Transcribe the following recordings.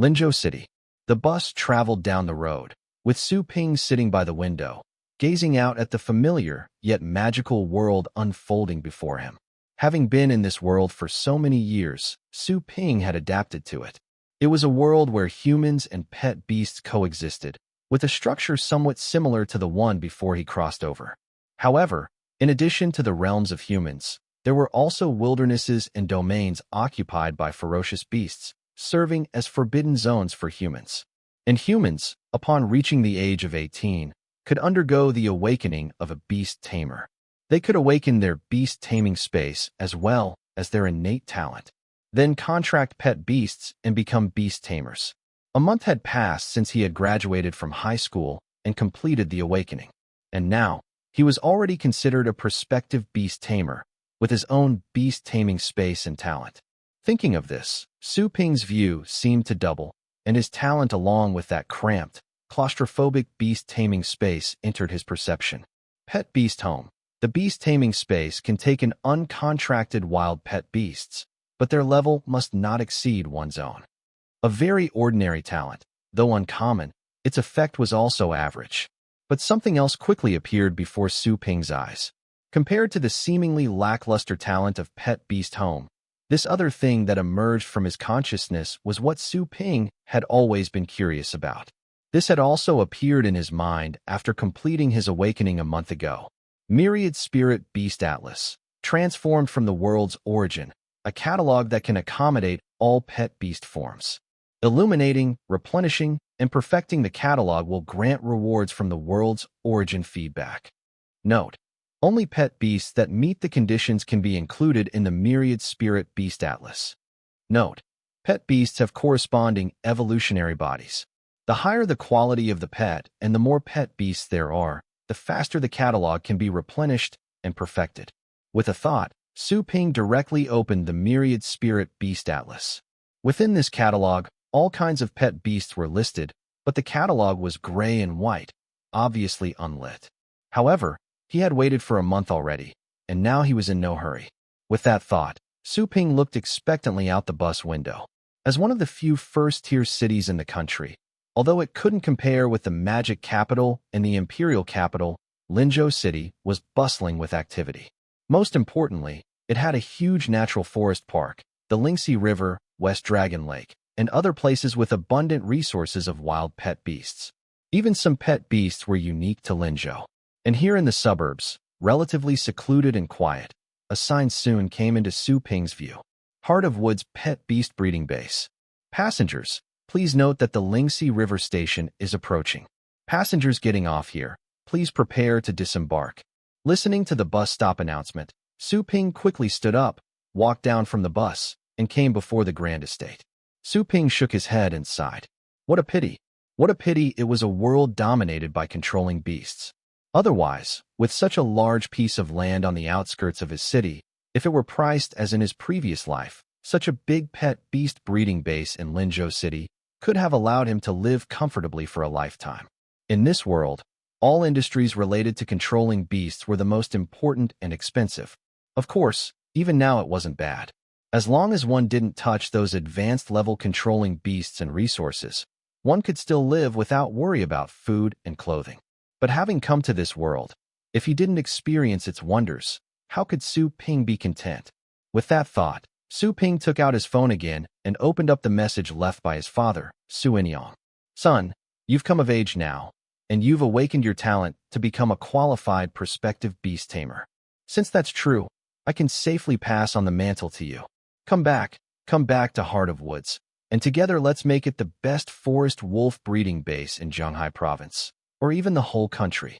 Linzhou City. The bus traveled down the road, with Su Ping sitting by the window, gazing out at the familiar yet magical world unfolding before him. Having been in this world for so many years, Su Ping had adapted to it. It was a world where humans and pet beasts coexisted, with a structure somewhat similar to the one before he crossed over. However, in addition to the realms of humans, there were also wildernesses and domains occupied by ferocious beasts, serving as forbidden zones for humans. And humans, upon reaching the age of 18, could undergo the awakening of a Beast Tamer. They could awaken their beast taming space as well as their innate talent, then contract pet beasts and become beast tamers. A month had passed since he had graduated from high school and completed the awakening, and now he was already considered a prospective beast tamer with his own beast taming space and talent. Thinking of this, Su Ping's view seemed to double, and his talent along with that cramped, claustrophobic beast taming space entered his perception. Pet Beast Home. The beast taming space can take in uncontracted wild pet beasts, but their level must not exceed one's own. A very ordinary talent, though uncommon, its effect was also average. But something else quickly appeared before Su Ping's eyes. Compared to the seemingly lackluster talent of Pet Beast Home, this other thing that emerged from his consciousness was what Su Ping had always been curious about. This had also appeared in his mind after completing his awakening a month ago. Myriad Spirit Beast Atlas, transformed from the world's origin, a catalog that can accommodate all pet beast forms. Illuminating, replenishing, and perfecting the catalog will grant rewards from the world's origin feedback. Note: only pet beasts that meet the conditions can be included in the Myriad Spirit Beast Atlas. Note: pet beasts have corresponding evolutionary bodies. The higher the quality of the pet and the more pet beasts there are, the faster the catalog can be replenished and perfected. With a thought, Su Ping directly opened the Myriad Spirit Beast Atlas. Within this catalog, all kinds of pet beasts were listed, but the catalog was gray and white, obviously unlit. However, he had waited for a month already, and now he was in no hurry. With that thought, Su Ping looked expectantly out the bus window. As one of the few first-tier cities in the country, although it couldn't compare with the magic capital and the imperial capital, Linzhou City was bustling with activity. Most importantly, it had a huge natural forest park, the Lingxi River, West Dragon Lake, and other places with abundant resources of wild pet beasts. Even some pet beasts were unique to Linzhou. And here in the suburbs, relatively secluded and quiet, a sign soon came into Su Ping's view. Heart of Wood's Pet Beast Breeding Base. Passengers, please note that the Lingxi River Station is approaching. Passengers getting off here, please prepare to disembark. Listening to the bus stop announcement, Su Ping quickly stood up, walked down from the bus, and came before the grand estate. Su Ping shook his head and sighed. What a pity. What a pity it was a world dominated by controlling beasts. Otherwise, with such a large piece of land on the outskirts of his city, if it were priced as in his previous life, such a big pet beast breeding base in Linzhou City could have allowed him to live comfortably for a lifetime. In this world, all industries related to controlling beasts were the most important and expensive. Of course, even now it wasn't bad. As long as one didn't touch those advanced level controlling beasts and resources, one could still live without worry about food and clothing. But having come to this world, if he didn't experience its wonders, how could Su Ping be content? With that thought, Su Ping took out his phone again and opened up the message left by his father, Su Inyong. Son, you've come of age now, and you've awakened your talent to become a qualified prospective beast tamer. Since that's true, I can safely pass on the mantle to you. Come back to Heart of Woods, and together let's make it the best forest wolf breeding base in Zhanghai province, or even the whole country.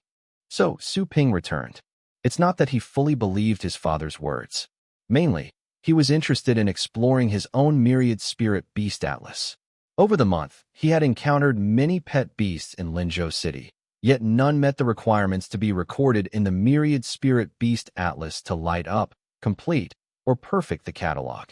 So Su Ping returned. It's not that he fully believed his father's words. Mainly, he was interested in exploring his own Myriad Spirit Beast Atlas. Over the month, he had encountered many pet beasts in Linzhou City, yet none met the requirements to be recorded in the Myriad Spirit Beast Atlas to light up, complete, or perfect the catalog.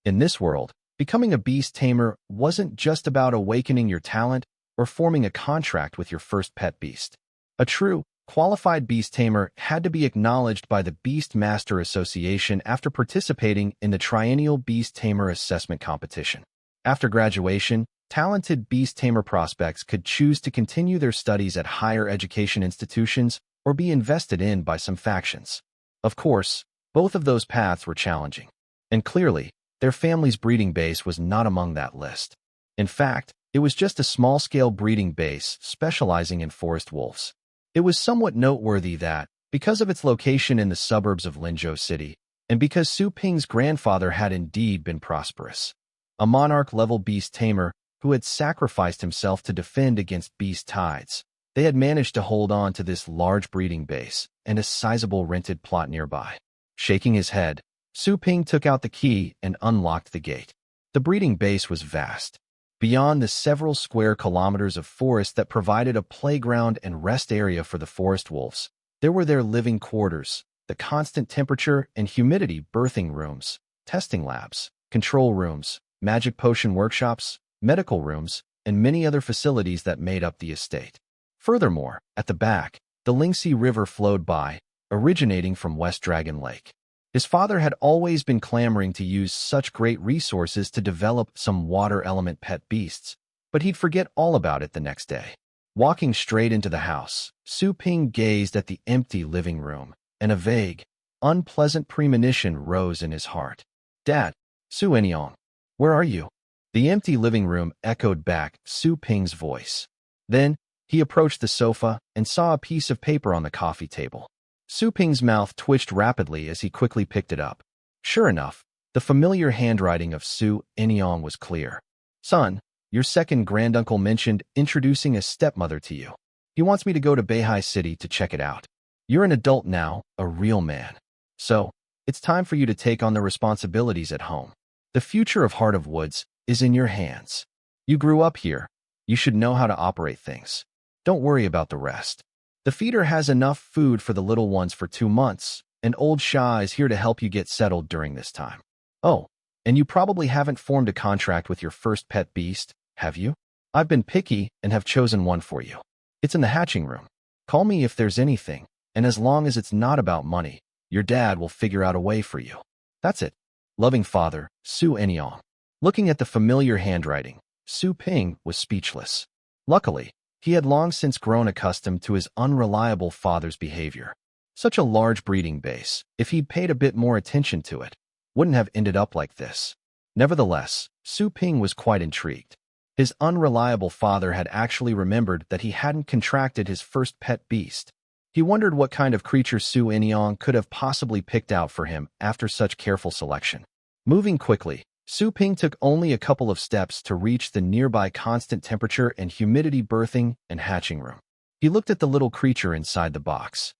In this world, becoming a beast tamer wasn't just about awakening your talent or forming a contract with your first pet beast. A true, qualified beast tamer had to be acknowledged by the Beast Master Association after participating in the Triennial Beast Tamer Assessment Competition. After graduation, Talented Beast Tamer prospects could choose to continue their studies at higher education institutions or be invested in by some factions. Of course, both of those paths were challenging, and clearly, their family's breeding base was not among that list. In fact, it was just a small-scale breeding base specializing in forest wolves. It was somewhat noteworthy that, because of its location in the suburbs of Linzhou City, and because Su Ping's grandfather had indeed been prosperous, a monarch-level beast tamer who had sacrificed himself to defend against beast tides, they had managed to hold on to this large breeding base and a sizable rented plot nearby. Shaking his head, Su Ping took out the key and unlocked the gate. The breeding base was vast. Beyond the several square kilometers of forest that provided a playground and rest area for the forest wolves, there were their living quarters, the constant temperature and humidity birthing rooms, testing labs, control rooms, magic potion workshops, medical rooms, and many other facilities that made up the estate. Furthermore, at the back, the Lingxi River flowed by, originating from West Dragon Lake. His father had always been clamoring to use such great resources to develop some water element pet beasts, but he'd forget all about it the next day. Walking straight into the house, Su Ping gazed at the empty living room, and a vague, unpleasant premonition rose in his heart. "Dad, Su Enyong, where are you?" The empty living room echoed back Su Ping's voice. Then, he approached the sofa and saw a piece of paper on the coffee table. Su Ping's mouth twitched rapidly as he quickly picked it up. Sure enough, the familiar handwriting of Su Enyong was clear. "Son, your second granduncle mentioned introducing a stepmother to you. He wants me to go to Beihai City to check it out. You're an adult now, a real man. So, it's time for you to take on the responsibilities at home. The future of Heart of Woods is in your hands. You grew up here. You should know how to operate things. Don't worry about the rest. The feeder has enough food for the little ones for 2 months, and old Sha is here to help you get settled during this time. Oh, and you probably haven't formed a contract with your first pet beast, have you? I've been picky and have chosen one for you. It's in the hatching room. Call me if there's anything, and as long as it's not about money, your dad will figure out a way for you. That's it. Loving father, Su Enyong." Looking at the familiar handwriting, Su Ping was speechless. Luckily, he had long since grown accustomed to his unreliable father's behavior. Such a large breeding base, if he'd paid a bit more attention to it, wouldn't have ended up like this. Nevertheless, Su Ping was quite intrigued. His unreliable father had actually remembered that he hadn't contracted his first pet beast. He wondered what kind of creature Su Enyong could have possibly picked out for him after such careful selection. Moving quickly, Su Ping took only a couple of steps to reach the nearby constant temperature and humidity birthing and hatching room. He looked at the little creature inside the box.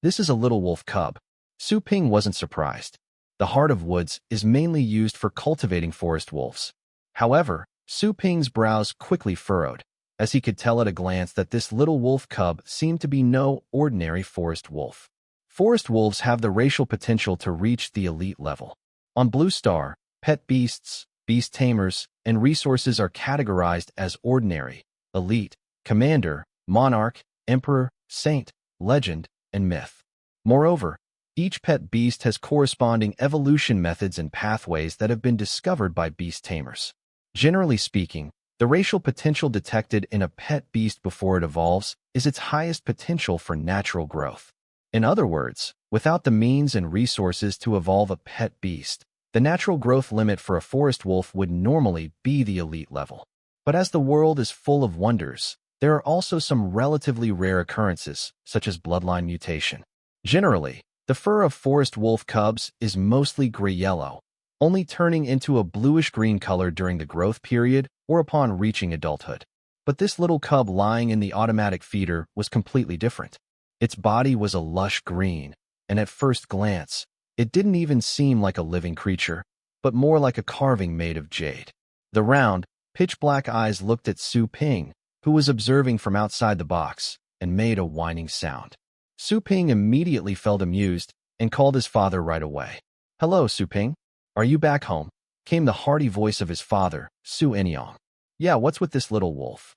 This is a little wolf cub. Su Ping wasn't surprised. The Heart of Woods is mainly used for cultivating forest wolves. However, Su Ping's brows quickly furrowed, as he could tell at a glance that this little wolf cub seemed to be no ordinary forest wolf. Forest wolves have the racial potential to reach the elite level. On Blue Star, pet beasts, beast tamers, and resources are categorized as ordinary, elite, commander, monarch, emperor, saint, legend, and myth. Moreover, each pet beast has corresponding evolution methods and pathways that have been discovered by beast tamers. Generally speaking, the racial potential detected in a pet beast before it evolves is its highest potential for natural growth. In other words, without the means and resources to evolve a pet beast, the natural growth limit for a forest wolf would normally be the elite level. But as the world is full of wonders, there are also some relatively rare occurrences, such as bloodline mutation. Generally, the fur of forest wolf cubs is mostly gray-yellow, only turning into a bluish-green color during the growth period or upon reaching adulthood. But this little cub lying in the automatic feeder was completely different. Its body was a lush green, and at first glance, it didn't even seem like a living creature, but more like a carving made of jade. The round, pitch-black eyes looked at Su Ping, who was observing from outside the box, and made a whining sound. Su Ping immediately felt amused and called his father right away. "Hello, Su Ping. Are you back home?" came the hearty voice of his father, Su Enyong. "Yeah, what's with this little wolf?"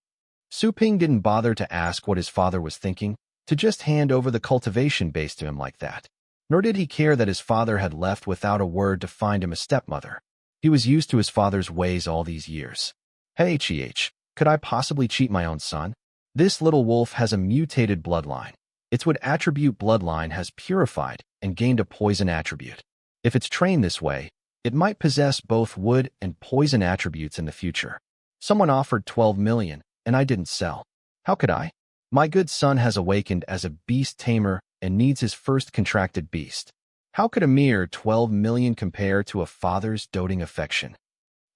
Su Ping didn't bother to ask what his father was thinking, to just hand over the cultivation base to him like that. Nor did he care that his father had left without a word to find him a stepmother. He was used to his father's ways all these years. Hey, Ch, could I possibly cheat my own son? This little wolf has a mutated bloodline. Its wood attribute bloodline has purified and gained a poison attribute. If it's trained this way, it might possess both wood and poison attributes in the future. Someone offered 12 million, and I didn't sell. How could I? My good son has awakened as a beast tamer and needs his first contracted beast. How could a mere 12 million compare to a father's doting affection?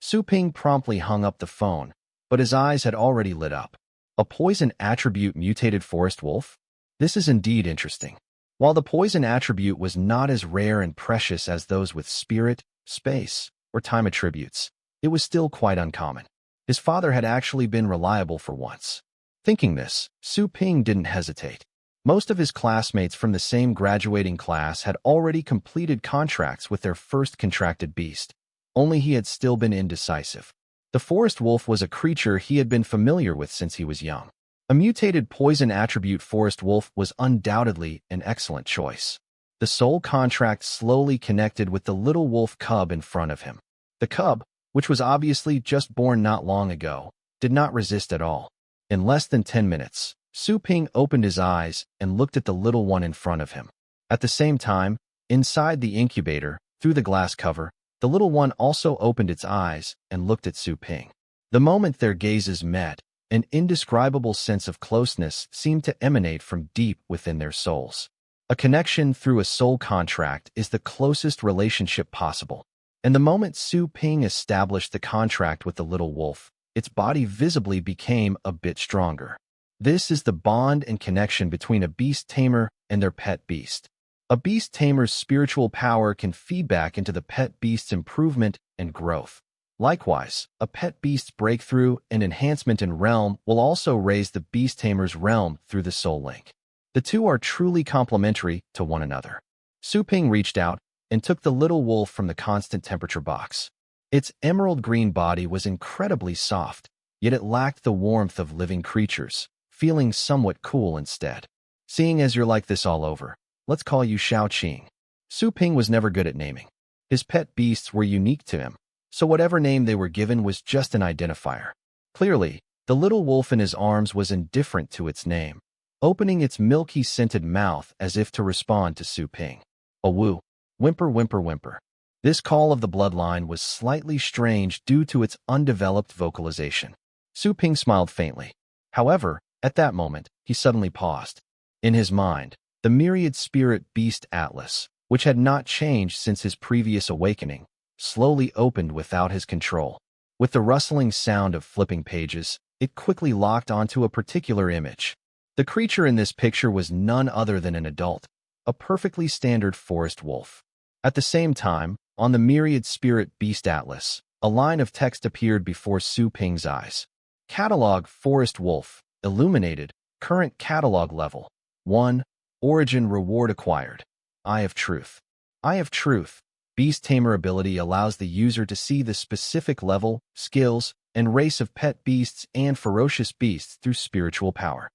Su Ping promptly hung up the phone, but his eyes had already lit up. A poison attribute mutated forest wolf? This is indeed interesting. While the poison attribute was not as rare and precious as those with spirit, space, or time attributes, it was still quite uncommon. His father had actually been reliable for once. Thinking this, Su Ping didn't hesitate. Most of his classmates from the same graduating class had already completed contracts with their first contracted beast. Only he had still been indecisive. The forest wolf was a creature he had been familiar with since he was young. A mutated poison attribute forest wolf was undoubtedly an excellent choice. The soul contract slowly connected with the little wolf cub in front of him. The cub, which was obviously just born not long ago, did not resist at all. In less than 10 minutes, Su Ping opened his eyes and looked at the little one in front of him. At the same time, inside the incubator, through the glass cover, the little one also opened its eyes and looked at Su Ping. The moment their gazes met, an indescribable sense of closeness seemed to emanate from deep within their souls. A connection through a soul contract is the closest relationship possible. And the moment Su Ping established the contract with the little wolf, its body visibly became a bit stronger. This is the bond and connection between a beast tamer and their pet beast. A beast tamer's spiritual power can feed back into the pet beast's improvement and growth. Likewise, a pet beast's breakthrough and enhancement in realm will also raise the beast tamer's realm through the soul link. The two are truly complementary to one another. Su Ping reached out and took the little wolf from the constant temperature box. Its emerald green body was incredibly soft, yet it lacked the warmth of living creatures, feeling somewhat cool instead. Seeing as you're like this all over, let's call you Xiao Qing. Su Ping was never good at naming. His pet beasts were unique to him, so whatever name they were given was just an identifier. Clearly, the little wolf in his arms was indifferent to its name, opening its milky scented mouth as if to respond to Su Ping. A woo, whimper, whimper, whimper. This call of the bloodline was slightly strange due to its undeveloped vocalization. Su Ping smiled faintly. However, at that moment, he suddenly paused. In his mind, the Myriad Spirit Beast Atlas, which had not changed since his previous awakening, slowly opened without his control. With the rustling sound of flipping pages, it quickly locked onto a particular image. The creature in this picture was none other than an adult, a perfectly standard forest wolf. At the same time, on the Myriad Spirit Beast Atlas, a line of text appeared before Su Ping's eyes. Catalog Forest Wolf, Illuminated, Current Catalog Level 1, Origin Reward Acquired. Eye of Truth. Eye of Truth. Beast Tamer ability allows the user to see the specific level, skills, and race of pet beasts and ferocious beasts through spiritual power.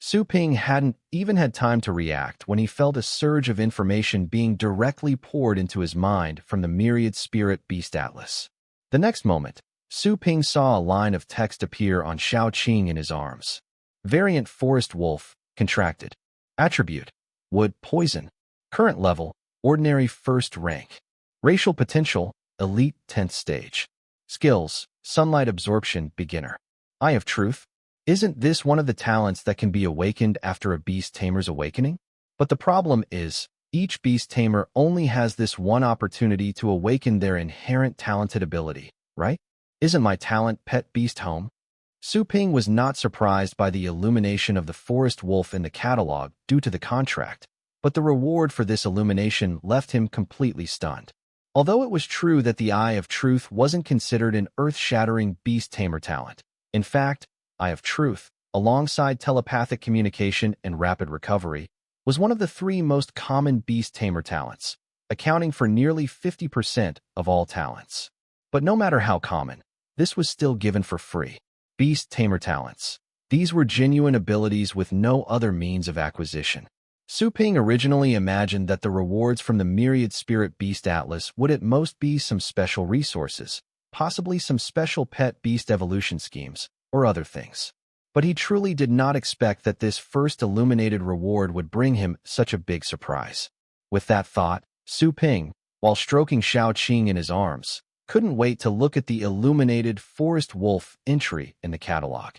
Su Ping hadn't even had time to react when he felt a surge of information being directly poured into his mind from the Myriad Spirit Beast Atlas. The next moment, Su Ping saw a line of text appear on Xiao Qing in his arms. Variant Forest Wolf, Contracted. Attribute, Wood Poison. Current level, Ordinary 1st rank. Racial potential, Elite 10th stage. Skills, Sunlight Absorption Beginner. Eye of Truth. Isn't this one of the talents that can be awakened after a beast tamer's awakening? But the problem is, each beast tamer only has this one opportunity to awaken their inherent talented ability, right? Isn't my talent pet beast home? Su Ping was not surprised by the illumination of the forest wolf in the catalog due to the contract, but the reward for this illumination left him completely stunned. Although it was true that the Eye of Truth wasn't considered an earth-shattering beast tamer talent, in fact, Eye of Truth, alongside telepathic communication and rapid recovery, was one of the 3 most common beast tamer talents, accounting for nearly 50% of all talents. But no matter how common, this was still given for free. Beast tamer talents. These were genuine abilities with no other means of acquisition. Su Ping originally imagined that the rewards from the Myriad Spirit Beast Atlas would at most be some special resources, possibly some special pet beast evolution schemes, or other things. But he truly did not expect that this first illuminated reward would bring him such a big surprise. With that thought, Su Ping, while stroking Xiao Qing in his arms, couldn't wait to look at the illuminated forest wolf entry in the catalog.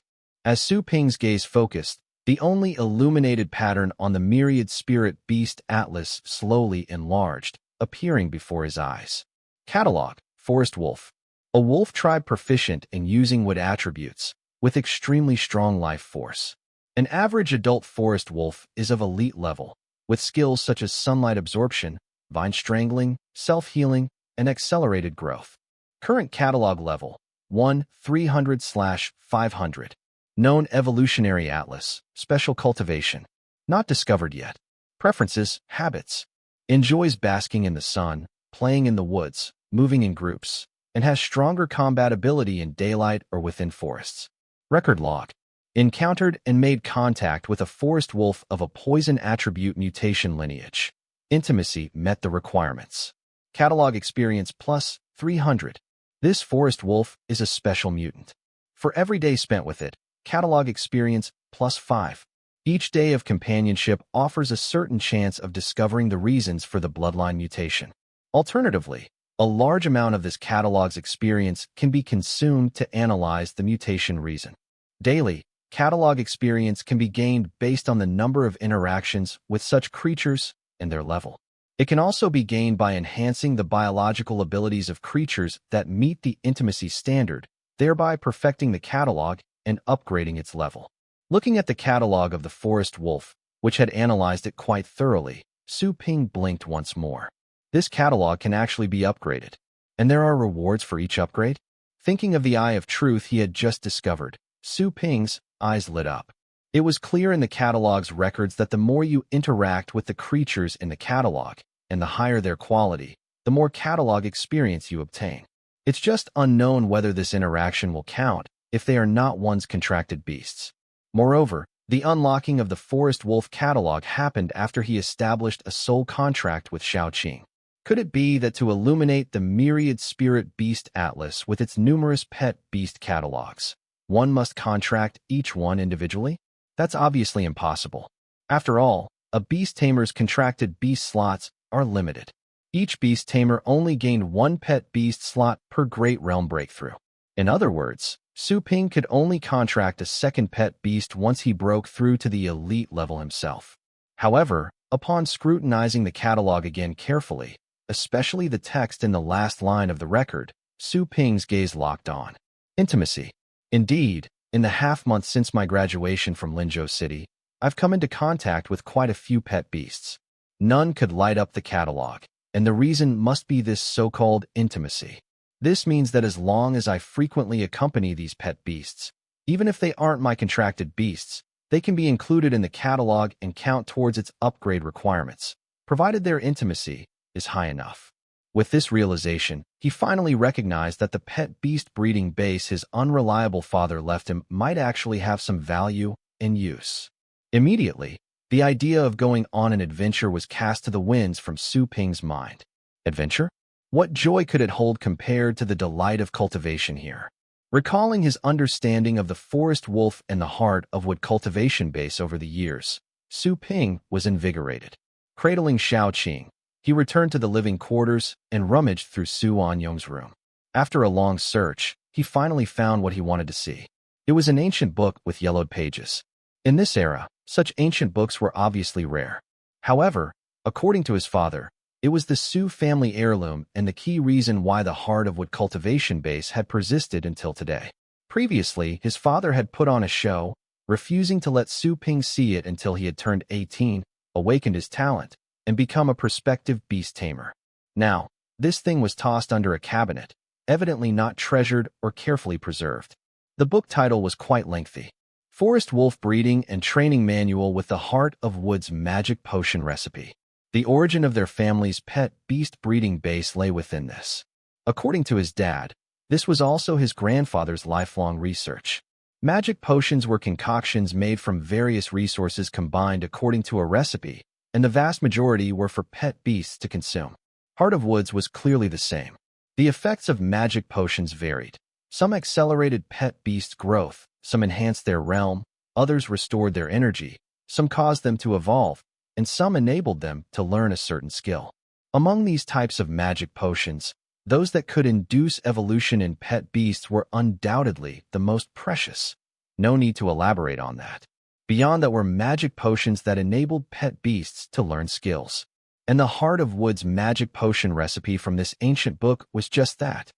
As Su Ping's gaze focused, the only illuminated pattern on the Myriad Spirit Beast Atlas slowly enlarged, appearing before his eyes. Catalog: Forest Wolf. A wolf tribe proficient in using wood attributes, with extremely strong life force. An average adult forest wolf is of elite level, with skills such as sunlight absorption, vine strangling, self-healing, and accelerated growth. Current catalog level: 1-300/500. Known evolutionary atlas, special cultivation. Not discovered yet. Preferences: habits. Enjoys basking in the sun, playing in the woods, moving in groups, and has stronger combat ability in daylight or within forests. Record log. Encountered and made contact with a forest wolf of a poison attribute mutation lineage. Intimacy met the requirements. Catalog experience plus 300. This forest wolf is a special mutant. For every day spent with it, catalog experience plus 5. Each day of companionship offers a certain chance of discovering the reasons for the bloodline mutation. Alternatively, a large amount of this catalog's experience can be consumed to analyze the mutation reason. Daily, catalog experience can be gained based on the number of interactions with such creatures and their level. It can also be gained by enhancing the biological abilities of creatures that meet the intimacy standard, thereby perfecting the catalog and upgrading its level. Looking at the catalog of the forest wolf, which had analyzed it quite thoroughly, Su Ping blinked once more. This catalog can actually be upgraded, and there are rewards for each upgrade? Thinking of the Eye of Truth he had just discovered, Su Ping's eyes lit up. It was clear in the catalog's records that the more you interact with the creatures in the catalog, and the higher their quality, the more catalog experience you obtain. It's just unknown whether this interaction will count if they are not one's contracted beasts. Moreover, the unlocking of the forest wolf catalog happened after he established a soul contract with Xiao Qing. Could it be that to illuminate the Myriad Spirit Beast Atlas with its numerous pet beast catalogs, one must contract each one individually? That's obviously impossible. After all, a Beast Tamer's contracted beast slots are limited. Each Beast Tamer only gained one pet beast slot per Great Realm breakthrough. In other words, Su Ping could only contract a second pet beast once he broke through to the elite level himself. However, upon scrutinizing the catalog again carefully, especially the text in the last line of the record, Su Ping's gaze locked on. Intimacy. Indeed, in the half-month since my graduation from Linzhou City, I've come into contact with quite a few pet beasts. None could light up the catalog, and the reason must be this so-called intimacy. This means that as long as I frequently accompany these pet beasts, even if they aren't my contracted beasts, they can be included in the catalog and count towards its upgrade requirements, provided their intimacy is high enough. With this realization, he finally recognized that the pet beast breeding base his unreliable father left him might actually have some value and use. Immediately, the idea of going on an adventure was cast to the winds from Su Ping's mind. Adventure? What joy could it hold compared to the delight of cultivation here? Recalling his understanding of the forest wolf and the heart of wood cultivation base over the years, Su Ping was invigorated. Cradling Xiao Qing, he returned to the living quarters and rummaged through Su Anyong's room. After a long search, he finally found what he wanted to see. It was an ancient book with yellowed pages. In this era, such ancient books were obviously rare. However, according to his father, it was the Su family heirloom and the key reason why the heart of wood cultivation base had persisted until today. Previously, his father had put on a show, refusing to let Su Ping see it until he had turned 18, awakened his talent, and become a prospective beast tamer. Now, this thing was tossed under a cabinet, evidently not treasured or carefully preserved. The book title was quite lengthy. Forest Wolf Breeding and Training Manual with the Heart of Wood's Magic Potion Recipe. The origin of their family's pet beast breeding base lay within this. According to his dad, this was also his grandfather's lifelong research. Magic potions were concoctions made from various resources combined according to a recipe, and the vast majority were for pet beasts to consume. Heart of Woods was clearly the same. The effects of magic potions varied. Some accelerated pet beast growth, some enhanced their realm, others restored their energy, some caused them to evolve, and some enabled them to learn a certain skill. Among these types of magic potions, those that could induce evolution in pet beasts were undoubtedly the most precious. No need to elaborate on that. Beyond that were magic potions that enabled pet beasts to learn skills. And the Heart of Woods magic potion recipe from this ancient book was just that.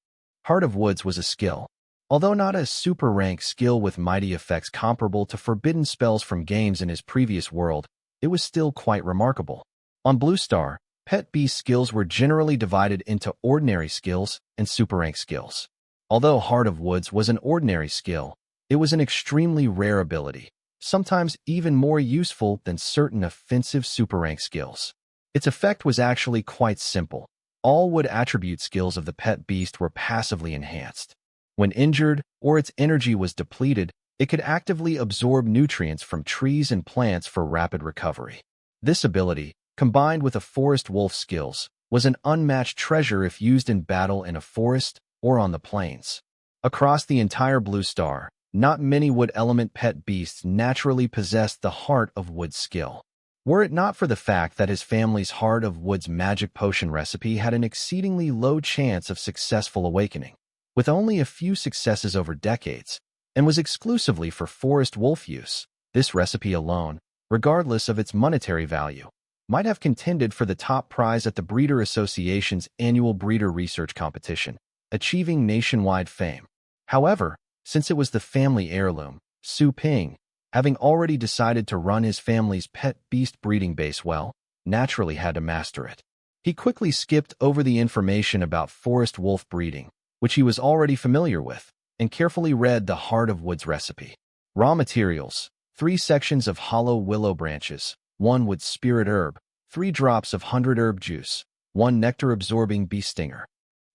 Heart of Woods was a skill. Although not a super-rank skill with mighty effects comparable to forbidden spells from games in his previous world, it was still quite remarkable. On Blue Star, pet beast skills were generally divided into ordinary skills and super-rank skills. Although Heart of Woods was an ordinary skill, it was an extremely rare ability, sometimes even more useful than certain offensive super-rank skills. Its effect was actually quite simple. All wood attribute skills of the pet beast were passively enhanced. When injured or its energy was depleted, it could actively absorb nutrients from trees and plants for rapid recovery. This ability, combined with a forest wolf skills, was an unmatched treasure if used in battle in a forest or on the plains. Across the entire Blue Star, not many wood element pet beasts naturally possessed the Heart of Woods skill. Were it not for the fact that his family's Heart of Woods magic potion recipe had an exceedingly low chance of successful awakening, with only a few successes over decades, and was exclusively for forest wolf use, this recipe alone, regardless of its monetary value, might have contended for the top prize at the Breeder Association's annual breeder research competition, achieving nationwide fame. However, since it was the family heirloom, Su Ping, having already decided to run his family's pet beast breeding base well, naturally had to master it. He quickly skipped over the information about forest wolf breeding, which he was already familiar with, and carefully read the Heart of Woods recipe. Raw materials: 3 sections of hollow willow branches, 1 wood spirit herb, 3 drops of 100 herb juice, 1 nectar-absorbing bee stinger.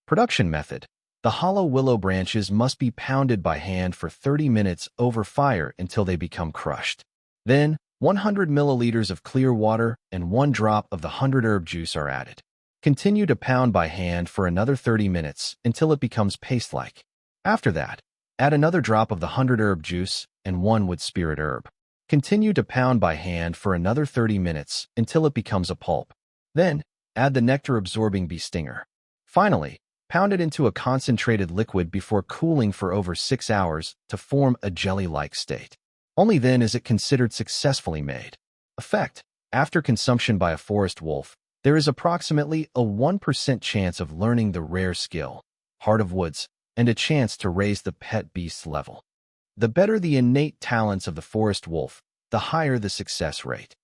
Production method: the hollow willow branches must be pounded by hand for 30 minutes over fire until they become crushed. Then, 100 milliliters of clear water and 1 drop of the 100 herb juice are added. Continue to pound by hand for another 30 minutes until it becomes paste-like. After that, add another drop of the 100 herb juice and 1 wood spirit herb. Continue to pound by hand for another 30 minutes until it becomes a pulp. Then, add the nectar-absorbing bee stinger. Finally, pound it into a concentrated liquid before cooling for over 6 hours to form a jelly-like state. Only then is it considered successfully made. Effect: after consumption by a forest wolf, there is approximately a 1% chance of learning the rare skill, Heart of Woods, and a chance to raise the pet beast's level. The better the innate talents of the forest wolf, the higher the success rate.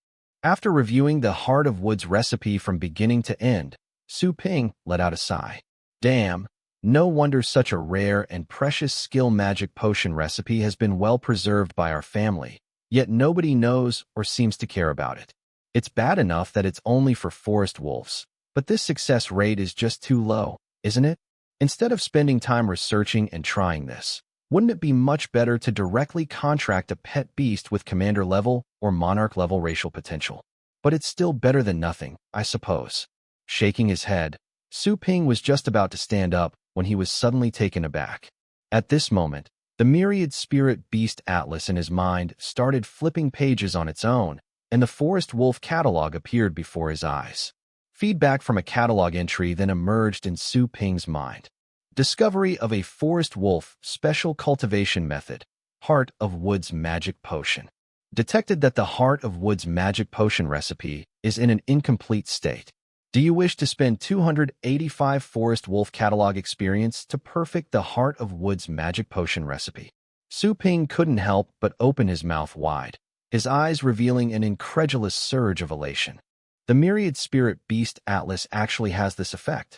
After reviewing the Heart of Woods recipe from beginning to end, Su Ping let out a sigh. Damn, no wonder such a rare and precious skill magic potion recipe has been well preserved by our family, yet nobody knows or seems to care about it. It's bad enough that it's only for forest wolves, but this success rate is just too low, isn't it? Instead of spending time researching and trying this, wouldn't it be much better to directly contract a pet beast with commander level or monarch level racial potential? But it's still better than nothing, I suppose. Shaking his head, Su Ping was just about to stand up when he was suddenly taken aback. At this moment, the Myriad Spirit Beast Atlas in his mind started flipping pages on its own, and the Forest Wolf catalog appeared before his eyes. Feedback from a catalog entry then emerged in Su Ping's mind. Discovery of a Forest Wolf Special Cultivation Method, Heart of Woods Magic Potion. Detected that the Heart of Woods Magic Potion recipe is in an incomplete state. Do you wish to spend 285 Forest Wolf catalog experience to perfect the Heart of Woods Magic Potion recipe? Su Ping couldn't help but open his mouth wide, his eyes revealing an incredulous surge of elation. The Myriad Spirit Beast Atlas actually has this effect.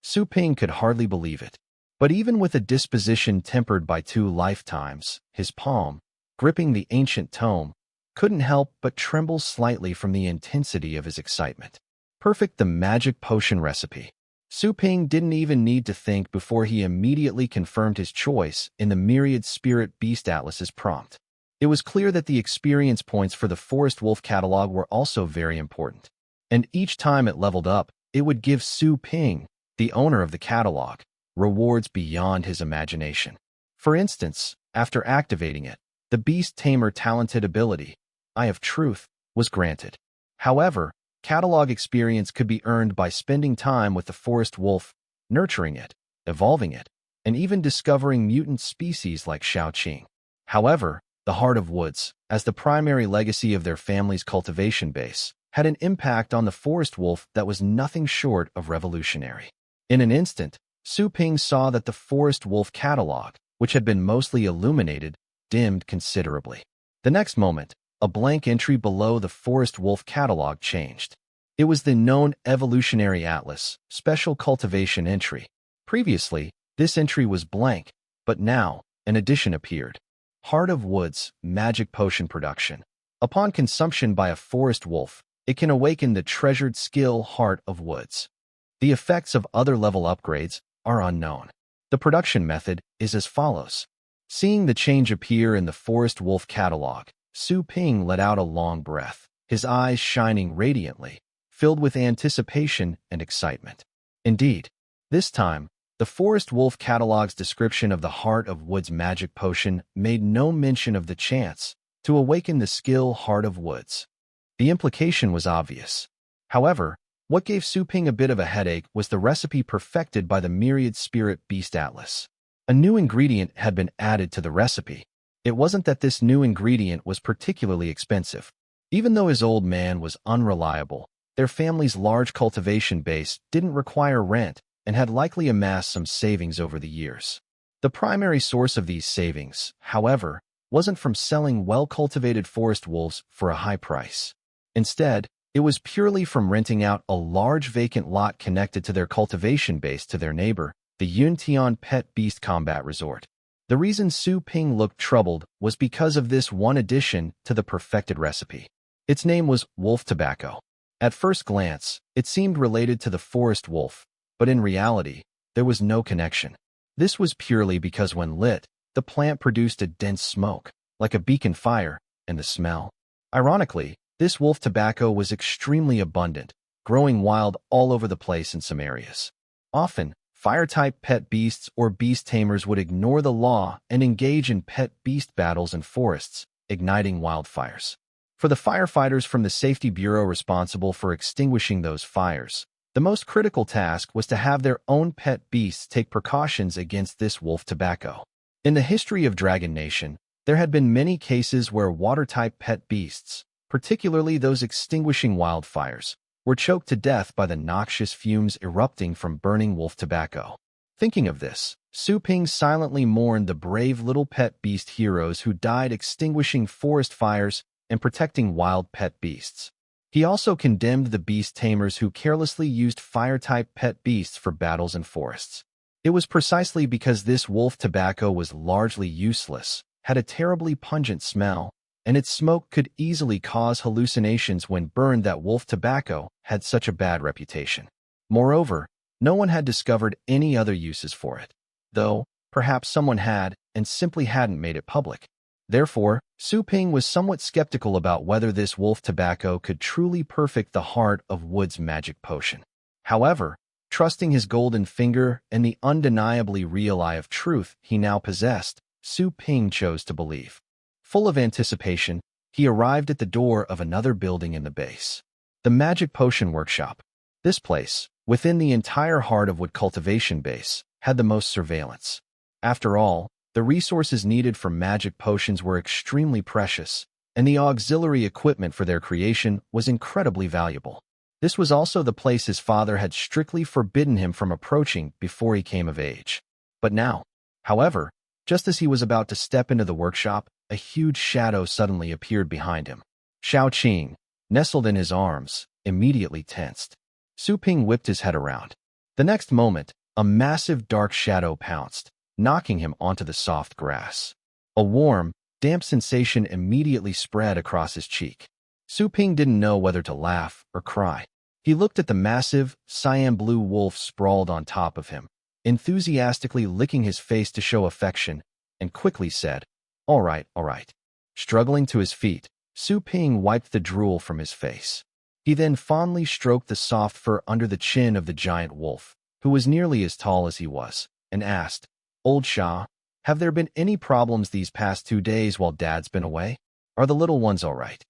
Su Ping could hardly believe it. But even with a disposition tempered by 2 lifetimes, his palm, gripping the ancient tome, couldn't help but tremble slightly from the intensity of his excitement. Perfect the magic potion recipe. Su Ping didn't even need to think before he immediately confirmed his choice in the Myriad Spirit Beast Atlas's prompt. It was clear that the experience points for the Forest Wolf catalog were also very important. And each time it leveled up, it would give Su Ping, the owner of the catalog, rewards beyond his imagination. For instance, after activating it, the Beast Tamer talented ability, Eye of Truth, was granted. However, catalog experience could be earned by spending time with the forest wolf, nurturing it, evolving it, and even discovering mutant species like Shaoqing. However, the Heart of Woods, as the primary legacy of their family's cultivation base, had an impact on the forest wolf that was nothing short of revolutionary. In an instant, Su Ping saw that the forest wolf catalog, which had been mostly illuminated, dimmed considerably. The next moment, a blank entry below the forest wolf catalog changed. It was the known Evolutionary Atlas, special cultivation entry. Previously, this entry was blank, but now, an addition appeared. Heart of Woods, magic potion production. Upon consumption by a forest wolf, it can awaken the treasured skill Heart of Woods. The effects of other level upgrades are unknown. The production method is as follows. Seeing the change appear in the forest wolf catalog, Su Ping let out a long breath, his eyes shining radiantly, filled with anticipation and excitement. Indeed, this time, the forest wolf catalog's description of the Heart of Woods magic potion made no mention of the chance to awaken the skill Heart of Woods. The implication was obvious. However, what gave Su Ping a bit of a headache was the recipe perfected by the Myriad Spirit Beast Atlas. A new ingredient had been added to the recipe. It wasn't that this new ingredient was particularly expensive. Even though his old man was unreliable, their family's large cultivation base didn't require rent and had likely amassed some savings over the years. The primary source of these savings, however, wasn't from selling well-cultivated forest wolves for a high price. Instead, it was purely from renting out a large vacant lot connected to their cultivation base to their neighbor, the Yuntian Pet Beast Combat Resort. The reason Su Ping looked troubled was because of this one addition to the perfected recipe. Its name was wolf tobacco. At first glance, it seemed related to the forest wolf, but in reality, there was no connection. This was purely because when lit, the plant produced a dense smoke, like a beacon fire, and the smell. Ironically, this wolf tobacco was extremely abundant, growing wild all over the place in some areas. Often, fire-type pet beasts or beast tamers would ignore the law and engage in pet beast battles in forests, igniting wildfires. For the firefighters from the Safety Bureau responsible for extinguishing those fires, the most critical task was to have their own pet beasts take precautions against this wolf tobacco. In the history of Dragon Nation, there had been many cases where water-type pet beasts, particularly those extinguishing wildfires, were choked to death by the noxious fumes erupting from burning wolf tobacco. Thinking of this, Su Ping silently mourned the brave little pet beast heroes who died extinguishing forest fires and protecting wild pet beasts. He also condemned the beast tamers who carelessly used fire-type pet beasts for battles in forests. It was precisely because this wolf tobacco was largely useless, had a terribly pungent smell, and its smoke could easily cause hallucinations when burned that wolf tobacco had such a bad reputation. Moreover, no one had discovered any other uses for it, though perhaps someone had and simply hadn't made it public. Therefore, Su Ping was somewhat skeptical about whether this wolf tobacco could truly perfect the Heart of Woods magic potion. However, trusting his golden finger and the undeniably real Eye of Truth he now possessed, Su Ping chose to believe. Full of anticipation, he arrived at the door of another building in the base. The Magic Potion Workshop. This place, within the entire Heart of Wood cultivation base, had the most surveillance. After all, the resources needed for magic potions were extremely precious, and the auxiliary equipment for their creation was incredibly valuable. This was also the place his father had strictly forbidden him from approaching before he came of age. But now, however, just as he was about to step into the workshop, a huge shadow suddenly appeared behind him. Shaoqing, nestled in his arms, immediately tensed. Su Ping whipped his head around. The next moment, a massive dark shadow pounced, knocking him onto the soft grass. A warm, damp sensation immediately spread across his cheek. Su Ping didn't know whether to laugh or cry. He looked at the massive, cyan blue wolf sprawled on top of him, enthusiastically licking his face to show affection, and quickly said, all right. Struggling to his feet, Su Ping wiped the drool from his face. He then fondly stroked the soft fur under the chin of the giant wolf, who was nearly as tall as he was. and asked, "Old Shah, have there been any problems these past 2 days while Dad's been away? Are the little ones all right?"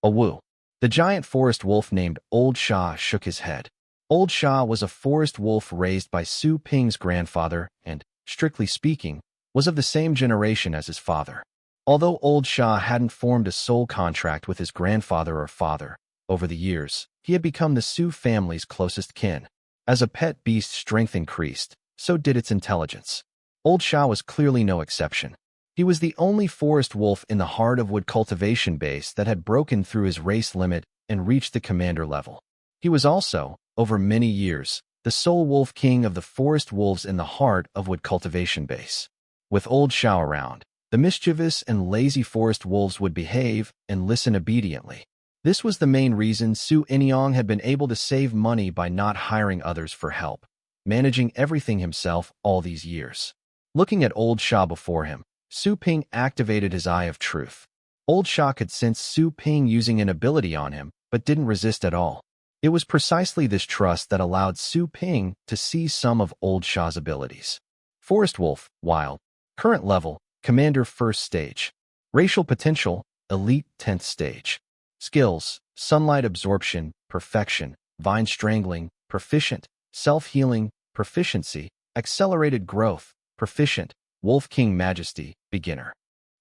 Awu. The giant forest wolf named Old Shah shook his head. Old Shah was a forest wolf raised by Su Ping's grandfather and, strictly speaking, was of the same generation as his father. Although Old Shah hadn't formed a soul contract with his grandfather or father, over the years, he had become the Su family's closest kin. As a pet beast's strength increased, so did its intelligence. Old Shah was clearly no exception. He was the only forest wolf in the Heart of Wood cultivation base that had broken through his race limit and reached the commander level. He was also, over many years, the sole wolf king of the forest wolves in the Heart of Wood cultivation base. With Old Shah around, the mischievous and lazy forest wolves would behave and listen obediently. This was the main reason Su Inyong had been able to save money by not hiring others for help, managing everything himself all these years. Looking at Old Shah before him, Su Ping activated his Eye of Truth. Old Shah could sense Su Ping using an ability on him, but didn't resist at all. It was precisely this trust that allowed Su Ping to see some of Old Shah's abilities. Forest Wolf, Wild. Current level, Commander 1st stage. Racial potential, Elite 10th stage. Skills, Sunlight Absorption, Perfection, Vine Strangling, Proficient, Self-Healing, Proficiency, Accelerated Growth, Proficient, Wolf King Majesty, Beginner.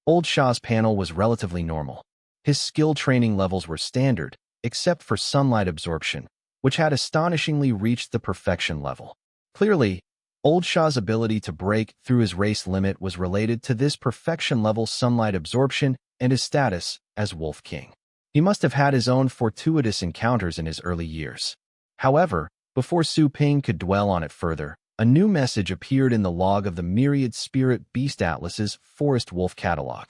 Old Shah's panel was relatively normal. His skill training levels were standard, except for Sunlight Absorption, which had astonishingly reached the Perfection level. Clearly, Old Shah's ability to break through his race limit was related to this Perfection level Sunlight Absorption and his status as Wolf King. He must have had his own fortuitous encounters in his early years. However, before Su Ping could dwell on it further, a new message appeared in the log of the Myriad Spirit Beast Atlas's Forest Wolf Catalog.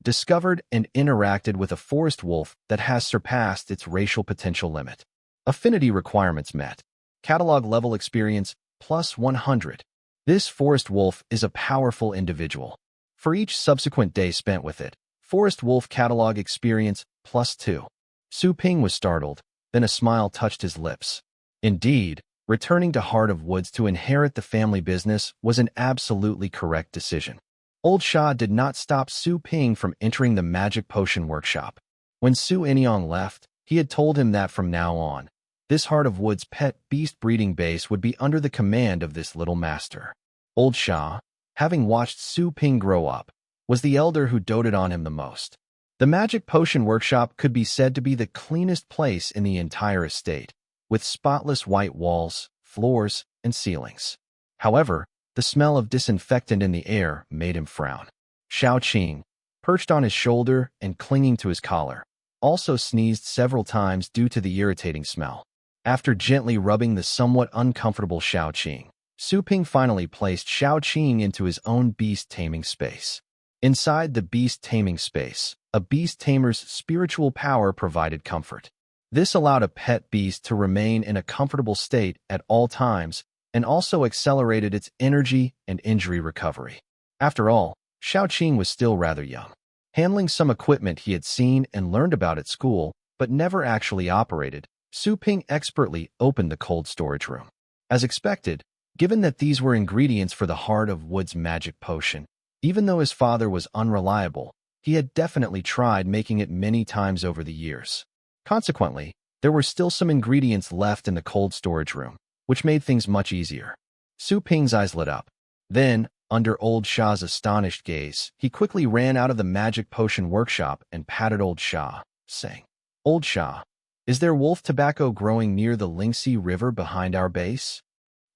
Discovered and interacted with a forest wolf that has surpassed its racial potential limit. Affinity requirements met. Catalog level experience plus 100. This forest wolf is a powerful individual. For each subsequent day spent with it, Forest Wolf Catalog experience plus 2. Su Ping was startled, then a smile touched his lips. Indeed, returning to Heart of Woods to inherit the family business was an absolutely correct decision. Old Shah did not stop Su Ping from entering the magic potion workshop. When Su Inyong left, he had told him that from now on, this Heart of Woods pet beast breeding base would be under the command of this little master. Old Shah, having watched Su Ping grow up, was the elder who doted on him the most. The magic potion workshop could be said to be the cleanest place in the entire estate, with spotless white walls, floors, and ceilings. However, the smell of disinfectant in the air made him frown. Xiao Qing, perched on his shoulder and clinging to his collar, also sneezed several times due to the irritating smell. After gently rubbing the somewhat uncomfortable Xiao Qing, Su Ping finally placed Xiao Qing into his own beast taming space. Inside the beast taming space, a beast tamer's spiritual power provided comfort. This allowed a pet beast to remain in a comfortable state at all times and also accelerated its energy and injury recovery. After all, Xiao Qing was still rather young. Handling some equipment he had seen and learned about at school, but never actually operated, Su Ping expertly opened the cold storage room. As expected, given that these were ingredients for the Heart of Wood's magic potion, even though his father was unreliable, he had definitely tried making it many times over the years. Consequently, there were still some ingredients left in the cold storage room, which made things much easier. Su Ping's eyes lit up. Then, under Old Shah's astonished gaze, he quickly ran out of the magic potion workshop and patted Old Shah, saying, "Old Shah, is there wolf tobacco growing near the Lingxi River behind our base?"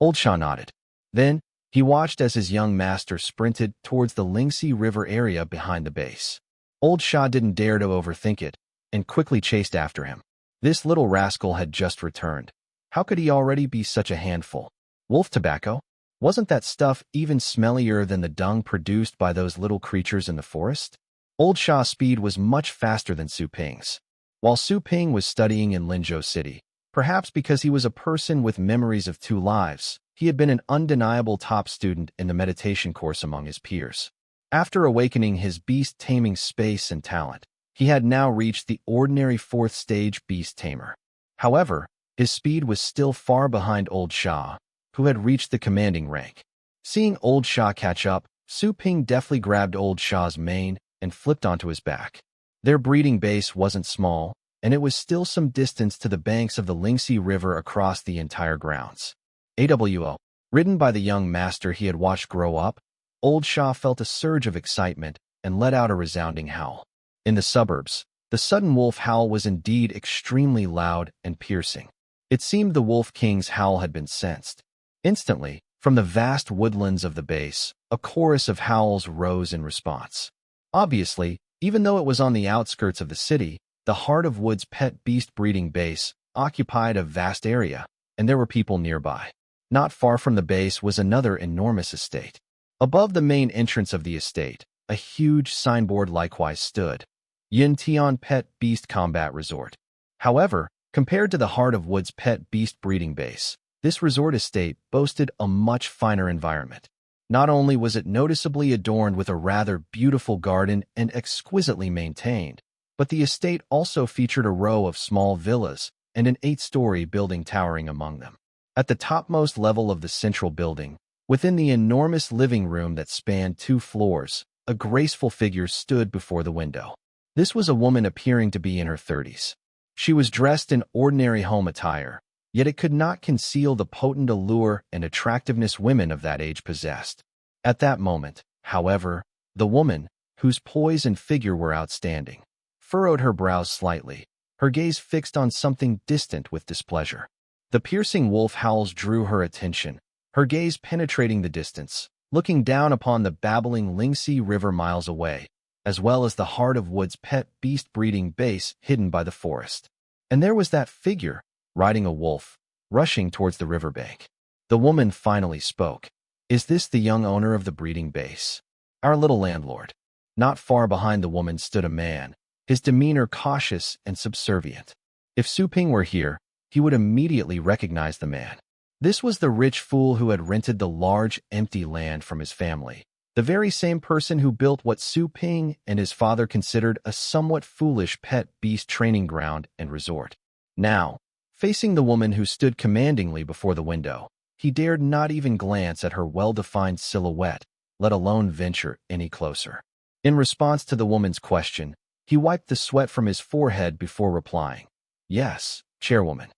Old Shah nodded. Then, he watched as his young master sprinted towards the Lingxi River area behind the base. Old Shah didn't dare to overthink it, and quickly chased after him. This little rascal had just returned. How could he already be such a handful? Wolf tobacco? Wasn't that stuff even smellier than the dung produced by those little creatures in the forest? Old Shah's speed was much faster than Su Ping's. While Su Ping was studying in Linzhou City, perhaps because he was a person with memories of two lives, he had been an undeniable top student in the meditation course among his peers. After awakening his beast taming space and talent, he had now reached the ordinary 4th stage Beast Tamer. However, his speed was still far behind Old Shah, who had reached the commanding rank. Seeing old Sha catch up, Su Ping deftly grabbed old Sha's mane and flipped onto his back. Their breeding base wasn't small, and it was still some distance to the banks of the Lingxi River across the entire grounds. AWO. Ridden by the young master he had watched grow up, old Sha felt a surge of excitement and let out a resounding howl. In the suburbs, the sudden wolf howl was indeed extremely loud and piercing. It seemed the Wolf King's howl had been sensed. Instantly, from the vast woodlands of the base, a chorus of howls rose in response. Obviously, even though it was on the outskirts of the city, the Heart of Wood's pet beast breeding base occupied a vast area, and there were people nearby. Not far from the base was another enormous estate. Above the main entrance of the estate, a huge signboard likewise stood. Yin Tian Pet Beast Combat Resort. However, compared to the Heart of Wood's pet beast breeding base, this resort estate boasted a much finer environment. Not only was it noticeably adorned with a rather beautiful garden and exquisitely maintained, but the estate also featured a row of small villas and an 8-story building towering among them. At the topmost level of the central building, within the enormous living room that spanned 2 floors, a graceful figure stood before the window. This was a woman appearing to be in her 30s. She was dressed in ordinary home attire, yet it could not conceal the potent allure and attractiveness women of that age possessed. At that moment, however, the woman, whose poise and figure were outstanding, furrowed her brows slightly, her gaze fixed on something distant with displeasure. The piercing wolf howls drew her attention, her gaze penetrating the distance, looking down upon the babbling Lingxi River miles away, as well as the Heart of Wood's pet beast breeding base hidden by the forest. And there was that figure, riding a wolf, rushing towards the riverbank. The woman finally spoke. "Is this the young owner of the breeding base?" "Our little landlord." Not far behind the woman stood a man, his demeanor cautious and subservient. If Su Ping were here, he would immediately recognize the man. This was the rich fool who had rented the large, empty land from his family. The very same person who built what Su Ping and his father considered a somewhat foolish pet beast training ground and resort. Now, facing the woman who stood commandingly before the window, he dared not even glance at her well-defined silhouette, let alone venture any closer. In response to the woman's question, he wiped the sweat from his forehead before replying, "Yes, chairwoman."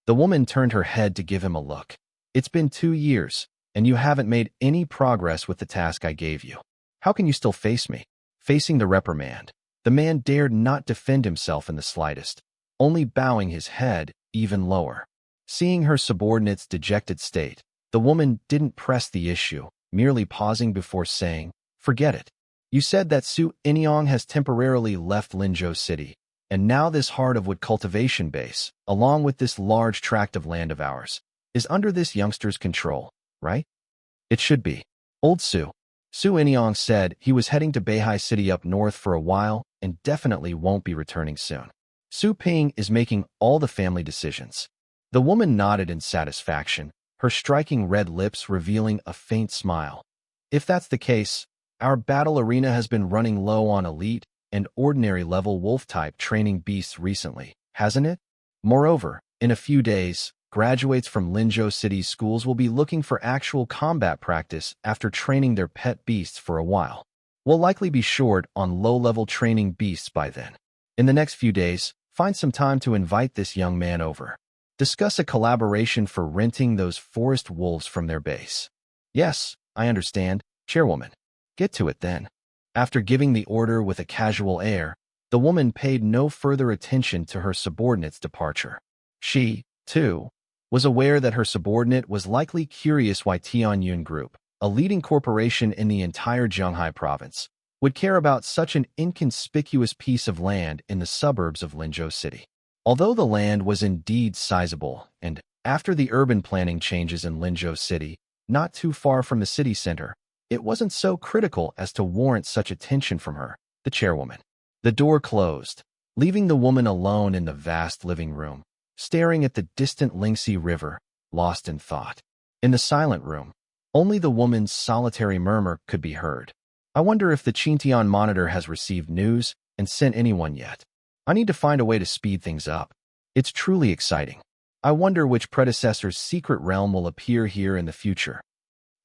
The woman turned her head to give him a look. "It's been 2 years, and you haven't made any progress with the task I gave you. How can you still face me?" Facing the reprimand, the man dared not defend himself in the slightest, only bowing his head even lower. Seeing her subordinate's dejected state, the woman didn't press the issue, merely pausing before saying, "Forget it. You said that Su Inyong has temporarily left Linzhou City, and now this Heart of Wood cultivation base, along with this large tract of land of ours, is under this youngster's control, right?" "It should be." Old Su Inyong said he was heading to Beihai City up north for a while and definitely won't be returning soon. Su Ping is making all the family decisions. The woman nodded in satisfaction, her striking red lips revealing a faint smile. "If that's the case, our battle arena has been running low on elite and ordinary level wolf-type training beasts recently, hasn't it? Moreover, in a few days, graduates from Linzhou City's schools will be looking for actual combat practice after training their pet beasts for a while. We'll likely be short on low-level training beasts by then. In the next few days, find some time to invite this young man over. Discuss a collaboration for renting those forest wolves from their base." "Yes, I understand, chairwoman." "Get to it then." After giving the order with a casual air, the woman paid no further attention to her subordinate's departure. She, too, was aware that her subordinate was likely curious why Tianyun Group, a leading corporation in the entire Zhonghai province, would care about such an inconspicuous piece of land in the suburbs of Linzhou City. Although the land was indeed sizable, and, after the urban planning changes in Linzhou City, not too far from the city center, it wasn't so critical as to warrant such attention from her, the chairwoman. The door closed, leaving the woman alone in the vast living room, staring at the distant Lingxi River, lost in thought. In the silent room, only the woman's solitary murmur could be heard. "I wonder if the Qintian monitor has received news and sent anyone yet. I need to find a way to speed things up. It's truly exciting. I wonder which predecessor's secret realm will appear here in the future."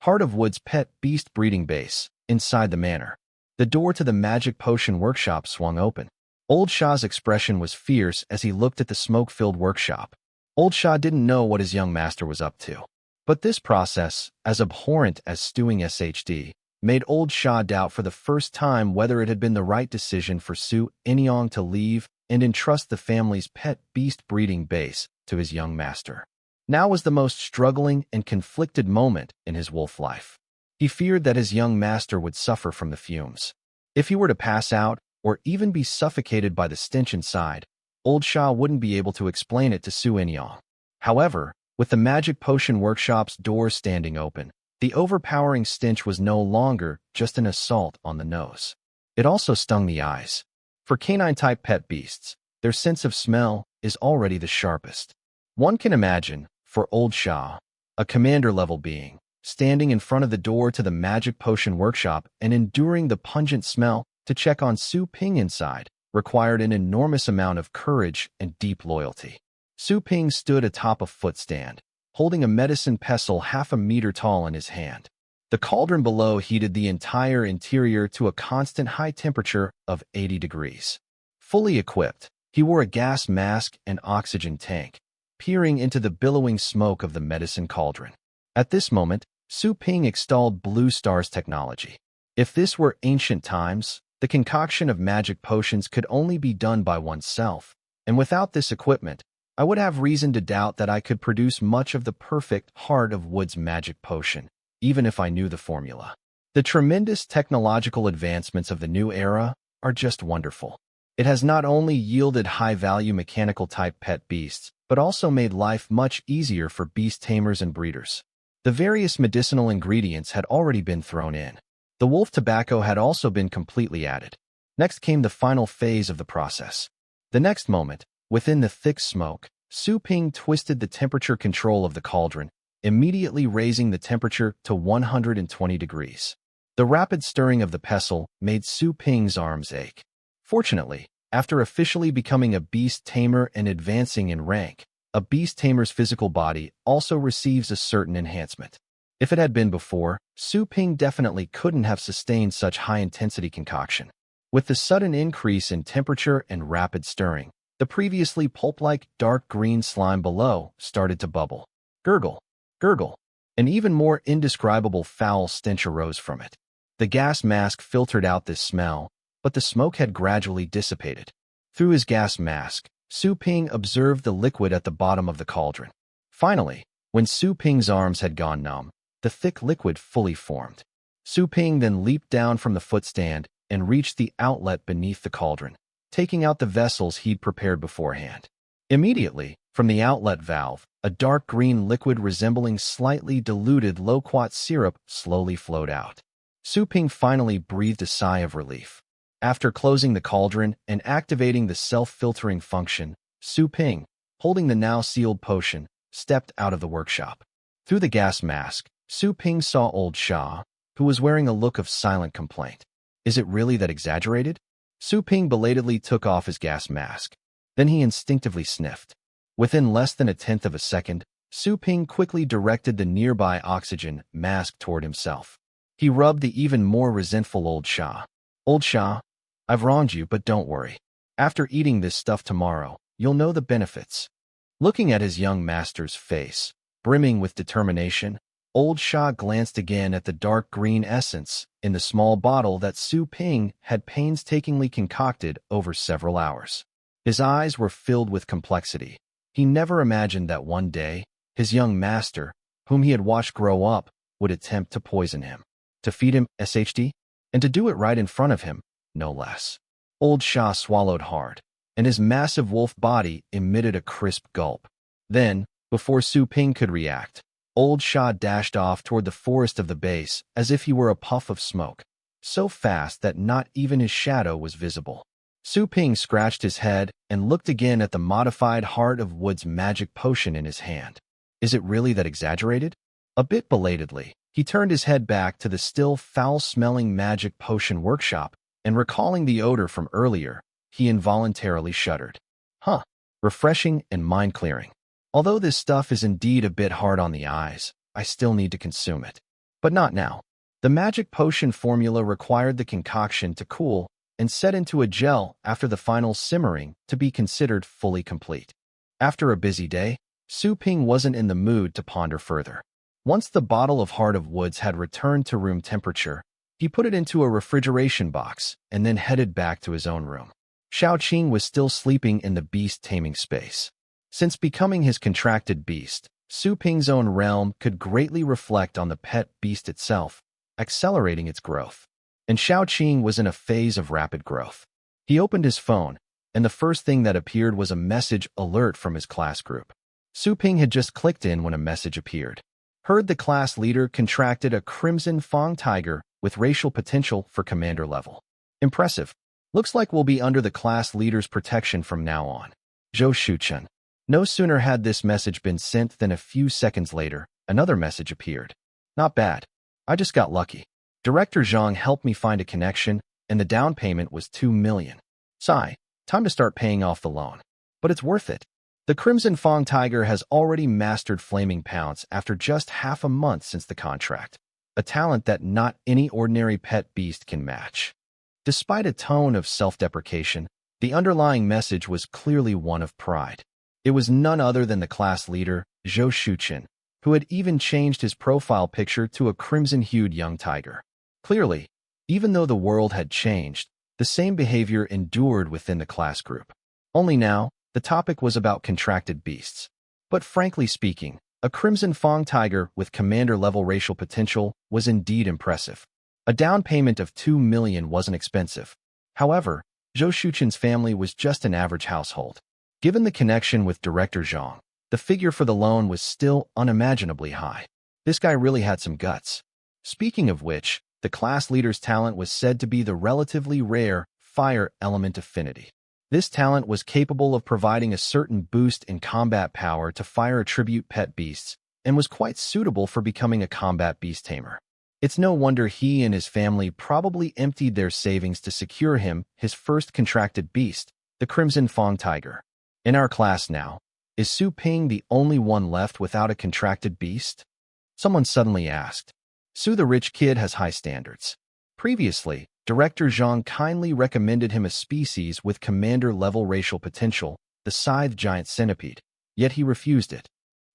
Heart of Wood's pet beast breeding base, inside the manor. The door to the magic potion workshop swung open. Old Shah's expression was fierce as he looked at the smoke-filled workshop. Old Shah didn't know what his young master was up to. But this process, as abhorrent as stewing SHD, made Old Shah doubt for the first time whether it had been the right decision for Su Inyong to leave and entrust the family's pet beast breeding base to his young master. Now was the most struggling and conflicted moment in his wolf life. He feared that his young master would suffer from the fumes. If he were to pass out, or even be suffocated by the stench inside, Old Shah wouldn't be able to explain it to Su Inyong. However, with the magic potion workshop's door standing open, the overpowering stench was no longer just an assault on the nose. It also stung the eyes. For canine-type pet beasts, their sense of smell is already the sharpest. One can imagine, for Old Shah, a commander-level being, standing in front of the door to the magic potion workshop and enduring the pungent smell to check on Su Ping inside, required an enormous amount of courage and deep loyalty. Su Ping stood atop a footstand, holding a medicine pestle half a meter tall in his hand. The cauldron below heated the entire interior to a constant high temperature of 80 degrees. Fully equipped, he wore a gas mask and oxygen tank, peering into the billowing smoke of the medicine cauldron. At this moment, Su Ping extolled Blue Star's technology. If this were ancient times, the concoction of magic potions could only be done by oneself, and without this equipment, I would have reason to doubt that I could produce much of the perfect Heart of Wood's magic potion, even if I knew the formula. The tremendous technological advancements of the new era are just wonderful. It has not only yielded high-value mechanical-type pet beasts, but also made life much easier for beast tamers and breeders. The various medicinal ingredients had already been thrown in. The wolf tobacco had also been completely added. Next came the final phase of the process. The next moment, within the thick smoke, Su Ping twisted the temperature control of the cauldron, immediately raising the temperature to 120 degrees. The rapid stirring of the pestle made Su Ping's arms ache. Fortunately, after officially becoming a beast tamer and advancing in rank, a beast tamer's physical body also receives a certain enhancement. If it had been before, Su Ping definitely couldn't have sustained such high-intensity concoction. With the sudden increase in temperature and rapid stirring, the previously pulp-like dark green slime below started to bubble. Gurgle, gurgle. An even more indescribable foul stench arose from it. The gas mask filtered out this smell, but the smoke had gradually dissipated. Through his gas mask, Su Ping observed the liquid at the bottom of the cauldron. Finally, when Su Ping's arms had gone numb, the thick liquid fully formed. Su Ping then leaped down from the footstand and reached the outlet beneath the cauldron, taking out the vessels he'd prepared beforehand. Immediately, from the outlet valve, a dark green liquid resembling slightly diluted loquat syrup slowly flowed out. Su Ping finally breathed a sigh of relief. After closing the cauldron and activating the self-filtering function, Su Ping, holding the now sealed potion, stepped out of the workshop. Through the gas mask, Su Ping saw Old Shah, who was wearing a look of silent complaint. Is it really that exaggerated? Su Ping belatedly took off his gas mask. Then he instinctively sniffed. Within less than a tenth of a second, Su Ping quickly directed the nearby oxygen mask toward himself. He rubbed the even more resentful Old Shah. Old Shah, I've wronged you, but don't worry. After eating this stuff tomorrow, you'll know the benefits. Looking at his young master's face, brimming with determination, Old Shah glanced again at the dark green essence in the small bottle that Su Ping had painstakingly concocted over several hours. His eyes were filled with complexity. He never imagined that one day, his young master, whom he had watched grow up, would attempt to poison him, to feed him SHD, and to do it right in front of him, no less. Old Shah swallowed hard, and his massive wolf body emitted a crisp gulp. Then, before Su Ping could react, Old Shah dashed off toward the forest of the base as if he were a puff of smoke, so fast that not even his shadow was visible. Su Ping scratched his head and looked again at the modified Heart of Wood's magic potion in his hand. Is it really that exaggerated? A bit belatedly, he turned his head back to the still foul-smelling magic potion workshop, and recalling the odor from earlier, he involuntarily shuddered. Huh, refreshing and mind-clearing. Although this stuff is indeed a bit hard on the eyes, I still need to consume it. But not now. The magic potion formula required the concoction to cool and set into a gel after the final simmering to be considered fully complete. After a busy day, Su Ping wasn't in the mood to ponder further. Once the bottle of Heart of Woods had returned to room temperature, he put it into a refrigeration box and then headed back to his own room. Xiaoqing was still sleeping in the beast taming space. Since becoming his contracted beast, Su Ping's own realm could greatly reflect on the pet beast itself, accelerating its growth. And Xiaoqing was in a phase of rapid growth. He opened his phone, and the first thing that appeared was a message alert from his class group. Su Ping had just clicked in when a message appeared. Heard the class leader contracted a crimson fang tiger with racial potential for commander level. Impressive. Looks like we'll be under the class leader's protection from now on. Zhou Shuchen. No sooner had this message been sent than a few seconds later, another message appeared. Not bad. I just got lucky. Director Zhang helped me find a connection, and the down payment was 2 million. Sigh, time to start paying off the loan. But it's worth it. The Crimson Fang Tiger has already mastered Flaming Pounce after just half a month since the contract, a talent that not any ordinary pet beast can match. Despite a tone of self-deprecation, the underlying message was clearly one of pride. It was none other than the class leader, Zhou Shuchen, who had even changed his profile picture to a crimson-hued young tiger. Clearly, even though the world had changed, the same behavior endured within the class group. Only now, the topic was about contracted beasts. But frankly speaking, a crimson fang tiger with commander-level racial potential was indeed impressive. A down payment of 2 million wasn't expensive. However, Zhou Shuchen's family was just an average household. Given the connection with Director Zhang, the figure for the loan was still unimaginably high. This guy really had some guts. Speaking of which, the class leader's talent was said to be the relatively rare fire element affinity. This talent was capable of providing a certain boost in combat power to fire attribute pet beasts and was quite suitable for becoming a combat beast tamer. It's no wonder he and his family probably emptied their savings to secure him his first contracted beast, the Crimson Fang Tiger. In our class now, is Su Ping the only one left without a contracted beast? Someone suddenly asked. Su the rich kid has high standards. Previously, Director Zhang kindly recommended him a species with commander-level racial potential, the Scythe Giant Centipede, yet he refused it.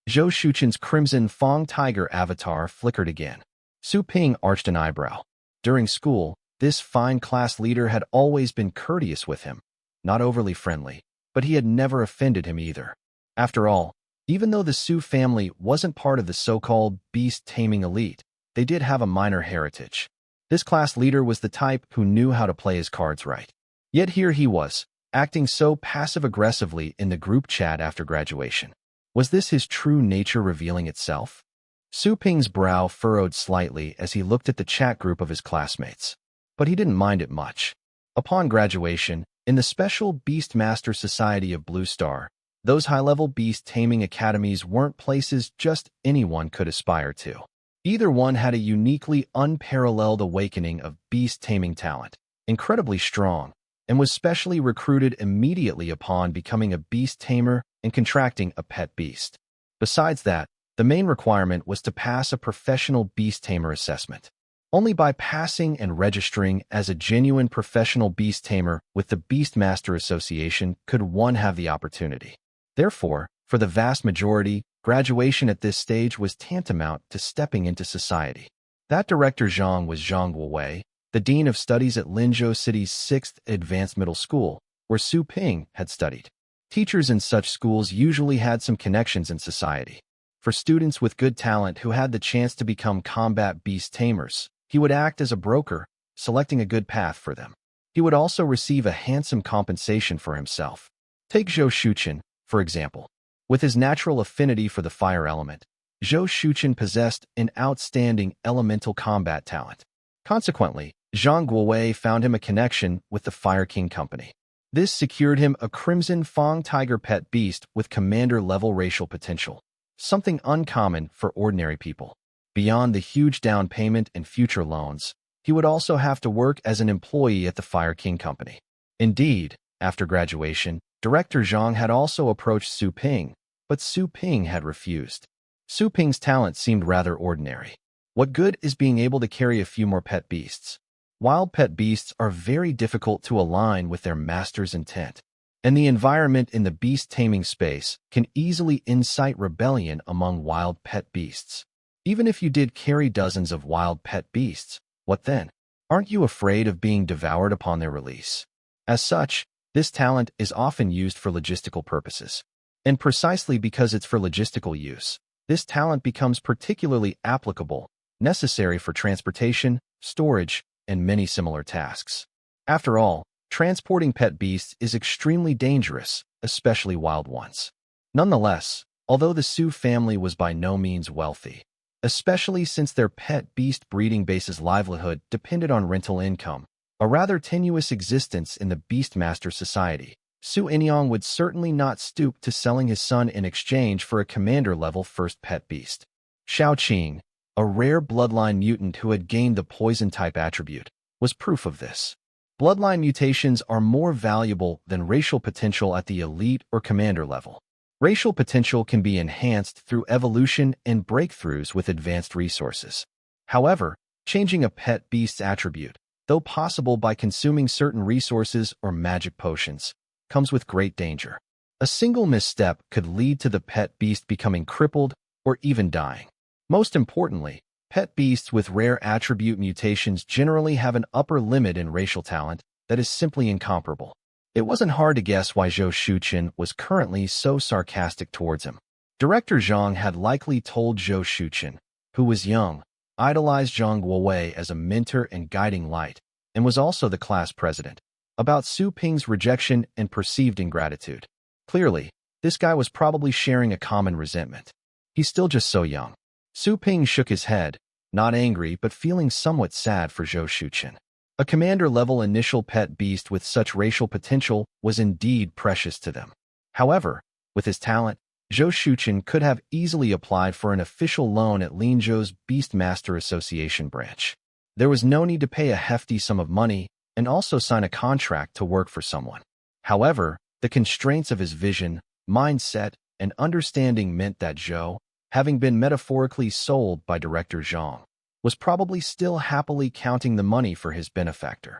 Zhou Shuchen's Crimson Fang Tiger avatar flickered again. Su Ping arched an eyebrow. During school, this fine class leader had always been courteous with him, not overly friendly, but he had never offended him either. After all, even though the Su family wasn't part of the so-called Beast Taming elite, they did have a minor heritage. This class leader was the type who knew how to play his cards right. Yet here he was, acting so passive-aggressively in the group chat after graduation. Was this his true nature revealing itself? Su Ping's brow furrowed slightly as he looked at the chat group of his classmates. But he didn't mind it much. Upon graduation, in the special Beastmaster Society of Blue Star, those high-level beast taming academies weren't places just anyone could aspire to. Either one had a uniquely unparalleled awakening of beast taming talent, incredibly strong, and was specially recruited immediately upon becoming a beast tamer and contracting a pet beast. Besides that, the main requirement was to pass a professional beast tamer assessment. Only by passing and registering as a genuine professional beast tamer with the Beastmaster Association could one have the opportunity. Therefore, for the vast majority, graduation at this stage was tantamount to stepping into society. That Director Zhang was Zhang Guowei, the Dean of Studies at Linzhou City's 6th Advanced Middle School, where Su Ping had studied. Teachers in such schools usually had some connections in society. For students with good talent who had the chance to become combat beast tamers, he would act as a broker, selecting a good path for them. He would also receive a handsome compensation for himself. Take Zhou Shuchen, for example. With his natural affinity for the fire element, Zhou Shuchen possessed an outstanding elemental combat talent. Consequently, Zhang Guowei found him a connection with the Fire King Company. This secured him a Crimson Fang Tiger pet beast with commander-level racial potential, something uncommon for ordinary people. Beyond the huge down payment and future loans, he would also have to work as an employee at the Fire King Company. Indeed, after graduation, Director Zhang had also approached Su Ping, but Su Ping had refused. Su Ping's talent seemed rather ordinary. What good is being able to carry a few more pet beasts? Wild pet beasts are very difficult to align with their master's intent, and the environment in the beast taming space can easily incite rebellion among wild pet beasts. Even if you did carry dozens of wild pet beasts, what then? Aren't you afraid of being devoured upon their release? As such, this talent is often used for logistical purposes. And precisely because it's for logistical use, this talent becomes particularly applicable, necessary for transportation, storage, and many similar tasks. After all, transporting pet beasts is extremely dangerous, especially wild ones. Nonetheless, although the Su family was by no means wealthy, especially since their pet beast breeding base's livelihood depended on rental income, a rather tenuous existence in the Beastmaster society, Su Inyong would certainly not stoop to selling his son in exchange for a commander-level first pet beast. Xiao Qing, a rare bloodline mutant who had gained the poison-type attribute, was proof of this. Bloodline mutations are more valuable than racial potential at the elite or commander level. Racial potential can be enhanced through evolution and breakthroughs with advanced resources. However, changing a pet beast's attribute, though possible by consuming certain resources or magic potions, comes with great danger. A single misstep could lead to the pet beast becoming crippled or even dying. Most importantly, pet beasts with rare attribute mutations generally have an upper limit in racial talent that is simply incomparable. It wasn't hard to guess why Zhou Shuqian was currently so sarcastic towards him. Director Zhang had likely told Zhou Shuqian, who was young, idolized Zhang Guowei as a mentor and guiding light, and was also the class president, about Su Ping's rejection and perceived ingratitude. Clearly, this guy was probably sharing a common resentment. He's still just so young. Su Ping shook his head, not angry but feeling somewhat sad for Zhou Shuqian. A commander-level initial pet beast with such racial potential was indeed precious to them. However, with his talent, Zhou Shuqian could have easily applied for an official loan at Linzhou's Beastmaster Association branch. There was no need to pay a hefty sum of money and also sign a contract to work for someone. However, the constraints of his vision, mindset, and understanding meant that Zhou, having been metaphorically sold by Director Zhang, was probably still happily counting the money for his benefactor.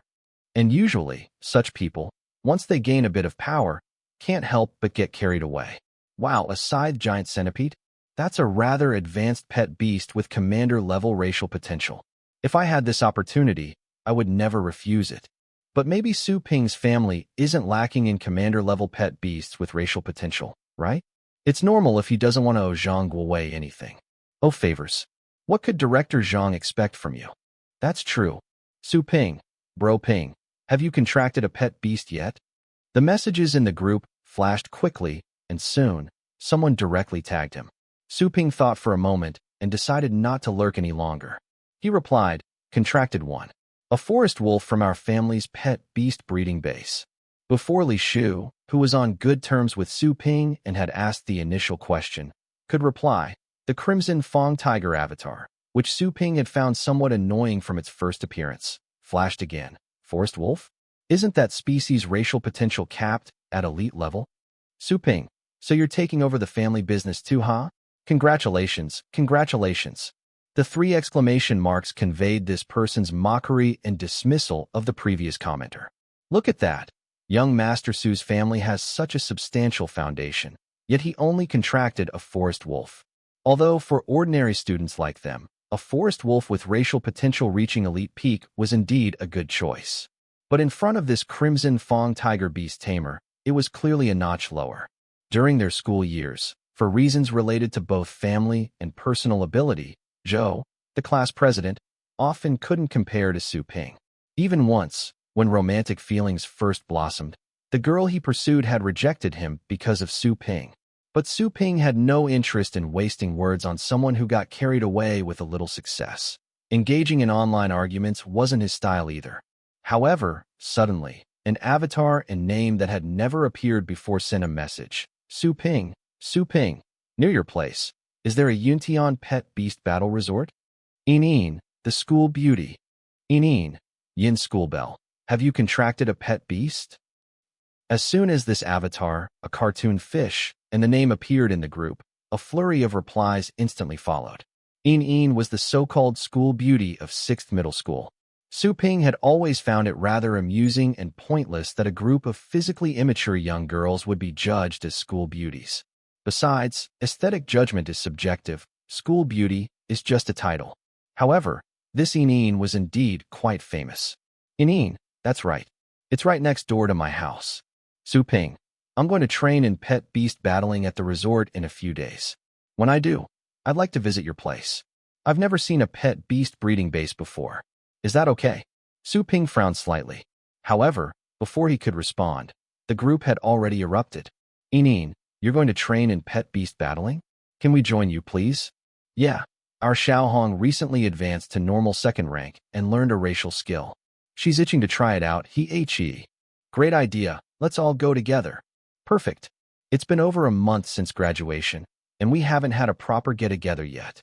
And usually, such people, once they gain a bit of power, can't help but get carried away. Wow, a scythe giant centipede? That's a rather advanced pet beast with commander-level racial potential. If I had this opportunity, I would never refuse it. But maybe Su Ping's family isn't lacking in commander-level pet beasts with racial potential, right? It's normal if he doesn't want to owe Zhang Guowei anything. Oh, favors. What could Director Zhang expect from you? That's true. Su Ping, Bro Ping, have you contracted a pet beast yet? The messages in the group flashed quickly, and soon, someone directly tagged him. Su Ping thought for a moment and decided not to lurk any longer. He replied, contracted one. A forest wolf from our family's pet beast breeding base. Before Li Shu, who was on good terms with Su Ping and had asked the initial question, could reply, the Crimson Fong Tiger avatar, which Su Ping had found somewhat annoying from its first appearance, flashed again. Forest wolf? Isn't that species' racial potential capped at elite level? Su Ping, so you're taking over the family business too, huh? Congratulations, congratulations. The 3 exclamation marks conveyed this person's mockery and dismissal of the previous commenter. Look at that. Young Master Su's family has such a substantial foundation, yet he only contracted a forest wolf. Although for ordinary students like them, a forest wolf with racial potential reaching elite peak was indeed a good choice. But in front of this Crimson Fong Tiger Beast Tamer, it was clearly a notch lower. During their school years, for reasons related to both family and personal ability, Zhou, the class president, often couldn't compare to Su Ping. Even once, when romantic feelings first blossomed, the girl he pursued had rejected him because of Su Ping. But Su Ping had no interest in wasting words on someone who got carried away with a little success. Engaging in online arguments wasn't his style either. However, suddenly, an avatar and name that had never appeared before sent a message. Su Ping, near your place, is there a Yuntian pet beast battle resort? Yin, the school beauty. Yin school bell, have you contracted a pet beast? As soon as this avatar, a cartoon fish, and the name appeared in the group, a flurry of replies instantly followed. Een was the so-called school beauty of 6th middle school. Su Ping had always found it rather amusing and pointless that a group of physically immature young girls would be judged as school beauties. Besides, aesthetic judgment is subjective. School beauty is just a title. However, this Een was indeed quite famous. Een, that's right. It's right next door to my house. Su Ping, I'm going to train in pet beast battling at the resort in a few days. When I do, I'd like to visit your place. I've never seen a pet beast breeding base before. Is that okay? Su Ping frowned slightly. However, before he could respond, the group had already erupted. Een, you're going to train in pet beast battling? Can we join you, please? Yeah. Our Xiaohong recently advanced to normal 2nd rank and learned a racial skill. She's itching to try it out, he. Great idea, let's all go together. Perfect. It's been over a month since graduation, and we haven't had a proper get-together yet.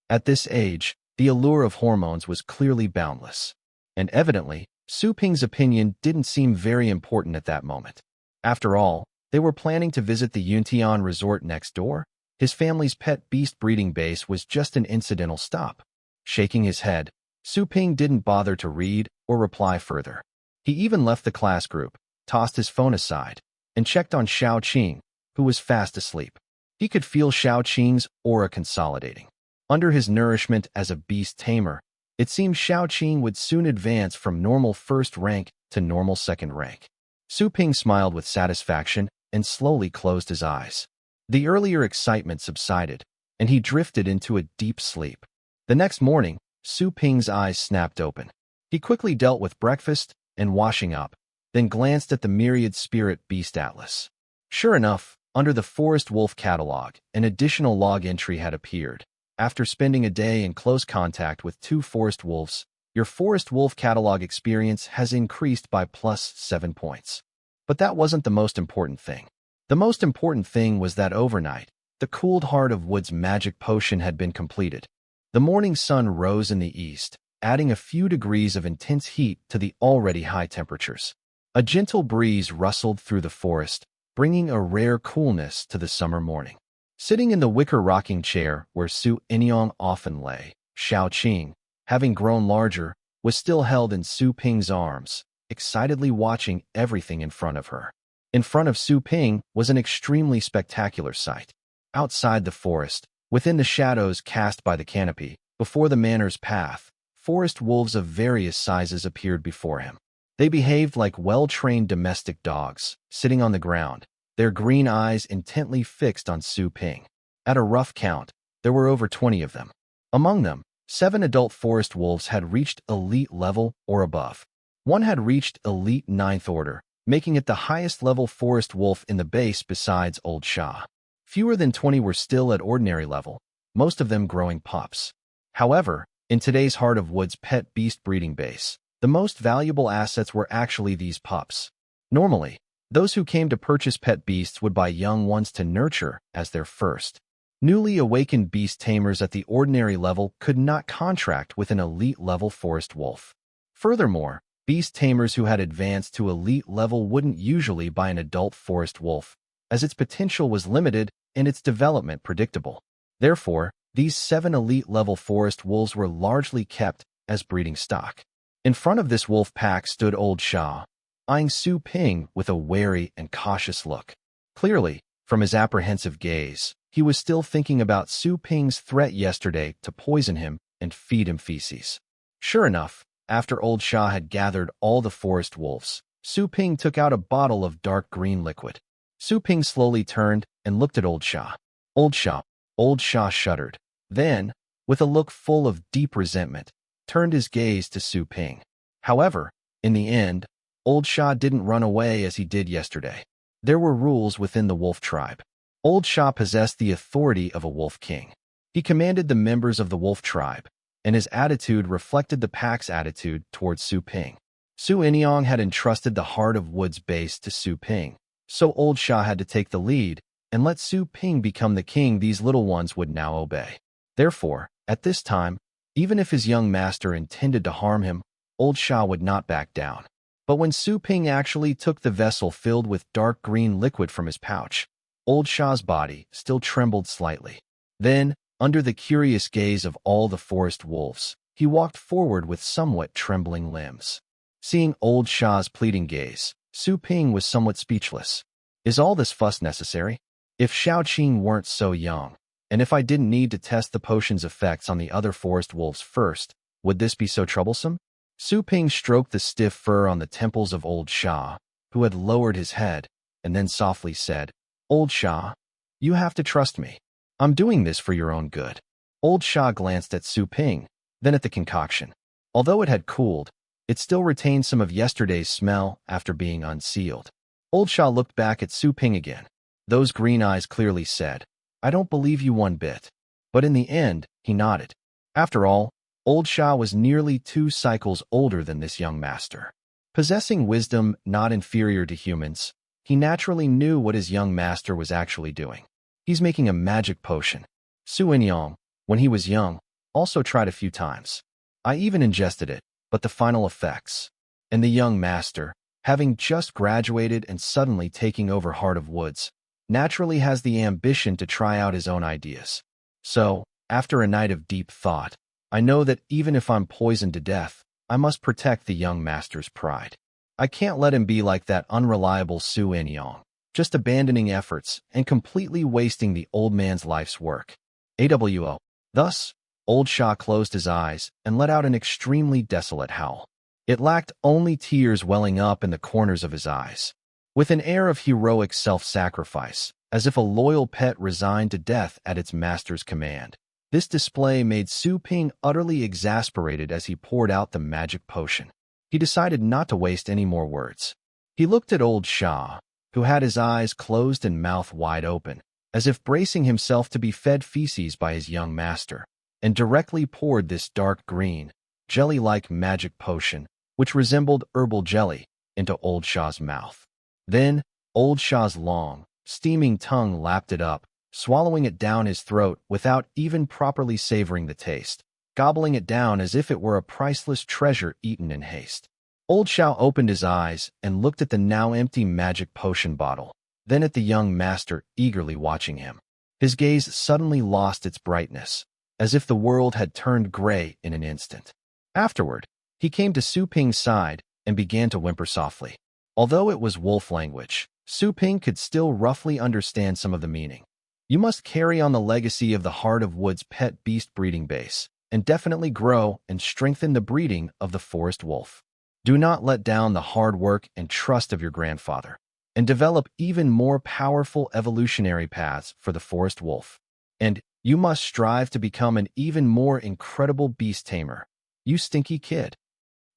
At this age, the allure of hormones was clearly boundless. And evidently, Su Ping's opinion didn't seem very important at that moment. After all, they were planning to visit the Yuntian resort next door. His family's pet beast breeding base was just an incidental stop. Shaking his head, Su Ping didn't bother to read or reply further. He even left the class group, tossed his phone aside, and checked on Xiao Qing, who was fast asleep. He could feel Xiao Qing's aura consolidating. Under his nourishment as a beast tamer, it seemed Xiao Qing would soon advance from normal 1st rank to normal 2nd rank. Su Ping smiled with satisfaction and slowly closed his eyes. The earlier excitement subsided, and he drifted into a deep sleep. The next morning, Su Ping's eyes snapped open. He quickly dealt with breakfast and washing up, then glanced at the Myriad Spirit Beast Atlas. Sure enough, under the Forest Wolf catalog, an additional log entry had appeared. After spending a day in close contact with 2 forest wolves, your Forest Wolf catalog experience has increased by +7 points. But that wasn't the most important thing. The most important thing was that overnight, the cooled heart of Wood's magic potion had been completed. The morning sun rose in the east, adding a few degrees of intense heat to the already high temperatures. A gentle breeze rustled through the forest, bringing a rare coolness to the summer morning. Sitting in the wicker rocking chair where Su Enyong often lay, Xiao Qing, having grown larger, was still held in Su Ping's arms, excitedly watching everything in front of her. In front of Su Ping was an extremely spectacular sight. Outside the forest, within the shadows cast by the canopy, before the manor's path, forest wolves of various sizes appeared before him. They behaved like well-trained domestic dogs, sitting on the ground, their green eyes intently fixed on Su Ping. At a rough count, there were over 20 of them. Among them, 7 adult forest wolves had reached elite level or above. One had reached elite 9th order, making it the highest level forest wolf in the base besides Old Sha. Fewer than 20 were still at ordinary level, most of them growing pups. However, in today's Heart of Woods pet beast breeding base, the most valuable assets were actually these pups. Normally, those who came to purchase pet beasts would buy young ones to nurture as their first. Newly awakened beast tamers at the ordinary level could not contract with an elite level forest wolf. Furthermore, beast tamers who had advanced to elite level wouldn't usually buy an adult forest wolf, as its potential was limited and its development predictable. Therefore, these 7 elite-level forest wolves were largely kept as breeding stock. In front of this wolf pack stood Old Sha, eyeing Su Ping with a wary and cautious look. Clearly, from his apprehensive gaze, he was still thinking about Su Ping's threat yesterday to poison him and feed him feces. Sure enough, after Old Sha had gathered all the forest wolves, Su Ping took out a bottle of dark green liquid. Su Ping slowly turned and looked at Old Sha. Old Sha shuddered. Then, with a look full of deep resentment, turned his gaze to Su Ping. However, in the end, Old Sha didn't run away as he did yesterday. There were rules within the wolf tribe. Old Sha possessed the authority of a wolf king. He commanded the members of the wolf tribe, and his attitude reflected the pack's attitude towards Su Ping. Su Enyong had entrusted the Heart of Woods base to Su Ping, so Old Sha had to take the lead and let Su Ping become the king these little ones would now obey. Therefore, at this time, even if his young master intended to harm him, Old Sha would not back down. But when Su Ping actually took the vessel filled with dark green liquid from his pouch, Old Sha's body still trembled slightly. Then, Under the curious gaze of all the forest wolves, he walked forward with somewhat trembling limbs. Seeing old Sha's pleading gaze, Su Ping was somewhat speechless. Is all this fuss necessary? If Shaoqing weren't so young, and if I didn't need to test the potion's effects on the other forest wolves first, would this be so troublesome? Su Ping stroked the stiff fur on the temples of old Sha, who had lowered his head, and then softly said, Old Sha, you have to trust me. I'm doing this for your own good. Old Sha glanced at Su Ping, then at the concoction. Although it had cooled, it still retained some of yesterday's smell after being unsealed. Old Sha looked back at Su Ping again. Those green eyes clearly said, I don't believe you one bit. But in the end, he nodded. After all, Old Sha was nearly 2 cycles older than this young master. Possessing wisdom not inferior to humans, he naturally knew what his young master was actually doing. He's making a magic potion. Su Inyong, when he was young, also tried a few times. I even ingested it, but the final effects. And the young master, having just graduated and suddenly taking over Heart of Woods, naturally has the ambition to try out his own ideas. So, after a night of deep thought, I know that even if I'm poisoned to death, I must protect the young master's pride. I can't let him be like that unreliable Su Inyong, just abandoning efforts and completely wasting the old man's life's work. AWO. Thus, Old Sha closed his eyes and let out an extremely desolate howl. It lacked only tears welling up in the corners of his eyes. With an air of heroic self-sacrifice, as if a loyal pet resigned to death at its master's command, this display made Su Ping utterly exasperated as he poured out the magic potion. He decided not to waste any more words. He looked at Old Sha, who had his eyes closed and mouth wide open, as if bracing himself to be fed feces by his young master, and directly poured this dark green, jelly-like magic potion, which resembled herbal jelly, into Old Sha's mouth. Then, Old Sha's long, steaming tongue lapped it up, swallowing it down his throat without even properly savoring the taste, gobbling it down as if it were a priceless treasure eaten in haste. Old Sha opened his eyes and looked at the now empty magic potion bottle, then at the young master eagerly watching him. His gaze suddenly lost its brightness, as if the world had turned gray in an instant. Afterward, he came to Su Ping's side and began to whimper softly. Although it was wolf language, Su Ping could still roughly understand some of the meaning. You must carry on the legacy of the Heart of Woods pet beast breeding base, and definitely grow and strengthen the breeding of the forest wolf. Do not let down the hard work and trust of your grandfather, and develop even more powerful evolutionary paths for the forest wolf. And you must strive to become an even more incredible beast tamer. You stinky kid.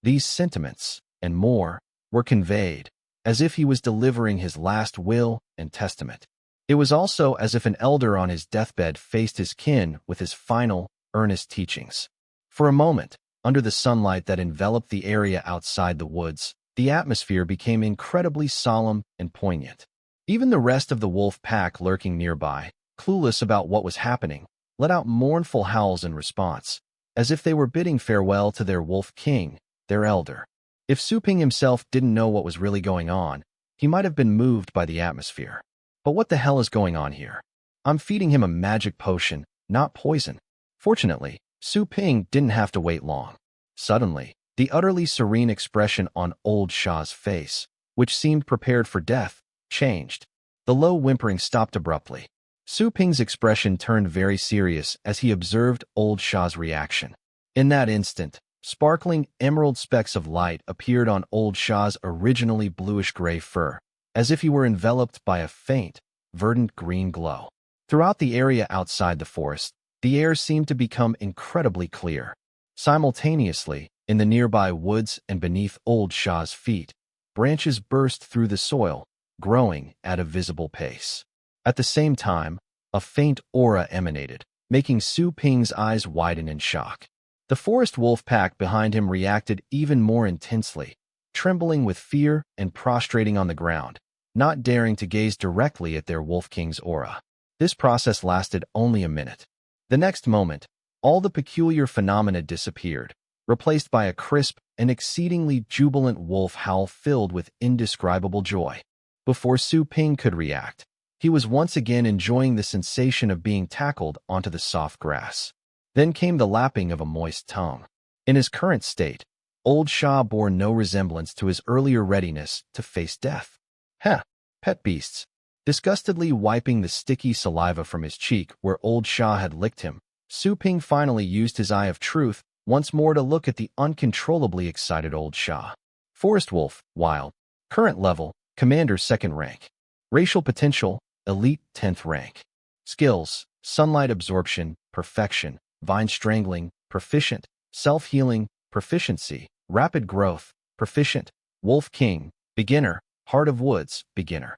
These sentiments, and more, were conveyed, as if he was delivering his last will and testament. It was also as if an elder on his deathbed faced his kin with his final, earnest teachings. For a moment, under the sunlight that enveloped the area outside the woods, the atmosphere became incredibly solemn and poignant. Even the rest of the wolf pack lurking nearby, clueless about what was happening, let out mournful howls in response, as if they were bidding farewell to their wolf king, their elder. If Su Ping himself didn't know what was really going on, he might have been moved by the atmosphere. But what the hell is going on here? I'm feeding him a magic potion, not poison. Fortunately, Su Ping didn't have to wait long. Suddenly, the utterly serene expression on Old Sha's face, which seemed prepared for death, changed. The low whimpering stopped abruptly. Su Ping's expression turned very serious as he observed Old Sha's reaction. In that instant, sparkling emerald specks of light appeared on Old Sha's originally bluish-gray fur, as if he were enveloped by a faint, verdant green glow. Throughout the area outside the forest, the air seemed to become incredibly clear. Simultaneously, in the nearby woods and beneath Old Sha's feet, branches burst through the soil, growing at a visible pace. At the same time, a faint aura emanated, making Su Ping's eyes widen in shock. The forest wolf pack behind him reacted even more intensely, trembling with fear and prostrating on the ground, not daring to gaze directly at their wolf king's aura. This process lasted only a minute. The next moment, all the peculiar phenomena disappeared, replaced by a crisp and exceedingly jubilant wolf howl filled with indescribable joy. Before Su Ping could react, He was once again enjoying the sensation of being tackled onto the soft grass. Then came the lapping of a moist tongue. In his current state, old Shah bore no resemblance to his earlier readiness to face death. Heh, pet beasts. Disgustedly wiping the sticky saliva from his cheek where old Shah had licked him, Su Ping finally used his eye of truth once more to look at the uncontrollably excited old Shah. Forest Wolf, Wild. Current level, Commander 2nd rank. Racial potential, Elite 10th rank. Skills, Sunlight Absorption, Perfection. Vine Strangling, Proficient. Self-Healing, Proficiency. Rapid Growth, Proficient. Wolf King, Beginner. Heart of Woods, Beginner.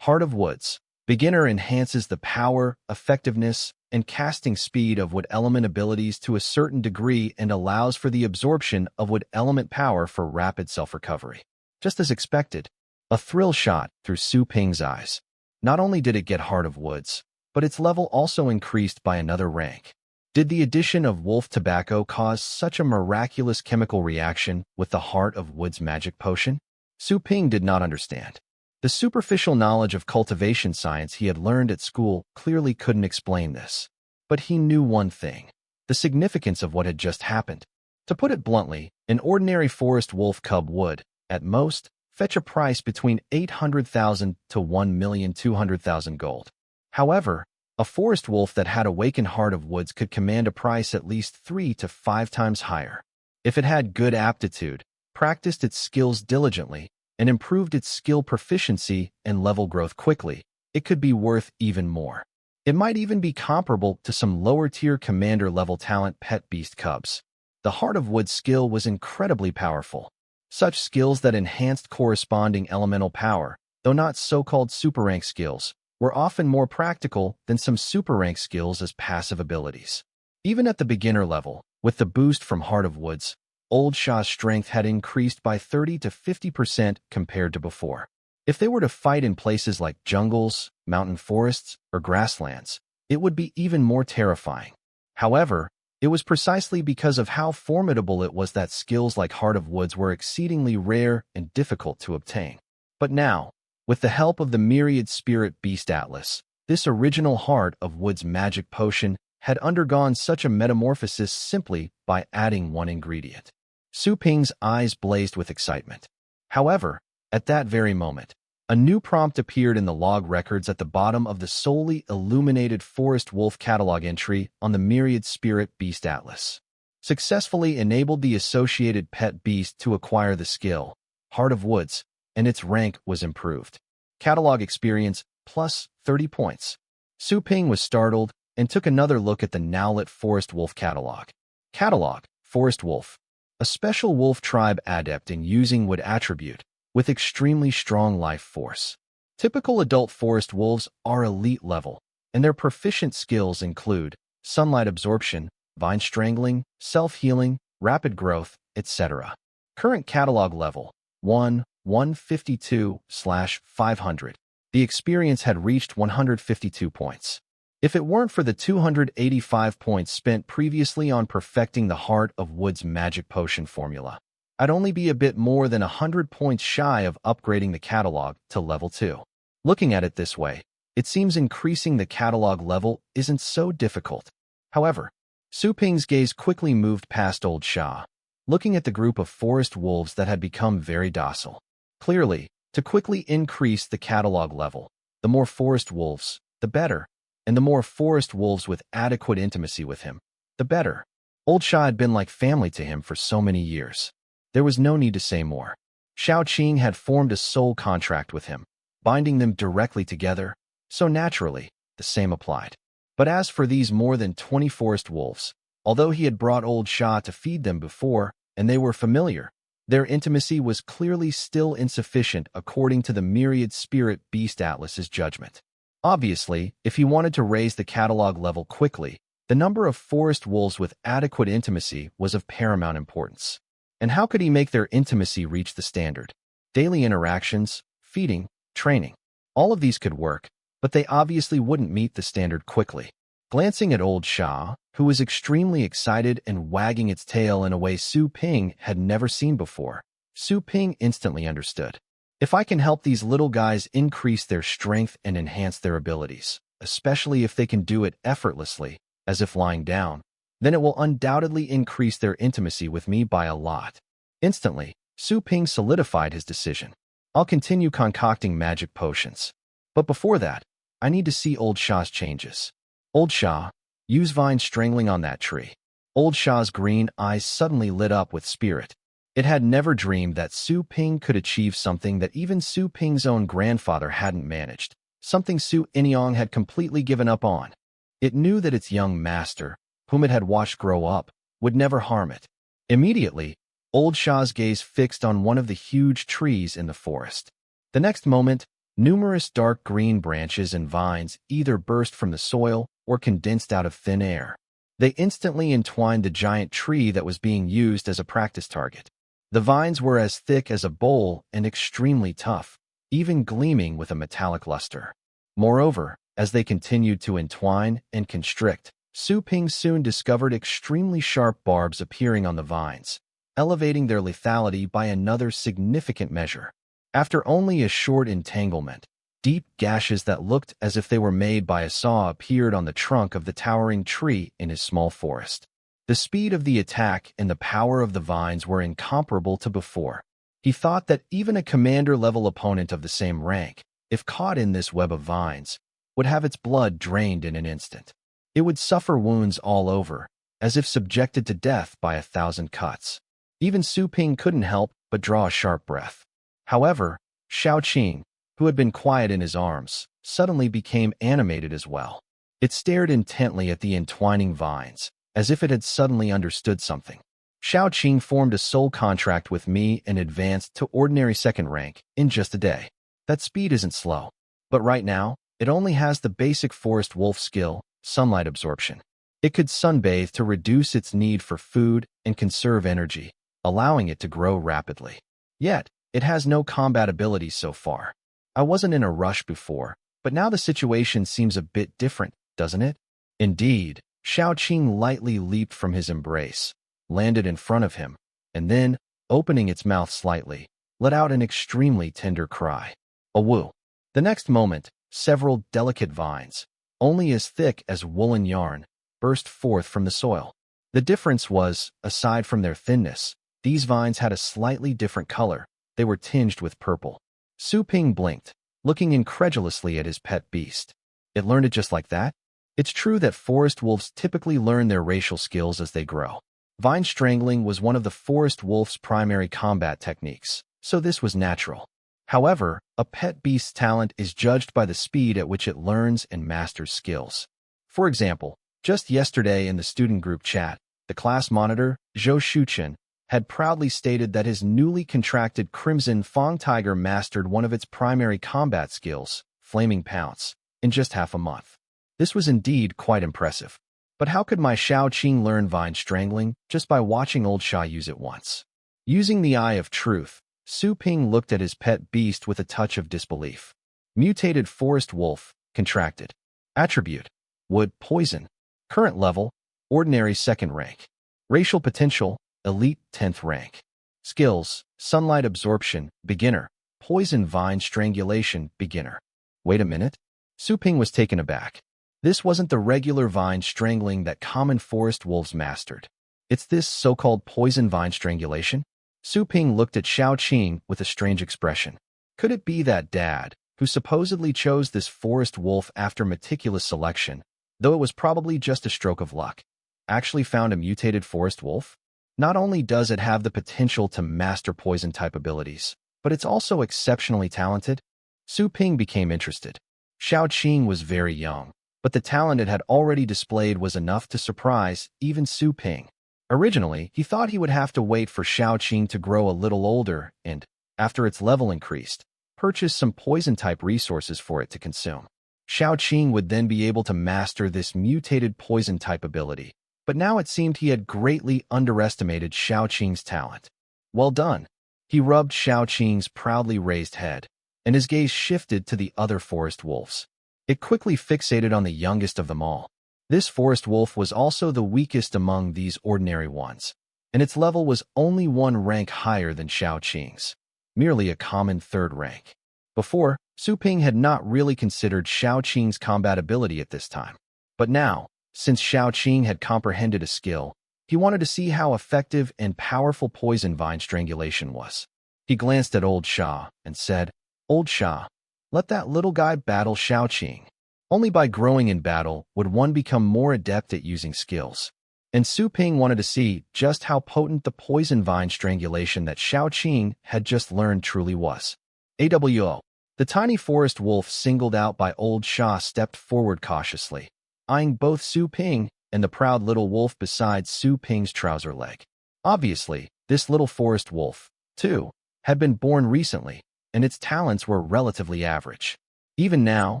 Heart of Woods. Beginner enhances the power, effectiveness, and casting speed of wood element abilities to a certain degree and allows for the absorption of wood element power for rapid self-recovery. Just as expected, a thrill shot through Su Ping's eyes. Not only did it get Heart of Woods, but its level also increased by another rank. Did the addition of wolf tobacco cause such a miraculous chemical reaction with the Heart of Woods magic potion? Su Ping did not understand. The superficial knowledge of cultivation science he had learned at school clearly couldn't explain this. But he knew one thing: the significance of what had just happened. To put it bluntly, an ordinary forest wolf cub would, at most, fetch a price between 800,000 to 1,200,000 gold. However, a forest wolf that had awakened Heart of Woods could command a price at least 3 to 5 times higher. If it had good aptitude, practiced its skills diligently, and improved its skill proficiency and level growth quickly, it could be worth even more. It might even be comparable to some lower-tier commander-level talent pet beast cubs. The Heart of Woods skill was incredibly powerful. Such skills that enhanced corresponding elemental power, though not so-called super-rank skills, were often more practical than some super-rank skills as passive abilities. Even at the beginner level, with the boost from Heart of Woods, old Shah's strength had increased by 30 to 50% compared to before. If they were to fight in places like jungles, mountain forests, or grasslands, it would be even more terrifying. However, it was precisely because of how formidable it was that skills like Heart of Woods were exceedingly rare and difficult to obtain. But now, with the help of the Myriad Spirit Beast Atlas, this original Heart of Woods magic potion had undergone such a metamorphosis simply by adding one ingredient. Su Ping's eyes blazed with excitement. However, at that very moment, a new prompt appeared in the log records at the bottom of the solely illuminated Forest Wolf catalog entry on the Myriad Spirit Beast Atlas. Successfully enabled the associated pet beast to acquire the skill, Heart of Woods, and its rank was improved. Catalog experience plus 30 points. Su Ping was startled and took another look at the now-lit Forest Wolf catalog. Catalog, Forest Wolf. A special wolf tribe adept in using wood attribute, with extremely strong life force. Typical adult forest wolves are elite level, and their proficient skills include sunlight absorption, vine strangling, self-healing, rapid growth, etc. Current catalog level, 152/500. The experience had reached 152 points. If it weren't for the 285 points spent previously on perfecting the Heart of Woods magic potion formula, I'd only be a bit more than 100 points shy of upgrading the catalog to level 2. Looking at it this way, it seems increasing the catalog level isn't so difficult. However, Su Ping's gaze quickly moved past old Shah, looking at the group of forest wolves that had become very docile. Clearly, to quickly increase the catalog level, the more forest wolves, the better. And the more forest wolves with adequate intimacy with him, the better. Old Shah had been like family to him for so many years. There was no need to say more. Xiao Qing had formed a soul contract with him, binding them directly together, so naturally, the same applied. But as for these more than 20 forest wolves, although he had brought old Shah to feed them before, and they were familiar, their intimacy was clearly still insufficient according to the Myriad Spirit Beast Atlas's judgment. Obviously, if he wanted to raise the catalog level quickly, the number of forest wolves with adequate intimacy was of paramount importance. And how could he make their intimacy reach the standard? Daily interactions, feeding, training. All of these could work, but they obviously wouldn't meet the standard quickly. Glancing at old Shah, who was extremely excited and wagging its tail in a way Su Ping had never seen before, Su Ping instantly understood. If I can help these little guys increase their strength and enhance their abilities, especially if they can do it effortlessly, as if lying down, then it will undoubtedly increase their intimacy with me by a lot. Instantly, Su Ping solidified his decision. I'll continue concocting magic potions. But before that, I need to see Old Shah's changes. Old Shah, use vine strangling on that tree. Old Shah's green eyes suddenly lit up with spirit. It had never dreamed that Su Ping could achieve something that even Su Ping's own grandfather hadn't managed, something Su Inyong had completely given up on. It knew that its young master, whom it had watched grow up, would never harm it. Immediately, Old Shah's gaze fixed on one of the huge trees in the forest. The next moment, numerous dark green branches and vines either burst from the soil or condensed out of thin air. They instantly entwined the giant tree that was being used as a practice target. The vines were as thick as a bowl and extremely tough, even gleaming with a metallic luster. Moreover, as they continued to entwine and constrict, Su Ping soon discovered extremely sharp barbs appearing on the vines, elevating their lethality by another significant measure. After only a short entanglement, deep gashes that looked as if they were made by a saw appeared on the trunk of the towering tree in his small forest. The speed of the attack and the power of the vines were incomparable to before. He thought that even a commander-level opponent of the same rank, if caught in this web of vines, would have its blood drained in an instant. It would suffer wounds all over, as if subjected to death by 1,000 cuts. Even Su Ping couldn't help but draw a sharp breath. However, Xiao Qing, who had been quiet in his arms, suddenly became animated as well. It stared intently at the entwining vines, as if it had suddenly understood something. Xiao Qing formed a soul contract with me and advanced to ordinary second rank in just a day. That speed isn't slow, but right now, it only has the basic forest wolf skill, sunlight absorption. It could sunbathe to reduce its need for food and conserve energy, allowing it to grow rapidly. Yet, it has no combat abilities so far. I wasn't in a rush before, but now the situation seems a bit different, doesn't it? Indeed, Xiao Qing lightly leaped from his embrace, landed in front of him, and then, opening its mouth slightly, let out an extremely tender cry. A woo. The next moment, several delicate vines, only as thick as woolen yarn, burst forth from the soil. The difference was, aside from their thinness, these vines had a slightly different color. They were tinged with purple. Su Ping blinked, looking incredulously at his pet beast. It learned it just like that? It's true that forest wolves typically learn their racial skills as they grow. Vine strangling was one of the forest wolf's primary combat techniques, so this was natural. However, a pet beast's talent is judged by the speed at which it learns and masters skills. For example, just yesterday in the student group chat, the class monitor, Zhou Shuchen, had proudly stated that his newly contracted Crimson Fang Tiger mastered one of its primary combat skills, Flaming Pounce, in just half a month. This was indeed quite impressive. But how could my Xiao Qing learn vine strangling just by watching Old Shah use it once? Using the eye of truth, Su Ping looked at his pet beast with a touch of disbelief. Mutated Forest Wolf, contracted. Attribute, Wood Poison. Current level, Ordinary 2nd rank. Racial potential, Elite 10th rank. Skills, Sunlight Absorption, Beginner. Poison Vine Strangulation, Beginner. Wait a minute? Su Ping was taken aback. This wasn't the regular vine strangling that common forest wolves mastered. It's this so-called poison vine strangulation? Su Ping looked at Xiao Qing with a strange expression. Could it be that Dad, who supposedly chose this forest wolf after meticulous selection, though it was probably just a stroke of luck, actually found a mutated forest wolf? Not only does it have the potential to master poison-type abilities, but it's also exceptionally talented. Su Ping became interested. Xiao Qing was very young, but the talent it had already displayed was enough to surprise even Su Ping. Originally, he thought he would have to wait for Xiao Qing to grow a little older and, after its level increased, purchase some poison-type resources for it to consume. Xiao Qing would then be able to master this mutated poison-type ability, but now it seemed he had greatly underestimated Xiao Qing's talent. Well done. He rubbed Xiao Qing's proudly raised head, and his gaze shifted to the other forest wolves. It quickly fixated on the youngest of them all. This forest wolf was also the weakest among these ordinary ones, and its level was only one rank higher than Xiao Qing's. merely a common third rank. Before, Su Ping had not really considered Xiao Qing's combatability at this time. But now, since Xiao Qing had comprehended a skill, he wanted to see how effective and powerful poison vine strangulation was. He glanced at Old Sha and said, "Old Sha, let that little guy battle Xiao Qing. Only by growing in battle would one become more adept at using skills." And Su Ping wanted to see just how potent the poison vine strangulation that Xiao Qing had just learned truly was. AWO. The tiny forest wolf singled out by Old Sha stepped forward cautiously, eyeing both Su Ping and the proud little wolf beside Su Ping's trouser leg. Obviously, this little forest wolf, too, had been born recently, and its talents were relatively average. Even now,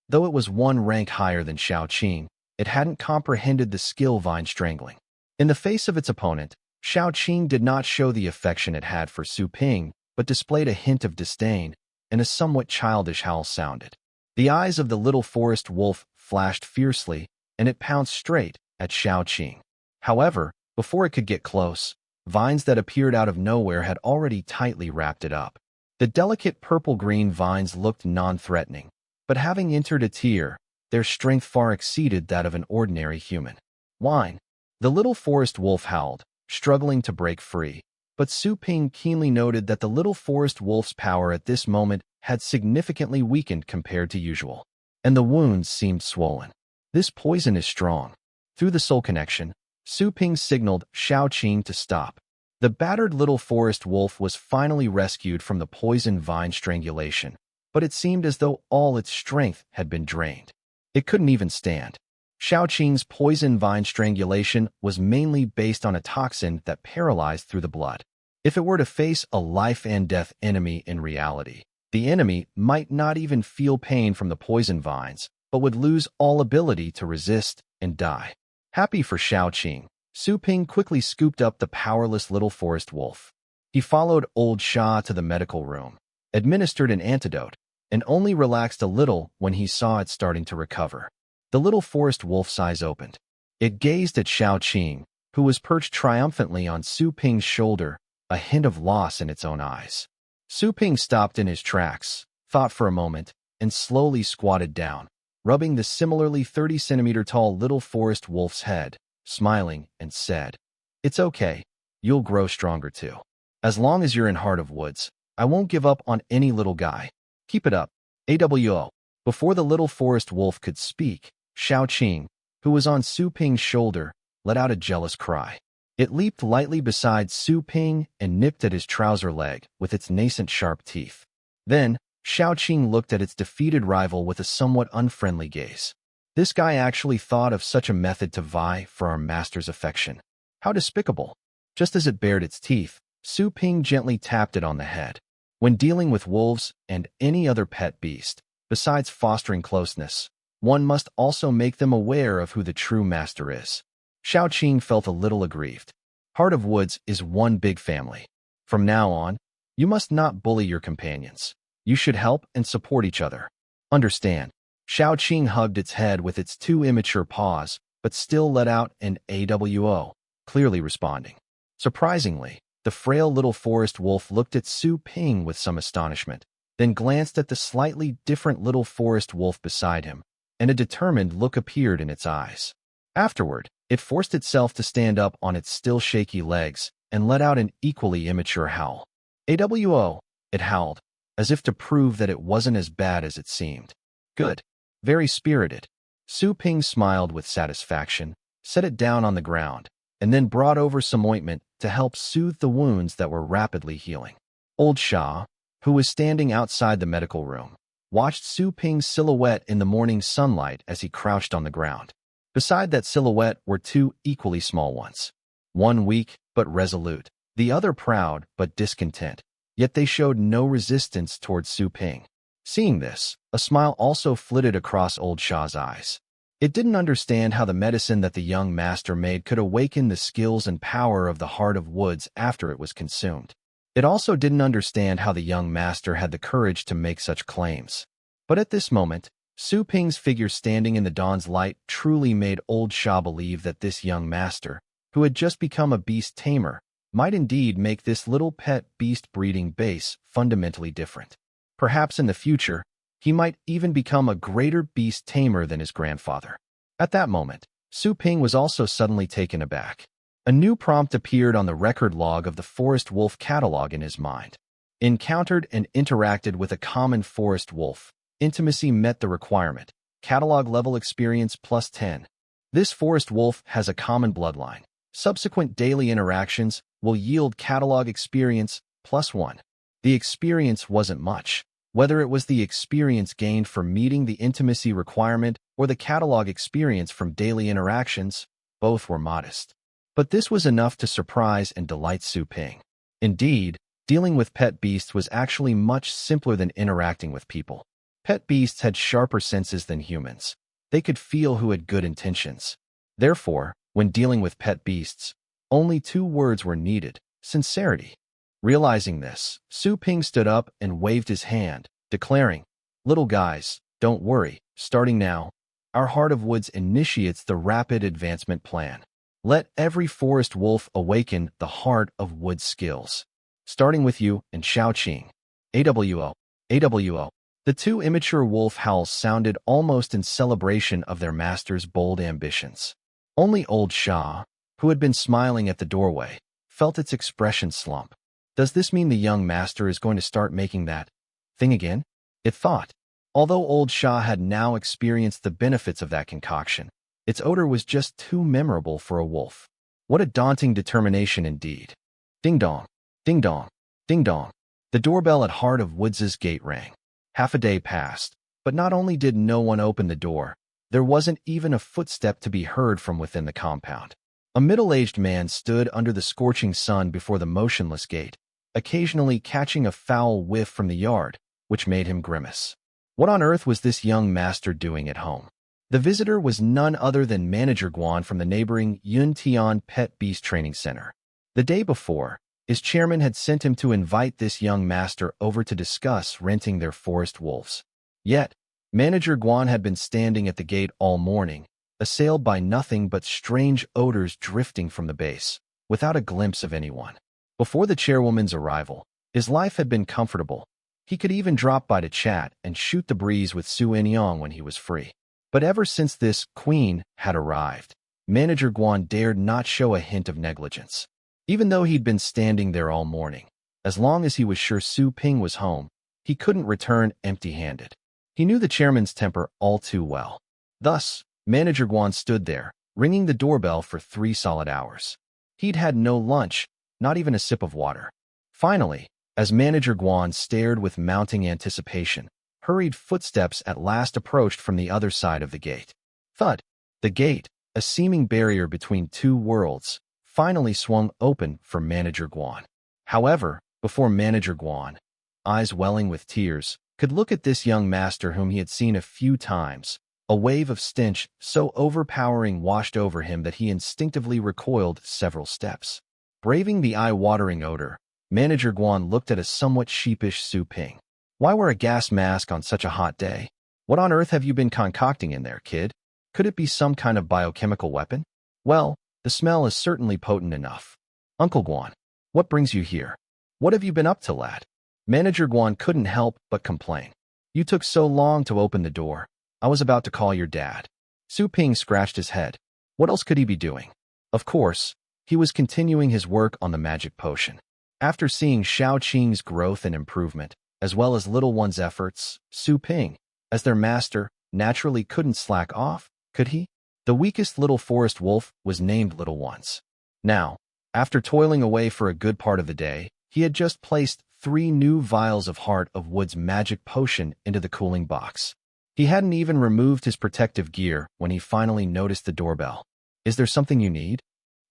though it was one rank higher than Xiao Qing, it hadn't comprehended the skill vine strangling. In the face of its opponent, Xiao Qing did not show the affection it had for Su Ping, but displayed a hint of disdain, and a somewhat childish howl sounded. The eyes of the little forest wolf flashed fiercely, and it pounced straight at Xiao Qing. However, before it could get close, vines that appeared out of nowhere had already tightly wrapped it up. The delicate purple-green vines looked non-threatening, but having entered a tier, their strength far exceeded that of an ordinary human. Whine. The little forest wolf howled, struggling to break free, but Su Ping keenly noted that the little forest wolf's power at this moment had significantly weakened compared to usual, and the wounds seemed swollen. This poison is strong. Through the soul connection, Su Ping signaled Xiao Qing to stop. The battered little forest wolf was finally rescued from the poison vine strangulation, but it seemed as though all its strength had been drained. It couldn't even stand. Xiao Qing's poison vine strangulation was mainly based on a toxin that paralyzed through the blood. If it were to face a life-and-death enemy in reality, the enemy might not even feel pain from the poison vines, but would lose all ability to resist and die. Happy for Xiao Qing, Su Ping quickly scooped up the powerless little forest wolf. He followed Old Sha to the medical room, administered an antidote, and only relaxed a little when he saw it starting to recover. The little forest wolf's eyes opened. It gazed at Xiao Qing, who was perched triumphantly on Su Ping's shoulder, a hint of loss in its own eyes. Su Ping stopped in his tracks, thought for a moment, and slowly squatted down, rubbing the similarly 30-centimeter-tall little forest wolf's head, smiling, and said, "It's okay. You'll grow stronger too. As long as you're in Heart of Woods, I won't give up on any little guy. Keep it up." AWO. Before the little forest wolf could speak, Xiao Qing, who was on Su Ping's shoulder, let out a jealous cry. It leaped lightly beside Su Ping and nipped at his trouser leg with its nascent sharp teeth. Then, Xiao Qing looked at its defeated rival with a somewhat unfriendly gaze. This guy actually thought of such a method to vie for our master's affection. How despicable. Just as it bared its teeth, Su Ping gently tapped it on the head. When dealing with wolves and any other pet beast, besides fostering closeness, one must also make them aware of who the true master is. Xiao Qing felt a little aggrieved. Heart of Woods is one big family. From now on, you must not bully your companions. You should help and support each other. Understand? Xiao Qing hugged its head with its two immature paws, but still let out an AWO, clearly responding. Surprisingly, the frail little forest wolf looked at Su Ping with some astonishment, then glanced at the slightly different little forest wolf beside him, and a determined look appeared in its eyes. Afterward, it forced itself to stand up on its still shaky legs and let out an equally immature howl. AWO, it howled, as if to prove that it wasn't as bad as it seemed. Good. Very spirited. Su Ping smiled with satisfaction, set it down on the ground, and then brought over some ointment to help soothe the wounds that were rapidly healing. Old Sha, who was standing outside the medical room, watched Su Ping's silhouette in the morning sunlight as he crouched on the ground. Beside that silhouette were two equally small ones. One weak but resolute, the other proud but discontent, yet they showed no resistance towards Su Ping. Seeing this, a smile also flitted across Old Sha's eyes. It didn't understand how the medicine that the young master made could awaken the skills and power of the Heart of Woods after it was consumed. It also didn't understand how the young master had the courage to make such claims. But at this moment, Su Ping's figure standing in the dawn's light truly made Old Sha believe that this young master, who had just become a Beast Tamer, might indeed make this little pet beast breeding base fundamentally different. Perhaps in the future, he might even become a greater beast tamer than his grandfather. At that moment, Su Ping was also suddenly taken aback. A new prompt appeared on the record log of the Forest Wolf catalog in his mind. Encountered and interacted with a common forest wolf. Intimacy met the requirement. Catalog level experience plus 10. This forest wolf has a common bloodline. Subsequent daily interactions will yield catalog experience plus 1. The experience wasn't much. Whether it was the experience gained from meeting the intimacy requirement or the catalog experience from daily interactions, both were modest. But this was enough to surprise and delight Su Ping. Indeed, dealing with pet beasts was actually much simpler than interacting with people. Pet beasts had sharper senses than humans. They could feel who had good intentions. Therefore, when dealing with pet beasts, only 2 words were needed: sincerity. Realizing this, Su Ping stood up and waved his hand, declaring, "Little guys, don't worry, starting now, our Heart of Woods initiates the Rapid Advancement Plan. Let every forest wolf awaken the Heart of Woods skills. Starting with you and Xiaoqing. AWO. AWO." The 2 immature wolf howls sounded almost in celebration of their master's bold ambitions. Only old Sha, who had been smiling at the doorway, felt its expression slump. Does this mean the young master is going to start making that thing again? It thought. Although old Sha had now experienced the benefits of that concoction, its odor was just too memorable for a wolf. What a daunting determination indeed. Ding dong, ding dong, ding dong. The doorbell at Heart of Woods' gate rang. Half a day passed, but not only did no one open the door, there wasn't even a footstep to be heard from within the compound. A middle-aged man stood under the scorching sun before the motionless gate, occasionally catching a foul whiff from the yard, which made him grimace. What on earth was this young master doing at home? The visitor was none other than Manager Guan from the neighboring Yuntian Pet Beast Training Center. The day before, his chairman had sent him to invite this young master over to discuss renting their forest wolves. Yet, Manager Guan had been standing at the gate all morning, assailed by nothing but strange odors drifting from the base, without a glimpse of anyone. Before the chairwoman's arrival, his life had been comfortable. He could even drop by to chat and shoot the breeze with Su Enyang when he was free. But ever since this queen had arrived, Manager Guan dared not show a hint of negligence. Even though he'd been standing there all morning, as long as he was sure Su Ping was home, he couldn't return empty-handed. He knew the chairman's temper all too well. Thus, Manager Guan stood there, ringing the doorbell for 3 solid hours. He'd had no lunch, not even a sip of water. Finally, as Manager Guan stared with mounting anticipation, hurried footsteps at last approached from the other side of the gate. Thud! The gate, a seeming barrier between 2 worlds, finally swung open for Manager Guan. However, before Manager Guan, eyes welling with tears, could look at this young master whom he had seen a few times, a wave of stench so overpowering washed over him that he instinctively recoiled several steps. Braving the eye-watering odor, Manager Guan looked at a somewhat sheepish Su Ping. "Why wear a gas mask on such a hot day? What on earth have you been concocting in there, kid? Could it be some kind of biochemical weapon? Well, the smell is certainly potent enough. Uncle Guan, what brings you here? What have you been up to, lad?" Manager Guan couldn't help but complain. "You took so long to open the door. I was about to call your dad." Su Ping scratched his head. What else could he be doing? Of course, he was continuing his work on the magic potion. After seeing Xiaoqing's growth and improvement, as well as Little One's efforts, Su Ping, as their master, naturally couldn't slack off, could he? The weakest little forest wolf was named Little Ones. Now, after toiling away for a good part of the day, he had just placed 3 new vials of Heart of Woods magic potion into the cooling box. He hadn't even removed his protective gear when he finally noticed the doorbell. "Is there something you need?"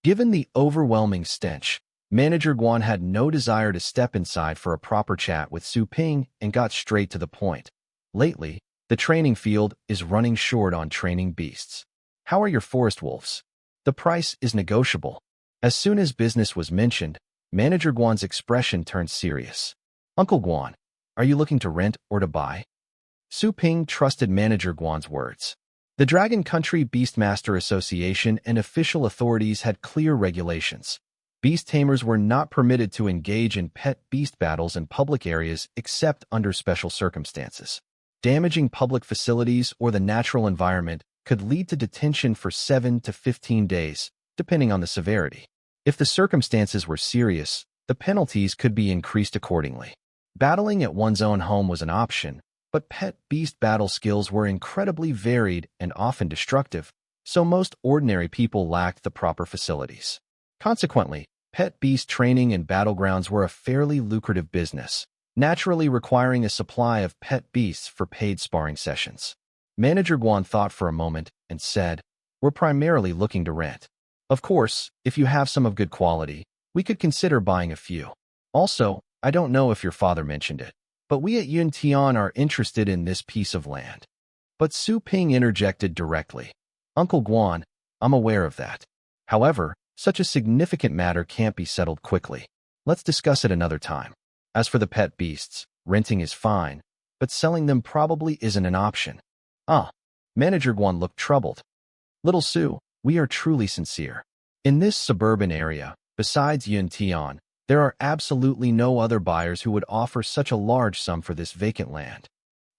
Given the overwhelming stench, Manager Guan had no desire to step inside for a proper chat with Su Ping and got straight to the point. "Lately, the training field is running short on training beasts. How are your forest wolves? The price is negotiable." As soon as business was mentioned, Manager Guan's expression turned serious. "Uncle Guan, are you looking to rent or to buy?" Su Ping trusted Manager Guan's words. The Dragon Country Beastmaster Association and official authorities had clear regulations. Beast tamers were not permitted to engage in pet beast battles in public areas except under special circumstances. Damaging public facilities or the natural environment could lead to detention for 7 to 15 days, depending on the severity. If the circumstances were serious, the penalties could be increased accordingly. Battling at one's own home was an option, but pet beast battle skills were incredibly varied and often destructive, so most ordinary people lacked the proper facilities. Consequently, pet beast training and battlegrounds were a fairly lucrative business, naturally requiring a supply of pet beasts for paid sparring sessions. Manager Guan thought for a moment and said, "We're primarily looking to rent. Of course, if you have some of good quality, we could consider buying a few. Also, I don't know if your father mentioned it, but we at Yuntian are interested in this piece of land." But Su Ping interjected directly, "Uncle Guan, I'm aware of that. However, such a significant matter can't be settled quickly. Let's discuss it another time. As for the pet beasts, renting is fine, but selling them probably isn't an option." Manager Guan looked troubled. "Little Su, we are truly sincere. In this suburban area, besides Yuntian, there are absolutely no other buyers who would offer such a large sum for this vacant land."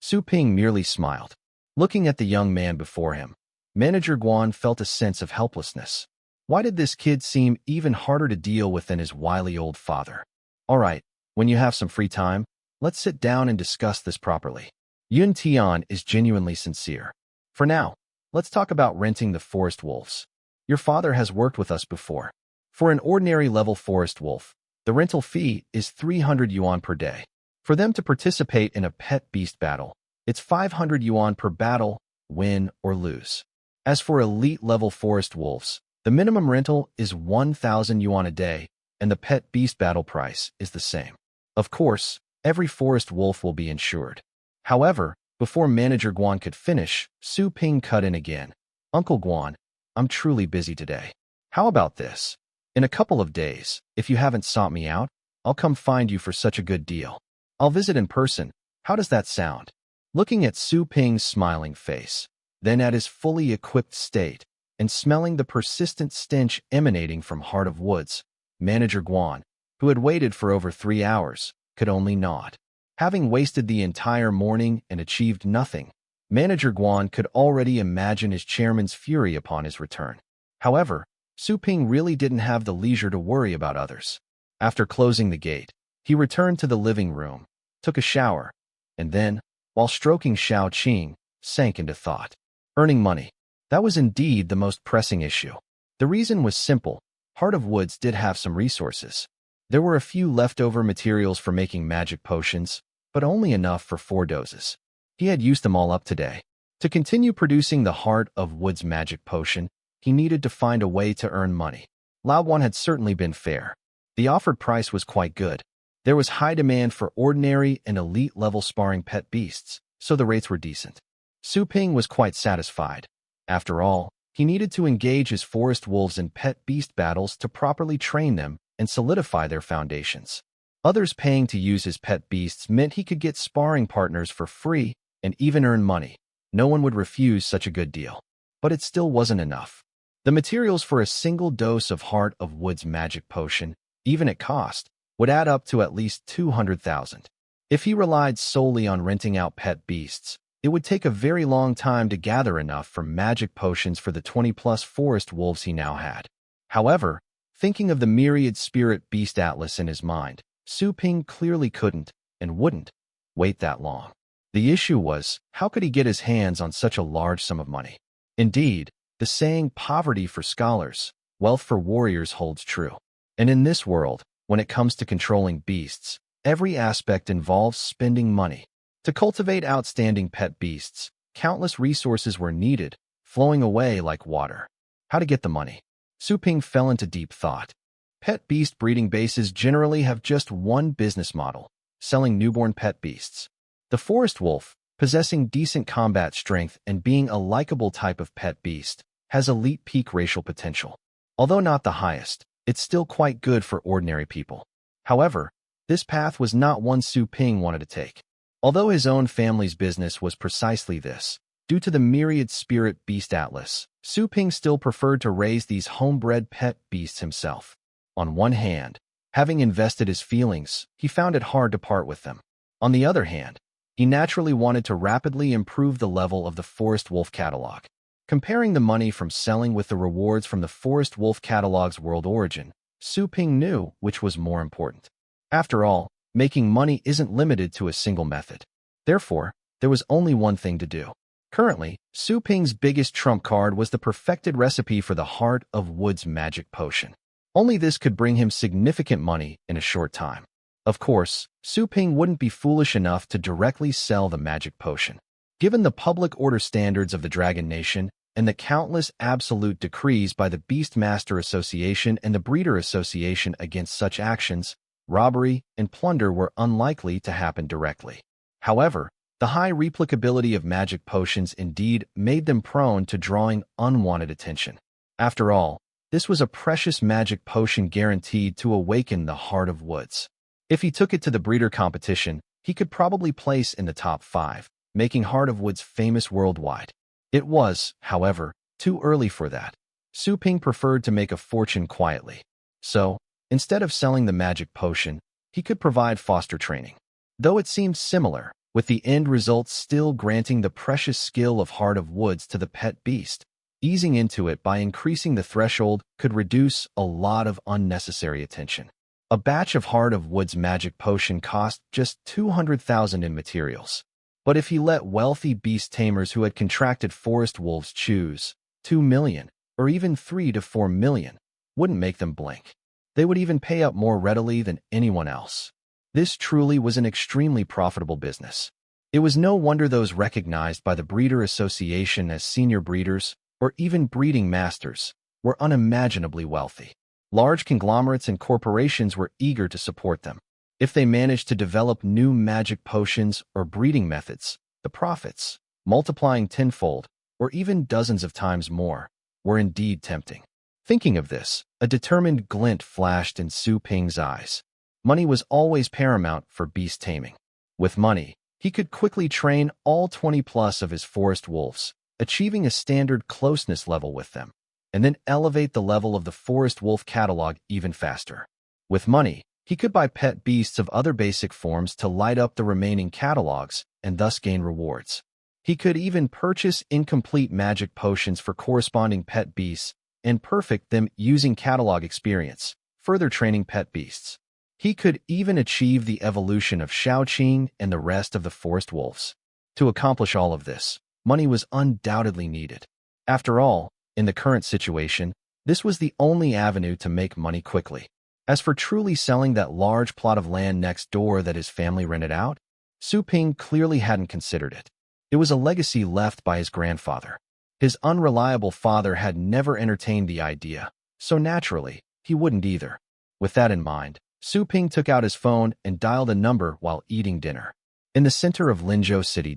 Su Ping merely smiled. Looking at the young man before him, Manager Guan felt a sense of helplessness. Why did this kid seem even harder to deal with than his wily old father? "All right, when you have some free time, let's sit down and discuss this properly. Yuntian is genuinely sincere. For now, let's talk about renting the forest wolves. Your father has worked with us before. For an ordinary level forest wolf, the rental fee is 300 yuan per day. For them to participate in a pet beast battle, it's 500 yuan per battle, win or lose. As for elite-level forest wolves, the minimum rental is 1,000 yuan a day, and the pet beast battle price is the same. Of course, every forest wolf will be insured." However, before Manager Guan could finish, Su Ping cut in again. "Uncle Guan, I'm truly busy today. How about this? In a couple of days, if you haven't sought me out, I'll come find you for such a good deal. I'll visit in person. How does that sound?" Looking at Su Ping's smiling face, then at his fully equipped state, and smelling the persistent stench emanating from Heart of Woods, Manager Guan, who had waited for over 3 hours, could only nod. Having wasted the entire morning and achieved nothing, Manager Guan could already imagine his chairman's fury upon his return. However, Su Ping really didn't have the leisure to worry about others. After closing the gate, he returned to the living room, took a shower, and then, while stroking Shao Qing, sank into thought. Earning money. That was indeed the most pressing issue. The reason was simple. Heart of Woods did have some resources. There were a few leftover materials for making magic potions, but only enough for 4 doses. He had used them all up today. To continue producing the Heart of Woods magic potion, he needed to find a way to earn money. Lao Guan had certainly been fair. The offered price was quite good. There was high demand for ordinary and elite-level sparring pet beasts, so the rates were decent. Su Ping was quite satisfied. After all, he needed to engage his forest wolves in pet beast battles to properly train them and solidify their foundations. Others paying to use his pet beasts meant he could get sparring partners for free and even earn money. No one would refuse such a good deal. But it still wasn't enough. The materials for a single dose of Heart of Woods magic potion, even at cost, would add up to at least 200,000. If he relied solely on renting out pet beasts, it would take a very long time to gather enough for magic potions for the 20-plus forest wolves he now had. However, thinking of the Myriad Spirit Beast Atlas in his mind, Su Ping clearly couldn't, and wouldn't, wait that long. The issue was, how could he get his hands on such a large sum of money? Indeed, the saying poverty for scholars, wealth for warriors holds true. And in this world, when it comes to controlling beasts, every aspect involves spending money. To cultivate outstanding pet beasts, countless resources were needed, flowing away like water. How to get the money? Su Ping fell into deep thought. Pet beast breeding bases generally have just one business model, selling newborn pet beasts. The forest wolf, possessing decent combat strength and being a likable type of pet beast, has elite peak racial potential. Although not the highest, it's still quite good for ordinary people. However, this path was not one Su Ping wanted to take. Although his own family's business was precisely this, due to the Myriad Spirit Beast Atlas, Su Ping still preferred to raise these homebred pet beasts himself. On one hand, having invested his feelings, he found it hard to part with them. On the other hand, he naturally wanted to rapidly improve the level of the Forest Wolf catalog. Comparing the money from selling with the rewards from the Forest Wolf catalog's world origin, Su Ping knew which was more important. After all, making money isn't limited to a single method. Therefore, there was only one thing to do. Currently, Su Ping's biggest trump card was the perfected recipe for the Heart of Woods magic potion. Only this could bring him significant money in a short time. Of course, Su Ping wouldn't be foolish enough to directly sell the magic potion. Given the public order standards of the Dragon Nation and the countless absolute decrees by the Beastmaster Association and the Breeder Association against such actions, robbery and plunder were unlikely to happen directly. However, the high replicability of magic potions indeed made them prone to drawing unwanted attention. After all, this was a precious magic potion guaranteed to awaken the Heart of Woods. If he took it to the breeder competition, he could probably place in the top 5, making Heart of Woods famous worldwide. It was, however, too early for that. Su Ping preferred to make a fortune quietly. So, instead of selling the magic potion, he could provide foster training. Though it seemed similar, with the end result still granting the precious skill of Heart of Woods to the pet beast, easing into it by increasing the threshold could reduce a lot of unnecessary attention. A batch of Heart of Woods magic potion cost just 200,000 in materials. But if he let wealthy beast tamers who had contracted forest wolves choose, 2 million, or even 3 to 4 million, wouldn't make them blink. They would even pay up more readily than anyone else. This truly was an extremely profitable business. It was no wonder those recognized by the Breeder Association as senior breeders, or even breeding masters, were unimaginably wealthy. Large conglomerates and corporations were eager to support them. If they managed to develop new magic potions or breeding methods, the profits, multiplying tenfold, or even dozens of times more, were indeed tempting. Thinking of this, a determined glint flashed in Su Ping's eyes. Money was always paramount for beast taming. With money, he could quickly train all 20+ of his forest wolves, achieving a standard closeness level with them, and then elevate the level of the forest wolf catalog even faster. With money, he could buy pet beasts of other basic forms to light up the remaining catalogs and thus gain rewards. He could even purchase incomplete magic potions for corresponding pet beasts and perfect them using catalog experience, further training pet beasts. He could even achieve the evolution of Shaoqing and the rest of the forest wolves. To accomplish all of this, money was undoubtedly needed. After all, in the current situation, this was the only avenue to make money quickly. As for truly selling that large plot of land next door that his family rented out, Su Ping clearly hadn't considered it. It was a legacy left by his grandfather. His unreliable father had never entertained the idea, so naturally, he wouldn't either. With that in mind, Su Ping took out his phone and dialed a number while eating dinner. In the center of Linzhou City.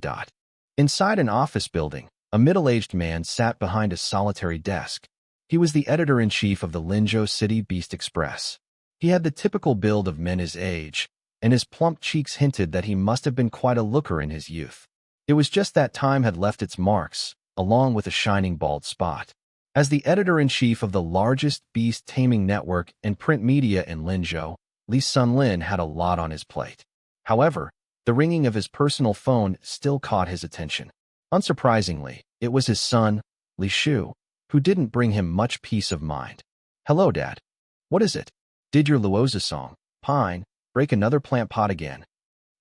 Inside an office building, a middle-aged man sat behind a solitary desk. He was the editor-in-chief of the Linzhou City Beast Express. He had the typical build of men his age, and his plump cheeks hinted that he must have been quite a looker in his youth. It was just that time had left its marks, along with a shining bald spot. As the editor-in-chief of the largest beast taming network and print media in Linzhou, Li Sunlin had a lot on his plate. However, the ringing of his personal phone still caught his attention. Unsurprisingly, it was his son, Li Shu, who didn't bring him much peace of mind. "Hello, Dad. What is it? Did your Luoza song, Pine, break another plant pot again?"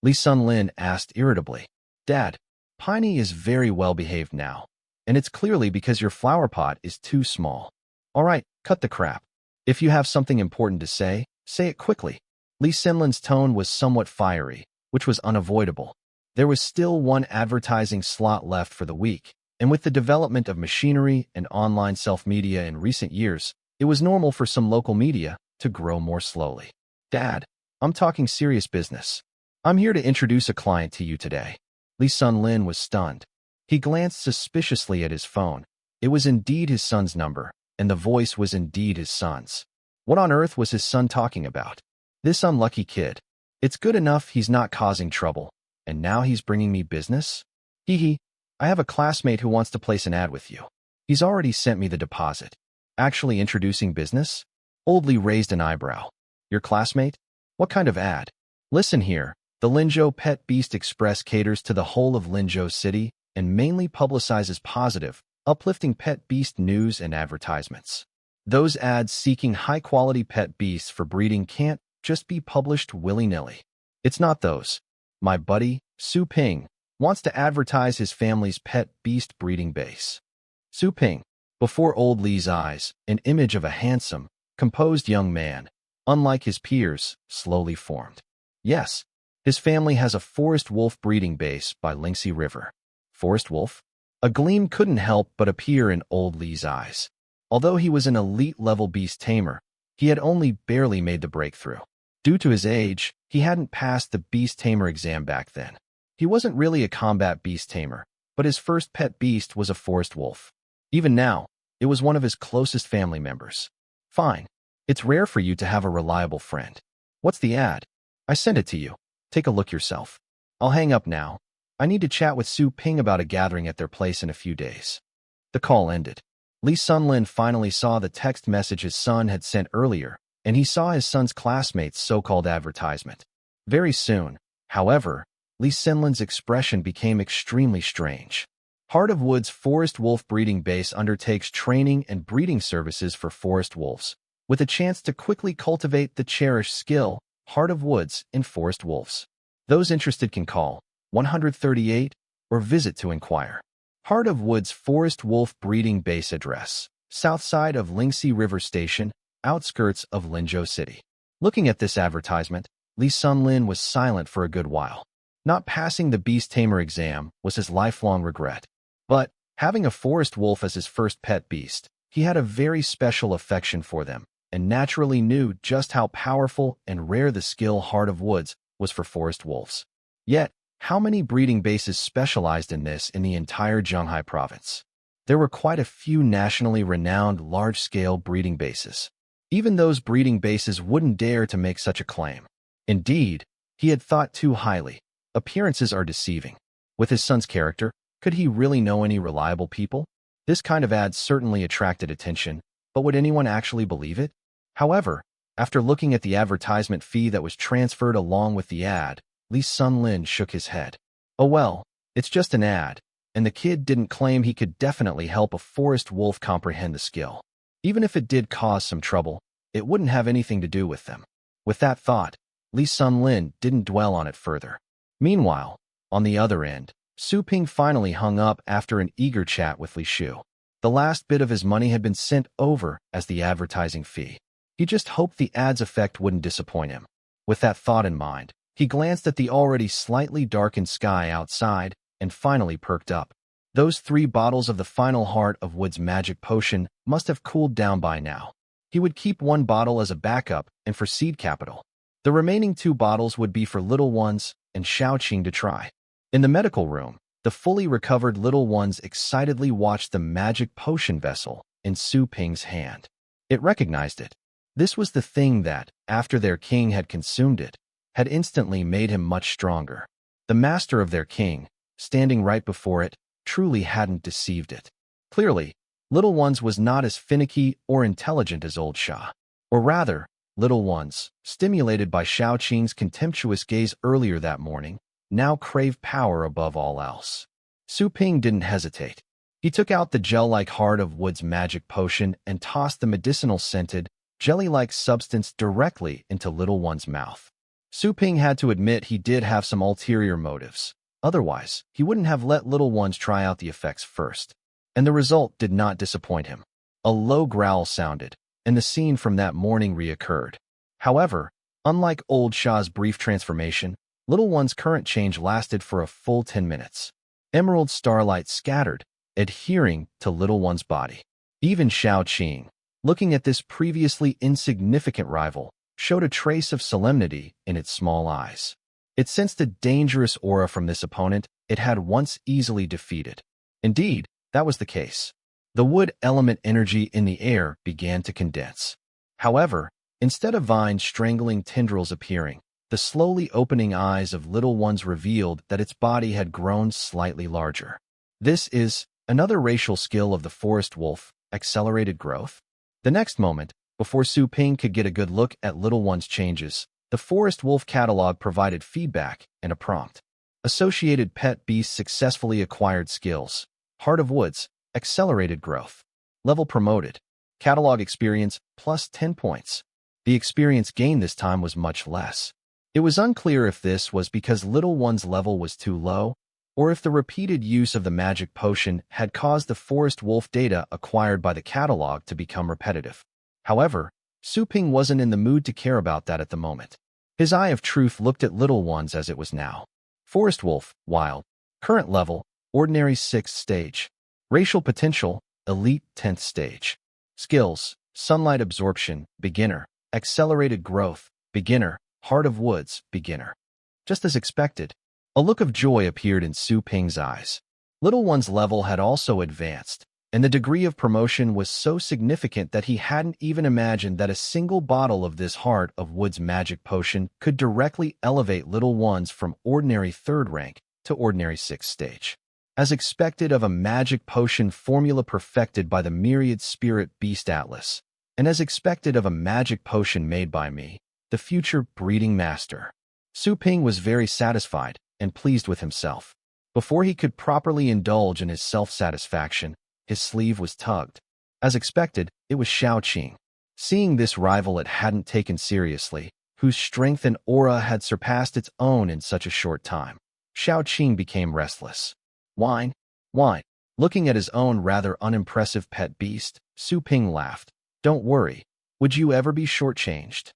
Li Sunlin asked irritably. "Dad, Piney is very well behaved now, and it's clearly because your flower pot is too small. All right, cut the crap. If you have something important to say it quickly." Li Sunlin's tone was somewhat fiery, which was unavoidable. There was still one advertising slot left for the week, and with the development of machinery and online self-media in recent years, it was normal for some local media to grow more slowly. "Dad, I'm talking serious business. I'm here to introduce a client to you today." Li Sunlin was stunned. He glanced suspiciously at his phone. It was indeed his son's number, and the voice was indeed his son's. What on earth was his son talking about? This unlucky kid. It's good enough he's not causing trouble, and now he's bringing me business? Hee. I have a classmate who wants to place an ad with you. He's already sent me the deposit. Actually introducing business? Old Lee raised an eyebrow. Your classmate? What kind of ad? Listen here, the Linzhou Pet Beast Express caters to the whole of Linzhou City and mainly publicizes positive, uplifting pet beast news and advertisements. Those ads seeking high-quality pet beasts for breeding can't just be published willy-nilly. It's not those. My buddy, Su Ping, wants to advertise his family's pet beast breeding base. Su Ping, before Old Lee's eyes, an image of a handsome, composed young man, unlike his peers, slowly formed. Yes, his family has a forest wolf breeding base by Lingxi River. Forest wolf? A gleam couldn't help but appear in Old Lee's eyes. Although he was an elite-level Beast Tamer, he had only barely made the breakthrough. Due to his age, he hadn't passed the Beast Tamer exam back then. He wasn't really a combat Beast Tamer, but his first pet beast was a forest wolf. Even now, it was one of his closest family members. Fine. It's rare for you to have a reliable friend. What's the ad? I sent it to you. Take a look yourself. I'll hang up now. I need to chat with Su Ping about a gathering at their place in a few days. The call ended. Lee Sunlin finally saw the text message his son had sent earlier, and he saw his son's classmate's so-called advertisement. Very soon, however, Lee Sunlin's expression became extremely strange. Heart of Woods Forest Wolf Breeding Base undertakes training and breeding services for forest wolves, with a chance to quickly cultivate the cherished skill, Heart of Woods, in forest wolves. Those interested can call 138 or visit to inquire. Heart of Woods Forest Wolf Breeding Base address, south side of Lingxi River Station, outskirts of Linzhou City. Looking at this advertisement, Lee Sunlin was silent for a good while. Not passing the Beast Tamer exam was his lifelong regret. But, having a forest wolf as his first pet beast, he had a very special affection for them, and naturally knew just how powerful and rare the skill Heart of Woods was for forest wolves. Yet, how many breeding bases specialized in this in the entire Zhanghai province? There were quite a few nationally renowned large-scale breeding bases. Even those breeding bases wouldn't dare to make such a claim. Indeed, he had thought too highly. Appearances are deceiving. With his son's character, could he really know any reliable people? This kind of ad certainly attracted attention, but would anyone actually believe it? However, after looking at the advertisement fee that was transferred along with the ad, Lee Sunlin shook his head. Oh well, it's just an ad, and the kid didn't claim he could definitely help a forest wolf comprehend the skill. Even if it did cause some trouble, it wouldn't have anything to do with them. With that thought, Lee Sunlin didn't dwell on it further. Meanwhile, on the other end, Su Ping finally hung up after an eager chat with Li Shu. The last bit of his money had been sent over as the advertising fee. He just hoped the ad's effect wouldn't disappoint him. With that thought in mind, he glanced at the already slightly darkened sky outside and finally perked up. Those 3 bottles of the final Heart of Woods magic potion must have cooled down by now. He would keep 1 bottle as a backup and for seed capital. The remaining 2 bottles would be for little ones and Xiaoqing to try. In the medical room, the fully recovered little ones excitedly watched the magic potion vessel in Su Ping's hand. It recognized it. This was the thing that, after their king had consumed it, had instantly made him much stronger. The master of their king, standing right before it, truly hadn't deceived it. Clearly, Little Ones was not as finicky or intelligent as Old Sha. Or rather, Little Ones, stimulated by Xiaoqing's contemptuous gaze earlier that morning, now craved power above all else. Su Ping didn't hesitate. He took out the gel-like Heart of Woods magic potion and tossed the medicinal-scented, jelly-like substance directly into Little One's mouth. Su Ping had to admit he did have some ulterior motives. Otherwise, he wouldn't have let Little Ones try out the effects first. And the result did not disappoint him. A low growl sounded, and the scene from that morning reoccurred. However, unlike Old Sha's brief transformation, Little One's current change lasted for a full 10 minutes. Emerald starlight scattered, adhering to Little One's body. Even Xiaoqing, looking at this previously insignificant rival, showed a trace of solemnity in its small eyes. It sensed a dangerous aura from this opponent it had once easily defeated. Indeed, that was the case. The wood element energy in the air began to condense. However, instead of vines strangling tendrils appearing, the slowly opening eyes of Little Ones revealed that its body had grown slightly larger. This is another racial skill of the forest wolf, accelerated growth. The next moment, Before Su Ping could get a good look at Little One's changes, the Forest Wolf catalog provided feedback and a prompt. Associated pet beast successfully acquired skills. Heart of Woods, accelerated growth. Level promoted. Catalog experience plus 10 points. The experience gained this time was much less. It was unclear if this was because Little One's level was too low, or if the repeated use of the magic potion had caused the Forest Wolf data acquired by the catalog to become repetitive. However, Su Ping wasn't in the mood to care about that at the moment. His Eye of Truth looked at Little One's as it was now. Forest Wolf, Wild. Current level, Ordinary 6th stage. Racial potential, Elite 10th stage. Skills, Sunlight Absorption, Beginner. Accelerated Growth, Beginner. Heart of Woods, Beginner. Just as expected, a look of joy appeared in Su Ping's eyes. Little One's level had also advanced, and the degree of promotion was so significant that he hadn't even imagined that a single bottle of this Heart of Woods magic potion could directly elevate Little One's from ordinary 3rd rank to ordinary 6th stage. As expected of a magic potion formula perfected by the Myriad Spirit Beast Atlas, and as expected of a magic potion made by me, the future breeding master. Su Ping was very satisfied and pleased with himself. Before he could properly indulge in his self-satisfaction, his sleeve was tugged. As expected, it was Xiaoqing. Seeing this rival it hadn't taken seriously, whose strength and aura had surpassed its own in such a short time, Xiaoqing became restless. Whine, whine. Looking at his own rather unimpressive pet beast, Su Ping laughed. Don't worry, would you ever be shortchanged?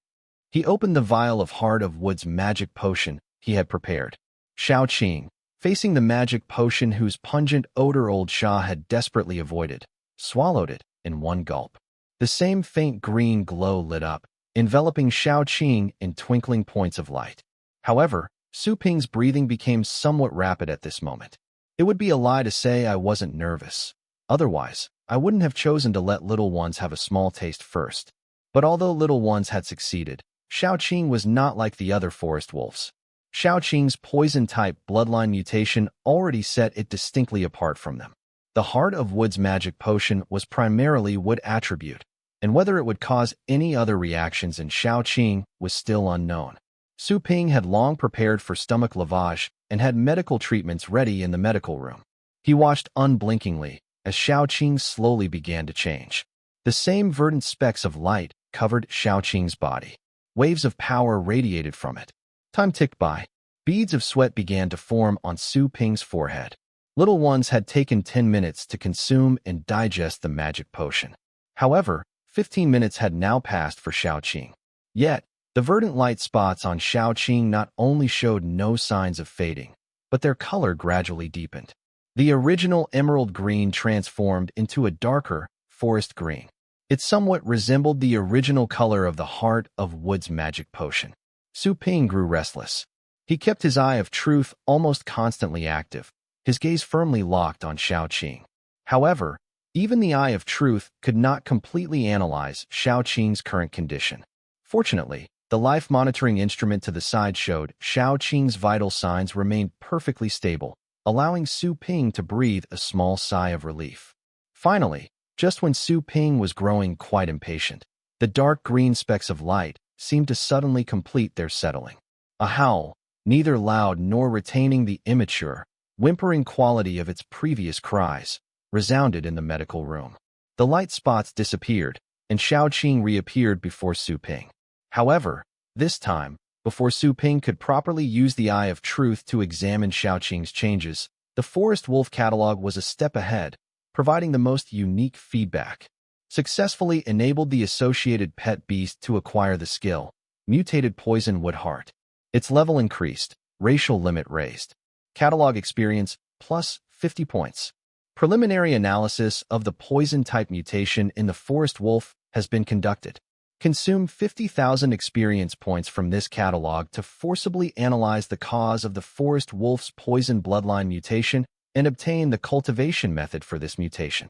He opened the vial of Heart of Woods magic potion he had prepared. Xiaoqing, facing the magic potion whose pungent odor old Xia had desperately avoided, swallowed it in one gulp. The same faint green glow lit up, enveloping Xiaoqing in twinkling points of light. However, Su Ping's breathing became somewhat rapid at this moment. It would be a lie to say I wasn't nervous. Otherwise, I wouldn't have chosen to let Little Ones have a small taste first. But although Little Ones had succeeded, Xiaoqing was not like the other forest wolves. Xiaoqing's poison-type bloodline mutation already set it distinctly apart from them. The Heart of Woods magic potion was primarily wood attribute, and whether it would cause any other reactions in Xiaoqing was still unknown. Su Ping had long prepared for stomach lavage and had medical treatments ready in the medical room. He watched unblinkingly as Xiaoqing slowly began to change. The same verdant specks of light covered Xiaoqing's body. Waves of power radiated from it. Time ticked by. Beads of sweat began to form on Su Ping's forehead. Little Ones had taken 10 minutes to consume and digest the magic potion. However, 15 minutes had now passed for Xiaoqing. Yet, the verdant light spots on Xiaoqing not only showed no signs of fading, but their color gradually deepened. The original emerald green transformed into a darker forest green. It somewhat resembled the original color of the Heart of Woods magic potion. Su Ping grew restless. He kept his Eye of Truth almost constantly active, his gaze firmly locked on Xiaoqing. However, even the Eye of Truth could not completely analyze Xiaoqing's current condition. Fortunately, the life monitoring instrument to the side showed Xiaoqing's vital signs remained perfectly stable, allowing Su Ping to breathe a small sigh of relief. Finally, just when Su Ping was growing quite impatient, the dark green specks of light seemed to suddenly complete their settling. A howl, neither loud nor retaining the immature, whimpering quality of its previous cries, resounded in the medical room. The light spots disappeared, and Xiaoqing reappeared before Su Ping. However, this time, before Su Ping could properly use the Eye of Truth to examine Xiaoqing's changes, the Forest Wolf catalog was a step ahead, providing the most unique feedback. Successfully enabled the associated pet beast to acquire the skill, Mutated Poison Wood Heart. Its level increased, racial limit raised. Catalog experience plus 50 points. Preliminary analysis of the poison-type mutation in the Forest Wolf has been conducted. Consume 50,000 experience points from this catalog to forcibly analyze the cause of the Forest Wolf's poison bloodline mutation and obtain the cultivation method for this mutation.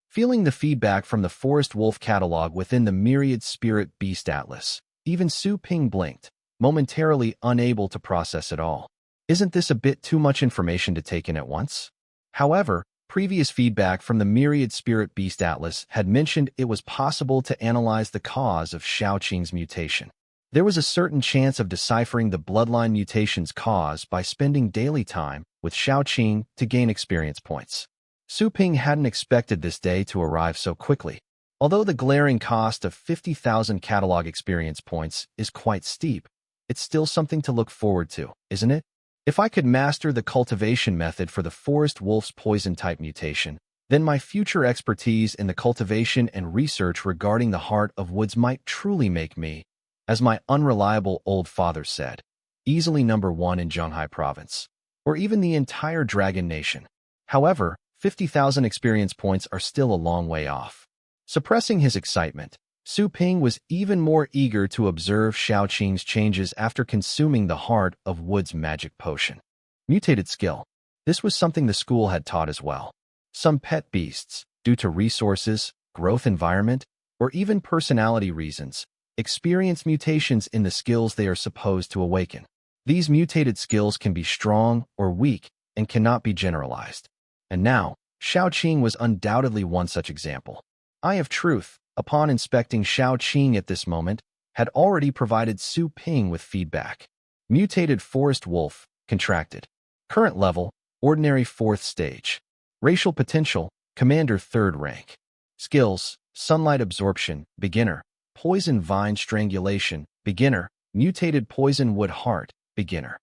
Feeling the feedback from the Forest Wolf catalog within the Myriad Spirit Beast Atlas, even Su Ping blinked, momentarily unable to process it all. Isn't this a bit too much information to take in at once? However, Previous feedback from the Myriad Spirit Beast Atlas had mentioned it was possible to analyze the cause of Xiaoqing's mutation. There was a certain chance of deciphering the bloodline mutation's cause by spending daily time with Xiaoqing to gain experience points. Su Ping hadn't expected this day to arrive so quickly. Although the glaring cost of 50,000 catalog experience points is quite steep, it's still something to look forward to, isn't it? If I could master the cultivation method for the forest wolf's poison-type mutation, then my future expertise in the cultivation and research regarding the heart of woods might truly make me, as my unreliable old father said, easily #1 in Zhonghai province, or even the entire Dragon Nation. However, 50,000 experience points are still a long way off. Suppressing his excitement, Su Ping was even more eager to observe Xiaoqing's changes after consuming the Heart of Wood's magic potion. Mutated skill. This was something the school had taught as well. Some pet beasts, due to resources, growth environment, or even personality reasons, experience mutations in the skills they are supposed to awaken. These mutated skills can be strong or weak and cannot be generalized. And now, Xiaoqing was undoubtedly one such example. Eye of Truth, upon inspecting Xiaoqing at this moment, had already provided Su Ping with feedback. Mutated Forest Wolf, contracted. Current level, Ordinary 4th stage. Racial potential, Commander 3rd rank. Skills, Sunlight Absorption, Beginner. Poison Vine Strangulation, Beginner. Mutated Poison Wood Heart, Beginner.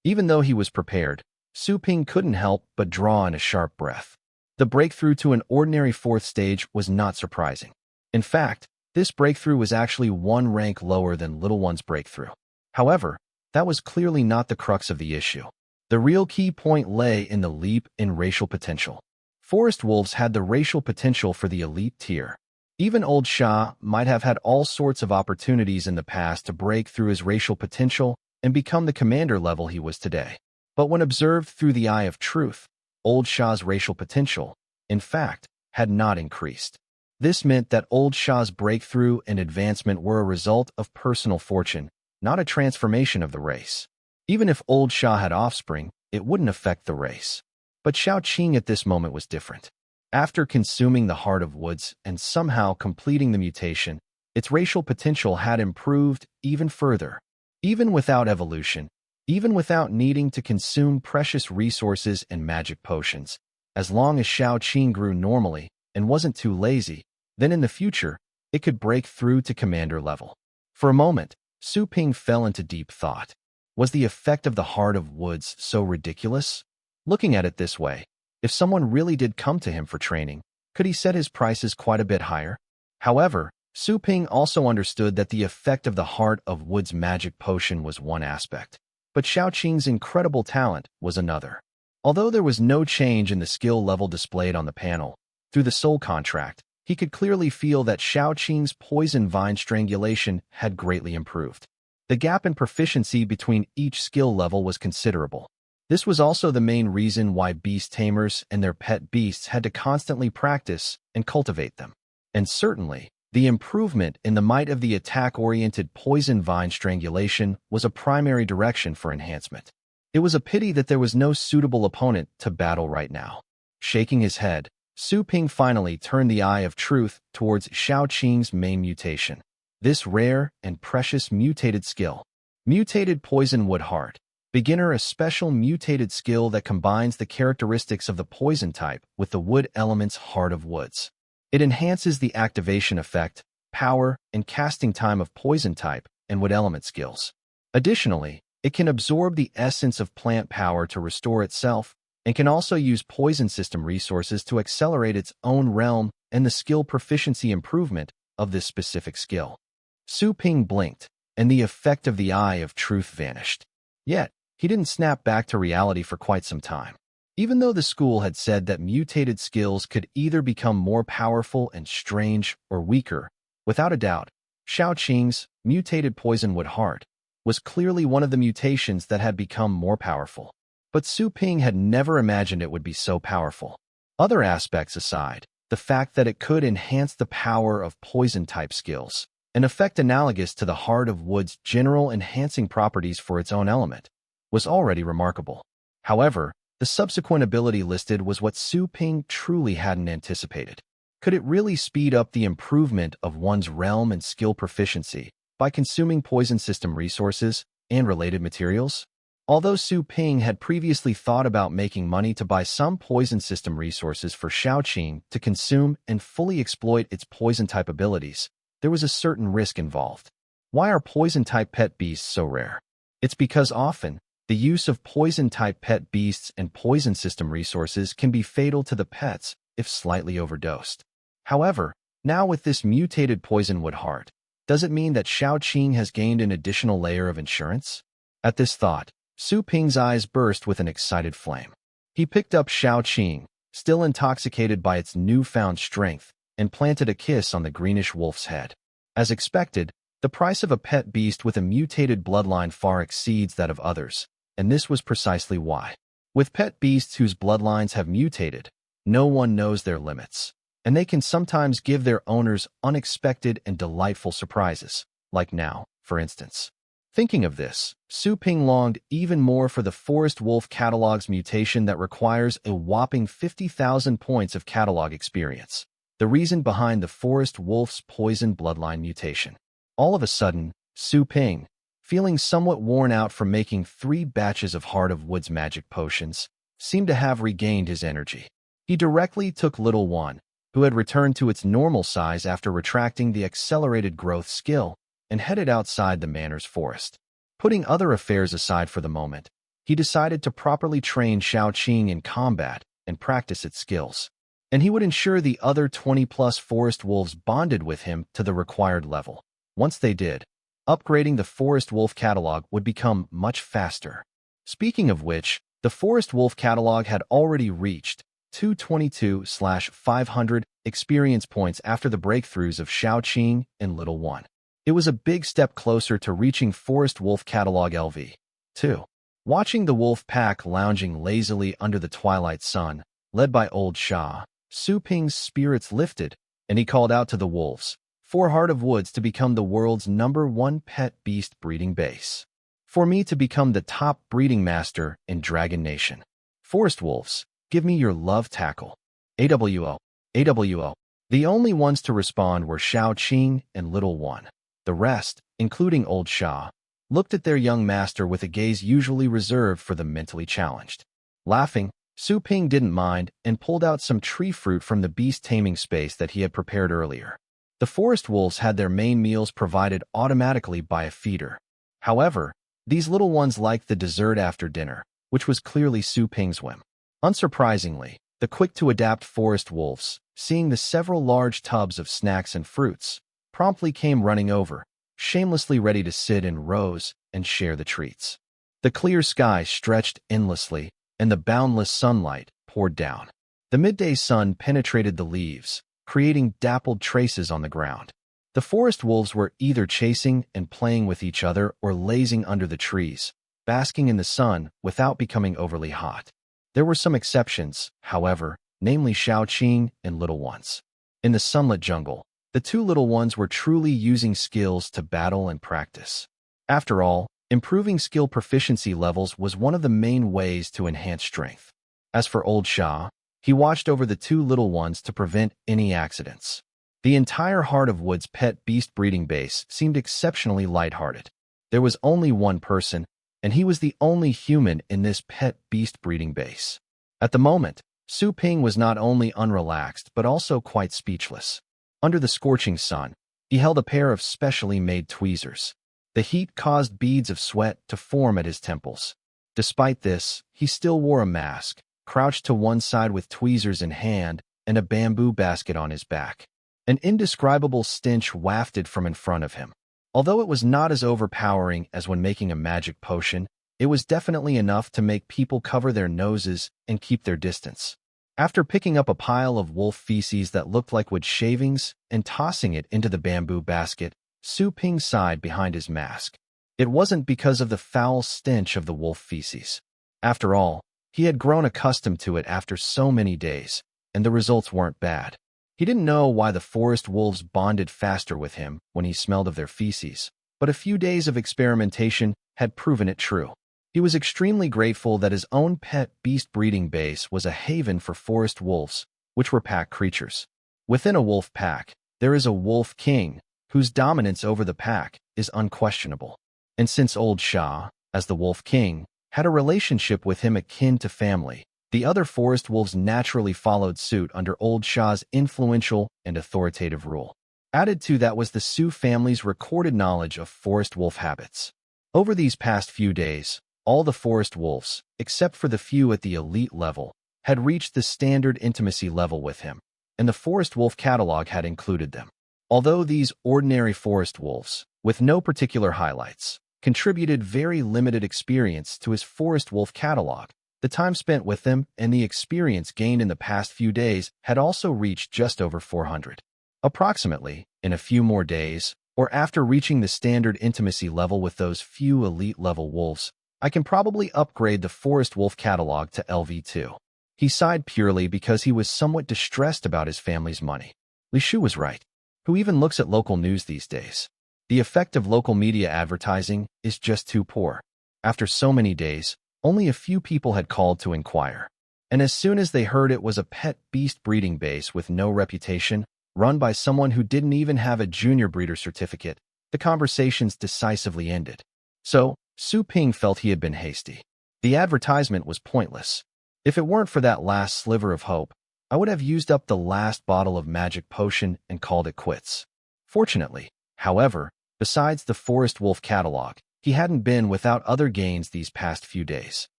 Even though he was prepared, Su Ping couldn't help but draw in a sharp breath. The breakthrough to an Ordinary 4th stage was not surprising. In fact, this breakthrough was actually one rank lower than Little One's breakthrough. However, that was clearly not the crux of the issue. The real key point lay in the leap in racial potential. Forest wolves had the racial potential for the elite tier. Even old Sha might have had all sorts of opportunities in the past to break through his racial potential and become the commander level he was today. But when observed through the Eye of Truth, old Sha's racial potential, in fact, had not increased. This meant that old Sha's breakthrough and advancement were a result of personal fortune, not a transformation of the race. Even if old Sha had offspring, it wouldn't affect the race. But Xiaoqing at this moment was different. After consuming the Heart of Woods and somehow completing the mutation, its racial potential had improved even further. Even without evolution, even without needing to consume precious resources and magic potions, as long as Xiaoqing grew normally and wasn't too lazy, then in the future, it could break through to commander level. For a moment, Su Ping fell into deep thought. Was the effect of the Heart of Woods so ridiculous? Looking at it this way, if someone really did come to him for training, could he set his prices quite a bit higher? However, Su Ping also understood that the effect of the Heart of Woods magic potion was one aspect, but Xiaoqing's incredible talent was another. Although there was no change in the skill level displayed on the panel, through the soul contract, he could clearly feel that Xiaoqing's poison vine strangulation had greatly improved. The gap in proficiency between each skill level was considerable. This was also the main reason why beast tamers and their pet beasts had to constantly practice and cultivate them. And certainly, the improvement in the might of the attack-oriented poison vine strangulation was a primary direction for enhancement. It was a pity that there was no suitable opponent to battle right now. Shaking his head, Su Ping finally turned the Eye of Truth towards Xiaoqing's main mutation. This rare and precious mutated skill. Mutated Poison Wood Heart. Beginner, a special mutated skill that combines the characteristics of the poison type with the wood element's Heart of Woods. It enhances the activation effect, power, and casting time of poison type and wood element skills. Additionally, it can absorb the essence of plant power to restore itself, and can also use poison system resources to accelerate its own realm and the skill proficiency improvement of this specific skill. Su Ping blinked, and the effect of the Eye of Truth vanished. Yet, he didn't snap back to reality for quite some time. Even though the school had said that mutated skills could either become more powerful and strange or weaker, without a doubt, Xiaoqing's mutated Poison Wood Heart was clearly one of the mutations that had become more powerful. But Su Ping had never imagined it would be so powerful. Other aspects aside, the fact that it could enhance the power of poison-type skills, an effect analogous to the Heart of Wood's general enhancing properties for its own element, was already remarkable. However, The subsequent ability listed was what Su Ping truly hadn't anticipated. Could it really speed up the improvement of one's realm and skill proficiency by consuming poison system resources and related materials? Although Su Ping had previously thought about making money to buy some poison system resources for Shaoqing to consume and fully exploit its poison-type abilities, there was a certain risk involved. Why are poison-type pet beasts so rare? It's because often, the use of poison-type pet beasts and poison system resources can be fatal to the pets if slightly overdosed. However, now with this mutated poisonwood heart, does it mean that Shaoqing has gained an additional layer of insurance? At this thought, Su Ping's eyes burst with an excited flame. He picked up Shaoqing, still intoxicated by its newfound strength, and planted a kiss on the greenish wolf's head. As expected, the price of a pet beast with a mutated bloodline far exceeds that of others, and this was precisely why. With pet beasts whose bloodlines have mutated, no one knows their limits, and they can sometimes give their owners unexpected and delightful surprises, like now, for instance. Thinking of this, Su Ping longed even more for the Forest Wolf Catalog's mutation that requires a whopping 50,000 points of catalog experience. The reason behind the Forest Wolf's poison bloodline mutation. All of a sudden, Su Ping, feeling somewhat worn out from making 3 batches of Heart of Woods magic potions, seemed to have regained his energy. He directly took Little One, who had returned to its normal size after retracting the accelerated growth skill, and headed outside the manor's forest. Putting other affairs aside for the moment, he decided to properly train Shaoqing in combat and practice its skills. And he would ensure the other 20-plus forest wolves bonded with him to the required level. Once they did, upgrading the Forest Wolf Catalog would become much faster. Speaking of which, the Forest Wolf Catalog had already reached 222/500 experience points after the breakthroughs of Shaoqing and Little One. It was a big step closer to reaching Forest Wolf Catalog LV. 2. Watching the wolf pack lounging lazily under the twilight sun, led by Old Sha, Su Ping's spirits lifted, and he called out to the wolves, for Heart of Woods to become the world's #1 pet beast breeding base. For me to become the top breeding master in Dragon Nation. Forest wolves, give me your love tackle. AWO. AWO. The only ones to respond were Shaoqing and Little One. The rest, including Old Sha, looked at their young master with a gaze usually reserved for the mentally challenged. Laughing, Su Ping didn't mind and pulled out some tree fruit from the beast taming space that he had prepared earlier. The forest wolves had their main meals provided automatically by a feeder. However, these little ones liked the dessert after dinner, which was clearly Su Ping's whim. Unsurprisingly, the quick-to-adapt forest wolves, seeing the several large tubs of snacks and fruits, promptly came running over, shamelessly ready to sit in rows and share the treats. The clear sky stretched endlessly, and the boundless sunlight poured down. The midday sun penetrated the leaves, creating dappled traces on the ground. The forest wolves were either chasing and playing with each other or lazing under the trees, basking in the sun without becoming overly hot. There were some exceptions, however, namely Shaoqing and Little Ones. In the sunlit jungle, the 2 little ones were truly using skills to battle and practice. After all, improving skill proficiency levels was one of the main ways to enhance strength. As for Old Sha, he watched over the 2 little ones to prevent any accidents. The entire Heart of Woods pet beast breeding base seemed exceptionally lighthearted. There was only one person, and he was the only human in this pet beast breeding base. At the moment, Su Ping was not only unrelaxed but also quite speechless. Under the scorching sun, he held a pair of specially made tweezers. The heat caused beads of sweat to form at his temples. Despite this, he still wore a mask, crouched to one side with tweezers in hand and a bamboo basket on his back. An indescribable stench wafted from in front of him. Although it was not as overpowering as when making a magic potion, it was definitely enough to make people cover their noses and keep their distance. After picking up a pile of wolf feces that looked like wood shavings and tossing it into the bamboo basket, Su Ping sighed behind his mask. It wasn't because of the foul stench of the wolf feces. After all, he had grown accustomed to it after so many days, and the results weren't bad. He didn't know why the forest wolves bonded faster with him when he smelled of their feces, but a few days of experimentation had proven it true. He was extremely grateful that his own pet beast breeding base was a haven for forest wolves, which were pack creatures. Within a wolf pack, there is a wolf king, whose dominance over the pack is unquestionable. And since old Shah, as the wolf king, had a relationship with him akin to family, the other forest wolves naturally followed suit under old Shah's influential and authoritative rule. Added to that was the Sioux family's recorded knowledge of forest wolf habits. Over these past few days, all the forest wolves, except for the few at the elite level, had reached the standard intimacy level with him, and the forest wolf catalog had included them. Although these ordinary forest wolves, with no particular highlights, contributed very limited experience to his forest wolf catalog, the time spent with them and the experience gained in the past few days had also reached just over 400. Approximately, in a few more days, or after reaching the standard intimacy level with those few elite-level wolves, I can probably upgrade the forest wolf catalog to LV2. He sighed purely because he was somewhat distressed about his family's money. Li Shu was right. Who even looks at local news these days? The effect of local media advertising is just too poor. After so many days, only a few people had called to inquire. And as soon as they heard it was a pet beast breeding base with no reputation, run by someone who didn't even have a junior breeder certificate, the conversations decisively ended. So, Su Ping felt he had been hasty. The advertisement was pointless. If it weren't for that last sliver of hope, I would have used up the last bottle of magic potion and called it quits. Fortunately, however, besides the forest wolf catalog, he hadn't been without other gains these past few days.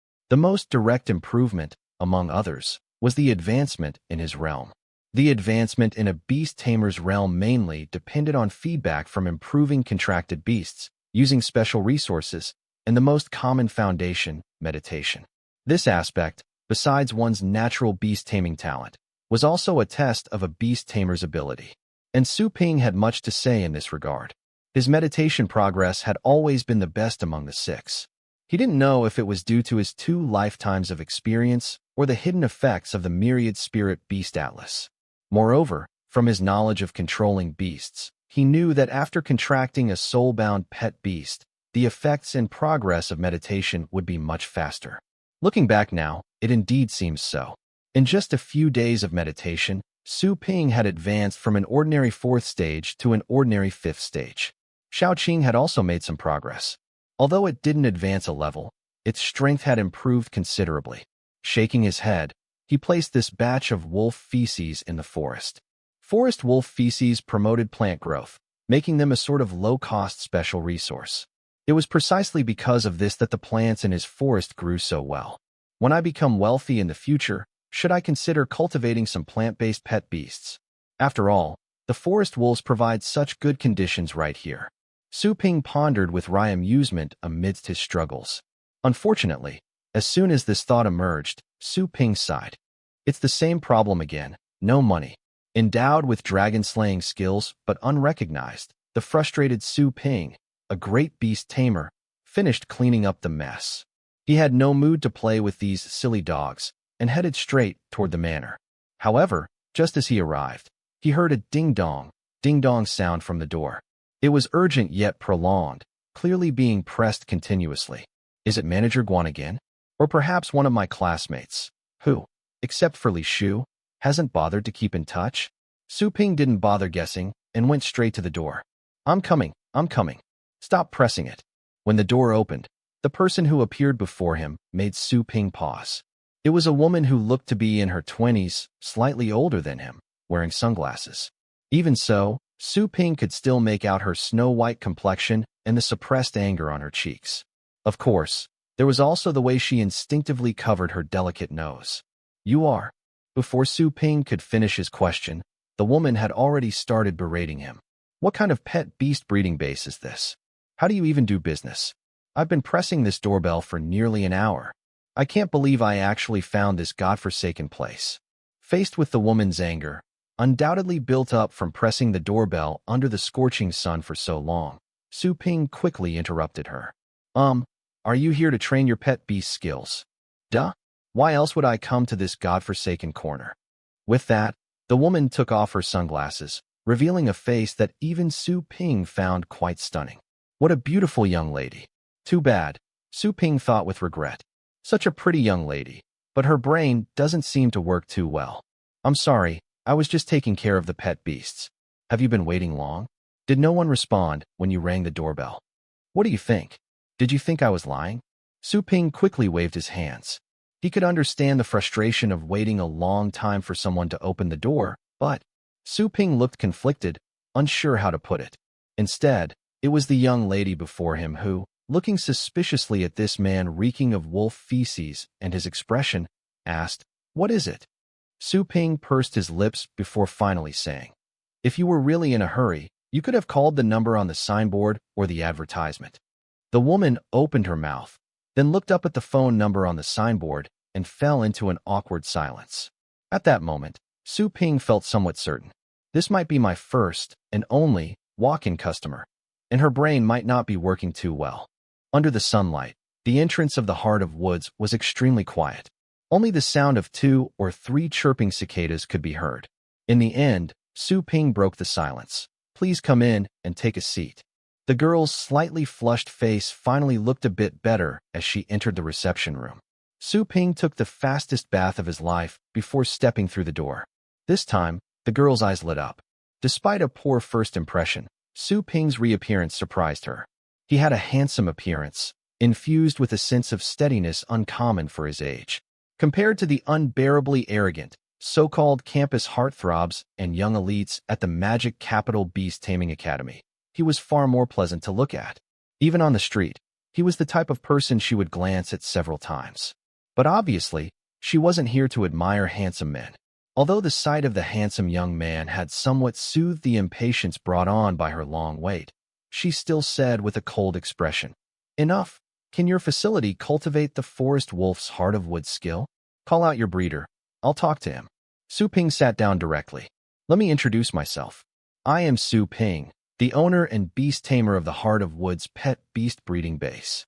The most direct improvement, among others, was the advancement in his realm. The advancement in a beast tamer's realm mainly depended on feedback from improving contracted beasts, using special resources, and the most common foundation, meditation. This aspect, besides one's natural beast taming talent, was also a test of a beast tamer's ability. And Su Ping had much to say in this regard. His meditation progress had always been the best among the six. He didn't know if it was due to his 2 lifetimes of experience or the hidden effects of the Myriad Spirit Beast Atlas. Moreover, from his knowledge of controlling beasts, he knew that after contracting a soul-bound pet beast, the effects and progress of meditation would be much faster. Looking back now, it indeed seems so. In just a few days of meditation, Su Ping had advanced from an ordinary 4th stage to an ordinary 5th stage. Xiao Qing had also made some progress. Although it didn't advance a level, its strength had improved considerably. Shaking his head, he placed this batch of wolf feces in the forest. Forest wolf feces promoted plant growth, making them a sort of low-cost special resource. It was precisely because of this that the plants in his forest grew so well. When I become wealthy in the future, should I consider cultivating some plant-based pet beasts? After all, the forest wolves provide such good conditions right here. Su Ping pondered with wry amusement amidst his struggles. Unfortunately, as soon as this thought emerged, Su Ping sighed. It's the same problem again, no money. Endowed with dragon-slaying skills but unrecognized, the frustrated Su Ping, a great beast tamer, finished cleaning up the mess. He had no mood to play with these silly dogs and headed straight toward the manor. However, just as he arrived, he heard a ding-dong sound from the door. It was urgent yet prolonged, clearly being pressed continuously. Is it Manager Guan again? Or perhaps one of my classmates, who, except for Li Shu, hasn't bothered to keep in touch? Su Ping didn't bother guessing and went straight to the door. I'm coming. Stop pressing it. When the door opened, the person who appeared before him made Su Ping pause. It was a woman who looked to be in her 20s, slightly older than him, wearing sunglasses. Even so, Su Ping could still make out her snow-white complexion and the suppressed anger on her cheeks. Of course, there was also the way she instinctively covered her delicate nose. You are. Before Su Ping could finish his question, the woman had already started berating him. What kind of pet beast breeding base is this? How do you even do business? I've been pressing this doorbell for nearly an hour. I can't believe I actually found this godforsaken place. Faced with the woman's anger, undoubtedly built up from pressing the doorbell under the scorching sun for so long, Su Ping quickly interrupted her. Are you here to train your pet beast skills? Duh. Why else would I come to this godforsaken corner? With that, the woman took off her sunglasses, revealing a face that even Su Ping found quite stunning. What a beautiful young lady. Too bad. Su Ping thought with regret. Such a pretty young lady, but her brain doesn't seem to work too well. I'm sorry, I was just taking care of the pet beasts. Have you been waiting long? Did no one respond when you rang the doorbell? What do you think? Did you think I was lying? Su Ping quickly waved his hands. He could understand the frustration of waiting a long time for someone to open the door, but Su Ping looked conflicted, unsure how to put it. Instead, it was the young lady before him who, looking suspiciously at this man reeking of wolf feces and his expression, asked, "What is it?" Su Ping pursed his lips before finally saying, "If you were really in a hurry, you could have called the number on the signboard or the advertisement." The woman opened her mouth, then looked up at the phone number on the signboard and fell into an awkward silence. At that moment, Su Ping felt somewhat certain. This might be my first and only walk-in customer, and her brain might not be working too well. Under the sunlight, the entrance of the Heart of Woods was extremely quiet. Only the sound of 2 or 3 chirping cicadas could be heard. In the end, Su Ping broke the silence. "Please come in and take a seat." The girl's slightly flushed face finally looked a bit better as she entered the reception room. Su Ping took the fastest bath of his life before stepping through the door. This time, the girl's eyes lit up. Despite a poor first impression, Su Ping's reappearance surprised her. He had a handsome appearance, infused with a sense of steadiness uncommon for his age. Compared to the unbearably arrogant, so-called campus heartthrobs and young elites at the magic capital Beast Taming Academy, he was far more pleasant to look at. Even on the street, he was the type of person she would glance at several times. But obviously, she wasn't here to admire handsome men. Although the sight of the handsome young man had somewhat soothed the impatience brought on by her long wait, she still said with a cold expression, "Enough. Can your facility cultivate the forest wolf's Heart of Wood skill? Call out your breeder. I'll talk to him." Su Ping sat down directly. "Let me introduce myself. I am Su Ping, the owner and beast tamer of the Heart of Wood's pet beast breeding base."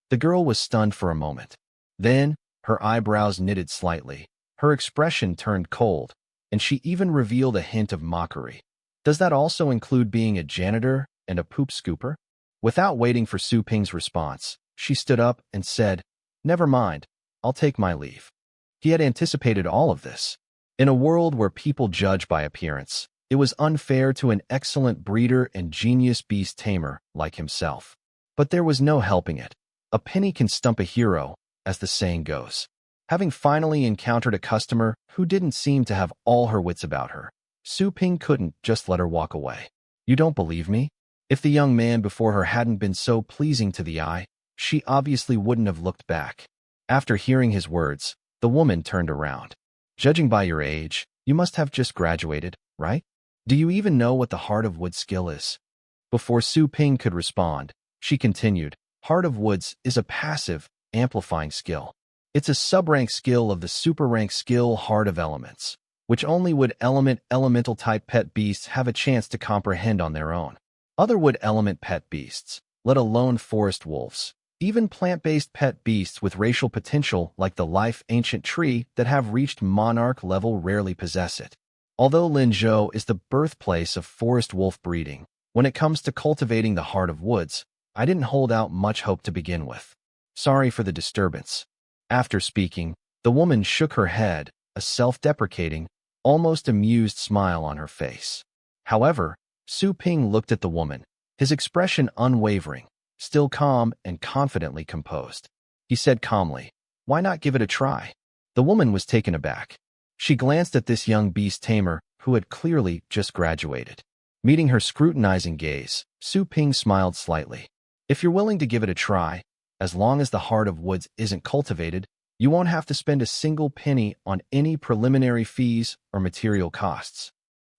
The girl was stunned for a moment. Then, her eyebrows knitted slightly, her expression turned cold, and she even revealed a hint of mockery. "Does that also include being a janitor and a poop scooper?" Without waiting for Su Ping's response, she stood up and said, "Never mind, I'll take my leave." He had anticipated all of this. In a world where people judge by appearance, it was unfair to an excellent breeder and genius beast tamer like himself. But there was no helping it. A penny can stump a hero, as the saying goes. Having finally encountered a customer who didn't seem to have all her wits about her, Su Ping couldn't just let her walk away. "You don't believe me?" If the young man before her hadn't been so pleasing to the eye, she obviously wouldn't have looked back. After hearing his words, the woman turned around. "Judging by your age, you must have just graduated, right? Do you even know what the Heart of Wood skill is?" Before Su Ping could respond, she continued, "Heart of Woods is a passive, amplifying skill. It's a sub-rank skill of the super-rank skill Heart of Elements, which only would elemental-type pet beasts have a chance to comprehend on their own. Other wood element pet beasts, let alone forest wolves, even plant-based pet beasts with racial potential like the life ancient tree that have reached monarch level rarely possess it. Although Linzhou is the birthplace of forest wolf breeding, when it comes to cultivating the Heart of Woods, I didn't hold out much hope to begin with. Sorry for the disturbance." After speaking, the woman shook her head, a self-deprecating, almost amused smile on her face. However, Su Ping looked at the woman, his expression unwavering, still calm and confidently composed. He said calmly, "Why not give it a try?" The woman was taken aback. She glanced at this young beast tamer who had clearly just graduated. Meeting her scrutinizing gaze, Su Ping smiled slightly. "If you're willing to give it a try, as long as the Heart of Woods isn't cultivated, you won't have to spend a single penny on any preliminary fees or material costs."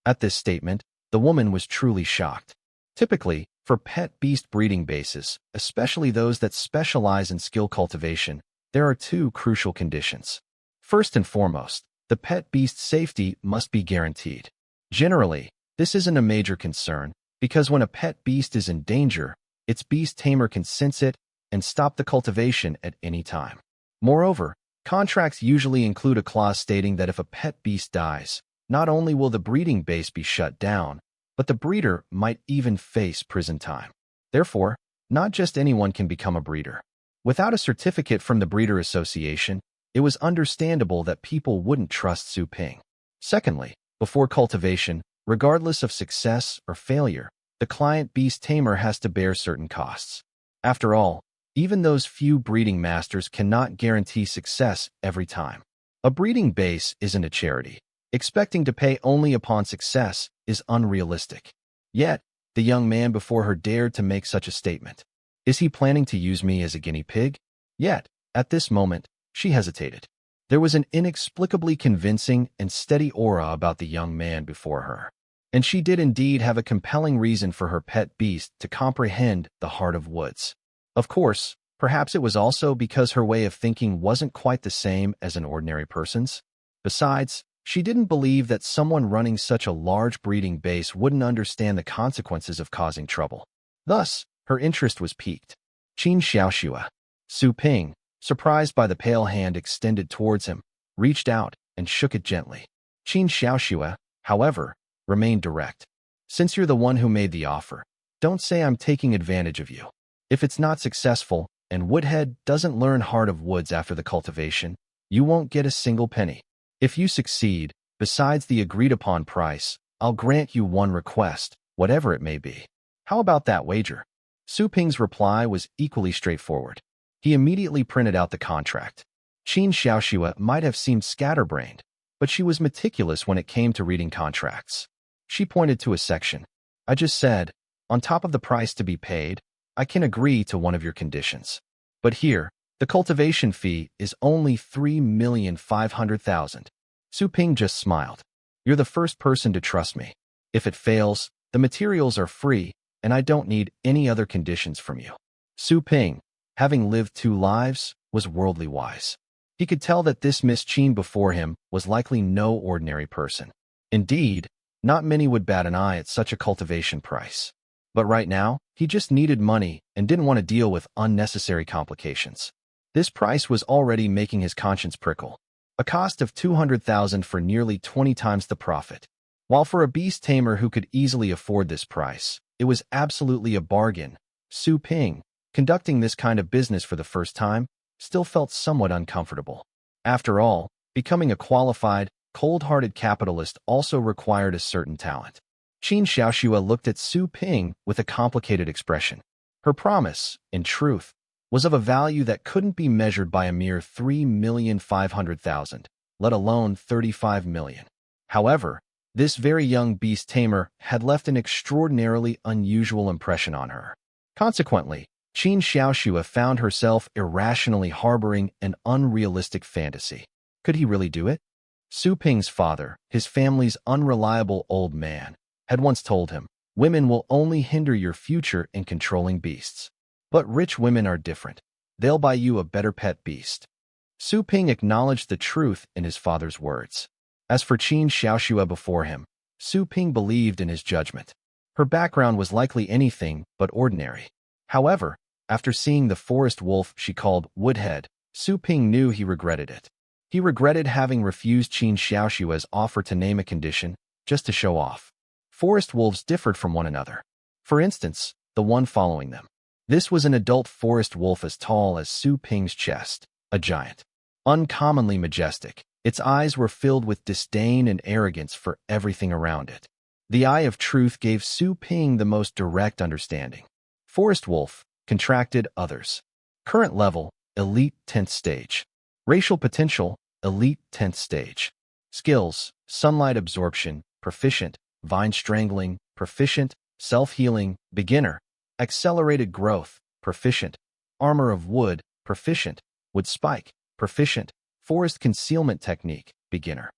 At this statement, the woman was truly shocked. Typically, for pet beast breeding bases, especially those that specialize in skill cultivation, there are 2 crucial conditions. First and foremost, the pet beast's safety must be guaranteed. Generally, this isn't a major concern because when a pet beast is in danger, its beast tamer can sense it and stop the cultivation at any time. Moreover, contracts usually include a clause stating that if a pet beast dies, not only will the breeding base be shut down, but the breeder might even face prison time. Therefore, not just anyone can become a breeder. Without a certificate from the Breeder Association, it was understandable that people wouldn't trust Su Ping. Secondly, before cultivation, regardless of success or failure, the client Beast Tamer has to bear certain costs. After all, even those few breeding masters cannot guarantee success every time. A breeding base isn't a charity. Expecting to pay only upon success is unrealistic. Yet, the young man before her dared to make such a statement. Is he planning to use me as a guinea pig? Yet, at this moment, she hesitated. There was an inexplicably convincing and steady aura about the young man before her. And she did indeed have a compelling reason for her pet beast to comprehend the heart of woods. Of course, perhaps it was also because her way of thinking wasn't quite the same as an ordinary person's. Besides, she didn't believe that someone running such a large breeding base wouldn't understand the consequences of causing trouble. Thus, her interest was piqued. Qin Xiaoxua. Su Ping, surprised by the pale hand extended towards him, reached out and shook it gently. Qin Xiaoxua, however, remained direct. Since you're the one who made the offer, don't say I'm taking advantage of you. If it's not successful, and Woodhead doesn't learn Heart of Woods after the cultivation, you won't get a single penny. If you succeed, besides the agreed-upon price, I'll grant you one request, whatever it may be. How about that wager? Su Ping's reply was equally straightforward. He immediately printed out the contract. Qin Xiaoxua might have seemed scatterbrained, but she was meticulous when it came to reading contracts. She pointed to a section. I just said, on top of the price to be paid, I can agree to one of your conditions. But here, the cultivation fee is only 3,500,000. Su Ping just smiled. You're the first person to trust me. If it fails, the materials are free, and I don't need any other conditions from you. Su Ping, having lived 2 lives, was worldly wise. He could tell that this Miss Qin before him was likely no ordinary person. Indeed, not many would bat an eye at such a cultivation price. But right now, he just needed money and didn't want to deal with unnecessary complications. This price was already making his conscience prickle. A cost of 200,000 for nearly 20 times the profit. While for a beast tamer who could easily afford this price, it was absolutely a bargain. Su Ping, conducting this kind of business for the first time, still felt somewhat uncomfortable. After all, becoming a qualified, cold-hearted capitalist also required a certain talent. Qin Xiaoxua looked at Su Ping with a complicated expression. Her promise, in truth, was of a value that couldn't be measured by a mere 3,500,000, let alone 35 million. However, this very young beast tamer had left an extraordinarily unusual impression on her. Consequently, Qin Xiaoxua found herself irrationally harboring an unrealistic fantasy. Could he really do it? Su Ping's father, his family's unreliable old man, had once told him, women will only hinder your future in controlling beasts. But rich women are different. They'll buy you a better pet beast. Su Ping acknowledged the truth in his father's words. As for Qin Xiaoxua before him, Su Ping believed in his judgment. Her background was likely anything but ordinary. However, after seeing the forest wolf she called Woodhead, Su Ping knew he regretted it. He regretted having refused Qin Xiaoxua's offer to name a condition, just to show off. Forest wolves differed from one another. For instance, the one following them. This was an adult forest wolf as tall as Su Ping's chest, a giant. Uncommonly majestic, its eyes were filled with disdain and arrogance for everything around it. The eye of truth gave Su Ping the most direct understanding. Forest wolf, contracted others. Current level, elite 10th stage. Racial potential, elite 10th stage. Skills, sunlight absorption, proficient. Vine strangling, proficient. Self-healing, beginner. Accelerated growth, proficient. Armor of wood, proficient. Wood spike, proficient. Forest concealment technique, beginner.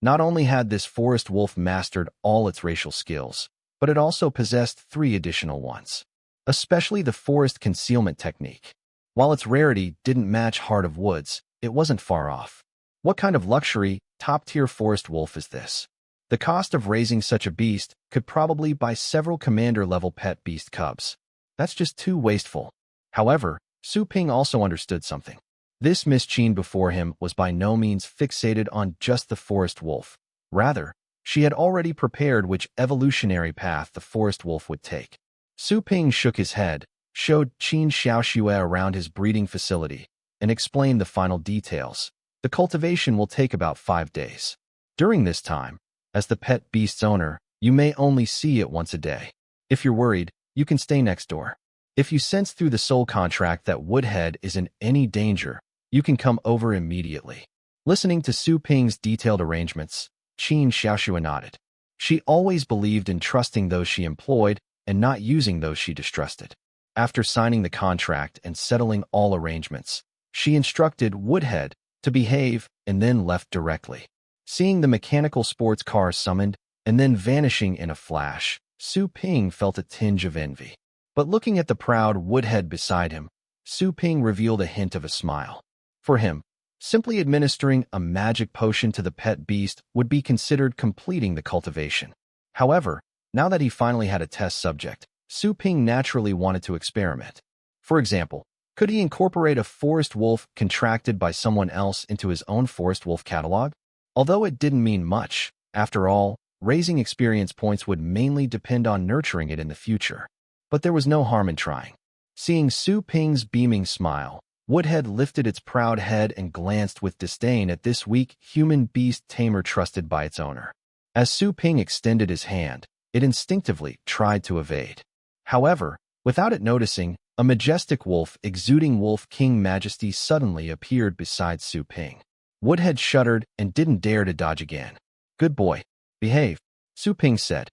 Not only had this forest wolf mastered all its racial skills, but it also possessed 3 additional ones. Especially the forest concealment technique. While its rarity didn't match Heart of Woods, it wasn't far off. What kind of luxury, top-tier forest wolf is this? The cost of raising such a beast could probably buy several commander-level pet beast cubs. That's just too wasteful. However, Su Ping also understood something. This Miss Qin before him was by no means fixated on just the forest wolf. Rather, she had already prepared which evolutionary path the forest wolf would take. Su Ping shook his head, showed Qin Xiaoxue around his breeding facility and explained the final details. The cultivation will take about 5 days. During this time, as the pet beast's owner, you may only see it once a day. If you're worried, you can stay next door. If you sense through the soul contract that Woodhead is in any danger, you can come over immediately. Listening to Su Ping's detailed arrangements, Qin Xiaoxue nodded. She always believed in trusting those she employed and not using those she distrusted. After signing the contract and settling all arrangements, she instructed Woodhead to behave and then left directly. Seeing the mechanical sports car summoned and then vanishing in a flash, Su Ping felt a tinge of envy. But looking at the proud Woodhead beside him, Su Ping revealed a hint of a smile. For him, simply administering a magic potion to the pet beast would be considered completing the cultivation. However, now that he finally had a test subject, Su Ping naturally wanted to experiment. For example, could he incorporate a forest wolf contracted by someone else into his own forest wolf catalog? Although it didn't mean much, after all, raising experience points would mainly depend on nurturing it in the future. But there was no harm in trying. Seeing Su Ping's beaming smile, Woodhead lifted its proud head and glanced with disdain at this weak human beast tamer trusted by its owner. As Su Ping extended his hand, it instinctively tried to evade. However, without it noticing, a majestic wolf exuding wolf king majesty suddenly appeared beside Su Ping. Woodhead shuddered and didn't dare to dodge again. "Good boy. Behave," Su Ping said.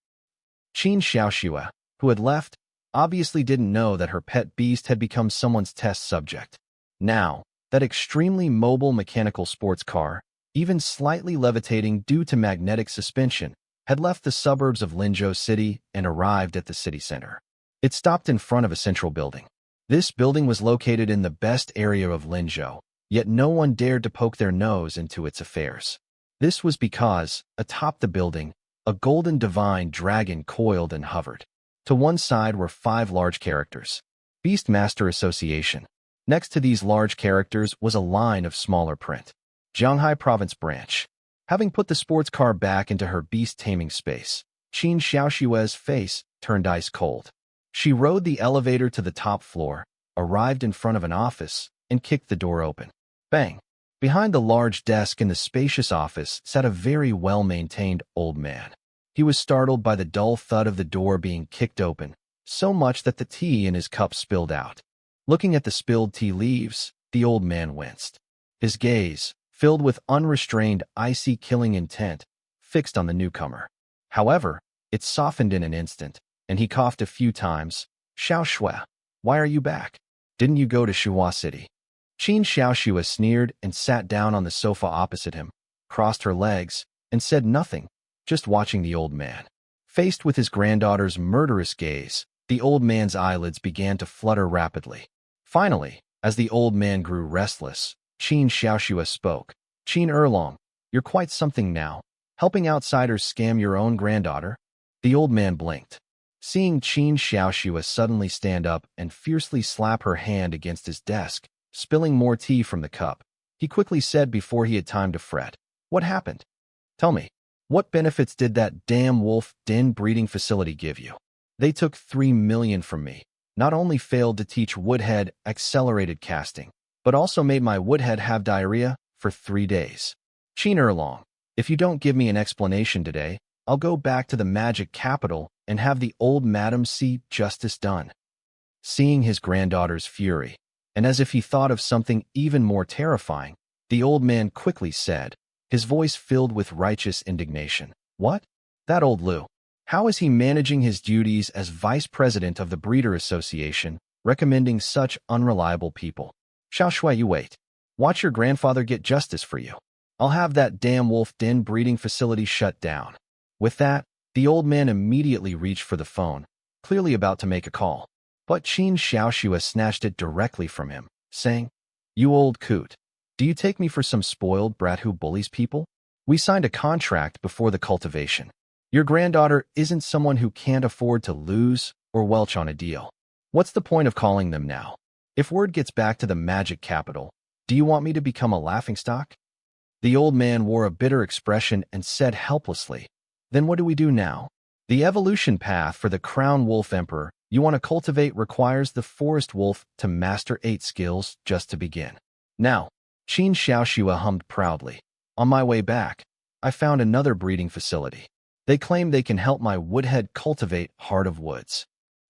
Qin Xiaoxue, who had left, obviously didn't know that her pet beast had become someone's test subject. Now, that extremely mobile mechanical sports car, even slightly levitating due to magnetic suspension, had left the suburbs of Linzhou City and arrived at the city center. It stopped in front of a central building. This building was located in the best area of Linzhou, yet no one dared to poke their nose into its affairs. This was because, atop the building, a golden divine dragon coiled and hovered. To one side were 5 large characters. Beastmaster Association. Next to these large characters was a line of smaller print. Jianghai Province Branch. Having put the sports car back into her beast taming space, Qin Xiaoxue's face turned ice cold. She rode the elevator to the top floor, arrived in front of an office, and kicked the door open. Bang! Behind the large desk in the spacious office sat a very well-maintained old man. He was startled by the dull thud of the door being kicked open, so much that the tea in his cup spilled out. Looking at the spilled tea leaves, the old man winced. His gaze, filled with unrestrained, icy killing intent, fixed on the newcomer. However, it softened in an instant, and he coughed a few times. "Xiaoxue, why are you back? Didn't you go to Shuhua City?" Qin Xiaoxue sneered and sat down on the sofa opposite him, crossed her legs, and said nothing, just watching the old man. Faced with his granddaughter's murderous gaze, the old man's eyelids began to flutter rapidly. Finally, as the old man grew restless, Qin Xiaoxue spoke. "Qin Erlong, you're quite something now, helping outsiders scam your own granddaughter." The old man blinked. Seeing Qin Xiaoxue suddenly stand up and fiercely slap her hand against his desk, spilling more tea from the cup, he quickly said before he had time to fret, "What happened? Tell me, what benefits did that damn wolf den breeding facility give you? They took 3 million from me, not only failed to teach Woodhead accelerated casting, but also made my Woodhead have diarrhea for 3 days. Qin Erlong, if you don't give me an explanation today, I'll go back to the magic capital and have the old madam see justice done." Seeing his granddaughter's fury, and as if he thought of something even more terrifying, the old man quickly said, his voice filled with righteous indignation, "What? That old Lu? How is he managing his duties as vice president of the Breeder Association, recommending such unreliable people? Xiaoshui, you wait. Watch your grandfather get justice for you. I'll have that damn wolf den breeding facility shut down." With that, the old man immediately reached for the phone, clearly about to make a call. But Qin Xiaoxue snatched it directly from him, saying, "You old coot. Do you take me for some spoiled brat who bullies people? We signed a contract before the cultivation. Your granddaughter isn't someone who can't afford to lose or welch on a deal. What's the point of calling them now? If word gets back to the magic capital, do you want me to become a laughingstock?" The old man wore a bitter expression and said helplessly, "Then what do we do now? The evolution path for the Crown Wolf Emperor You want to cultivate requires the forest wolf to master 8 skills just to begin. Now, Qin Xiaoxua hummed proudly. On my way back, I found another breeding facility. They claim they can help my woodhead cultivate Heart of Woods.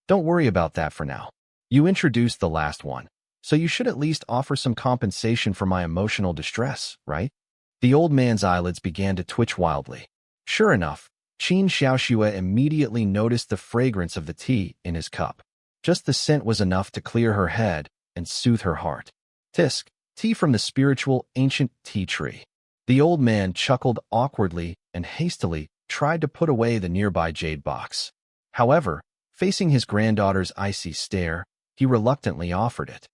Don't worry about that for now. You introduced the last one, so you should at least offer some compensation for my emotional distress, right? The old man's eyelids began to twitch wildly. Sure enough, Qin Xiaoxua immediately noticed the fragrance of the tea in his cup. Just the scent was enough to clear her head and soothe her heart. Tisk, tea from the spiritual ancient tea tree. The old man chuckled awkwardly and hastily tried to put away the nearby jade box. However, facing his granddaughter's icy stare, he reluctantly offered it.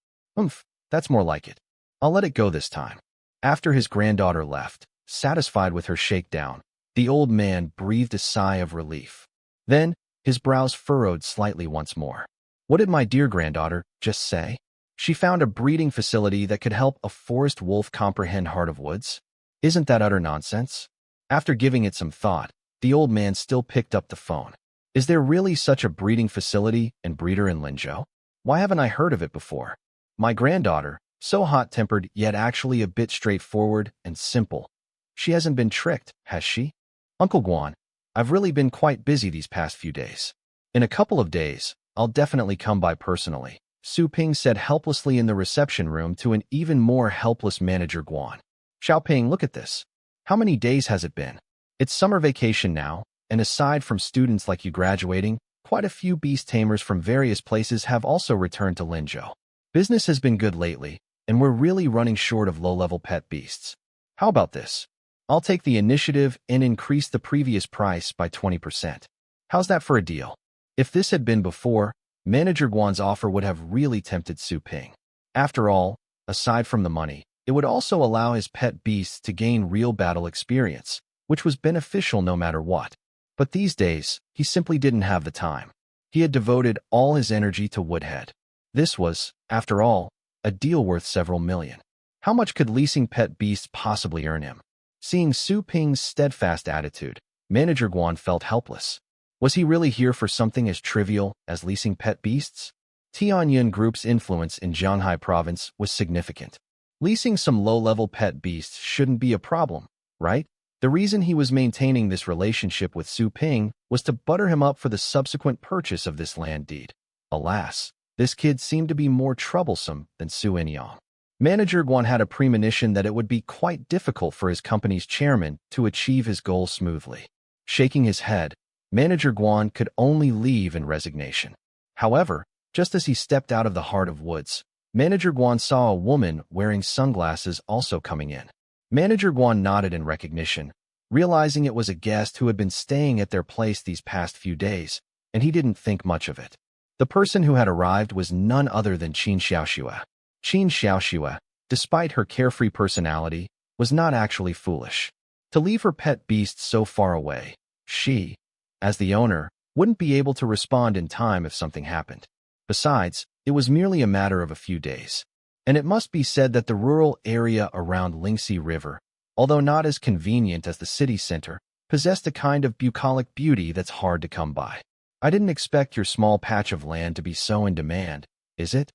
That's more like it. I'll let it go this time. After his granddaughter left, satisfied with her shakedown, the old man breathed a sigh of relief. Then, his brows furrowed slightly once more. What did my dear granddaughter just say? She found a breeding facility that could help a forest wolf comprehend Heart of Woods? Isn't that utter nonsense? After giving it some thought, the old man still picked up the phone. Is there really such a breeding facility and breeder in Linzhou? Why haven't I heard of it before? My granddaughter, so hot-tempered yet actually a bit straightforward and simple. She hasn't been tricked, has she? Uncle Guan, I've really been quite busy these past few days. In a couple of days, I'll definitely come by personally, Su Ping said helplessly in the reception room to an even more helpless manager Guan. Xiaoping, look at this. How many days has it been? It's summer vacation now, and aside from students like you graduating, quite a few beast tamers from various places have also returned to Linzhou. Business has been good lately, and we're really running short of low-level pet beasts. How about this? I'll take the initiative and increase the previous price by 20%. How's that for a deal? If this had been before, Manager Guan's offer would have really tempted Su Ping. After all, aside from the money, it would also allow his pet beasts to gain real battle experience, which was beneficial no matter what. But these days, he simply didn't have the time. He had devoted all his energy to Woodhead. This was, after all, a deal worth several million. How much could leasing pet beasts possibly earn him? Seeing Su Ping's steadfast attitude, Manager Guan felt helpless. Was he really here for something as trivial as leasing pet beasts? Tianyun Group's influence in Zhanghai province was significant. Leasing some low-level pet beasts shouldn't be a problem, right? The reason he was maintaining this relationship with Su Ping was to butter him up for the subsequent purchase of this land deed. Alas, this kid seemed to be more troublesome than Su Enyang. Manager Guan had a premonition that it would be quite difficult for his company's chairman to achieve his goal smoothly. Shaking his head, Manager Guan could only leave in resignation. However, just as he stepped out of the Heart of Woods, Manager Guan saw a woman wearing sunglasses also coming in. Manager Guan nodded in recognition, realizing it was a guest who had been staying at their place these past few days, and he didn't think much of it. The person who had arrived was none other than Qin Xiaoxua. Qin Xiaoxua, despite her carefree personality, was not actually foolish. To leave her pet beast so far away, she, as the owner, wouldn't be able to respond in time if something happened. Besides, it was merely a matter of a few days. And it must be said that the rural area around Lingxi River, although not as convenient as the city center, possessed a kind of bucolic beauty that's hard to come by. I didn't expect your small patch of land to be so in demand, is it?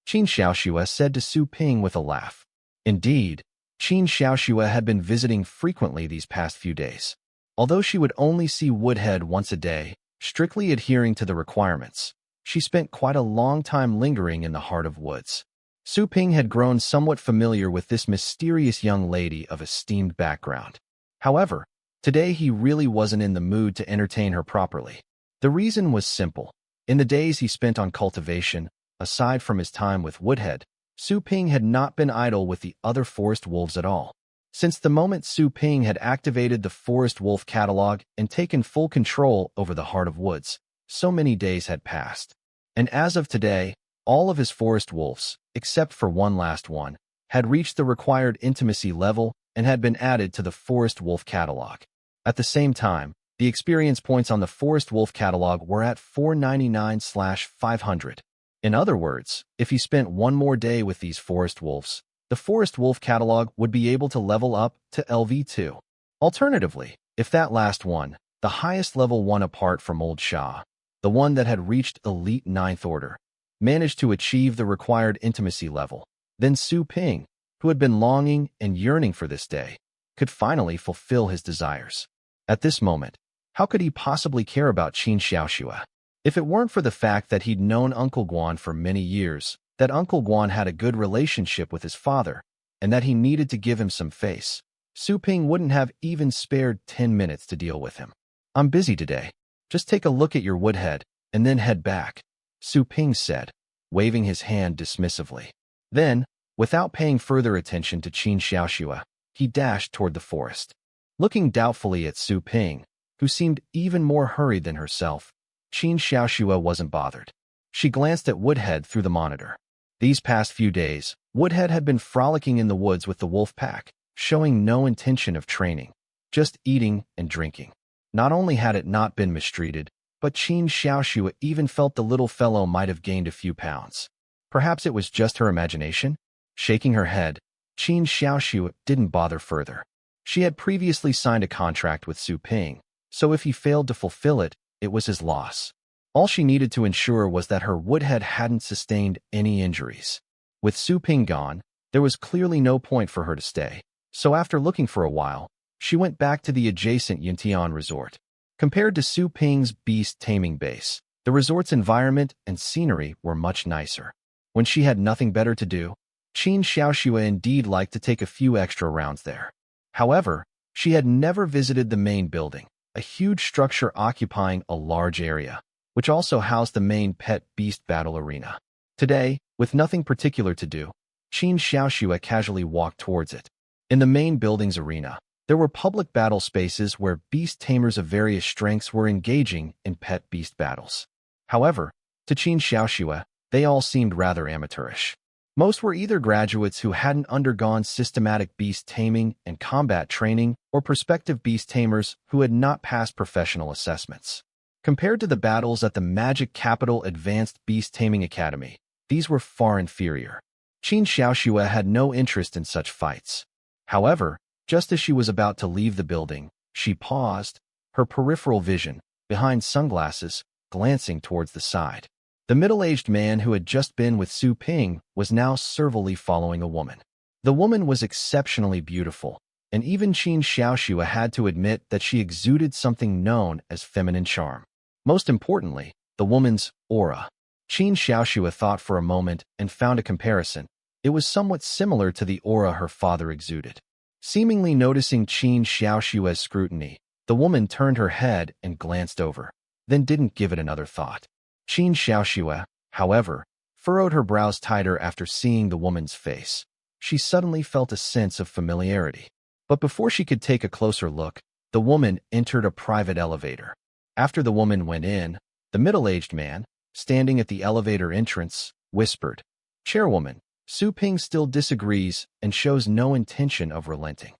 Qin Xiaoxua said to Su Ping with a laugh. Indeed, Qin Xiaoxua had been visiting frequently these past few days. Although she would only see Woodhead once a day, strictly adhering to the requirements, she spent quite a long time lingering in the Heart of Woods. Su Ping had grown somewhat familiar with this mysterious young lady of esteemed background. However, today he really wasn't in the mood to entertain her properly. The reason was simple. In the days he spent on cultivation, aside from his time with Woodhead, Su Ping had not been idle with the other forest wolves at all. Since the moment Su Ping had activated the Forest Wolf catalog and taken full control over the Heart of Woods, so many days had passed. And as of today, all of his forest wolves, except for one last one, had reached the required intimacy level and had been added to the Forest Wolf catalog. At the same time, the experience points on the Forest Wolf catalog were at 499/500. In other words, if he spent one more day with these forest wolves, the Forest Wolf catalog would be able to level up to LV2. Alternatively, if that last one, the highest level one apart from Old Shah, the one that had reached elite ninth order, managed to achieve the required intimacy level. Then Su Ping, who had been longing and yearning for this day, could finally fulfill his desires. At this moment, how could he possibly care about Qin Xiaoxue? If it weren't for the fact that he'd known Uncle Guan for many years, that Uncle Guan had a good relationship with his father, and that he needed to give him some face, Su Ping wouldn't have even spared 10 minutes to deal with him. "I'm busy today. Just take a look at your woodhead, and then head back," Su Ping said, waving his hand dismissively. Then, without paying further attention to Qin Xiaoxue, he dashed toward the forest. Looking doubtfully at Su Ping, who seemed even more hurried than herself, Qin Xiaoxue wasn't bothered. She glanced at Woodhead through the monitor. These past few days, Woodhead had been frolicking in the woods with the wolf pack, showing no intention of training, just eating and drinking. Not only had it not been mistreated, but Qin Xiaoxue even felt the little fellow might have gained a few pounds. Perhaps it was just her imagination? Shaking her head, Qin Xiaoxue didn't bother further. She had previously signed a contract with Su Ping, so if he failed to fulfill it, it was his loss. All she needed to ensure was that her woodhead hadn't sustained any injuries. With Su Ping gone, there was clearly no point for her to stay, so after looking for a while, she went back to the adjacent Yuntian resort. Compared to Su Ping's Beast Taming base, the resort's environment and scenery were much nicer. When she had nothing better to do, Qin Xiaoxue indeed liked to take a few extra rounds there. However, she had never visited the main building, a huge structure occupying a large area, which also housed the main pet beast battle arena. Today, with nothing particular to do, Qin Xiaoxue casually walked towards it. In the main building's arena, there were public battle spaces where beast tamers of various strengths were engaging in pet beast battles. However, to Qin Xiaoxue, they all seemed rather amateurish. Most were either graduates who hadn't undergone systematic beast taming and combat training or prospective beast tamers who had not passed professional assessments. Compared to the battles at the Magic Capital Advanced Beast Taming Academy, these were far inferior. Qin Xiaoxue had no interest in such fights. However, just as she was about to leave the building, she paused, her peripheral vision, behind sunglasses, glancing towards the side. The middle-aged man who had just been with Su Ping was now servilely following a woman. The woman was exceptionally beautiful, and even Qin Xiaoxue had to admit that she exuded something known as feminine charm. Most importantly, the woman's aura. Qin Xiaoxue thought for a moment and found a comparison. It was somewhat similar to the aura her father exuded. Seemingly noticing Qin Xiaoxue's scrutiny, the woman turned her head and glanced over, then didn't give it another thought. Qin Xiaoxue, however, furrowed her brows tighter after seeing the woman's face. She suddenly felt a sense of familiarity. But before she could take a closer look, the woman entered a private elevator. After the woman went in, the middle-aged man, standing at the elevator entrance, whispered, "Chairwoman, Su Ping still disagrees and shows no intention of relenting."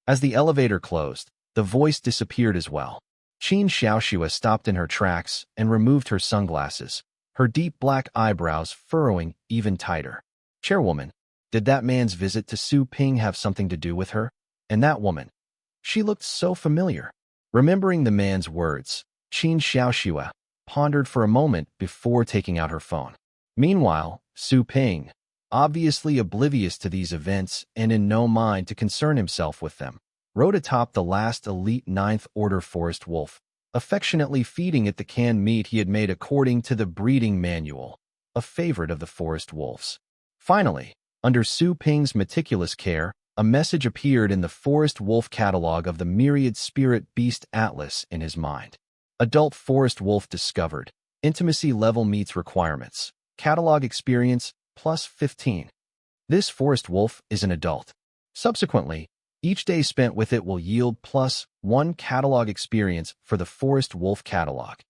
As the elevator closed, the voice disappeared as well. Qin Xiaoxue stopped in her tracks and removed her sunglasses, her deep black eyebrows furrowing even tighter. "Chairwoman, did that man's visit to Su Ping have something to do with her? And that woman? She looked so familiar." Remembering the man's words, Qin Xiaoxue pondered for a moment before taking out her phone. Meanwhile, Su Ping, obviously oblivious to these events and in no mind to concern himself with them, rode atop the last elite ninth order forest wolf, affectionately feeding it the canned meat he had made according to the breeding manual, a favorite of the forest wolves. Finally, under Su Ping's meticulous care, a message appeared in the forest wolf catalog of the Myriad Spirit Beast Atlas in his mind. Adult forest wolf discovered. Intimacy level meets requirements. Catalog experience plus 15. This forest wolf is an adult. Subsequently, each day spent with it will yield plus 1 catalog experience for the forest wolf catalog.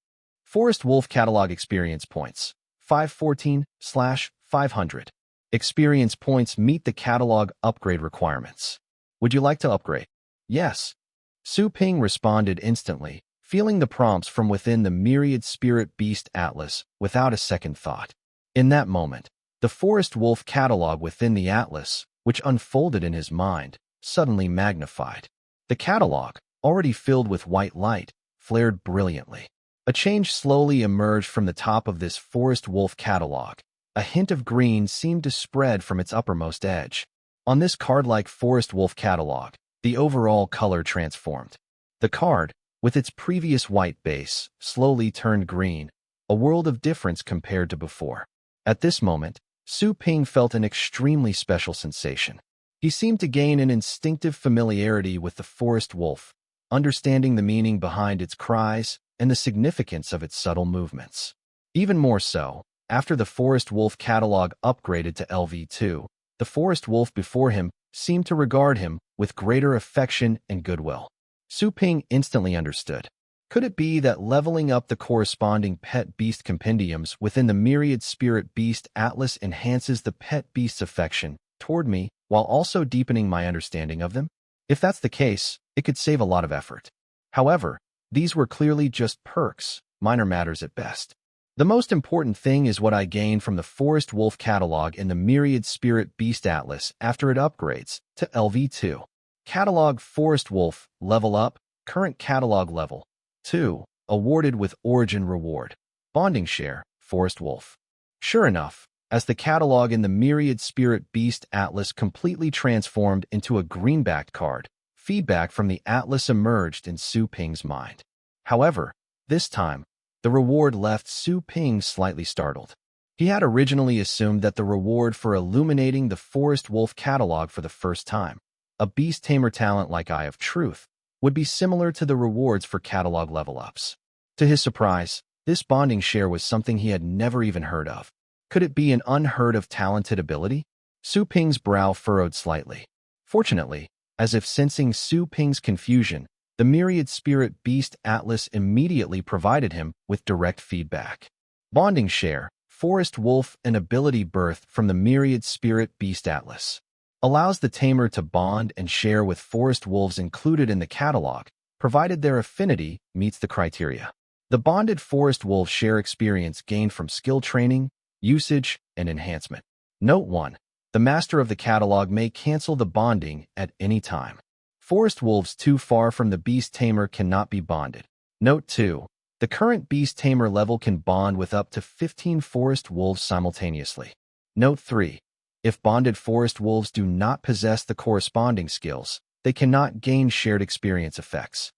Forest wolf catalog experience points, 514/500. Experience points meet the catalog upgrade requirements. Would you like to upgrade? Yes. Su Ping responded instantly, feeling the prompts from within the Myriad Spirit Beast Atlas without a second thought. In that moment, the forest wolf catalog within the atlas, which unfolded in his mind, suddenly magnified. The catalog, already filled with white light, flared brilliantly. A change slowly emerged from the top of this forest wolf catalog. A hint of green seemed to spread from its uppermost edge. On this card-like forest wolf catalog, the overall color transformed. The card, with its previous white base, slowly turned green, a world of difference compared to before. At this moment, Su Ping felt an extremely special sensation. He seemed to gain an instinctive familiarity with the forest wolf, understanding the meaning behind its cries and the significance of its subtle movements. Even more so, after the forest wolf catalog upgraded to LV2, the forest wolf before him seemed to regard him with greater affection and goodwill. Su Ping instantly understood. Could it be that leveling up the corresponding pet beast compendiums within the Myriad Spirit Beast Atlas enhances the pet beast's affection toward me while also deepening my understanding of them? If that's the case, it could save a lot of effort. However, these were clearly just perks, minor matters at best. The most important thing is what I gained from the Forest Wolf catalog in the Myriad Spirit Beast Atlas after it upgrades to LV2. Catalog Forest Wolf, level up, current catalog level 2, awarded with origin reward. Bonding share, Forest Wolf. Sure enough, as the catalog in the Myriad Spirit Beast Atlas completely transformed into a greenbacked card, feedback from the Atlas emerged in Su Ping's mind. However, this time, the reward left Su Ping slightly startled. He had originally assumed that the reward for illuminating the Forest Wolf catalog for the first time, a Beast Tamer talent like Eye of Truth, would be similar to the rewards for catalog level-ups. To his surprise, this bonding share was something he had never even heard of. Could it be an unheard-of talented ability? Su Ping's brow furrowed slightly. Fortunately, as if sensing Su Ping's confusion, the Myriad Spirit Beast Atlas immediately provided him with direct feedback. Bonding share, Forest Wolf, an ability birthed from the Myriad Spirit Beast Atlas. Allows the tamer to bond and share with forest wolves included in the catalog, provided their affinity meets the criteria. The bonded forest wolves share experience gained from skill training, usage, and enhancement. Note 1. The master of the catalog may cancel the bonding at any time. Forest wolves too far from the Beast Tamer cannot be bonded. Note 2. The current Beast Tamer level can bond with up to 15 forest wolves simultaneously. Note 3. If bonded forest wolves do not possess the corresponding skills, they cannot gain shared experience effects.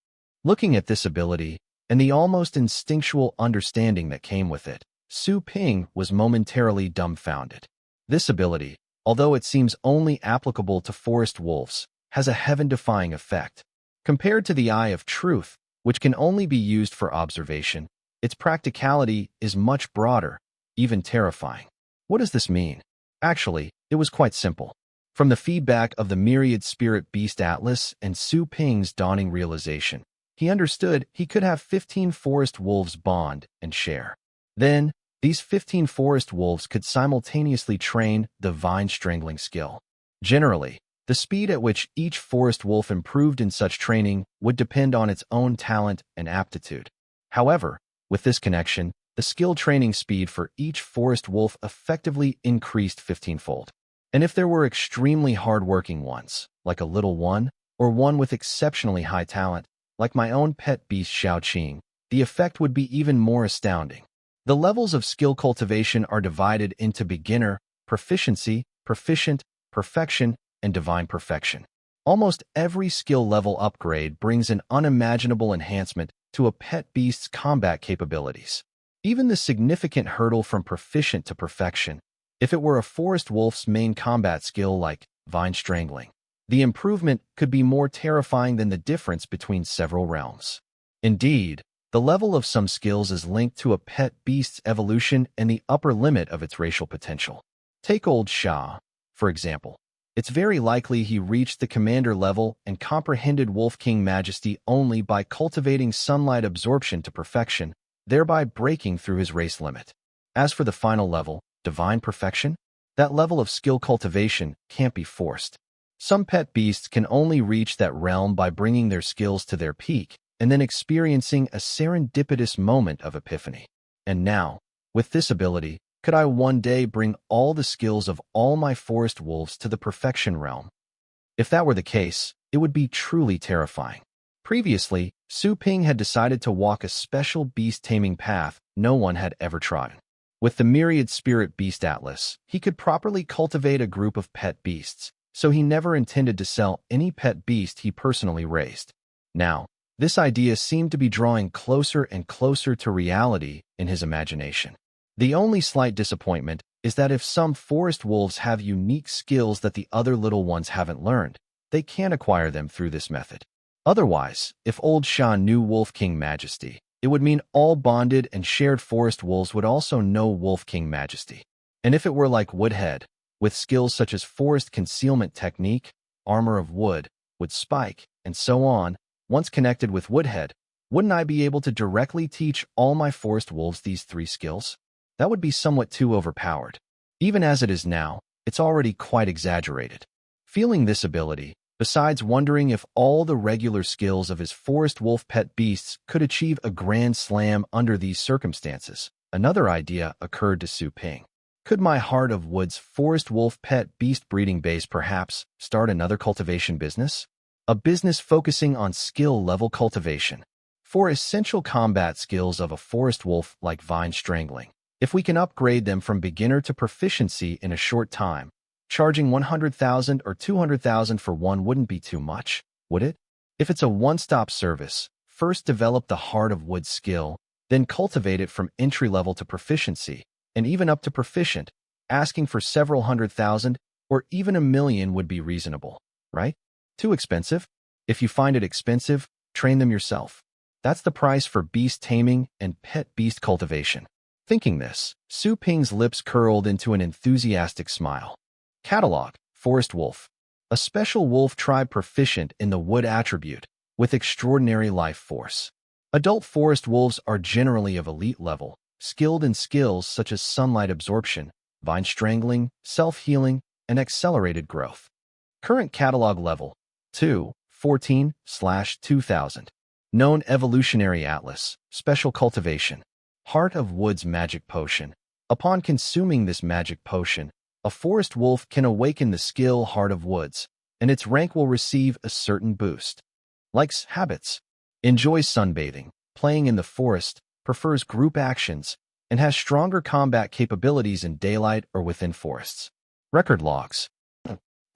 Looking at this ability, and the almost instinctual understanding that came with it, Su Ping was momentarily dumbfounded. This ability, although it seems only applicable to forest wolves, has a heaven-defying effect. Compared to the Eye of Truth, which can only be used for observation, its practicality is much broader, even terrifying. What does this mean? Actually, it was quite simple. From the feedback of the Myriad Spirit Beast Atlas and Su Ping's dawning realization, he understood he could have 15 forest wolves bond and share. Then, these 15 forest wolves could simultaneously train the vine strangling skill. Generally, the speed at which each forest wolf improved in such training would depend on its own talent and aptitude. However, with this connection, the skill training speed for each forest wolf effectively increased 15-fold. And if there were extremely hard-working ones, like a little one, or one with exceptionally high talent, like my own pet beast Xiaoqing, the effect would be even more astounding. The levels of skill cultivation are divided into beginner, proficiency, proficient, perfection, and divine perfection. Almost every skill level upgrade brings an unimaginable enhancement to a pet beast's combat capabilities. Even the significant hurdle from proficient to perfection, if it were a forest wolf's main combat skill like vine strangling, the improvement could be more terrifying than the difference between several realms. Indeed, the level of some skills is linked to a pet beast's evolution and the upper limit of its racial potential. Take old Sha, for example. It's very likely he reached the commander level and comprehended Wolf King Majesty only by cultivating sunlight absorption to perfection, thereby breaking through his race limit. As for the final level, divine perfection, that level of skill cultivation can't be forced. Some pet beasts can only reach that realm by bringing their skills to their peak and then experiencing a serendipitous moment of epiphany. And now, with this ability, could I one day bring all the skills of all my forest wolves to the perfection realm? If that were the case, it would be truly terrifying. Previously, Su Ping had decided to walk a special beast taming path no one had ever trodden. With the Myriad Spirit Beast Atlas, he could properly cultivate a group of pet beasts, so he never intended to sell any pet beast he personally raised. Now, this idea seemed to be drawing closer and closer to reality in his imagination. The only slight disappointment is that if some forest wolves have unique skills that the other little ones haven't learned, they can't acquire them through this method. Otherwise, if Old Shah knew Wolf King Majesty, it would mean all bonded and shared forest wolves would also know Wolf King Majesty. And if it were like Woodhead, with skills such as forest concealment technique, armor of wood, wood spike, and so on, once connected with Woodhead, wouldn't I be able to directly teach all my forest wolves these 3 skills? That would be somewhat too overpowered. Even as it is now, it's already quite exaggerated. Feeling this ability, besides wondering if all the regular skills of his forest wolf pet beasts could achieve a grand slam under these circumstances, another idea occurred to Su Ping. Could my Heart of Wood's forest wolf pet beast breeding base perhaps start another cultivation business? A business focusing on skill-level cultivation. For essential combat skills of a forest wolf like vine strangling, if we can upgrade them from beginner to proficiency in a short time, charging 100,000 or 200,000 for one wouldn't be too much, would it? If it's a one-stop service, first develop the Heart of Wood skill, then cultivate it from entry-level to proficiency, and even up to proficient, asking for several 100,000 or even 1,000,000 would be reasonable, right? Too expensive? If you find it expensive, train them yourself. That's the price for beast taming and pet beast cultivation. Thinking this, Su Ping's lips curled into an enthusiastic smile. Catalog, Forest Wolf. A special wolf tribe proficient in the wood attribute, with extraordinary life force. Adult forest wolves are generally of elite level, skilled in skills such as sunlight absorption, vine strangling, self-healing, and accelerated growth. Current catalog level, 2/14/2000. Known Evolutionary Atlas, Special Cultivation. Heart of Wood's Magic Potion. Upon consuming this magic potion, a forest wolf can awaken the skill Heart of Woods, and its rank will receive a certain boost. Likes habits. Enjoys sunbathing, playing in the forest, prefers group actions, and has stronger combat capabilities in daylight or within forests. Record logs.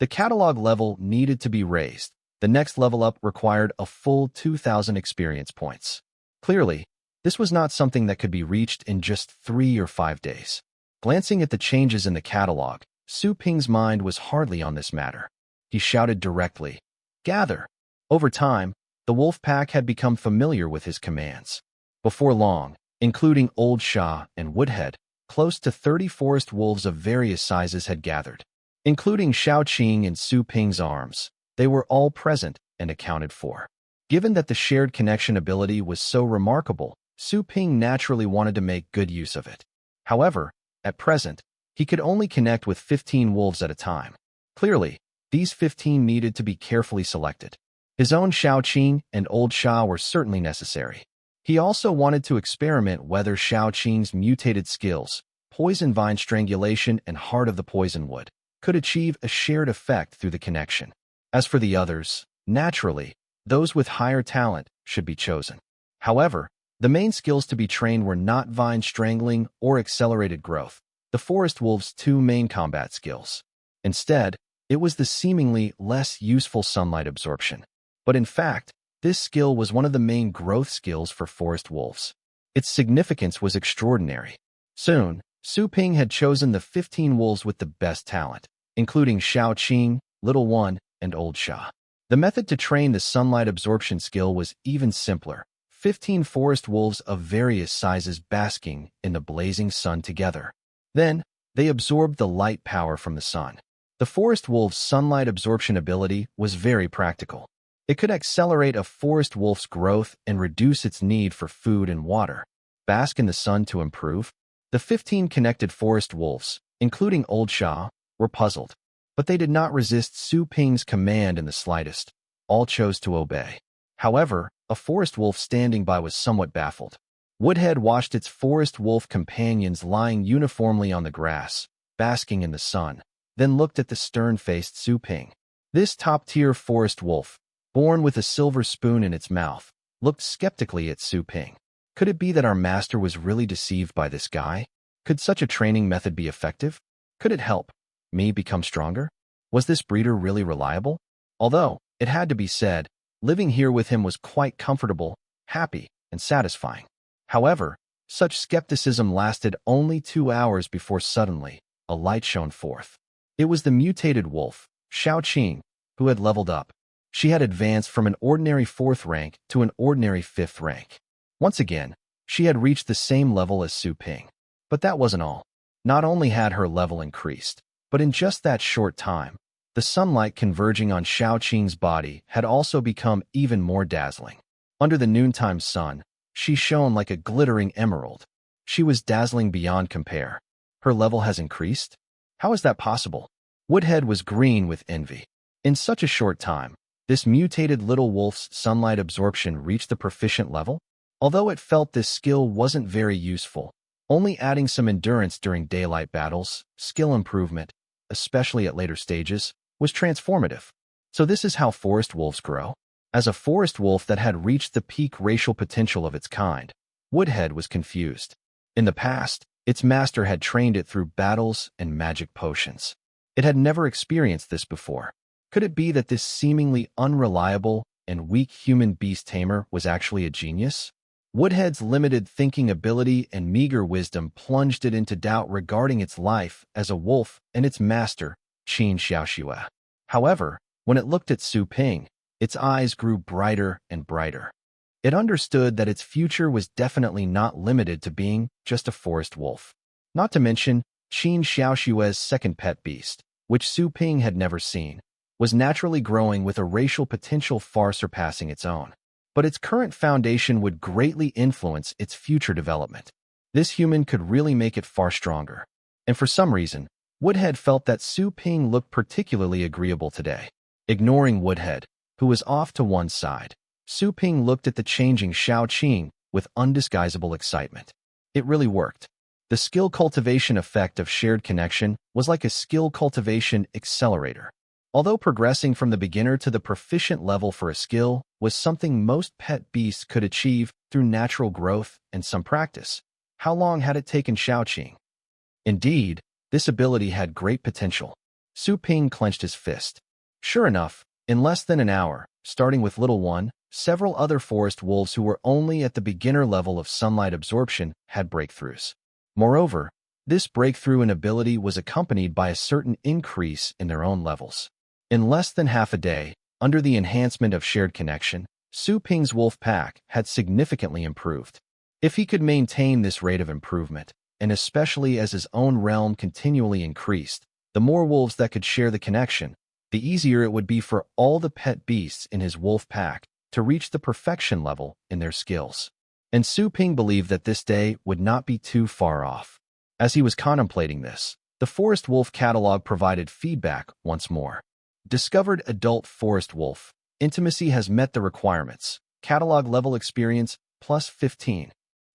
The catalog level needed to be raised. The next level up required a full 2,000 experience points. Clearly, this was not something that could be reached in just 3 or 5 days. Glancing at the changes in the catalog, Su Ping's mind was hardly on this matter. He shouted directly, "Gather!" Over time, the wolf pack had become familiar with his commands. Before long, including Old Shah and Woodhead, close to 30 forest wolves of various sizes had gathered. Including Xiaoqing and Su Ping's arms, they were all present and accounted for. Given that the shared connection ability was so remarkable, Su Ping naturally wanted to make good use of it. However, at present, he could only connect with 15 wolves at a time. Clearly, these 15 needed to be carefully selected. His own Xiaoqing and Old Shah were certainly necessary. He also wanted to experiment whether Xiaoqing's mutated skills, Poison Vine Strangulation and Heart of the Poison Wood, could achieve a shared effect through the connection. As for the others, naturally, those with higher talent should be chosen. However, the main skills to be trained were not vine strangling or accelerated growth, the forest wolf's 2 main combat skills. Instead, it was the seemingly less useful sunlight absorption. But in fact, this skill was one of the main growth skills for forest wolves. Its significance was extraordinary. Soon, Su Ping had chosen the 15 wolves with the best talent, including Xiaoqing, Little One, and Old Shah. The method to train the sunlight absorption skill was even simpler. 15 forest wolves of various sizes basking in the blazing sun together. Then, they absorbed the light power from the sun. The forest wolf's sunlight absorption ability was very practical. It could accelerate a forest wolf's growth and reduce its need for food and water. Bask in the sun to improve. The 15 connected forest wolves, including Old Shah, were puzzled. But they did not resist Su Ping's command in the slightest. All chose to obey. However, a forest wolf standing by was somewhat baffled. Woodhead watched its forest wolf companions lying uniformly on the grass, basking in the sun, then looked at the stern-faced Su Ping. This top-tier forest wolf, born with a silver spoon in its mouth, looked skeptically at Su Ping. Could it be that our master was really deceived by this guy? Could such a training method be effective? Could it help me become stronger? Was this breeder really reliable? Although, it had to be said, living here with him was quite comfortable, happy, and satisfying. However, such skepticism lasted only 2 hours before suddenly, a light shone forth. It was the mutated wolf, Xiaoqing, who had leveled up. She had advanced from an ordinary 4th rank to an ordinary 5th rank. Once again, she had reached the same level as Su Ping. But that wasn't all. Not only had her level increased, but in just that short time, the sunlight converging on Xiaoqing's body had also become even more dazzling. Under the noontime sun, she shone like a glittering emerald. She was dazzling beyond compare. Her level has increased? How is that possible? Woodhead was green with envy. In such a short time, this mutated little wolf's sunlight absorption reached the proficient level? Although it felt this skill wasn't very useful, only adding some endurance during daylight battles, skill improvement, especially at later stages, was transformative. So this is how forest wolves grow? As a forest wolf that had reached the peak racial potential of its kind, Woodhead was confused. In the past, its master had trained it through battles and magic potions. It had never experienced this before. Could it be that this seemingly unreliable and weak human beast tamer was actually a genius? Woodhead's limited thinking ability and meager wisdom plunged it into doubt regarding its life as a wolf and its master, Qin Xiaoxue. However, when it looked at Su Ping, its eyes grew brighter and brighter. It understood that its future was definitely not limited to being just a forest wolf. Not to mention, Qin Xiaoxue's second pet beast, which Su Ping had never seen, was naturally growing with a racial potential far surpassing its own. But its current foundation would greatly influence its future development. This human could really make it far stronger. And for some reason, Woodhead felt that Su Ping looked particularly agreeable today. Ignoring Woodhead, who was off to one side, Su Ping looked at the changing Xiaoqing with undisguisable excitement. It really worked. The skill cultivation effect of shared connection was like a skill cultivation accelerator. Although progressing from the beginner to the proficient level for a skill was something most pet beasts could achieve through natural growth and some practice, how long had it taken Xiaoqing? Indeed, this ability had great potential. Su Ping clenched his fist. Sure enough, in less than an hour, starting with Little One, several other forest wolves who were only at the beginner level of sunlight absorption had breakthroughs. Moreover, this breakthrough in ability was accompanied by a certain increase in their own levels. In less than half a day, under the enhancement of shared connection, Su Ping's wolf pack had significantly improved. If he could maintain this rate of improvement, and especially as his own realm continually increased, the more wolves that could share the connection, the easier it would be for all the pet beasts in his wolf pack to reach the perfection level in their skills. And Su Ping believed that this day would not be too far off. As he was contemplating this, the Forest Wolf catalog provided feedback once more. Discovered adult forest wolf. Intimacy has met the requirements. Catalog level experience plus 15.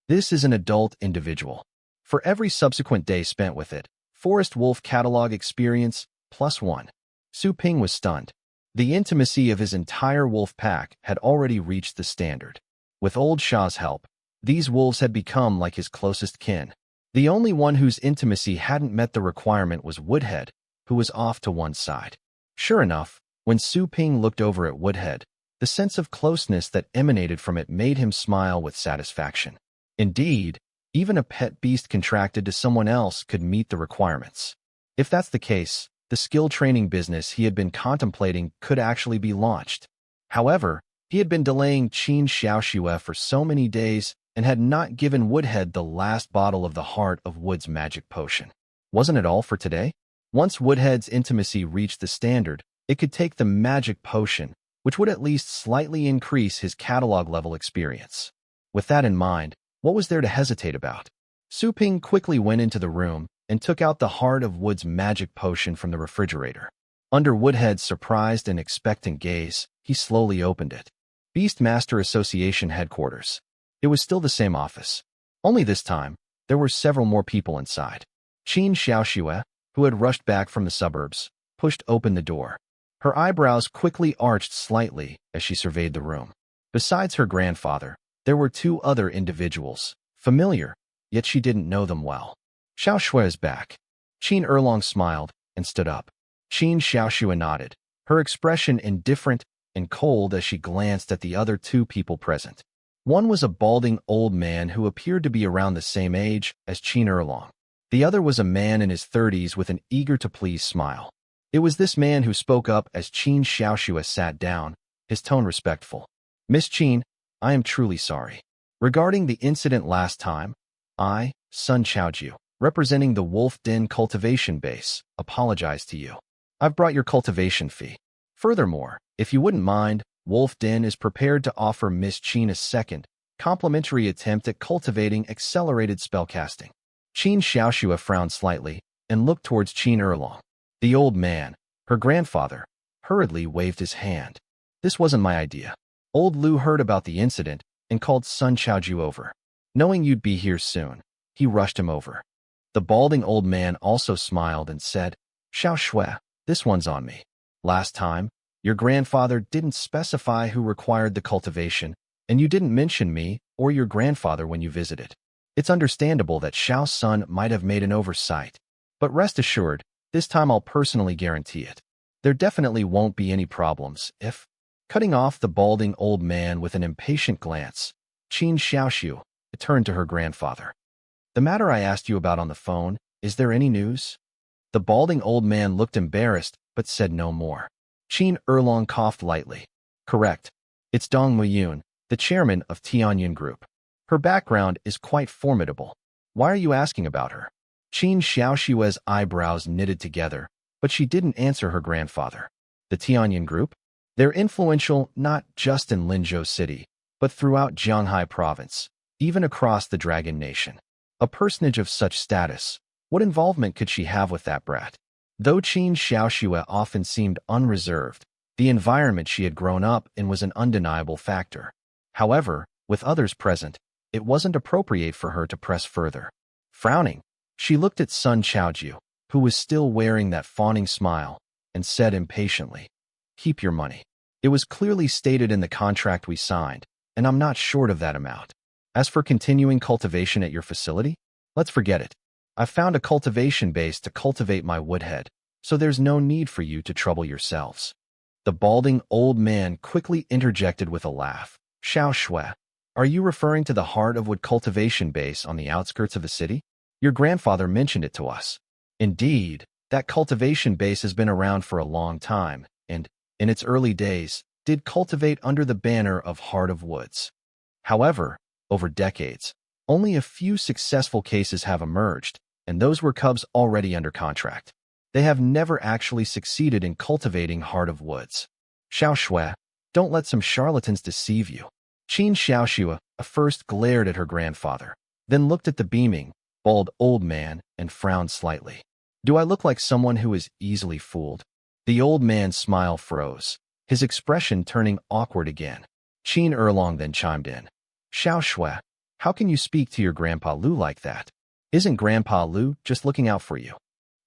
This is an adult individual. For every subsequent day spent with it, forest wolf catalog experience plus 1. Su Ping was stunned. The intimacy of his entire wolf pack had already reached the standard. With old Shah's help, these wolves had become like his closest kin. The only one whose intimacy hadn't met the requirement was Woodhead, who was off to one side. Sure enough, when Su Ping looked over at Woodhead, the sense of closeness that emanated from it made him smile with satisfaction. Indeed, even a pet beast contracted to someone else could meet the requirements. If that's the case, the skill training business he had been contemplating could actually be launched. However, he had been delaying Qin Xiaoxue for so many days and had not given Woodhead the last bottle of the Heart of Wood's magic potion. Wasn't it all for today? Once Woodhead's intimacy reached the standard, it could take the magic potion, which would at least slightly increase his catalog level experience. With that in mind, what was there to hesitate about? Su Ping quickly went into the room and took out the Heart of Wood's magic potion from the refrigerator. Under Woodhead's surprised and expectant gaze, he slowly opened it. Beastmaster Association headquarters. It was still the same office. Only this time, there were several more people inside. Qin Xiaoxue, who had rushed back from the suburbs, pushed open the door. Her eyebrows quickly arched slightly as she surveyed the room. Besides her grandfather, there were two other individuals, familiar, yet she didn't know them well. Xiao Shui is back. Qin Erlong smiled and stood up. Qin Xiaoxue nodded, her expression indifferent and cold as she glanced at the other two people present. One was a balding old man who appeared to be around the same age as Qin Erlong. The other was a man in his 30s with an eager-to-please smile. It was this man who spoke up as Qin Xiaoxue sat down, his tone respectful. Miss Qin, I am truly sorry. Regarding the incident last time, I, Sun Chaojiu, representing the Wolf Den cultivation base, apologize to you. I've brought your cultivation fee. Furthermore, if you wouldn't mind, Wolf Den is prepared to offer Miss Qin a second, complimentary attempt at cultivating accelerated spellcasting. Qin Xiaoxue frowned slightly and looked towards Qin Erlong. The old man, her grandfather, hurriedly waved his hand. This wasn't my idea. Old Lu heard about the incident and called Sun Chaojiu over. Knowing you'd be here soon, he rushed him over. The balding old man also smiled and said, Xiao Shui, this one's on me. Last time, your grandfather didn't specify who required the cultivation, and you didn't mention me or your grandfather when you visited. It's understandable that Xiao Sun might have made an oversight, but rest assured, this time I'll personally guarantee it. There definitely won't be any problems if... Cutting off the balding old man with an impatient glance, Qin Xiaoxue turned to her grandfather. The matter I asked you about on the phone, is there any news? The balding old man looked embarrassed, but said no more. Qin Erlong coughed lightly. Correct. It's Dong Muyun, the chairman of Tianyin Group. Her background is quite formidable. Why are you asking about her? Qin Xiaoxue's eyebrows knitted together, but she didn't answer her grandfather. The Tianyin Group? They're influential not just in Linzhou City, but throughout Jianghai Province, even across the Dragon Nation. A personage of such status, what involvement could she have with that brat? Though Qin Xiaoxue often seemed unreserved, the environment she had grown up in was an undeniable factor. However, with others present, it wasn't appropriate for her to press further. Frowning, she looked at Sun Chaojiu, who was still wearing that fawning smile, and said impatiently, Keep your money. It was clearly stated in the contract we signed, and I'm not short of that amount. As for continuing cultivation at your facility, let's forget it. I've found a cultivation base to cultivate my woodhead, so there's no need for you to trouble yourselves. The balding old man quickly interjected with a laugh. Xiao Shui, are you referring to the Heart of Wood cultivation base on the outskirts of the city? Your grandfather mentioned it to us. Indeed, that cultivation base has been around for a long time, and, in its early days, did cultivate under the banner of Heart of Woods. However, over decades, only a few successful cases have emerged, and those were cubs already under contract. They have never actually succeeded in cultivating Heart of Woods. Xiao Shui, don't let some charlatans deceive you. Qin Xiaoxue first glared at her grandfather, then looked at the beaming, bald old man and frowned slightly. Do I look like someone who is easily fooled? The old man's smile froze, his expression turning awkward again. Qin Erlong then chimed in. Xiao Shui, how can you speak to your Grandpa Lu like that? Isn't Grandpa Lu just looking out for you?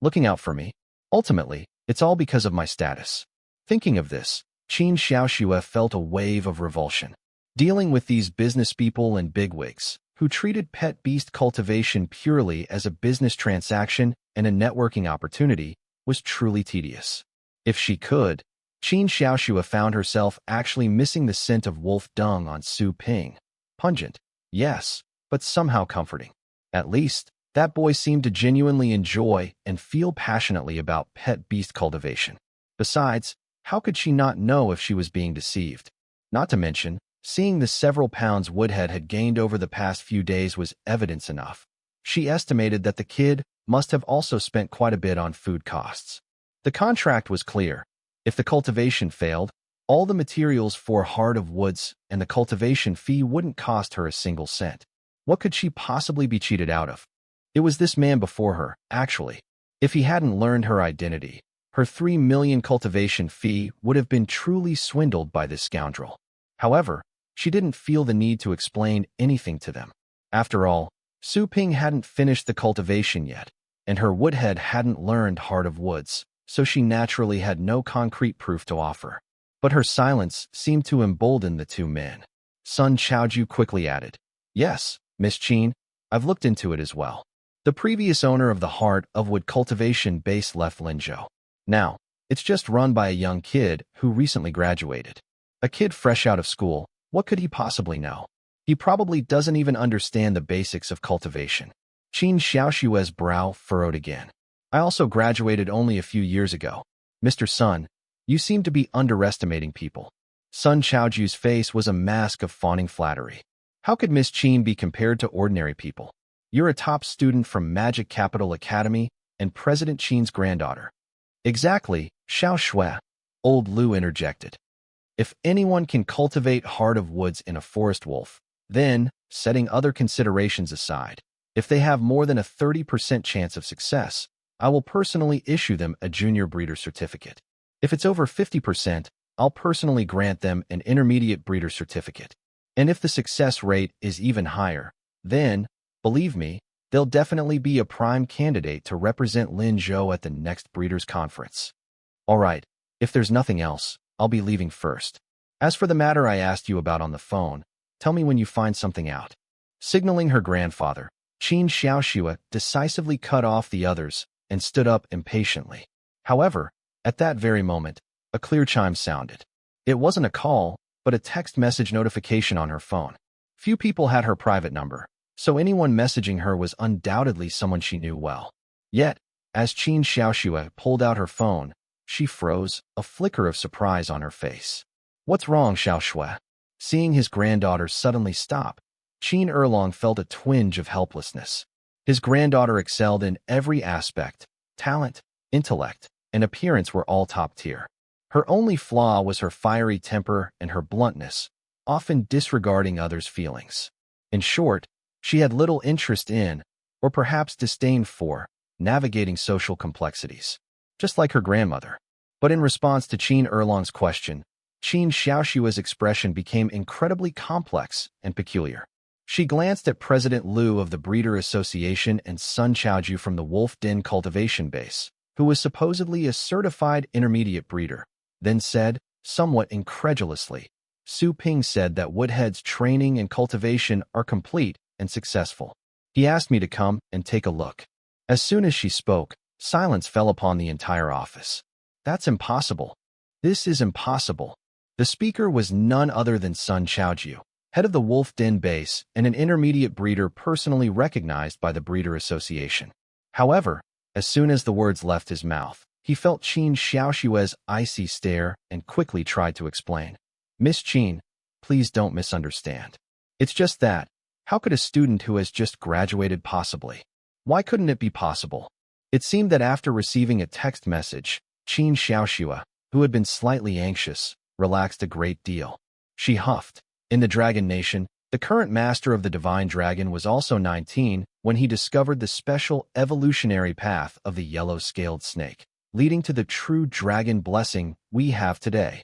Looking out for me? Ultimately, it's all because of my status. Thinking of this, Qin Xiaoxue felt a wave of revulsion. Dealing with these business people and bigwigs, who treated pet beast cultivation purely as a business transaction and a networking opportunity, was truly tedious. If she could, Qin Xiaoxue found herself actually missing the scent of wolf dung on Su Ping. Pungent, yes, but somehow comforting. At least, that boy seemed to genuinely enjoy and feel passionately about pet beast cultivation. Besides, how could she not know if she was being deceived? Not to mention, seeing the several pounds Woodhead had gained over the past few days was evidence enough. She estimated that the kid must have also spent quite a bit on food costs. The contract was clear. If the cultivation failed, all the materials for Heart of Woods and the cultivation fee wouldn't cost her a single cent. What could she possibly be cheated out of? It was this man before her, actually. If he hadn't learned her identity, her 3 million cultivation fee would have been truly swindled by this scoundrel. However, she didn't feel the need to explain anything to them. After all, Su Ping hadn't finished the cultivation yet, and her woodhead hadn't learned Heart of Woods, so she naturally had no concrete proof to offer. But her silence seemed to embolden the two men. Sun Chaoju quickly added, "Yes, Miss Qin, I've looked into it as well. The previous owner of the Heart of Wood cultivation base left Linzhou. Now, it's just run by a young kid who recently graduated. A kid fresh out of school, what could he possibly know? He probably doesn't even understand the basics of cultivation." Qin Xiaoshue's brow furrowed again. "I also graduated only a few years ago. Mr. Sun, you seem to be underestimating people." Sun Chaoju's face was a mask of fawning flattery. How could Miss Qin be compared to ordinary people? You're a top student from Magic Capital Academy and President Qin's granddaughter. Exactly, Xiao Shui, old Lu interjected. If anyone can cultivate Heart of Woods in a forest wolf, then, setting other considerations aside, if they have more than a 30% chance of success, I will personally issue them a junior breeder certificate. If it's over 50%, I'll personally grant them an intermediate breeder certificate. And if the success rate is even higher, then, believe me, they'll definitely be a prime candidate to represent Linzhou at the next breeders' conference. All right, if there's nothing else, I'll be leaving first. As for the matter I asked you about on the phone, tell me when you find something out." Signaling her grandfather, Qin Xiaoxue decisively cut off the others and stood up impatiently. However, at that very moment, a clear chime sounded. It wasn't a call, but a text message notification on her phone. Few people had her private number, so anyone messaging her was undoubtedly someone she knew well. Yet, as Qin Xiaoxue pulled out her phone, she froze, a flicker of surprise on her face. "What's wrong, Xiaoshui?" Seeing his granddaughter suddenly stop, Qin Erlong felt a twinge of helplessness. His granddaughter excelled in every aspect. Talent, intellect, and appearance were all top tier. Her only flaw was her fiery temper and her bluntness, often disregarding others' feelings. In short, she had little interest in, or perhaps disdain for, navigating social complexities, just like her grandmother. But in response to Qin Erlong's question, Qin Xiaoshue's expression became incredibly complex and peculiar. She glanced at President Lu of the Breeder Association and Sun Chaoju from the Wolf Den cultivation base, who was supposedly a certified intermediate breeder, then said, somewhat incredulously, "Su Ping said that Woodhead's training and cultivation are complete and successful. He asked me to come and take a look." As soon as she spoke, silence fell upon the entire office. "That's impossible. This is impossible." The speaker was none other than Sun Chaoju, head of the Wolf Den base and an intermediate breeder personally recognized by the Breeder Association. However, as soon as the words left his mouth, he felt Qin Xiaoshue's icy stare and quickly tried to explain. "Miss Qin, please don't misunderstand. It's just that, how could a student who has just graduated possibly? Why couldn't it be possible?" It seemed that after receiving a text message, Qin Xiaoxue, who had been slightly anxious, relaxed a great deal. She huffed. In the Dragon Nation, the current master of the Divine Dragon was also 19 when he discovered the special evolutionary path of the yellow-scaled snake, leading to the true dragon blessing we have today.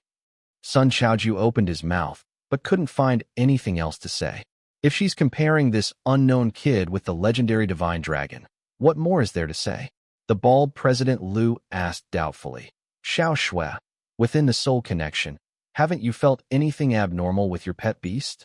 Sun Chaoju opened his mouth, but couldn't find anything else to say. If she's comparing this unknown kid with the legendary Divine Dragon, what more is there to say? The bald President Lu asked doubtfully. "Xiao Shui, within the soul connection, haven't you felt anything abnormal with your pet beast?"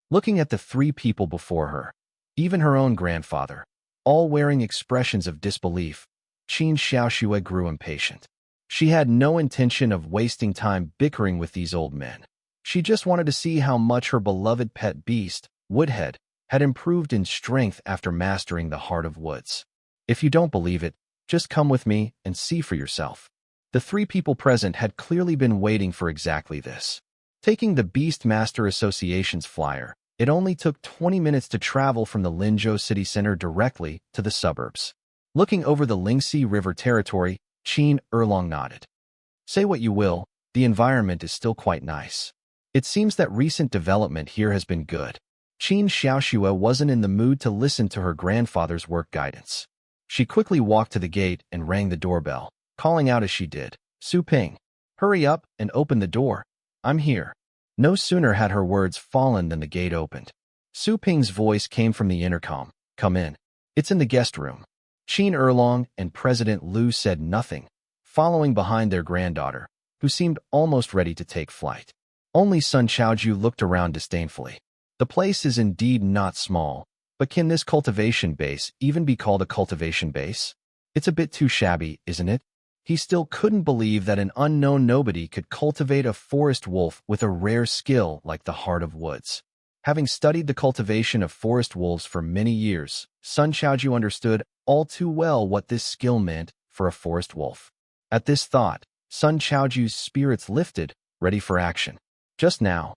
Looking at the three people before her, even her own grandfather, all wearing expressions of disbelief, Qin Xiaoxue grew impatient. She had no intention of wasting time bickering with these old men. She just wanted to see how much her beloved pet beast, Woodhead, had improved in strength after mastering the Heart of Woods. If you don't believe it, just come with me and see for yourself. The three people present had clearly been waiting for exactly this. Taking the Beast Master Association's flyer, it only took 20 minutes to travel from the Linzhou city center directly to the suburbs. Looking over the Lingxi River territory, Qin Erlong nodded. "Say what you will, the environment is still quite nice. It seems that recent development here has been good." Qin Xiaoxue wasn't in the mood to listen to her grandfather's work guidance. She quickly walked to the gate and rang the doorbell, calling out as she did, "Su Ping, hurry up and open the door. I'm here." No sooner had her words fallen than the gate opened. Su Ping's voice came from the intercom. "Come in. It's in the guest room." Qin Erlong and President Lu said nothing, following behind their granddaughter, who seemed almost ready to take flight. Only Sun Chaoju looked around disdainfully. The place is indeed not small, but can this cultivation base even be called a cultivation base? It's a bit too shabby, isn't it? He still couldn't believe that an unknown nobody could cultivate a forest wolf with a rare skill like the Heart of Woods. Having studied the cultivation of forest wolves for many years, Sun Chaoju understood all too well what this skill meant for a forest wolf. At this thought, Sun Chaoju's spirits lifted, ready for action. Just now,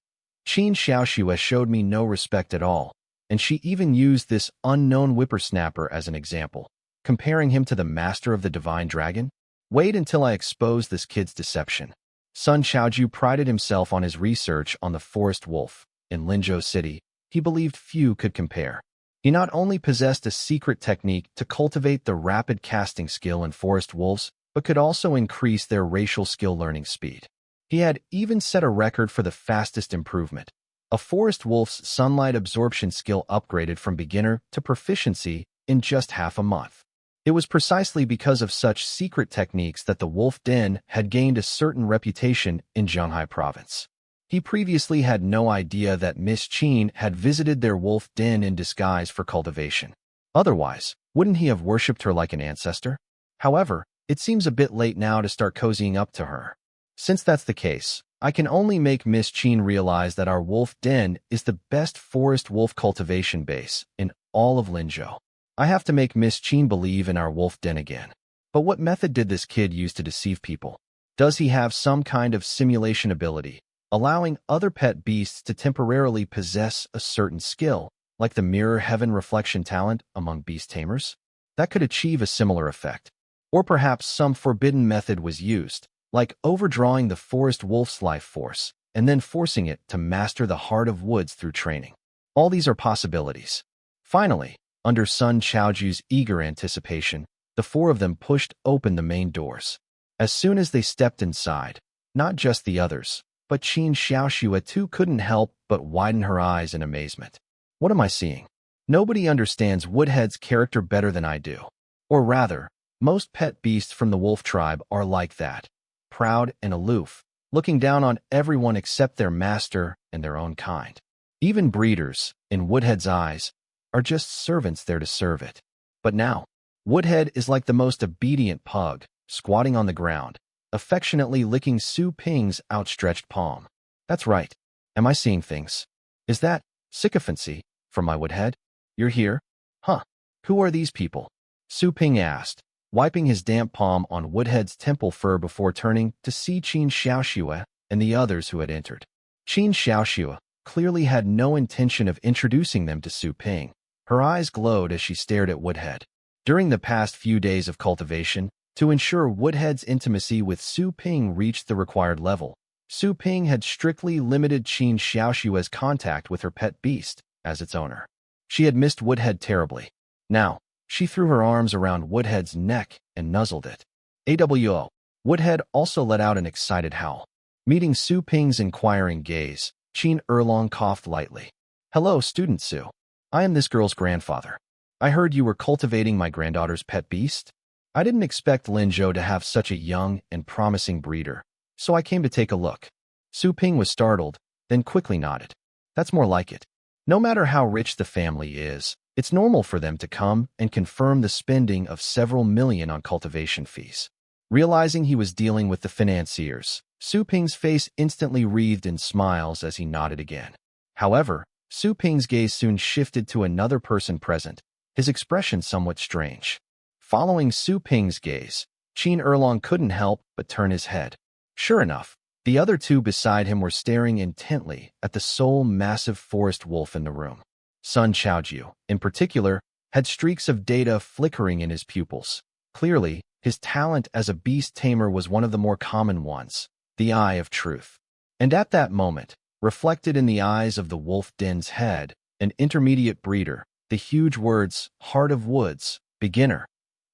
Qin Xiaoxue showed me no respect at all, and she even used this unknown whippersnapper as an example, comparing him to the master of the divine dragon. Wait until I expose this kid's deception. Sun Chaoju prided himself on his research on the forest wolf. In Linzhou City, he believed few could compare. He not only possessed a secret technique to cultivate the rapid casting skill in forest wolves, but could also increase their racial skill learning speed. He had even set a record for the fastest improvement. A forest wolf's sunlight absorption skill upgraded from beginner to proficiency in just half a month. It was precisely because of such secret techniques that the Wolf Den had gained a certain reputation in Zhanghai province. He previously had no idea that Miss Qin had visited their Wolf Den in disguise for cultivation. Otherwise, wouldn't he have worshipped her like an ancestor? However, it seems a bit late now to start cozying up to her. Since that's the case, I can only make Miss Qin realize that our Wolf Den is the best forest wolf cultivation base in all of Linzhou. I have to make Miss Qin believe in our Wolf Den again. But what method did this kid use to deceive people? Does he have some kind of simulation ability, allowing other pet beasts to temporarily possess a certain skill, like the mirror heaven reflection talent among beast tamers? That could achieve a similar effect. Or perhaps some forbidden method was used, like overdrawing the forest wolf's life force, and then forcing it to master the Heart of Woods through training. All these are possibilities. Finally, under Sun Chaoju's eager anticipation, the four of them pushed open the main doors. As soon as they stepped inside, not just the others, but Qin Xiaoxue too couldn't help but widen her eyes in amazement. What am I seeing? Nobody understands Woodhead's character better than I do. Or rather, most pet beasts from the wolf tribe are like that, proud and aloof, looking down on everyone except their master and their own kind. Even breeders, in Woodhead's eyes, are just servants there to serve it. But now, Woodhead is like the most obedient pug, squatting on the ground, affectionately licking Su Ping's outstretched palm. That's right. Am I seeing things? Is that sycophancy from my Woodhead? You're here? Huh. Who are these people? Su Ping asked, wiping his damp palm on Woodhead's temple fur before turning to see Qin Xiaoxue and the others who had entered. Qin Xiaoxue clearly had no intention of introducing them to Su Ping. Her eyes glowed as she stared at Woodhead. During the past few days of cultivation, to ensure Woodhead's intimacy with Su Ping reached the required level, Su Ping had strictly limited Qin Xiaoxue's contact with her pet beast as its owner. She had missed Woodhead terribly. Now, she threw her arms around Woodhead's neck and nuzzled it. AWO. Woodhead also let out an excited howl. Meeting Su Ping's inquiring gaze, Qin Erlong coughed lightly. Hello, Student Su. I am this girl's grandfather. I heard you were cultivating my granddaughter's pet beast. I didn't expect Linzhou to have such a young and promising breeder, so I came to take a look. Su Ping was startled, then quickly nodded. That's more like it. No matter how rich the family is, it's normal for them to come and confirm the spending of several million on cultivation fees. Realizing he was dealing with the financiers, Su Ping's face instantly wreathed in smiles as he nodded again. However, Su Ping's gaze soon shifted to another person present, his expression somewhat strange. Following Su Ping's gaze, Qin Erlong couldn't help but turn his head. Sure enough, the other two beside him were staring intently at the sole massive forest wolf in the room. Sun Chaoju, in particular, had streaks of data flickering in his pupils. Clearly, his talent as a beast tamer was one of the more common ones, the eye of truth. And at that moment, reflected in the eyes of the Wolf Den's head, an intermediate breeder, the huge words, Heart of Woods, beginner,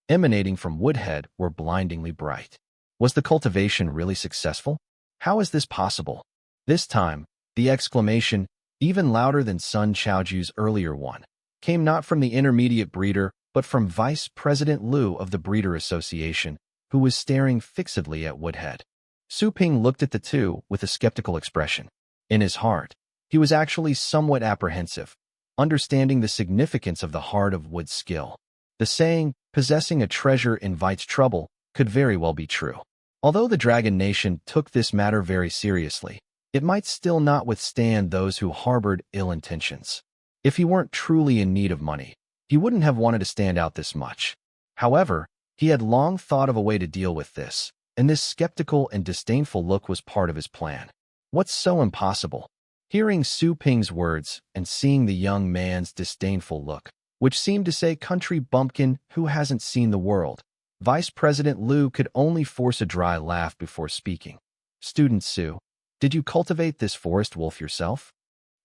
emanating from Woodhead were blindingly bright. Was the cultivation really successful? How is this possible? This time, the exclamation, even louder than Sun Chaoju's earlier one, came not from the intermediate breeder, but from Vice President Liu of the Breeder Association, who was staring fixedly at Woodhead. Su Ping looked at the two with a skeptical expression. In his heart, he was actually somewhat apprehensive, understanding the significance of the Heart of Wood's skill. The saying, possessing a treasure invites trouble, could very well be true. Although the Dragon Nation took this matter very seriously, it might still not withstand those who harbored ill intentions. If he weren't truly in need of money, he wouldn't have wanted to stand out this much. However, he had long thought of a way to deal with this, and this skeptical and disdainful look was part of his plan. What's so impossible? Hearing Su Ping's words and seeing the young man's disdainful look, which seemed to say country bumpkin who hasn't seen the world, Vice President Liu could only force a dry laugh before speaking. Student Su, did you cultivate this forest wolf yourself?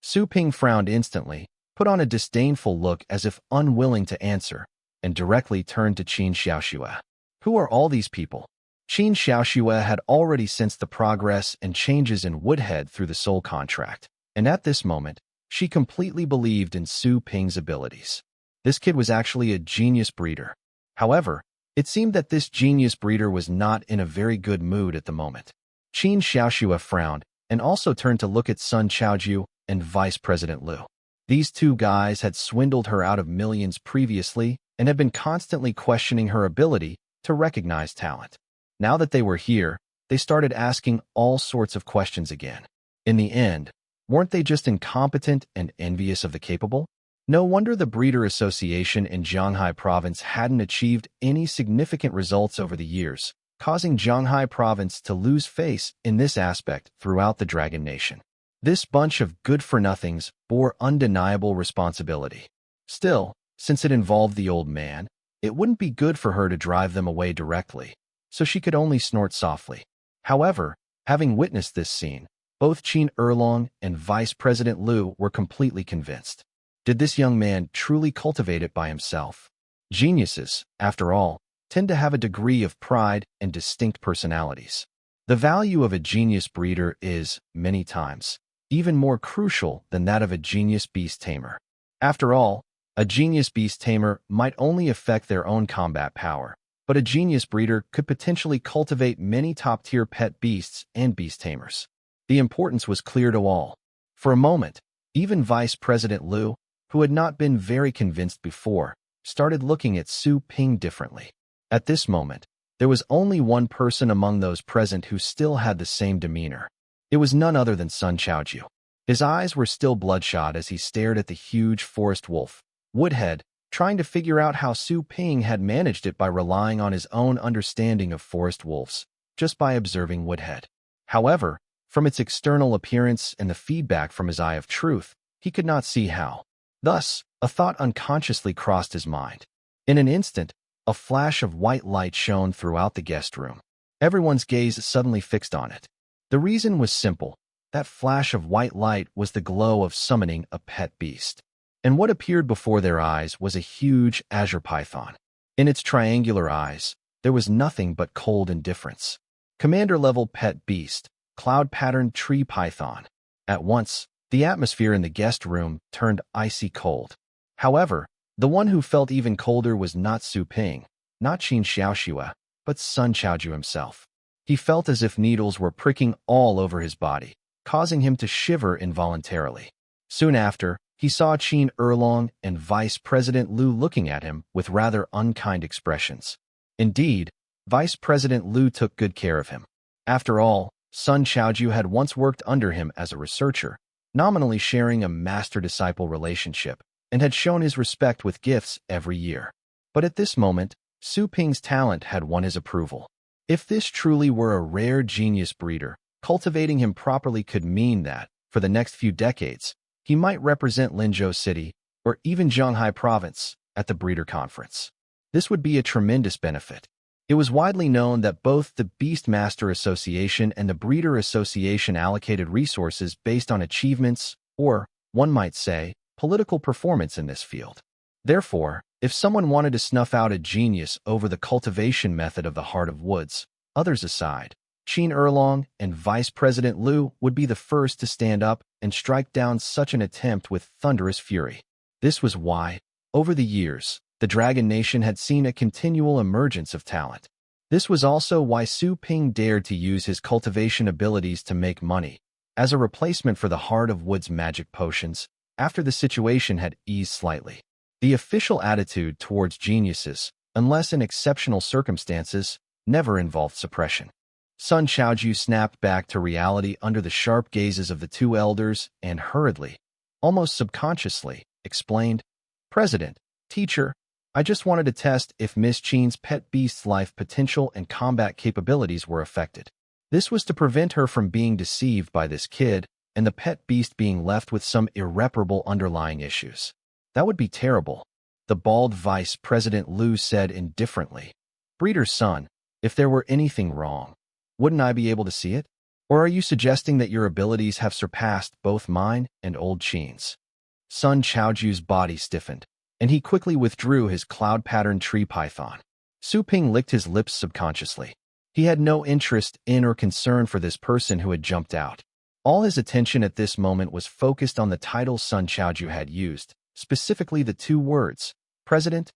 Su Ping frowned instantly, put on a disdainful look as if unwilling to answer, and directly turned to Qin Xiaoxue. Who are all these people? Qin Xiaoxue had already sensed the progress and changes in Woodhead through the soul contract, and at this moment, she completely believed in Su Ping's abilities. This kid was actually a genius breeder. However, it seemed that this genius breeder was not in a very good mood at the moment. Qin Xiaoxue frowned and also turned to look at Sun Chaoju and Vice President Liu. These two guys had swindled her out of millions previously and had been constantly questioning her ability to recognize talent. Now that they were here, they started asking all sorts of questions again. In the end, weren't they just incompetent and envious of the capable? No wonder the Breeder Association in Zhanghai Province hadn't achieved any significant results over the years, causing Zhanghai Province to lose face in this aspect throughout the Dragon Nation. This bunch of good-for-nothings bore undeniable responsibility. Still, since it involved the old man, it wouldn't be good for her to drive them away directly, so she could only snort softly. However, having witnessed this scene, both Qin Erlong and Vice President Liu were completely convinced. Did this young man truly cultivate it by himself? Geniuses, after all, tend to have a degree of pride and distinct personalities. The value of a genius breeder is, many times, even more crucial than that of a genius beast tamer. After all, a genius beast tamer might only affect their own combat power, but a genius breeder could potentially cultivate many top-tier pet beasts and beast tamers. The importance was clear to all. For a moment, even Vice President Liu, who had not been very convinced before, started looking at Su Ping differently. At this moment, there was only one person among those present who still had the same demeanor. It was none other than Sun Chaoju. His eyes were still bloodshot as he stared at the huge forest wolf, Woodhead, trying to figure out how Su Ping had managed it by relying on his own understanding of forest wolves, just by observing Woodhead. However, from its external appearance and the feedback from his eye of truth, he could not see how. Thus, a thought unconsciously crossed his mind. In an instant, a flash of white light shone throughout the guest room. Everyone's gaze suddenly fixed on it. The reason was simple. That flash of white light was the glow of summoning a pet beast. And what appeared before their eyes was a huge azure python. In its triangular eyes, there was nothing but cold indifference. Commander-level pet beast, cloud-patterned tree python. At once, the atmosphere in the guest room turned icy cold. However, the one who felt even colder was not Su Ping, not Qin Xiaoxue, but Sun Chaoju himself. He felt as if needles were pricking all over his body, causing him to shiver involuntarily. Soon after, he saw Qin Erlong and Vice President Liu looking at him with rather unkind expressions. Indeed, Vice President Liu took good care of him. After all, Sun Chaoju had once worked under him as a researcher, nominally sharing a master-disciple relationship, and had shown his respect with gifts every year. But at this moment, Su Ping's talent had won his approval. If this truly were a rare genius breeder, cultivating him properly could mean that, for the next few decades, he might represent Linzhou City, or even Zhanghai Province, at the breeder conference. This would be a tremendous benefit. It was widely known that both the Beastmaster Association and the Breeder Association allocated resources based on achievements, or, one might say, political performance in this field. Therefore, if someone wanted to snuff out a genius over the cultivation method of the Heart of Woods, others aside, Qin Erlong and Vice President Liu would be the first to stand up and strike down such an attempt with thunderous fury. This was why, over the years, the Dragon Nation had seen a continual emergence of talent. This was also why Su Ping dared to use his cultivation abilities to make money, as a replacement for the Heart of Wood's magic potions, after the situation had eased slightly. The official attitude towards geniuses, unless in exceptional circumstances, never involved suppression. Sun Chaoju snapped back to reality under the sharp gazes of the two elders and hurriedly, almost subconsciously, explained, "President, teacher, I just wanted to test if Miss Qin's pet beast's life potential and combat capabilities were affected. This was to prevent her from being deceived by this kid and the pet beast being left with some irreparable underlying issues. That would be terrible," the bald vice president Liu said indifferently. "Breeder's son, if there were anything wrong, wouldn't I be able to see it? Or are you suggesting that your abilities have surpassed both mine and old Qin's?" Sun Chaoju's body stiffened, and he quickly withdrew his cloud-patterned tree python. Su Ping licked his lips subconsciously. He had no interest in or concern for this person who had jumped out. All his attention at this moment was focused on the title Sun Chaoju had used, specifically the two words, President.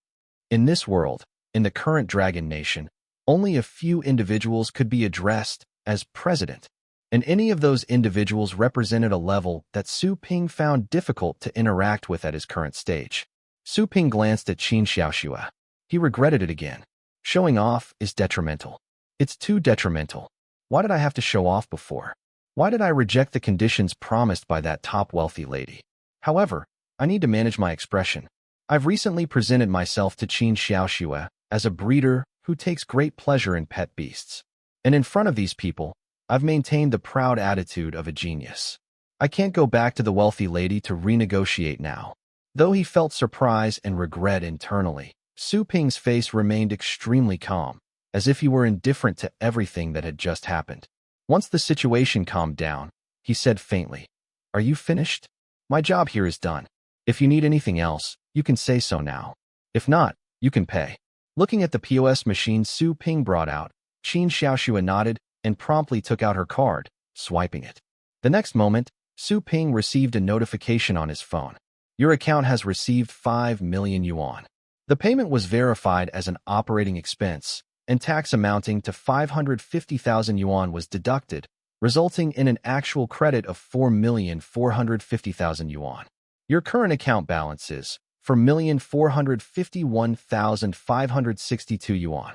In this world, in the current Dragon Nation, only a few individuals could be addressed as President, and any of those individuals represented a level that Su Ping found difficult to interact with at his current stage. Su Ping glanced at Qin Xiaoxue. He regretted it again. Showing off is detrimental. It's too detrimental. Why did I have to show off before? Why did I reject the conditions promised by that top wealthy lady? However, I need to manage my expression. I've recently presented myself to Qin Xiaoxue as a breeder who takes great pleasure in pet beasts. And in front of these people, I've maintained the proud attitude of a genius. I can't go back to the wealthy lady to renegotiate now. Though he felt surprise and regret internally, Su Ping's face remained extremely calm, as if he were indifferent to everything that had just happened. Once the situation calmed down, he said faintly, "Are you finished? My job here is done. If you need anything else, you can say so now. If not, you can pay." Looking at the POS machine Su Ping brought out, Qin Xiaoxue nodded and promptly took out her card, swiping it. The next moment, Su Ping received a notification on his phone. "Your account has received 5 million yuan. The payment was verified as an operating expense, and tax amounting to 550,000 yuan was deducted, resulting in an actual credit of 4,450,000 yuan. Your current account balance is 4,451,562 yuan.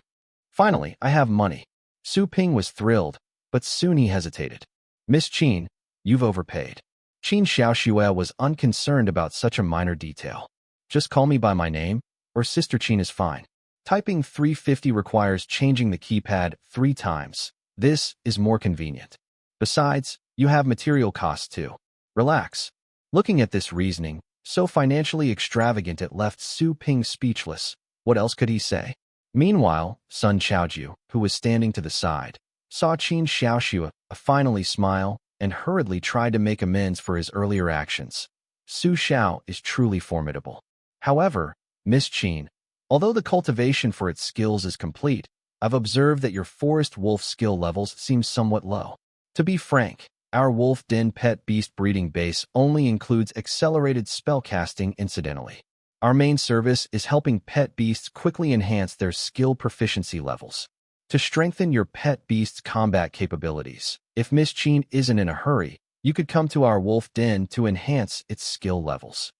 Finally, I have money." Su Ping was thrilled, but soon he hesitated. "Miss Qin, you've overpaid." Qin Xiaoxue was unconcerned about such a minor detail. "Just call me by my name, or Sister Qin is fine. Typing 350 requires changing the keypad 3 times. This is more convenient. Besides, you have material costs too. Relax." Looking at this reasoning, so financially extravagant it left Su Ping speechless. What else could he say? Meanwhile, Sun Chaoju, who was standing to the side, saw Qin Xiaoxue finally smile and hurriedly tried to make amends for his earlier actions. "Su Xiao is truly formidable. However, Miss Qin, although the cultivation for its skills is complete, I've observed that your forest wolf skill levels seem somewhat low. To be frank, our wolf den pet beast breeding base only includes accelerated spellcasting incidentally. Our main service is helping pet beasts quickly enhance their skill proficiency levels. To strengthen your pet beast's combat capabilities, if Miss Qin isn't in a hurry, you could come to our wolf den to enhance its skill levels."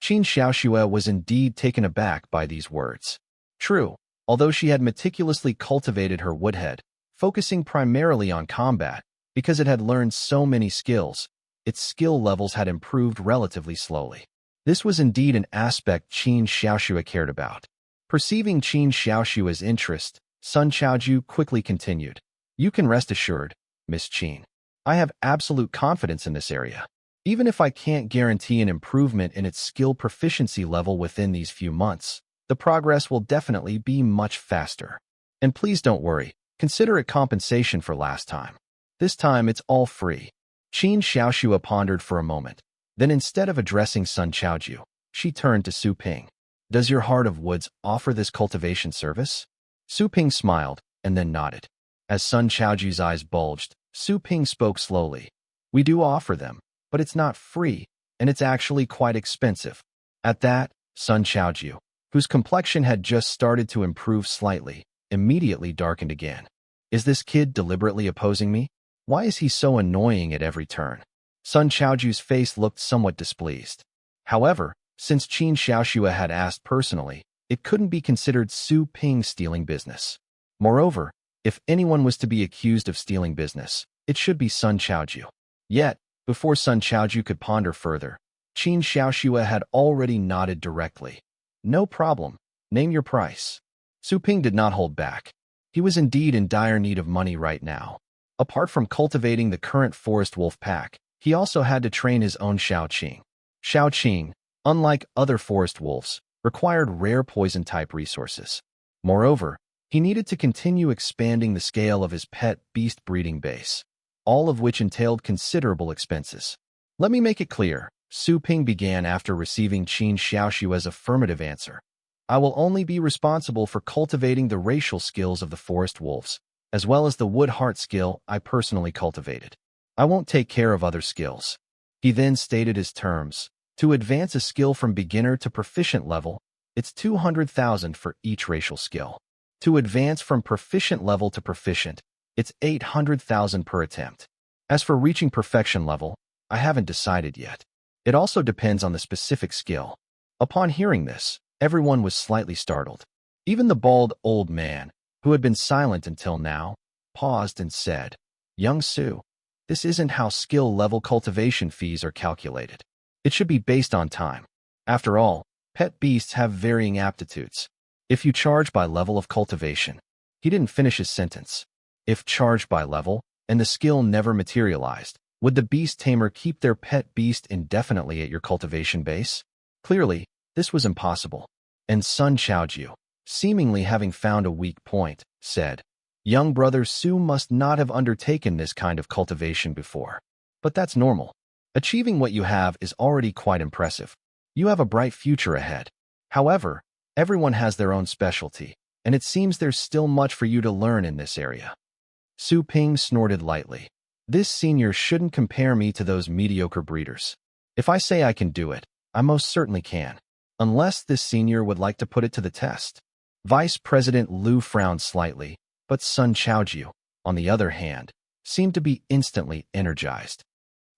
Qin Xiaoxue was indeed taken aback by these words. True, although she had meticulously cultivated her woodhead, focusing primarily on combat, because it had learned so many skills, its skill levels had improved relatively slowly. This was indeed an aspect Qin Xiaoxue cared about. Perceiving Qin Xiaoxue's interest, Sun Chaoju quickly continued, "You can rest assured, Miss Qin. I have absolute confidence in this area. Even if I can't guarantee an improvement in its skill proficiency level within these few months, the progress will definitely be much faster. And please don't worry, consider it compensation for last time. This time it's all free." Qin Xiaoxue pondered for a moment. Then instead of addressing Sun Chaoju, she turned to Su Ping. "Does your Heart of Woods offer this cultivation service?" Su Ping smiled and then nodded. As Sun Chaoju's eyes bulged, Su Ping spoke slowly. "We do offer them, but it's not free, and it's actually quite expensive." At that, Sun Chaoju, whose complexion had just started to improve slightly, immediately darkened again. Is this kid deliberately opposing me? Why is he so annoying at every turn? Sun Chaoju's face looked somewhat displeased. However, since Qin Xiaoxua had asked personally, it couldn't be considered Su Ping stealing business. Moreover, if anyone was to be accused of stealing business, it should be Sun Chaoju. Yet, before Sun Chaoju could ponder further, Qin Xiaoxua had already nodded directly. No problem. Name your price. Su Ping did not hold back. He was indeed in dire need of money right now. Apart from cultivating the current forest wolf pack, he also had to train his own Xiaoqing. Xiaoqing, unlike other forest wolves, required rare poison-type resources. Moreover, he needed to continue expanding the scale of his pet beast breeding base, all of which entailed considerable expenses. Let me make it clear, Su Ping began after receiving Qin Xiaoxua's affirmative answer. I will only be responsible for cultivating the racial skills of the forest wolves, as well as the wood heart skill I personally cultivated. I won't take care of other skills. He then stated his terms. To advance a skill from beginner to proficient level, it's 200,000 for each racial skill. To advance from proficient level to proficient, it's 800,000 per attempt. As for reaching perfection level, I haven't decided yet. It also depends on the specific skill. Upon hearing this, everyone was slightly startled. Even the bald old man, who had been silent until now, paused and said, "Young Su, this isn't how skill level cultivation fees are calculated. It should be based on time. After all, pet beasts have varying aptitudes. If you charge by level of cultivation," he didn't finish his sentence. If charged by level, and the skill never materialized, would the Beast Tamer keep their pet beast indefinitely at your cultivation base? Clearly, this was impossible. And Sun Chaoju, seemingly having found a weak point, said, "Young brother Su must not have undertaken this kind of cultivation before. But that's normal. Achieving what you have is already quite impressive. You have a bright future ahead. However, everyone has their own specialty, and it seems there's still much for you to learn in this area." Su Ping snorted lightly. This senior shouldn't compare me to those mediocre breeders. If I say I can do it, I most certainly can. Unless this senior would like to put it to the test. Vice President Liu frowned slightly, but Sun Chaoju, on the other hand, seemed to be instantly energized.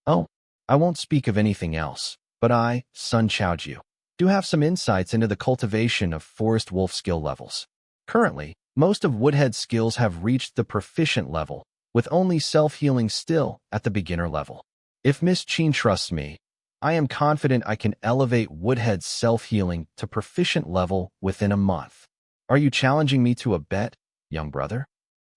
"Oh, I won't speak of anything else, but I, Sun Chaoju, do have some insights into the cultivation of forest wolf skill levels. Currently, most of Woodhead's skills have reached the proficient level, with only self-healing still at the beginner level. If Miss Qin trusts me, I am confident I can elevate Woodhead's self-healing to proficient level within a month. Are you challenging me to a bet, young brother?"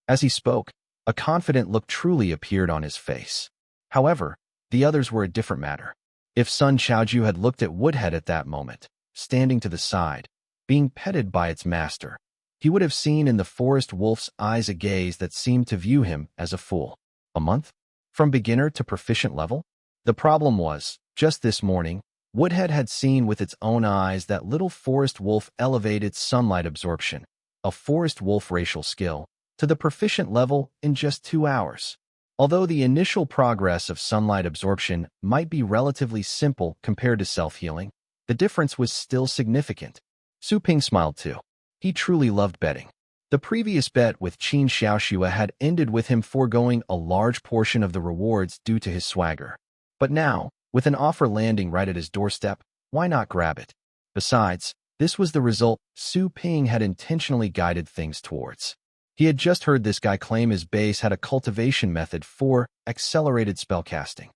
As he spoke, a confident look truly appeared on his face. However, the others were a different matter. If Sun Chaoju had looked at Woodhead at that moment, standing to the side, being petted by its master, he would have seen in the forest wolf's eyes a gaze that seemed to view him as a fool. A month? From beginner to proficient level? The problem was, just this morning, Woodhead had seen with its own eyes that little forest wolf elevate its sunlight absorption, a forest wolf racial skill, to the proficient level in just 2 hours. Although the initial progress of sunlight absorption might be relatively simple compared to self-healing, the difference was still significant. Su Ping smiled too. He truly loved betting. The previous bet with Qin Xiaoxua had ended with him foregoing a large portion of the rewards due to his swagger. But now, with an offer landing right at his doorstep, why not grab it? Besides, this was the result Su Ping had intentionally guided things towards. He had just heard this guy claim his base had a cultivation method for accelerated spellcasting.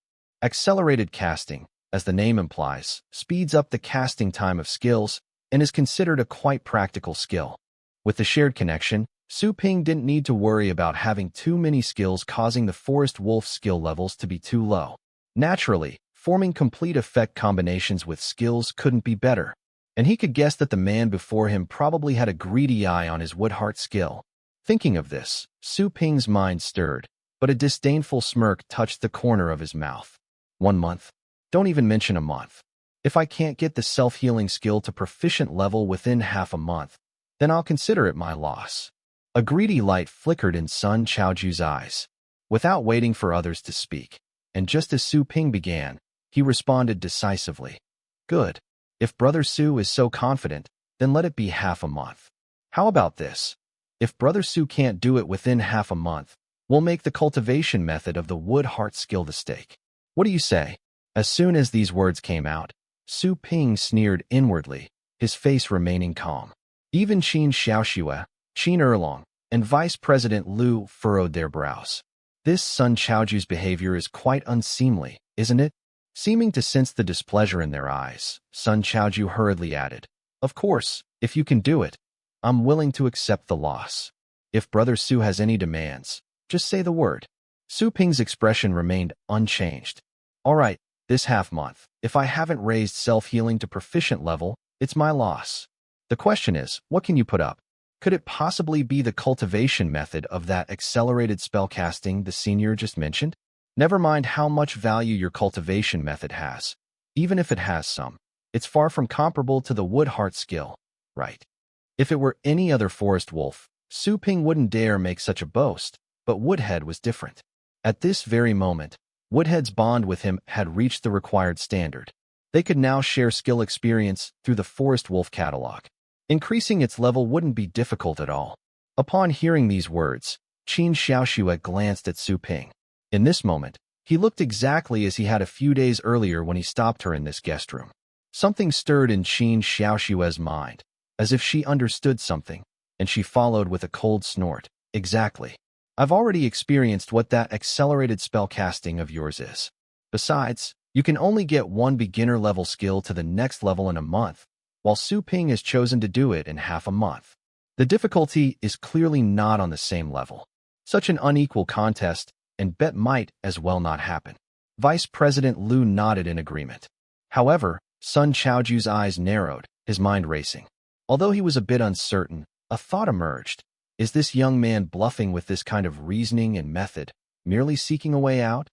Accelerated casting, as the name implies, speeds up the casting time of skills and is considered a quite practical skill. With the shared connection, Su Ping didn't need to worry about having too many skills causing the forest wolf skill levels to be too low. Naturally, forming complete effect combinations with skills couldn't be better, and he could guess that the man before him probably had a greedy eye on his woodheart skill. Thinking of this, Su Ping's mind stirred, but a disdainful smirk touched the corner of his mouth. 1 month? Don't even mention a month. If I can't get the self-healing skill to proficient level within half a month, then I'll consider it my loss. A greedy light flickered in Sun Chaoju's eyes. Without waiting for others to speak, and just as Su Ping began, he responded decisively. "Good. If Brother Su is so confident, then let it be half a month. How about this? If Brother Su can't do it within half a month, we'll make the cultivation method of the wood heart skill the stake. What do you say? As soon as these words came out, Su Ping sneered inwardly, his face remaining calm. Even Qin Xiaoxue, Qin Erlong, and Vice President Liu furrowed their brows. This Sun Chaoju's behavior is quite unseemly, isn't it? Seeming to sense the displeasure in their eyes, Sun Chaoju hurriedly added, "Of course, if you can do it, I'm willing to accept the loss. If Brother Su has any demands, just say the word." Su Ping's expression remained unchanged. "All right, this half-month, if I haven't raised self-healing to proficient level, it's my loss. The question is, what can you put up? Could it possibly be the cultivation method of that accelerated spellcasting the senior just mentioned? Never mind how much value your cultivation method has. Even if it has some, it's far from comparable to the wood heart skill, right?" If it were any other forest wolf, Su Ping wouldn't dare make such a boast, but Woodhead was different. At this very moment, Woodhead's bond with him had reached the required standard. They could now share skill experience through the forest wolf catalog. Increasing its level wouldn't be difficult at all. Upon hearing these words, Qin Xiaoxue glanced at Su Ping. In this moment, he looked exactly as he had a few days earlier when he stopped her in this guest room. Something stirred in Qin Xiaoxue's mind, as if she understood something, and she followed with a cold snort. "Exactly. I've already experienced what that accelerated spellcasting of yours is. Besides, you can only get one beginner-level skill to the next level in a month, while Su Ping has chosen to do it in half a month. The difficulty is clearly not on the same level. Such an unequal contest and bet might as well not happen." Vice President Liu nodded in agreement. However, Sun Chaoju's eyes narrowed, his mind racing. Although he was a bit uncertain, a thought emerged. Is this young man bluffing with this kind of reasoning and method, merely seeking a way out?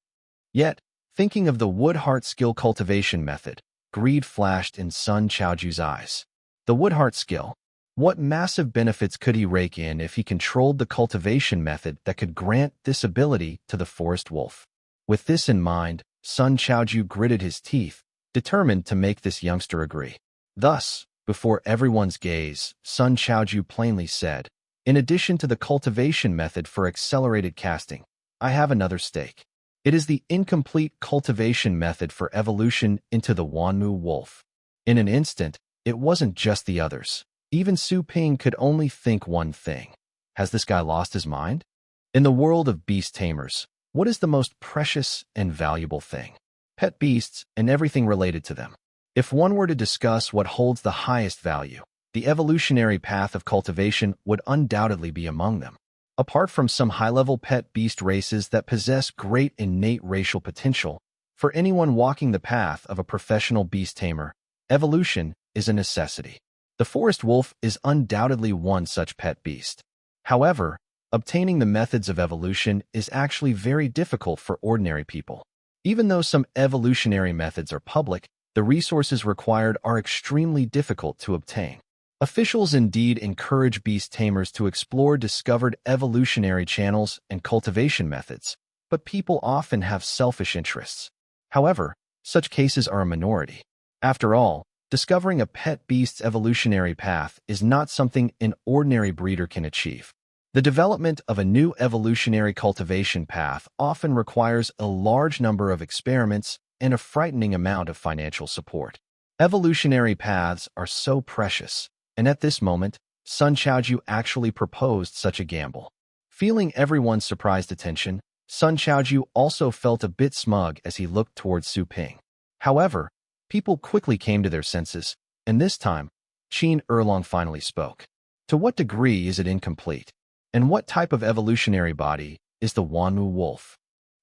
Yet, thinking of the wood heart skill cultivation method, greed flashed in Sun Chaoju's eyes. The wood heart skill. What massive benefits could he rake in if he controlled the cultivation method that could grant this ability to the forest wolf? With this in mind, Sun Chaoju gritted his teeth, determined to make this youngster agree. Thus, before everyone's gaze, Sun Chaoju plainly said, "In addition to the cultivation method for accelerated casting, I have another stake. It is the incomplete cultivation method for evolution into the Wanmu wolf." In an instant, it wasn't just the others. Even Su Ping could only think one thing. Has this guy lost his mind? In the world of beast tamers, what is the most precious and valuable thing? Pet beasts and everything related to them. If one were to discuss what holds the highest value, the evolutionary path of cultivation would undoubtedly be among them. Apart from some high-level pet beast races that possess great innate racial potential, for anyone walking the path of a professional beast tamer, evolution is a necessity. The forest wolf is undoubtedly one such pet beast. However, obtaining the methods of evolution is actually very difficult for ordinary people. Even though some evolutionary methods are public, the resources required are extremely difficult to obtain. Officials indeed encourage beast tamers to explore discovered evolutionary channels and cultivation methods, but people often have selfish interests. However, such cases are a minority. After all, discovering a pet beast's evolutionary path is not something an ordinary breeder can achieve. The development of a new evolutionary cultivation path often requires a large number of experiments and a frightening amount of financial support. Evolutionary paths are so precious, and at this moment, Sun Chaoju actually proposed such a gamble. Feeling everyone's surprised attention, Sun Chaoju also felt a bit smug as he looked towards Su Ping. However, people quickly came to their senses, and this time, Qin Erlong finally spoke. To what degree is it incomplete? And what type of evolutionary body is the Wanmu wolf?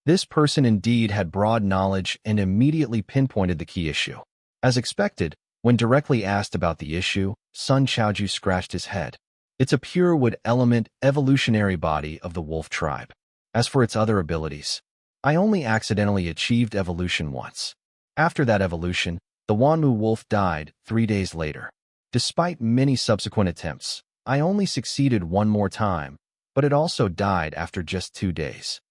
This person indeed had broad knowledge and immediately pinpointed the key issue. As expected, when directly asked about the issue, Sun Chaoju scratched his head. It's a pure wood element evolutionary body of the wolf tribe. As for its other abilities, I only accidentally achieved evolution once. After that evolution, the Wanmu wolf died 3 days later. Despite many subsequent attempts, I only succeeded one more time, but it also died after just 2 days.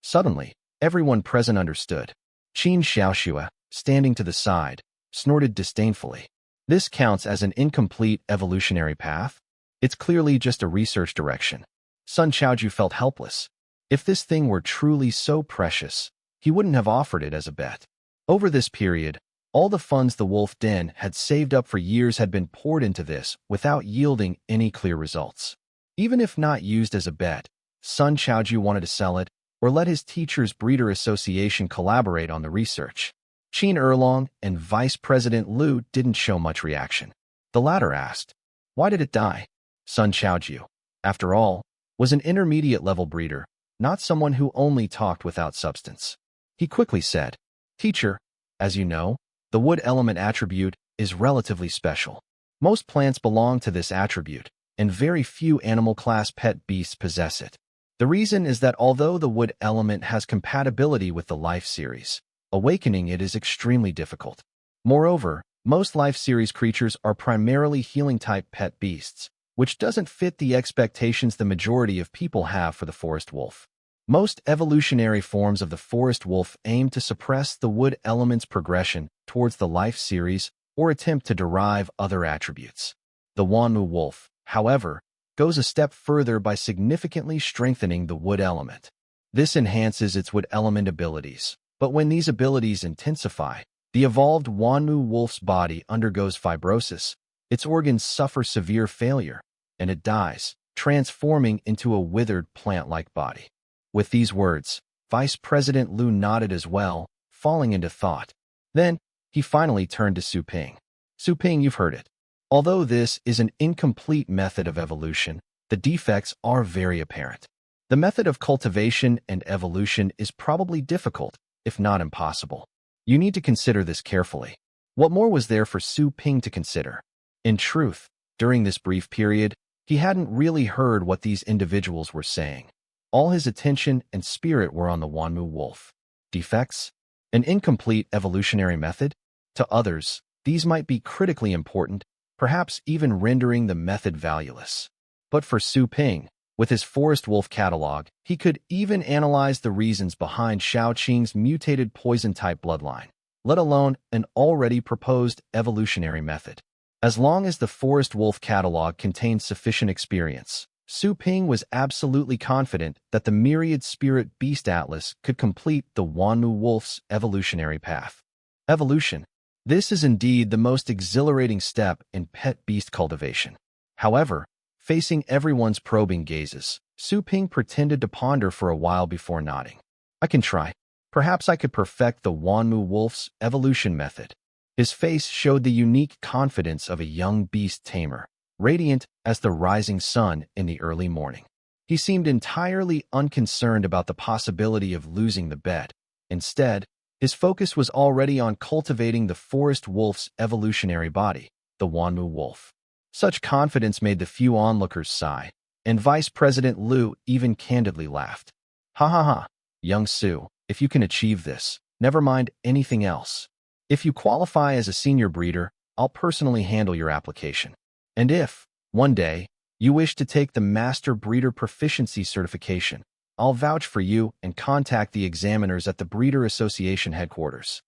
Suddenly, everyone present understood. Qin Xiaoxue, standing to the side, snorted disdainfully. This counts as an incomplete evolutionary path? It's clearly just a research direction. Sun Chaoju felt helpless. If this thing were truly so precious, he wouldn't have offered it as a bet. Over this period, all the funds the Wolf Den had saved up for years had been poured into this without yielding any clear results. Even if not used as a bet, Sun Chaoju wanted to sell it or let his teacher's breeder association collaborate on the research. Qin Erlong and Vice President Liu didn't show much reaction. The latter asked, "Why did it die?" Sun Chaoju, after all, was an intermediate-level breeder, not someone who only talked without substance. He quickly said, "Teacher, as you know, the wood element attribute is relatively special. Most plants belong to this attribute, and very few animal-class pet beasts possess it. The reason is that although the wood element has compatibility with the life series, awakening it is extremely difficult. Moreover, most life series creatures are primarily healing-type pet beasts, which doesn't fit the expectations the majority of people have for the forest wolf. Most evolutionary forms of the forest wolf aim to suppress the wood element's progression towards the life series or attempt to derive other attributes. The Wanmu wolf, however, goes a step further by significantly strengthening the wood element. This enhances its wood element abilities, but when these abilities intensify, the evolved Wanmu wolf's body undergoes fibrosis, its organs suffer severe failure, and it dies, transforming into a withered plant-like body." With these words, Vice President Liu nodded as well, falling into thought. Then, he finally turned to Su Ping. "Su Ping, you've heard it. Although this is an incomplete method of evolution, the defects are very apparent. The method of cultivation and evolution is probably difficult, if not impossible. You need to consider this carefully." What more was there for Su Ping to consider? In truth, during this brief period, he hadn't really heard what these individuals were saying. All his attention and spirit were on the Wanmu wolf. Defects? An incomplete evolutionary method? To others, these might be critically important, perhaps even rendering the method valueless. But for Su Ping, with his forest wolf catalog, he could even analyze the reasons behind Xiao Qing's mutated poison-type bloodline, let alone an already proposed evolutionary method. As long as the forest wolf catalog contained sufficient experience, Su Ping was absolutely confident that the Myriad Spirit Beast Atlas could complete the Wanmu wolf's evolutionary path. Evolution. This is indeed the most exhilarating step in pet beast cultivation. However, facing everyone's probing gazes, Su Ping pretended to ponder for a while before nodding. "I can try. Perhaps I could perfect the Wanmu wolf's evolution method." His face showed the unique confidence of a young beast tamer, radiant as the rising sun in the early morning. He seemed entirely unconcerned about the possibility of losing the bet. Instead, his focus was already on cultivating the forest wolf's evolutionary body, the Wanmu wolf. Such confidence made the few onlookers sigh, and Vice President Liu even candidly laughed. "Ha ha ha, young Su, if you can achieve this, never mind anything else. If you qualify as a senior breeder, I'll personally handle your application. And if, one day, you wish to take the Master Breeder Proficiency Certification, I'll vouch for you and contact the examiners at the Breeder Association headquarters."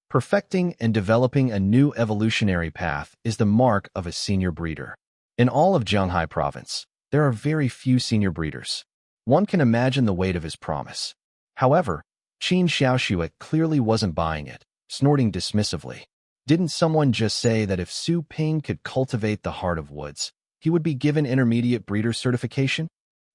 Perfecting and developing a new evolutionary path is the mark of a senior breeder. In all of Zhenghai Province, there are very few senior breeders. One can imagine the weight of his promise. However, Qin Xiaoshuet clearly wasn't buying it, snorting dismissively. Didn't someone just say that if Su Ping could cultivate the heart of woods, he would be given intermediate breeder certification?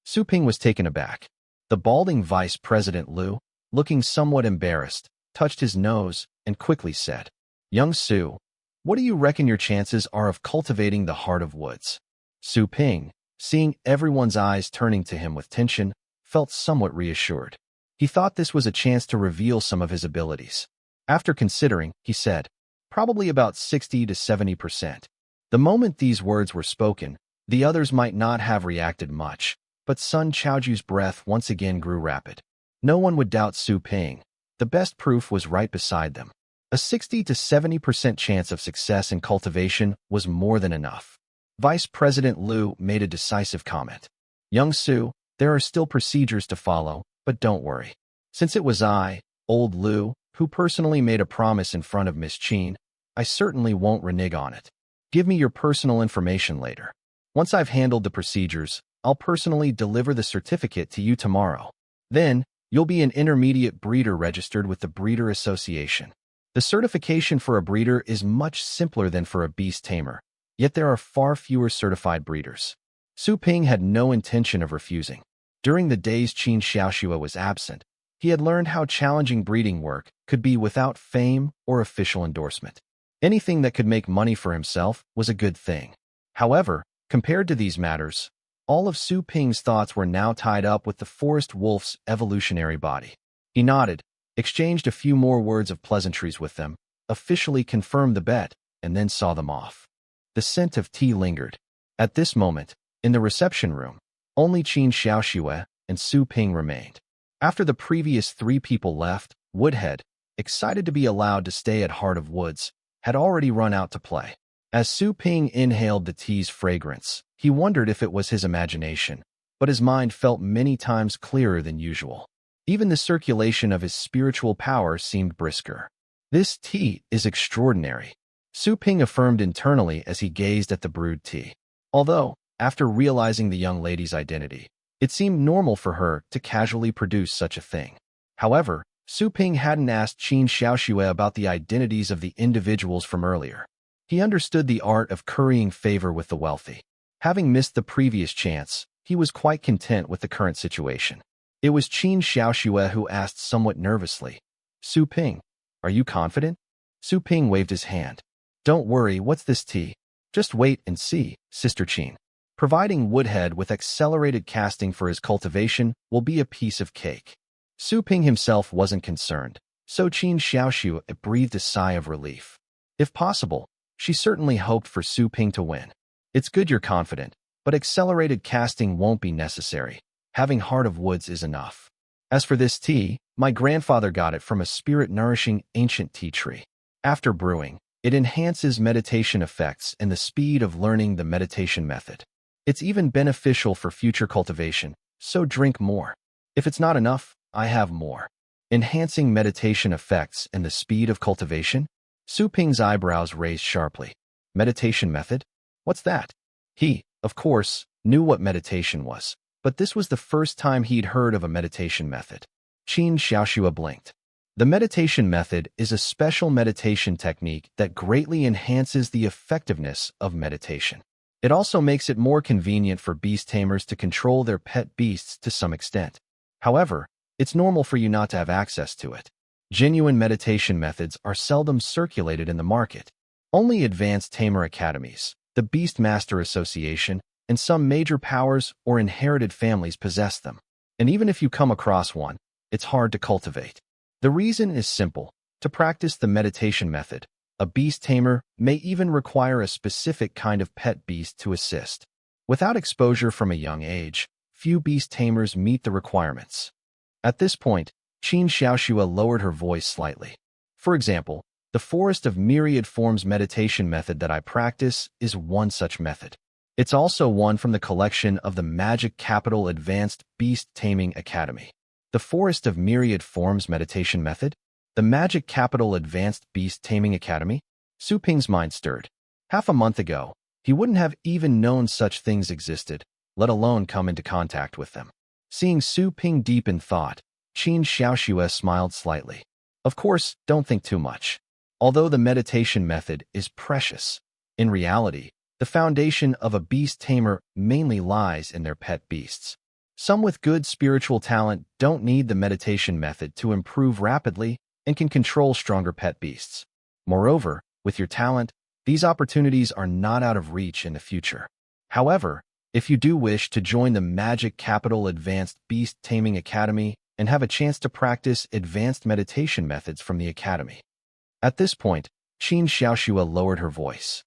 Su Ping was taken aback. The balding Vice President Liu, looking somewhat embarrassed, touched his nose and quickly said, "Young Su, what do you reckon your chances are of cultivating the heart of woods?" Su Ping, seeing everyone's eyes turning to him with tension, felt somewhat reassured. He thought this was a chance to reveal some of his abilities. After considering, he said, "Probably about 60 to 70%. The moment these words were spoken, the others might not have reacted much, but Sun Chaoju's breath once again grew rapid. No one would doubt Su Ping. The best proof was right beside them. A 60 to 70% chance of success in cultivation was more than enough. Vice President Liu made a decisive comment. "Young Su, there are still procedures to follow, but don't worry. Since it was I, old Liu, who personally made a promise in front of Miss Qin, I certainly won't renege on it. Give me your personal information later." Once I've handled the procedures, I'll personally deliver the certificate to you tomorrow. Then, you'll be an intermediate breeder registered with the Breeder Association. The certification for a breeder is much simpler than for a beast tamer, yet there are far fewer certified breeders. Su Ping had no intention of refusing. During the days Qin Xiaoxue was absent, he had learned how challenging breeding work could be without fame or official endorsement. Anything that could make money for himself was a good thing. However, compared to these matters, all of Su Ping's thoughts were now tied up with the forest wolf's evolutionary body. He nodded, exchanged a few more words of pleasantries with them, officially confirmed the bet, and then saw them off. The scent of tea lingered. At this moment, in the reception room, only Qin Xiaoxue and Su Ping remained. After the previous 3 people left, Woodhead, excited to be allowed to stay at Heart of Woods, had already run out to play. As Su Ping inhaled the tea's fragrance, he wondered if it was his imagination, but his mind felt many times clearer than usual. Even the circulation of his spiritual power seemed brisker. This tea is extraordinary, Su Ping affirmed internally as he gazed at the brewed tea. Although, after realizing the young lady's identity, it seemed normal for her to casually produce such a thing. However, Su Ping hadn't asked Qin Xiaoxue about the identities of the individuals from earlier. He understood the art of currying favor with the wealthy. Having missed the previous chance, he was quite content with the current situation. It was Qin Xiaoxue who asked somewhat nervously, "Su Ping, are you confident?" Su Ping waved his hand. "Don't worry, what's this tea? Just wait and see, Sister Qin. Providing Woodhead with accelerated casting for his cultivation will be a piece of cake." Su Ping himself wasn't concerned, so Qin Xiaoxue breathed a sigh of relief. If possible, she certainly hoped for Su Ping to win. "It's good you're confident, but accelerated casting won't be necessary. Having Heart of Woods is enough. As for this tea, my grandfather got it from a spirit-nourishing ancient tea tree. After brewing, it enhances meditation effects and the speed of learning the meditation method. It's even beneficial for future cultivation, so drink more. If it's not enough, I have more." Enhancing meditation effects and the speed of cultivation? Su Ping's eyebrows raised sharply. Meditation method? What's that? He, of course, knew what meditation was, but this was the first time he'd heard of a meditation method. Qin Xiaoxue blinked. The meditation method is a special meditation technique that greatly enhances the effectiveness of meditation. It also makes it more convenient for beast tamers to control their pet beasts to some extent. However, it's normal for you not to have access to it. Genuine meditation methods are seldom circulated in the market. Only advanced tamer academies, the Beast Master Association, and some major powers or inherited families possess them. And even if you come across one, it's hard to cultivate. The reason is simple. To practice the meditation method, a beast tamer may even require a specific kind of pet beast to assist. Without exposure from a young age, few beast tamers meet the requirements. At this point, Qin Xiaoxue lowered her voice slightly. For example, the Forest of Myriad Forms meditation method that I practice is one such method. It's also one from the collection of the Magic Capital Advanced Beast Taming Academy. The Forest of Myriad Forms meditation method? The Magic Capital Advanced Beast Taming Academy? Su Ping's mind stirred. Half a month ago, he wouldn't have even known such things existed, let alone come into contact with them. Seeing Su Ping deep in thought, Qin Xiaoxue smiled slightly. Of course, don't think too much. Although the meditation method is precious, in reality, the foundation of a beast tamer mainly lies in their pet beasts. Some with good spiritual talent don't need the meditation method to improve rapidly and can control stronger pet beasts. Moreover, with your talent, these opportunities are not out of reach in the future. However, if you do wish to join the Magic Capital Advanced Beast Taming Academy and have a chance to practice advanced meditation methods from the academy. At this point, Qin Xiaoxue lowered her voice.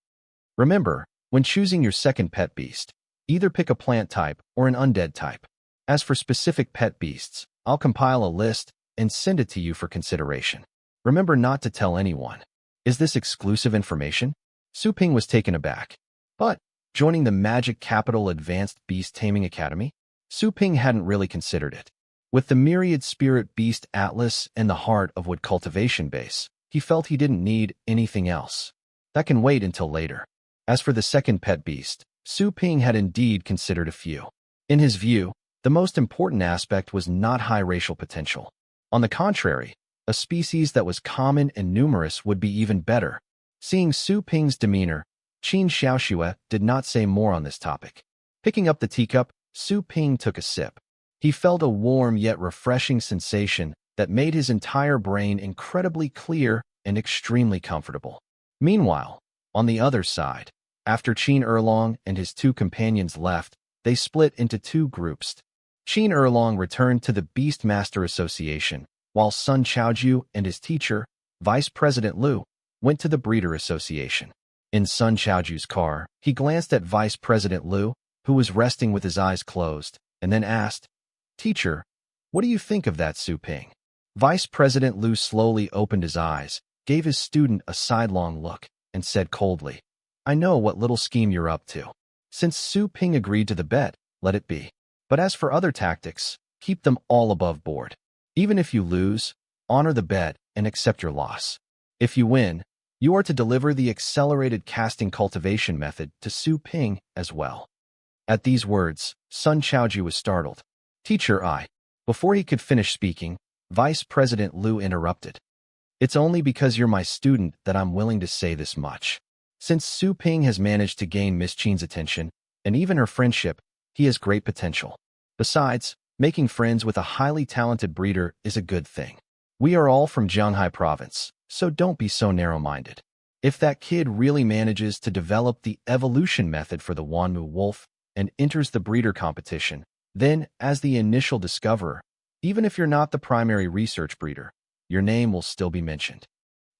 Remember, when choosing your second pet beast, either pick a plant type or an undead type. As for specific pet beasts, I'll compile a list and send it to you for consideration. Remember not to tell anyone. Is this exclusive information? Su Ping was taken aback. But, joining the Magic Capital Advanced Beast Taming Academy? Su Ping hadn't really considered it. With the Myriad Spirit Beast Atlas and the Heart of Wood cultivation base, he felt he didn't need anything else. That can wait until later. As for the second pet beast, Su Ping had indeed considered a few. In his view, the most important aspect was not high racial potential. On the contrary, a species that was common and numerous would be even better. Seeing Su Ping's demeanor, Qin Xiaoxue did not say more on this topic. Picking up the teacup, Su Ping took a sip. He felt a warm yet refreshing sensation that made his entire brain incredibly clear and extremely comfortable. Meanwhile, on the other side, after Qin Erlong and his two companions left, they split into two groups. Qin Erlong returned to the Beast Master Association, while Sun Chaoju and his teacher, Vice President Liu, went to the Breeder Association. In Sun Chaoju's car, he glanced at Vice President Liu, who was resting with his eyes closed, and then asked, "Teacher, what do you think of that Su Ping?" Vice President Liu slowly opened his eyes, gave his student a sidelong look, and said coldly, "I know what little scheme you're up to. Since Su Ping agreed to the bet, let it be. But as for other tactics, keep them all above board. Even if you lose, honor the bet and accept your loss. If you win, you are to deliver the accelerated casting cultivation method to Su Ping as well." At these words, Sun Chaoju was startled. "Teacher, I..." Before he could finish speaking, Vice President Liu interrupted. "It's only because you're my student that I'm willing to say this much. Since Su Ping has managed to gain Miss Qin's attention, and even her friendship, he has great potential. Besides, making friends with a highly talented breeder is a good thing. We are all from Jianghai province, so don't be so narrow-minded. If that kid really manages to develop the evolution method for the Wanmu wolf and enters the breeder competition, then, as the initial discoverer, even if you're not the primary research breeder, your name will still be mentioned."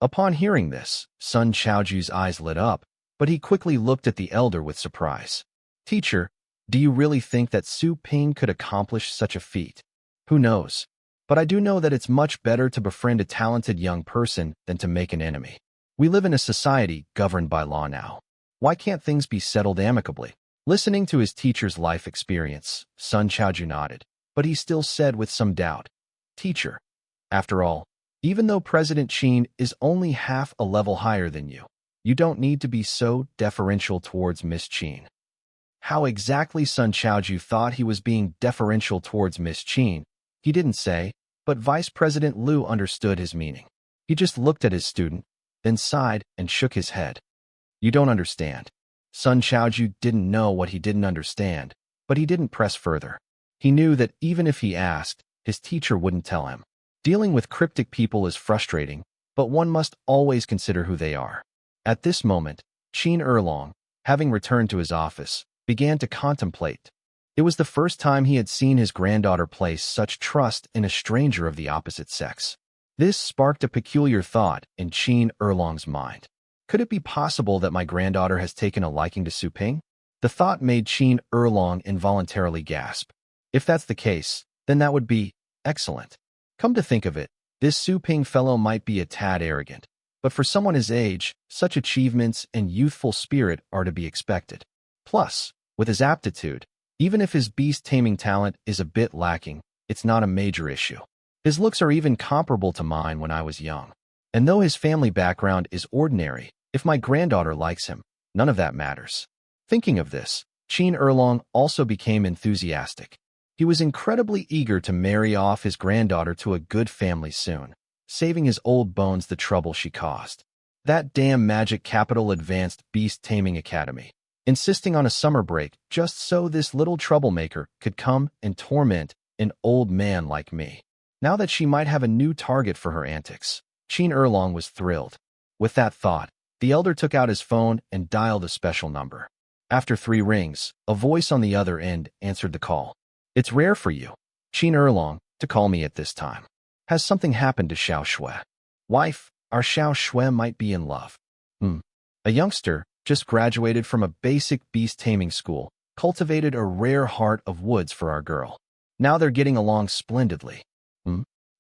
Upon hearing this, Sun Chaoju's eyes lit up, but he quickly looked at the elder with surprise. "Teacher, do you really think that Su Ping could accomplish such a feat? Who knows? But I do know that it's much better to befriend a talented young person than to make an enemy. We live in a society governed by law now. Why can't things be settled amicably?" Listening to his teacher's life experience, Sun Chaoju nodded, but he still said with some doubt, "Teacher, after all, even though President Qin is only half a level higher than you, you don't need to be so deferential towards Miss Qin." How exactly Sun Chaoju thought he was being deferential towards Miss Qin, he didn't say, but Vice President Liu understood his meaning. He just looked at his student, then sighed and shook his head. "You don't understand." Sun Chaoju didn't know what he didn't understand, but he didn't press further. He knew that even if he asked, his teacher wouldn't tell him. Dealing with cryptic people is frustrating, but one must always consider who they are. At this moment, Qin Erlong, having returned to his office, began to contemplate. It was the first time he had seen his granddaughter place such trust in a stranger of the opposite sex. This sparked a peculiar thought in Qin Erlong's mind. Could it be possible that my granddaughter has taken a liking to Su Ping? The thought made Qin Erlong involuntarily gasp. If that's the case, then that would be excellent. Come to think of it, this Su Ping fellow might be a tad arrogant, but for someone his age, such achievements and youthful spirit are to be expected. Plus, with his aptitude, even if his beast taming talent is a bit lacking, it's not a major issue. His looks are even comparable to mine when I was young. And though his family background is ordinary, if my granddaughter likes him, none of that matters. Thinking of this, Qin Erlong also became enthusiastic. He was incredibly eager to marry off his granddaughter to a good family soon, saving his old bones the trouble she caused. That damn Magic Capital Advanced Beast Taming Academy, insisting on a summer break just so this little troublemaker could come and torment an old man like me. Now that she might have a new target for her antics, Qin Erlong was thrilled. With that thought, the elder took out his phone and dialed a special number. After 3 rings, a voice on the other end answered the call. "It's rare for you, Qin Erlong, to call me at this time. Has something happened to Xiao Shui? Wife, our Xiao Shui might be in love." A youngster, just graduated from a basic beast taming school, cultivated a rare heart of woods for our girl. Now they're getting along splendidly.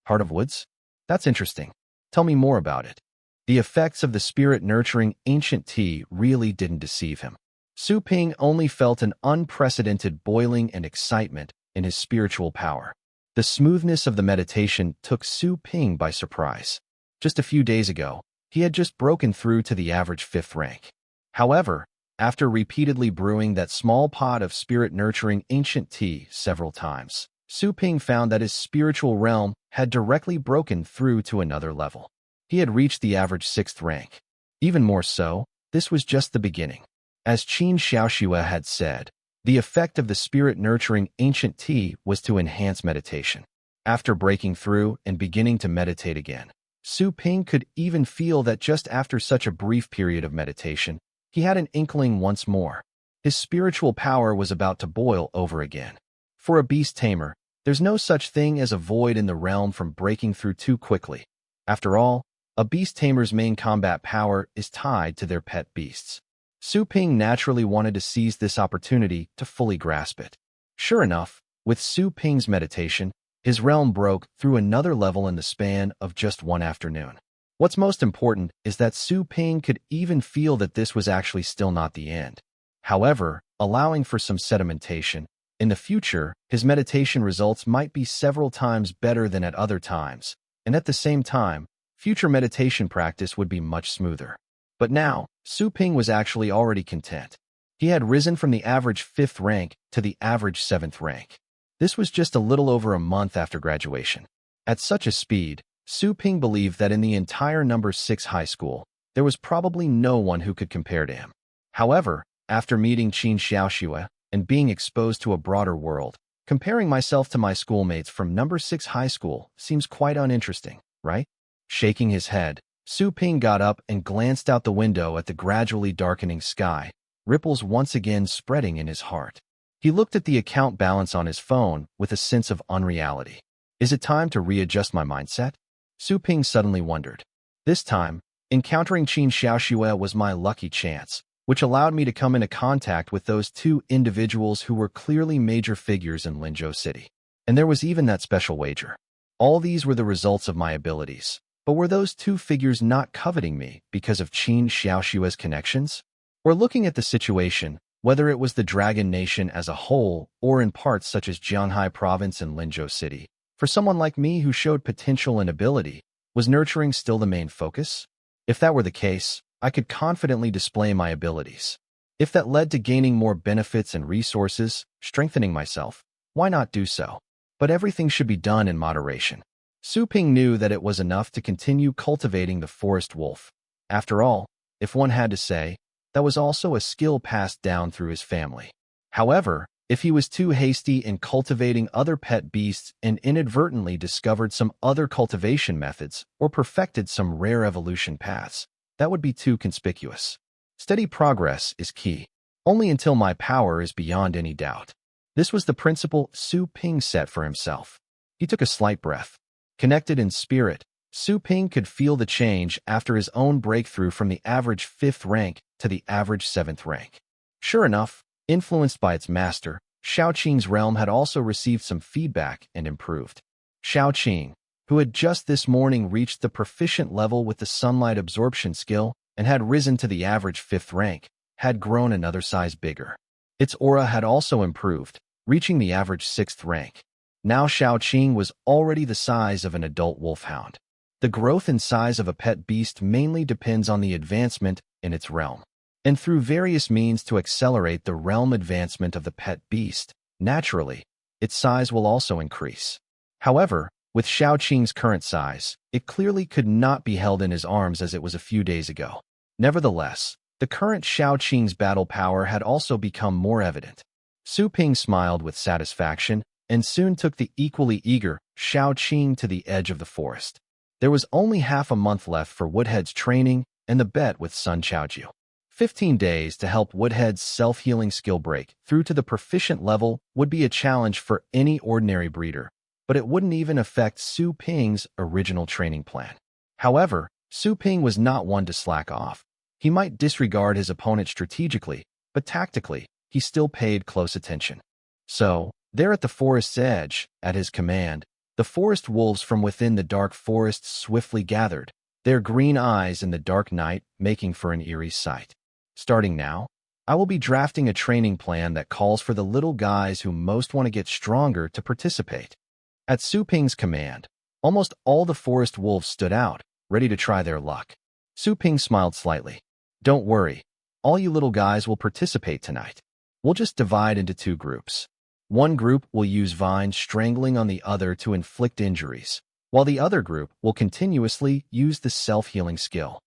Heart of woods? That's interesting. Tell me more about it. The effects of the spirit-nurturing ancient tea really didn't deceive him. Su Ping only felt an unprecedented boiling and excitement in his spiritual power. The smoothness of the meditation took Su Ping by surprise. Just a few days ago, he had just broken through to the average 5th rank. However, After repeatedly brewing that small pot of spirit-nurturing ancient tea several times, Su Ping found that his spiritual realm had directly broken through to another level. He had reached the average 6th rank. Even more so, this was just the beginning. As Qin Xiaoxue had said, the effect of the spirit-nurturing ancient tea was to enhance meditation. After breaking through and beginning to meditate again, Su Ping could even feel that just after such a brief period of meditation, he had an inkling once more. His spiritual power was about to boil over again. For a Beast Tamer, there's no such thing as a void in the realm from breaking through too quickly. After all, a Beast Tamer's main combat power is tied to their pet beasts. Su Ping naturally wanted to seize this opportunity to fully grasp it. Sure enough, with Su Ping's meditation, his realm broke through another level in the span of just one afternoon. What's most important is that Su Ping could even feel that this was actually still not the end. However, allowing for some sedimentation, in the future, his meditation results might be several times better than at other times, and at the same time, future meditation practice would be much smoother. But now, Su Ping was actually already content. He had risen from the average 5th rank to the average 7th rank. This was just a little over a month after graduation. At such a speed, Su Ping believed that in the entire number 6 high school, there was probably no one who could compare to him. However, after meeting Qin Xiaoxue and being exposed to a broader world, comparing myself to my schoolmates from number 6 high school seems quite uninteresting, right? Shaking his head, Su Ping got up and glanced out the window at the gradually darkening sky, ripples once again spreading in his heart. He looked at the account balance on his phone with a sense of unreality. Is it time to readjust my mindset? Su Ping suddenly wondered. This time, encountering Qin Xiaoxue was my lucky chance, which allowed me to come into contact with those 2 individuals who were clearly major figures in Linzhou City. And there was even that special wager. All these were the results of my abilities. But were those 2 figures not coveting me because of Qin Xiaoxue's connections? Or looking at the situation, whether it was the Dragon Nation as a whole or in parts such as Jianghai Province and Linzhou City, for someone like me who showed potential and ability, was nurturing still the main focus? If that were the case, I could confidently display my abilities. If that led to gaining more benefits and resources, strengthening myself, why not do so? But everything should be done in moderation. Su Ping knew that it was enough to continue cultivating the forest wolf. After all, if one had to say, that was also a skill passed down through his family. However, if he was too hasty in cultivating other pet beasts and inadvertently discovered some other cultivation methods or perfected some rare evolution paths, that would be too conspicuous. Steady progress is key, only until my power is beyond any doubt. This was the principle Su Ping set for himself. He took a slight breath. Connected in spirit, Su Ping could feel the change after his own breakthrough from the average 5th rank to the average 7th rank. Sure enough, influenced by its master, Xiaoqing's realm had also received some feedback and improved. Xiaoqing, who had just this morning reached the proficient level with the sunlight absorption skill and had risen to the average 5th rank, had grown another size bigger. Its aura had also improved, reaching the average 6th rank. Now Xiaoqing was already the size of an adult wolfhound. The growth in size of a pet beast mainly depends on the advancement in its realm. And through various means to accelerate the realm advancement of the pet beast, naturally, its size will also increase. However, with Xiaoqing's current size, it clearly could not be held in his arms as it was a few days ago. Nevertheless, the current Xiaoqing's battle power had also become more evident. Su Ping smiled with satisfaction and soon took the equally eager Xiaoqing to the edge of the forest. There was only half a month left for Woodhead's training and the bet with Sun Chaojiu. 15 days to help Woodhead's self-healing skill break through to the proficient level would be a challenge for any ordinary breeder, but it wouldn't even affect Su Ping's original training plan. However, Su Ping was not one to slack off. He might disregard his opponent strategically, but tactically, he still paid close attention. So, there at the forest's edge, at his command, the forest wolves from within the dark forest swiftly gathered, their green eyes in the dark night making for an eerie sight. Starting now, I will be drafting a training plan that calls for the little guys who most want to get stronger to participate. At Su Ping's command, almost all the forest wolves stood out, ready to try their luck. Su Ping smiled slightly. Don't worry, all you little guys will participate tonight. We'll just divide into two groups. One group will use vines strangling on the other to inflict injuries, while the other group will continuously use the self-healing skill.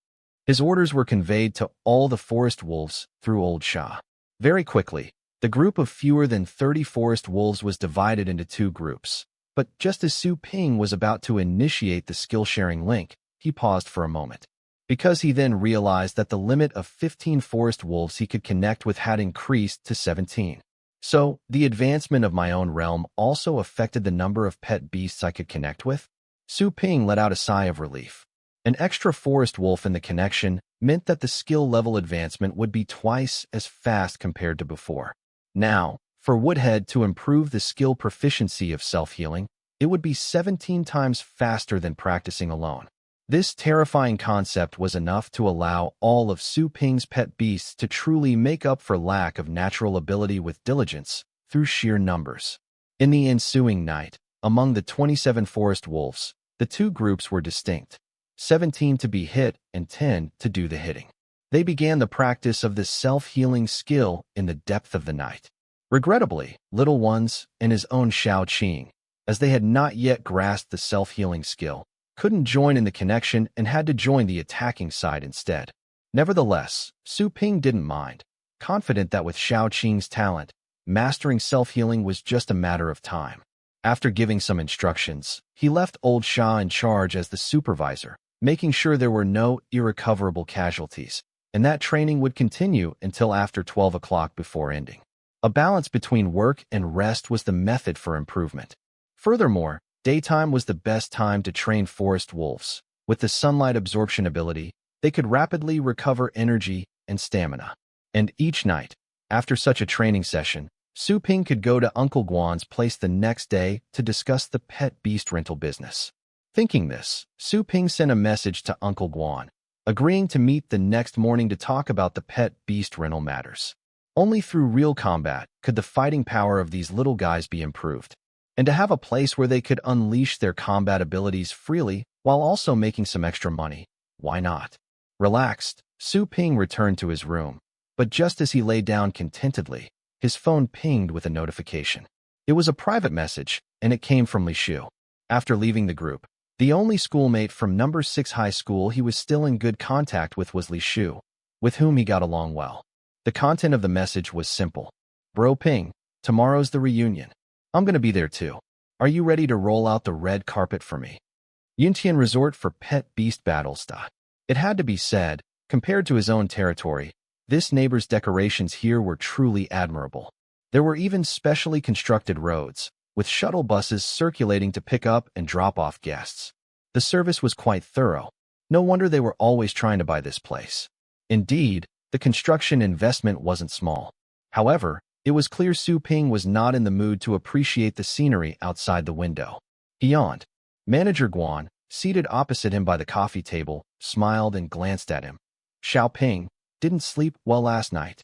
His orders were conveyed to all the forest wolves through Old Shah. Very quickly, the group of fewer than 30 forest wolves was divided into two groups. But just as Su Ping was about to initiate the skill-sharing link, he paused for a moment, because he then realized that the limit of 15 forest wolves he could connect with had increased to 17. So, the advancement of my own realm also affected the number of pet beasts I could connect with? Su Ping let out a sigh of relief. An extra forest wolf in the connection meant that the skill level advancement would be twice as fast compared to before. Now, for Woodhead to improve the skill proficiency of self-healing, it would be 17 times faster than practicing alone. This terrifying concept was enough to allow all of Su Ping's pet beasts to truly make up for lack of natural ability with diligence through sheer numbers. In the ensuing night, among the 27 forest wolves, the two groups were distinct. 17 to be hit and 10 to do the hitting. They began the practice of this self-healing skill in the depth of the night. Regrettably, Little Ones and his own Shao Qing, as they had not yet grasped the self-healing skill, couldn't join in the connection and had to join the attacking side instead. Nevertheless, Su Ping didn't mind, confident that with Shao Qing's talent, mastering self-healing was just a matter of time. After giving some instructions, he left Old Shah in charge as the supervisor, making sure there were no irrecoverable casualties, and that training would continue until after 12 o'clock before ending. A balance between work and rest was the method for improvement. Furthermore, daytime was the best time to train forest wolves. With the sunlight absorption ability, they could rapidly recover energy and stamina. And each night, after such a training session, Su Ping could go to Uncle Guan's place the next day to discuss the pet beast rental business. Thinking this, Su Ping sent a message to Uncle Guan, agreeing to meet the next morning to talk about the pet beast rental matters. Only through real combat could the fighting power of these little guys be improved, and to have a place where they could unleash their combat abilities freely while also making some extra money. Why not? Relaxed, Su Ping returned to his room, but just as he lay down contentedly, his phone pinged with a notification. It was a private message, and it came from Li Shu. After leaving the group, the only schoolmate from number 6 high school he was still in good contact with was Li Shu, with whom he got along well. The content of the message was simple. Bro Ping, tomorrow's the reunion. I'm gonna be there too. Are you ready to roll out the red carpet for me? Yuntian Resort for Pet Beast Battles. It had to be said, compared to his own territory, this neighbor's decorations here were truly admirable. There were even specially constructed roads, with shuttle buses circulating to pick up and drop off guests. The service was quite thorough. No wonder they were always trying to buy this place. Indeed, the construction investment wasn't small. However, it was clear Su Ping was not in the mood to appreciate the scenery outside the window. He yawned. Manager Guan, seated opposite him by the coffee table, smiled and glanced at him. Xiao Ping, didn't sleep well last night.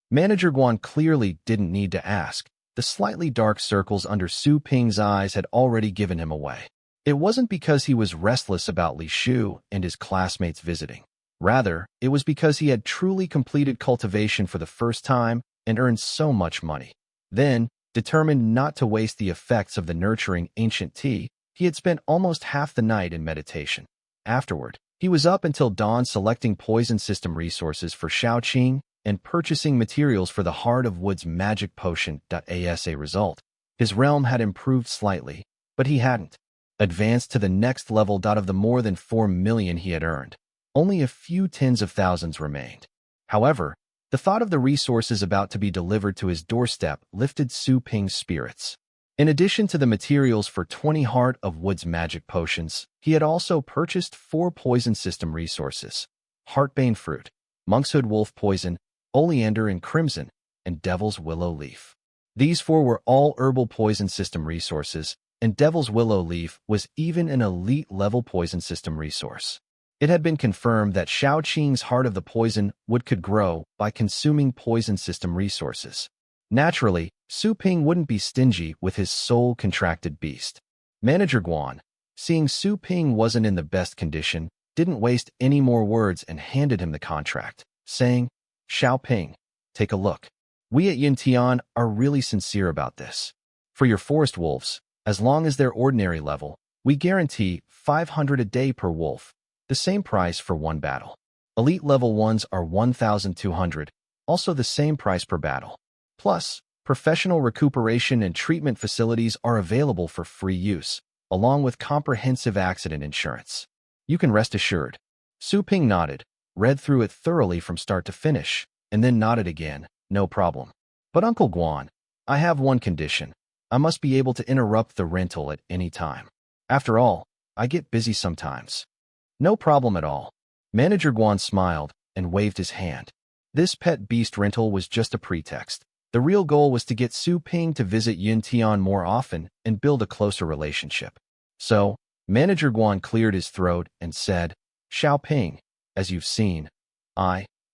Manager Guan clearly didn't need to ask. The slightly dark circles under Su Ping's eyes had already given him away. It wasn't because he was restless about Li Shu and his classmates visiting. Rather, it was because he had truly completed cultivation for the first time and earned so much money. Then, determined not to waste the effects of the nurturing ancient tea, he had spent almost half the night in meditation. Afterward, he was up until dawn selecting poison system resources for Shao Qing and purchasing materials for the Heart of Wood's magic potion. As a result, his realm had improved slightly, but he hadn't advanced to the next level. Of the more than 4 million he had earned, only a few tens of thousands remained. However, the thought of the resources about to be delivered to his doorstep lifted Su Ping's spirits. In addition to the materials for 20 Heart of Wood's magic potions, he had also purchased 4 poison system resources: Heartbane Fruit, Monkshood Wolf Poison, Oleander and Crimson, and Devil's Willow Leaf. These 4 were all herbal poison system resources, and Devil's Willow Leaf was even an elite-level poison system resource. It had been confirmed that Shao Qing's Heart of the Poison Wood could grow by consuming poison system resources. Naturally, Su Ping wouldn't be stingy with his soul-contracted beast. Manager Guan, seeing Su Ping wasn't in the best condition, didn't waste any more words and handed him the contract, saying, Xiaoping, take a look. We at Yuntian are really sincere about this. For your forest wolves, as long as they're ordinary level, we guarantee 500 a day per wolf, the same price for one battle. Elite level ones are 1,200, also the same price per battle. Plus, professional recuperation and treatment facilities are available for free use, along with comprehensive accident insurance. You can rest assured. Su Ping nodded, read through it thoroughly from start to finish, and then nodded again, no problem. But Uncle Guan, I have one condition. I must be able to interrupt the rental at any time. After all, I get busy sometimes. No problem at all. Manager Guan smiled and waved his hand. This pet beast rental was just a pretext. The real goal was to get Su Ping to visit Yuntian more often and build a closer relationship. So, Manager Guan cleared his throat and said, Xiaoping, as you've seen,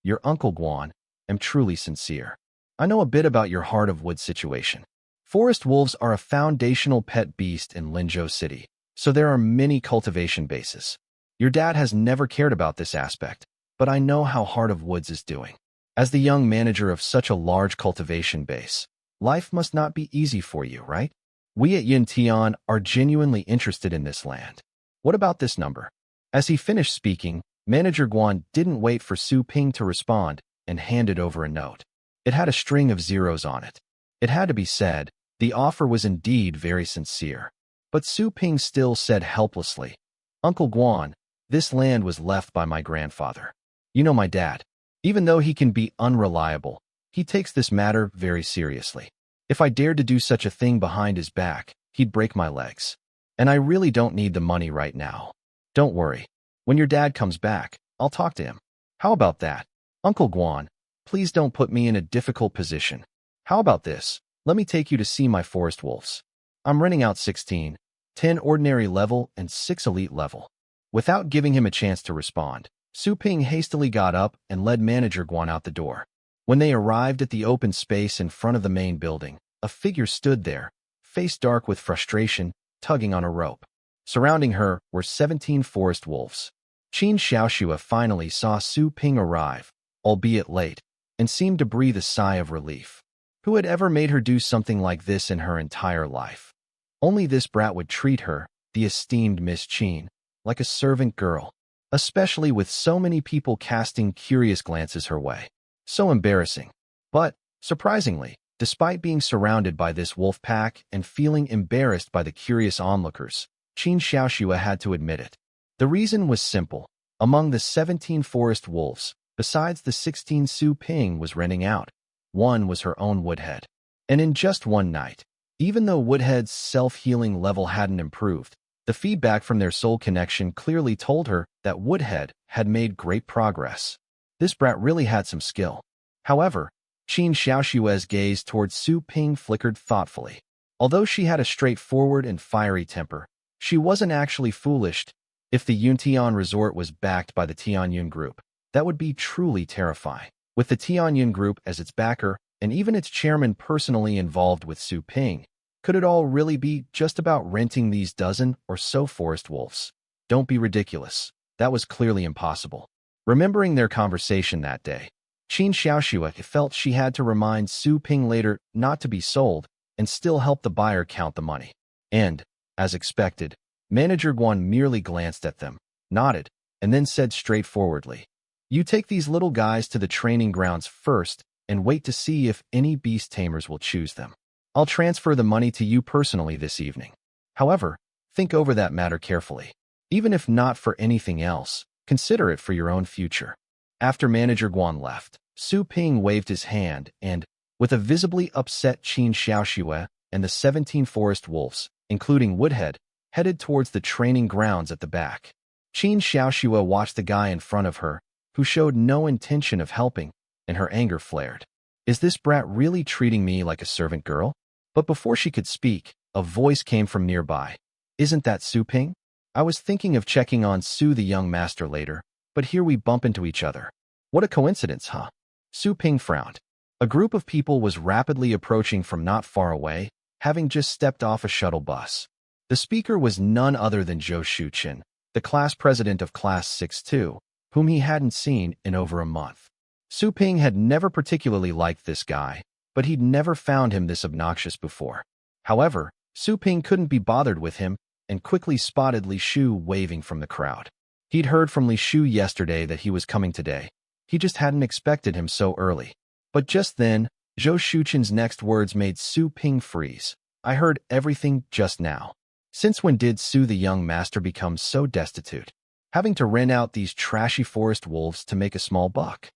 your Uncle Guan, am truly sincere. I know a bit about your Heart of Wood situation. Forest wolves are a foundational pet beast in Linzhou City, so there are many cultivation bases. Your dad has never cared about this aspect, but I know how Heart of Woods is doing. As the young manager of such a large cultivation base, life must not be easy for you, right? We at Yuntian are genuinely interested in this land. What about this number? As he finished speaking, Manager Guan didn't wait for Su Ping to respond and handed over a note. It had a string of zeros on it. It had to be said, the offer was indeed very sincere. But Su Ping still said helplessly, Uncle Guan, this land was left by my grandfather. You know my dad. Even though he can be unreliable, he takes this matter very seriously. If I dared to do such a thing behind his back, he'd break my legs. And I really don't need the money right now. Don't worry. When your dad comes back, I'll talk to him. How about that? Uncle Guan, please don't put me in a difficult position. How about this? Let me take you to see my forest wolves. I'm renting out 16, 10 ordinary level and 6 elite level. Without giving him a chance to respond, Su Ping hastily got up and led Manager Guan out the door. When they arrived at the open space in front of the main building, a figure stood there, face dark with frustration, tugging on a rope. Surrounding her were 17 forest wolves. Qin Xiaoxua finally saw Su Ping arrive, albeit late, and seemed to breathe a sigh of relief. Who had ever made her do something like this in her entire life? Only this brat would treat her, the esteemed Miss Qin, like a servant girl, especially with so many people casting curious glances her way. So embarrassing. But, surprisingly, despite being surrounded by this wolf pack and feeling embarrassed by the curious onlookers, Qin Xiaoxua had to admit it. The reason was simple. Among the 17 forest wolves, besides the 16 Su Ping was renting out, one was her own Woodhead. And in just one night, even though Woodhead's self-healing level hadn't improved, the feedback from their soul connection clearly told her that Woodhead had made great progress. This brat really had some skill. However, Qin Xiaoxua's gaze towards Su Ping flickered thoughtfully. Although she had a straightforward and fiery temper, she wasn't actually foolish. If the Yuntian resort was backed by the Tianyun Group, that would be truly terrifying. With the Tianyun Group as its backer, and even its chairman personally involved with Su Ping, could it all really be just about renting these dozen or so forest wolves? Don't be ridiculous. That was clearly impossible. Remembering their conversation that day, Qin Xiaoxua felt she had to remind Su Ping later not to be sold and still help the buyer count the money. And, as expected, Manager Guan merely glanced at them, nodded, and then said straightforwardly, You take these little guys to the training grounds first and wait to see if any Beast Tamers will choose them. I'll transfer the money to you personally this evening. However, think over that matter carefully. Even if not for anything else, consider it for your own future. After Manager Guan left, Su Ping waved his hand and, with a visibly upset Qin Xiaoxua and the 17 forest wolves, including Woodhead, headed towards the training grounds at the back. Qin Xiaoxua watched the guy in front of her, who showed no intention of helping, and her anger flared. Is this brat really treating me like a servant girl? But before she could speak, a voice came from nearby. Isn't that Su Ping? I was thinking of checking on Su the young master later, but here we bump into each other. What a coincidence, huh? Su Ping frowned. A group of people was rapidly approaching from not far away, having just stepped off a shuttle bus. The speaker was none other than Zhou Shuqin, the class president of Class 6-2, whom he hadn't seen in over a month. Su Ping had never particularly liked this guy, but he'd never found him this obnoxious before. However, Su Ping couldn't be bothered with him and quickly spotted Li Shu waving from the crowd. He'd heard from Li Shu yesterday that he was coming today. He just hadn't expected him so early. But just then, Zhou Shuchen's next words made Su Ping freeze. I heard everything just now. Since when did Su the young master become so destitute, having to rent out these trashy forest wolves to make a small buck?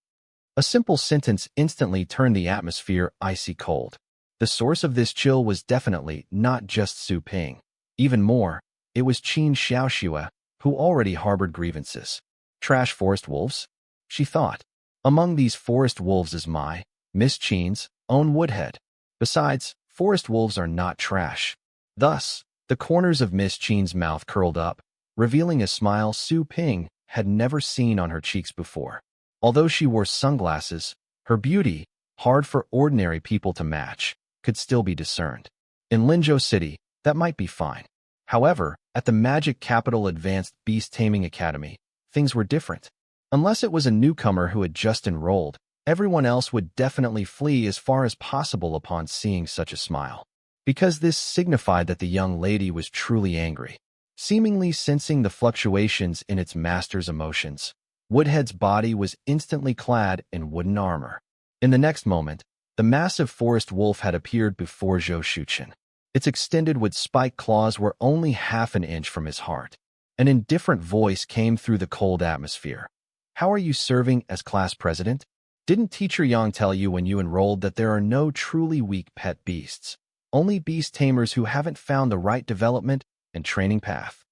A simple sentence instantly turned the atmosphere icy cold. The source of this chill was definitely not just Su Ping. Even more, it was Qin Xiaoxue, who already harbored grievances. Trash forest wolves? She thought. Among these forest wolves is Miss Qin's own woodhead. Besides, forest wolves are not trash. Thus, the corners of Miss Qin's mouth curled up, revealing a smile Su Ping had never seen on her cheeks before. Although she wore sunglasses, her beauty, hard for ordinary people to match, could still be discerned. In Linzhou City, that might be fine. However, at the Magic Capital Advanced Beast Taming Academy, things were different. Unless it was a newcomer who had just enrolled, everyone else would definitely flee as far as possible upon seeing such a smile. Because this signified that the young lady was truly angry. Seemingly sensing the fluctuations in its master's emotions, Woodhead's body was instantly clad in wooden armor. In the next moment, the massive forest wolf had appeared before Zhou Shuchen. Its extended with spiked claws were only half an inch from his heart. An indifferent voice came through the cold atmosphere. How are you serving as class president? Didn't Teacher Yang tell you when you enrolled that there are no truly weak pet beasts, only beast tamers who haven't found the right development and training path?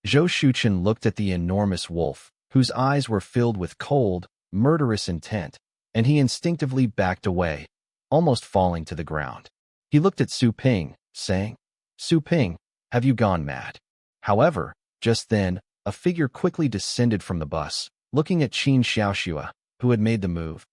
Zhou Shuchen looked at the enormous wolf, whose eyes were filled with cold, murderous intent, and he instinctively backed away, almost falling to the ground. He looked at Su Ping, saying, Su Ping, have you gone mad? However, just then, a figure quickly descended from the bus, looking at Qin Xiaoxue, who had made the move.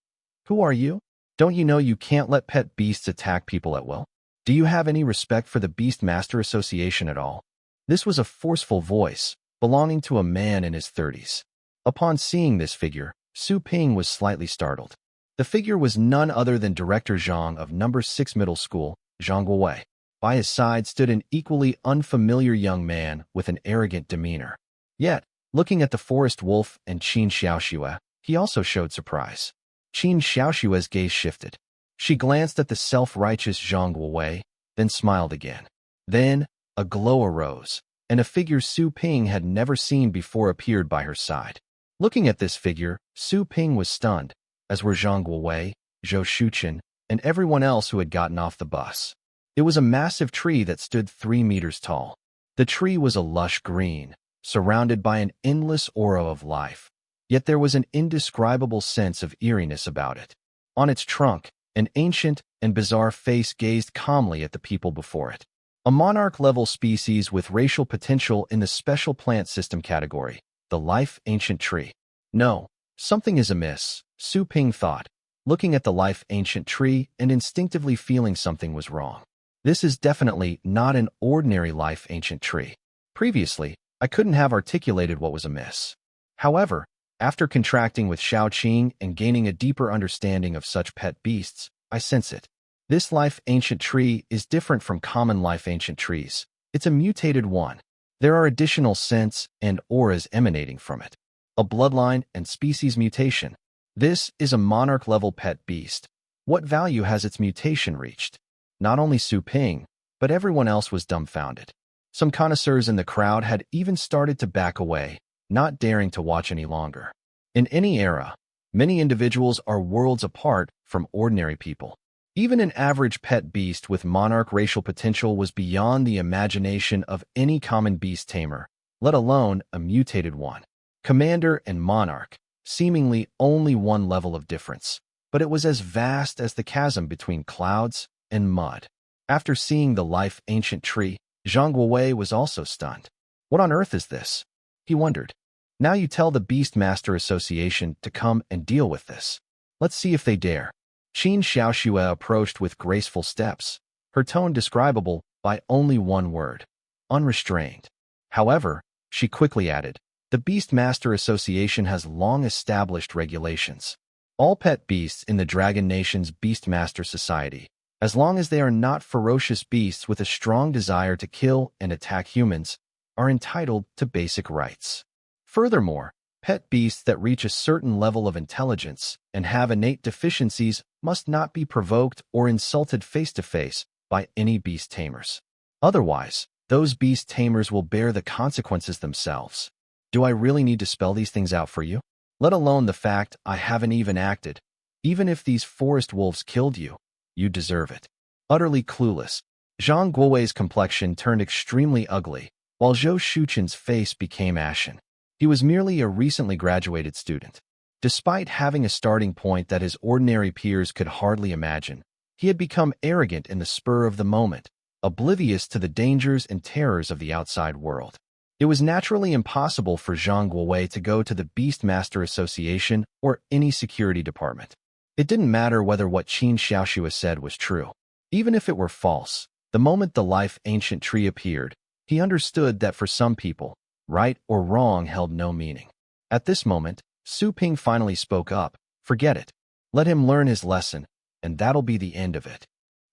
Who are you? Don't you know you can't let pet beasts attack people at will? Do you have any respect for the Beast Master Association at all? This was a forceful voice, belonging to a man in his 30s. Upon seeing this figure, Su Ping was slightly startled. The figure was none other than Director Zhang of No. 6 Middle School, Zhang Guowei. By his side stood an equally unfamiliar young man with an arrogant demeanor. Yet, looking at the forest wolf and Qin Xiaoxue, he also showed surprise. Qin Xiaoxue's gaze shifted. She glanced at the self-righteous Zhang Guowei, then smiled again. Then, a glow arose, and a figure Su Ping had never seen before appeared by her side. Looking at this figure, Su Ping was stunned, as were Zhang Guowei, Zhou Shuchen, and everyone else who had gotten off the bus. It was a massive tree that stood 3 meters tall. The tree was a lush green, surrounded by an endless aura of life. Yet there was an indescribable sense of eeriness about it. On its trunk, an ancient and bizarre face gazed calmly at the people before it. A monarch-level species with racial potential in the special plant system category, the life ancient tree. No, something is amiss, Su Ping thought, looking at the life ancient tree and instinctively feeling something was wrong. This is definitely not an ordinary life ancient tree. Previously, I couldn't have articulated what was amiss. However, after contracting with Xiao Qing and gaining a deeper understanding of such pet beasts, I sense it. This life ancient tree is different from common life ancient trees. It's a mutated one. There are additional scents and auras emanating from it. A bloodline and species mutation. This is a monarch-level pet beast. What value has its mutation reached? Not only Su Ping, but everyone else was dumbfounded. Some connoisseurs in the crowd had even started to back away, not daring to watch any longer. In any era, many individuals are worlds apart from ordinary people. Even an average pet beast with monarch racial potential was beyond the imagination of any common beast tamer, let alone a mutated one. Commander and monarch, seemingly only one level of difference, but it was as vast as the chasm between clouds and mud. After seeing the life ancient tree, Zhang Guowei was also stunned. What on earth is this? He wondered. Now you tell the Beast Master Association to come and deal with this. Let's see if they dare. Qin Xiaoxue approached with graceful steps, her tone describable by only one word: unrestrained. However, she quickly added, the Beast Master Association has long established regulations. All pet beasts in the Dragon Nation's Beastmaster Society, as long as they are not ferocious beasts with a strong desire to kill and attack humans, are entitled to basic rights. Furthermore, pet beasts that reach a certain level of intelligence and have innate deficiencies must not be provoked or insulted face-to-face by any beast tamers. Otherwise, those beast tamers will bear the consequences themselves. Do I really need to spell these things out for you? Let alone the fact I haven't even acted. Even if these forest wolves killed you, you deserve it. Utterly clueless, Zhang Guowei's complexion turned extremely ugly, while Zhou Shuchen's face became ashen. He was merely a recently graduated student. Despite having a starting point that his ordinary peers could hardly imagine, he had become arrogant in the spur of the moment, oblivious to the dangers and terrors of the outside world. It was naturally impossible for Zhang Guowei to go to the Beastmaster Association or any security department. It didn't matter whether what Qin Xiaoxue said was true. Even if it were false, the moment the life-ancient tree appeared, he understood that for some people, right or wrong held no meaning. At this moment, Su Ping finally spoke up. Forget it. Let him learn his lesson, and that'll be the end of it.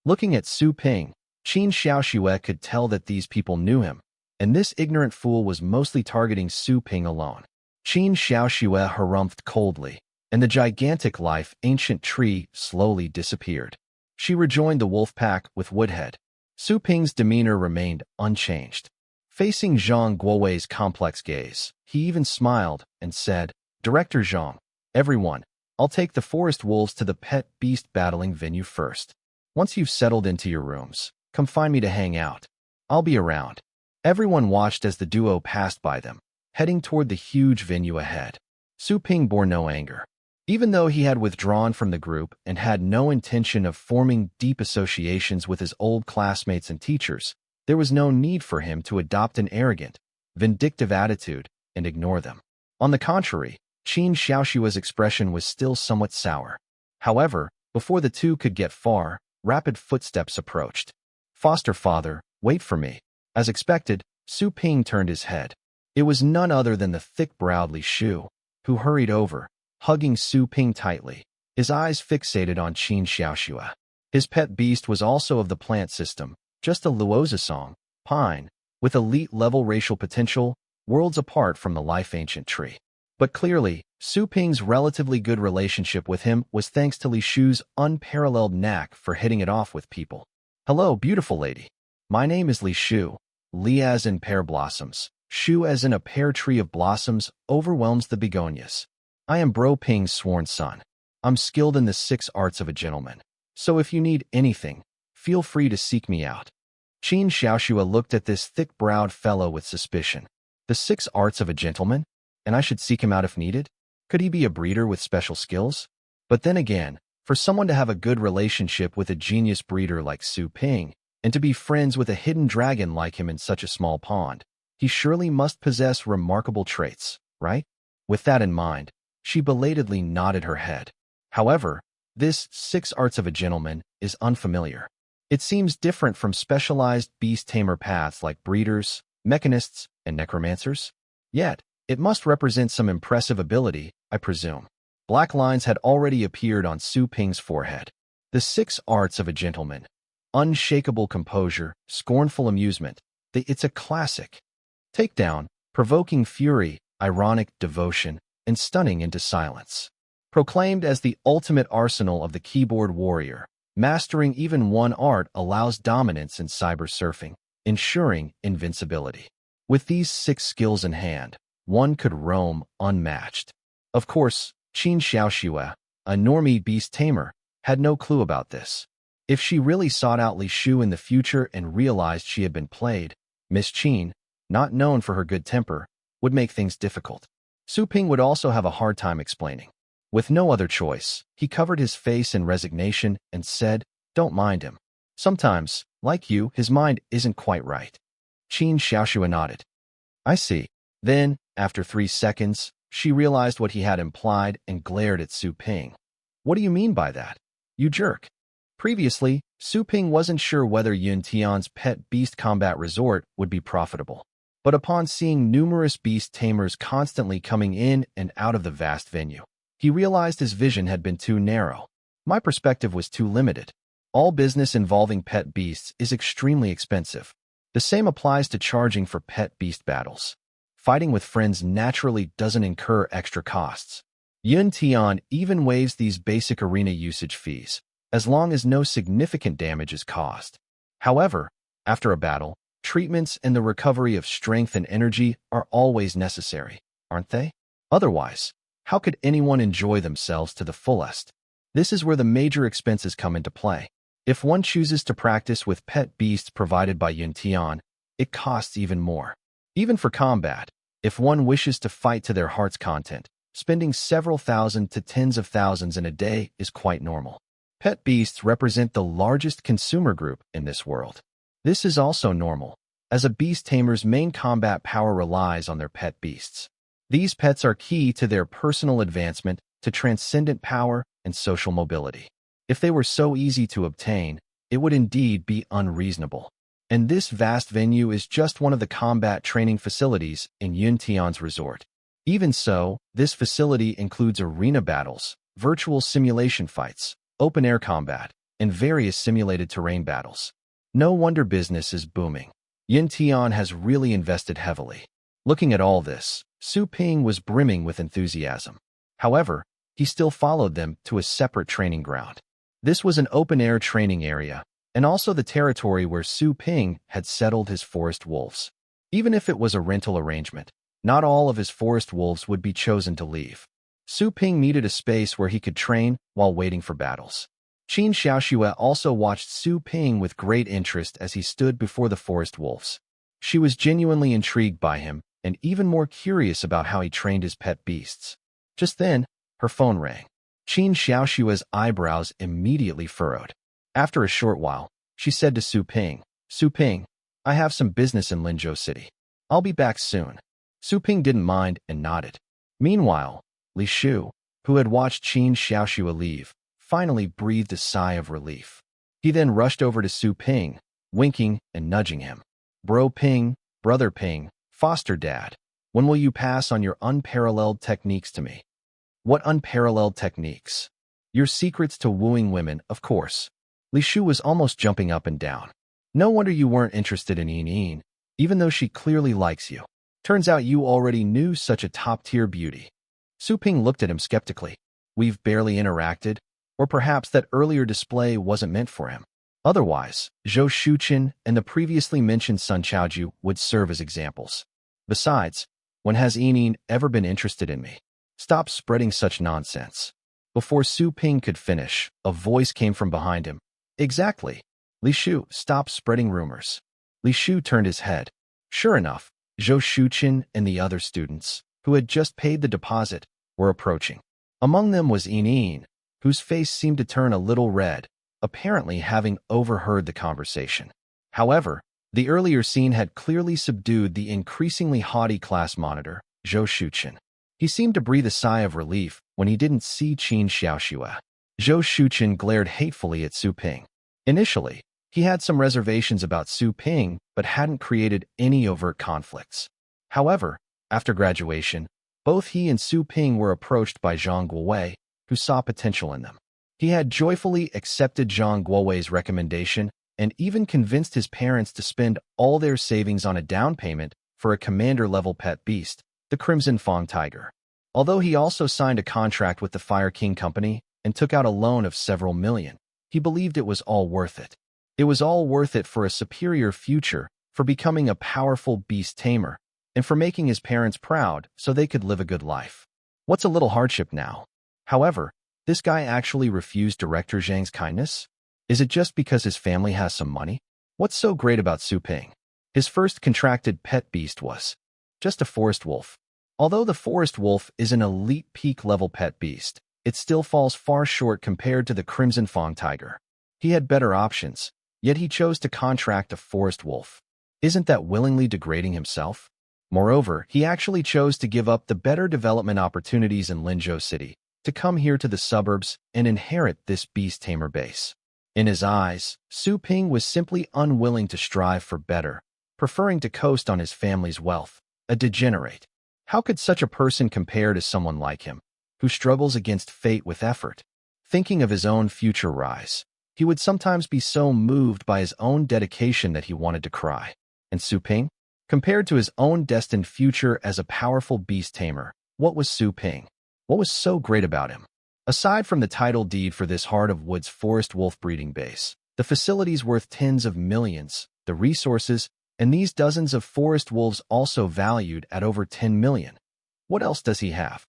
Looking at Su Ping, Qin Xiaoxue could tell that these people knew him, and this ignorant fool was mostly targeting Su Ping alone. Qin Xiaoxue harumphed coldly, and the gigantic life-ancient tree slowly disappeared. She rejoined the wolf pack with Woodhead. Su Ping's demeanor remained unchanged. Facing Zhang Guowei's complex gaze, he even smiled and said, "Director Zhang, everyone, I'll take the forest wolves to the pet beast battling venue first. Once you've settled into your rooms, come find me to hang out. I'll be around." Everyone watched as the duo passed by them, heading toward the huge venue ahead. Su Ping bore no anger. Even though he had withdrawn from the group and had no intention of forming deep associations with his old classmates and teachers, there was no need for him to adopt an arrogant, vindictive attitude and ignore them. On the contrary, Qin Xiaoxue's expression was still somewhat sour. However, before the two could get far, rapid footsteps approached. "Foster father, wait for me." As expected, Su Ping turned his head. It was none other than the thick-browed Li Shu, who hurried over, hugging Su Ping tightly, his eyes fixated on Qin Xiaoxue. His pet beast was also of the plant system, just a luozasong, pine, with elite-level racial potential, worlds apart from the life-ancient tree. But clearly, Su Ping's relatively good relationship with him was thanks to Li Shu's unparalleled knack for hitting it off with people. "Hello, beautiful lady. My name is Li Shu. Li as in pear blossoms, Shu as in a pear tree of blossoms overwhelms the begonias. I am Bro Ping's sworn son. I'm skilled in the 6 arts of a gentleman. So if you need anything, feel free to seek me out." Qin Xiaoxue looked at this thick-browed fellow with suspicion. The 6 arts of a gentleman? And I should seek him out if needed? Could he be a breeder with special skills? But then again, for someone to have a good relationship with a genius breeder like Su Ping, and to be friends with a hidden dragon like him in such a small pond, he surely must possess remarkable traits, right? With that in mind, she belatedly nodded her head. However, this 6 arts of a gentleman is unfamiliar. It seems different from specialized beast tamer paths like breeders, mechanists, and necromancers. Yet, it must represent some impressive ability, I presume. Black lines had already appeared on Su Ping's forehead. The 6 arts of a gentleman. Unshakable composure, scornful amusement. It's a classic. Takedown, provoking fury, ironic devotion, and stunning into silence. Proclaimed as the ultimate arsenal of the keyboard warrior, mastering even one art allows dominance in cyber surfing, ensuring invincibility. With these 6 skills in hand, one could roam unmatched. Of course, Qin Xiaoxue, a normie beast tamer, had no clue about this. If she really sought out Li Shu in the future and realized she had been played, Miss Qin, not known for her good temper, would make things difficult. Su Ping would also have a hard time explaining. With no other choice, he covered his face in resignation and said, "Don't mind him. Sometimes, like you, his mind isn't quite right." Qin Xiaoxue nodded. "I see." Then, after 3 seconds, she realized what he had implied and glared at Su Ping. "What do you mean by that? You jerk." Previously, Su Ping wasn't sure whether Yun Tian's pet beast combat resort would be profitable. But upon seeing numerous beast tamers constantly coming in and out of the vast venue, He realized his vision had been too narrow. My perspective was too limited. All business involving pet beasts is extremely expensive. The same applies to charging for pet beast battles. Fighting with friends naturally doesn't incur extra costs. Yun Tian even waives these basic arena usage fees, as long as no significant damage is caused. However, after a battle, treatments and the recovery of strength and energy are always necessary, aren't they? Otherwise, how could anyone enjoy themselves to the fullest? This is where the major expenses come into play. If one chooses to practice with pet beasts provided by Yun Tian, it costs even more. Even for combat, if one wishes to fight to their heart's content, spending several thousand to tens of thousands in a day is quite normal. Pet beasts represent the largest consumer group in this world. This is also normal, as a beast tamer's main combat power relies on their pet beasts. These pets are key to their personal advancement, to transcendent power and social mobility. If they were so easy to obtain, it would indeed be unreasonable. And this vast venue is just one of the combat training facilities in Yun Tian's resort. Even so, this facility includes arena battles, virtual simulation fights, open-air combat, and various simulated terrain battles. No wonder business is booming. Yun Tian has really invested heavily. Looking at all this, Su Ping was brimming with enthusiasm. However, he still followed them to a separate training ground. This was an open-air training area, and also the territory where Su Ping had settled his forest wolves. Even if it was a rental arrangement, not all of his forest wolves would be chosen to leave. Su Ping needed a space where he could train while waiting for battles. Qin Xiaoxue also watched Su Ping with great interest as he stood before the forest wolves. She was genuinely intrigued by him, and even more curious about how he trained his pet beasts. Just then, her phone rang. Qin Xiaoxue's eyebrows immediately furrowed. After a short while, she said to Su Ping, "Su Ping, I have some business in Linzhou City. I'll be back soon." Su Ping didn't mind and nodded. Meanwhile, Li Shu, who had watched Qin Xiaoxue leave, finally breathed a sigh of relief. He then rushed over to Su Ping, winking and nudging him. "Bro Ping, brother Ping, foster dad, when will you pass on your unparalleled techniques to me?" "What unparalleled techniques?" "Your secrets to wooing women, of course." Li Shu was almost jumping up and down. "No wonder you weren't interested in Yin, even though she clearly likes you. Turns out you already knew such a top-tier beauty." Su Ping looked at him skeptically. "We've barely interacted, or perhaps that earlier display wasn't meant for him. Otherwise, Zhou Shuqin and the previously mentioned Sun Chaoju would serve as examples. Besides, when has Yin ever been interested in me? Stop spreading such nonsense." Before Su Ping could finish, a voice came from behind him. "Exactly. Li Shu, stop spreading rumors." Li Shu turned his head. Sure enough, Zhou Shuqin and the other students, who had just paid the deposit, were approaching. Among them was Yin, whose face seemed to turn a little red, apparently having overheard the conversation. However, the earlier scene had clearly subdued the increasingly haughty class monitor, Zhou Shuqin. He seemed to breathe a sigh of relief when he didn't see Qin Xiaoxue. Zhou Shuqin glared hatefully at Su Ping. Initially, he had some reservations about Su Ping, but hadn't created any overt conflicts. However, after graduation, both he and Su Ping were approached by Zhang Guowei, who saw potential in them. He had joyfully accepted Zhang Guowei's recommendation and even convinced his parents to spend all their savings on a down payment for a commander-level pet beast, the Crimson Fang Tiger. Although he also signed a contract with the Fire King Company and took out a loan of several million, he believed it was all worth it. It was all worth it for a superior future, for becoming a powerful beast tamer, and for making his parents proud so they could live a good life. What's a little hardship now? However, this guy actually refused Director Zhang's kindness? Is it just because his family has some money? What's so great about Su Ping? His first contracted pet beast was just a forest wolf. Although the forest wolf is an elite peak-level pet beast, it still falls far short compared to the Crimson Fang Tiger. He had better options, yet he chose to contract a forest wolf. Isn't that willingly degrading himself? Moreover, he actually chose to give up the better development opportunities in Linzhou City to come here to the suburbs and inherit this beast tamer base. In his eyes, Su Ping was simply unwilling to strive for better, preferring to coast on his family's wealth, a degenerate. How could such a person compare to someone like him, who struggles against fate with effort. Thinking of his own future rise, he would sometimes be so moved by his own dedication that he wanted to cry. And Su Ping? Compared to his own destined future as a powerful beast tamer, what was Su Ping? What was so great about him? Aside from the title deed for this Heart of Woods forest wolf breeding base, the facilities worth tens of millions, the resources, and these dozens of forest wolves also valued at over 10 million. What else does he have?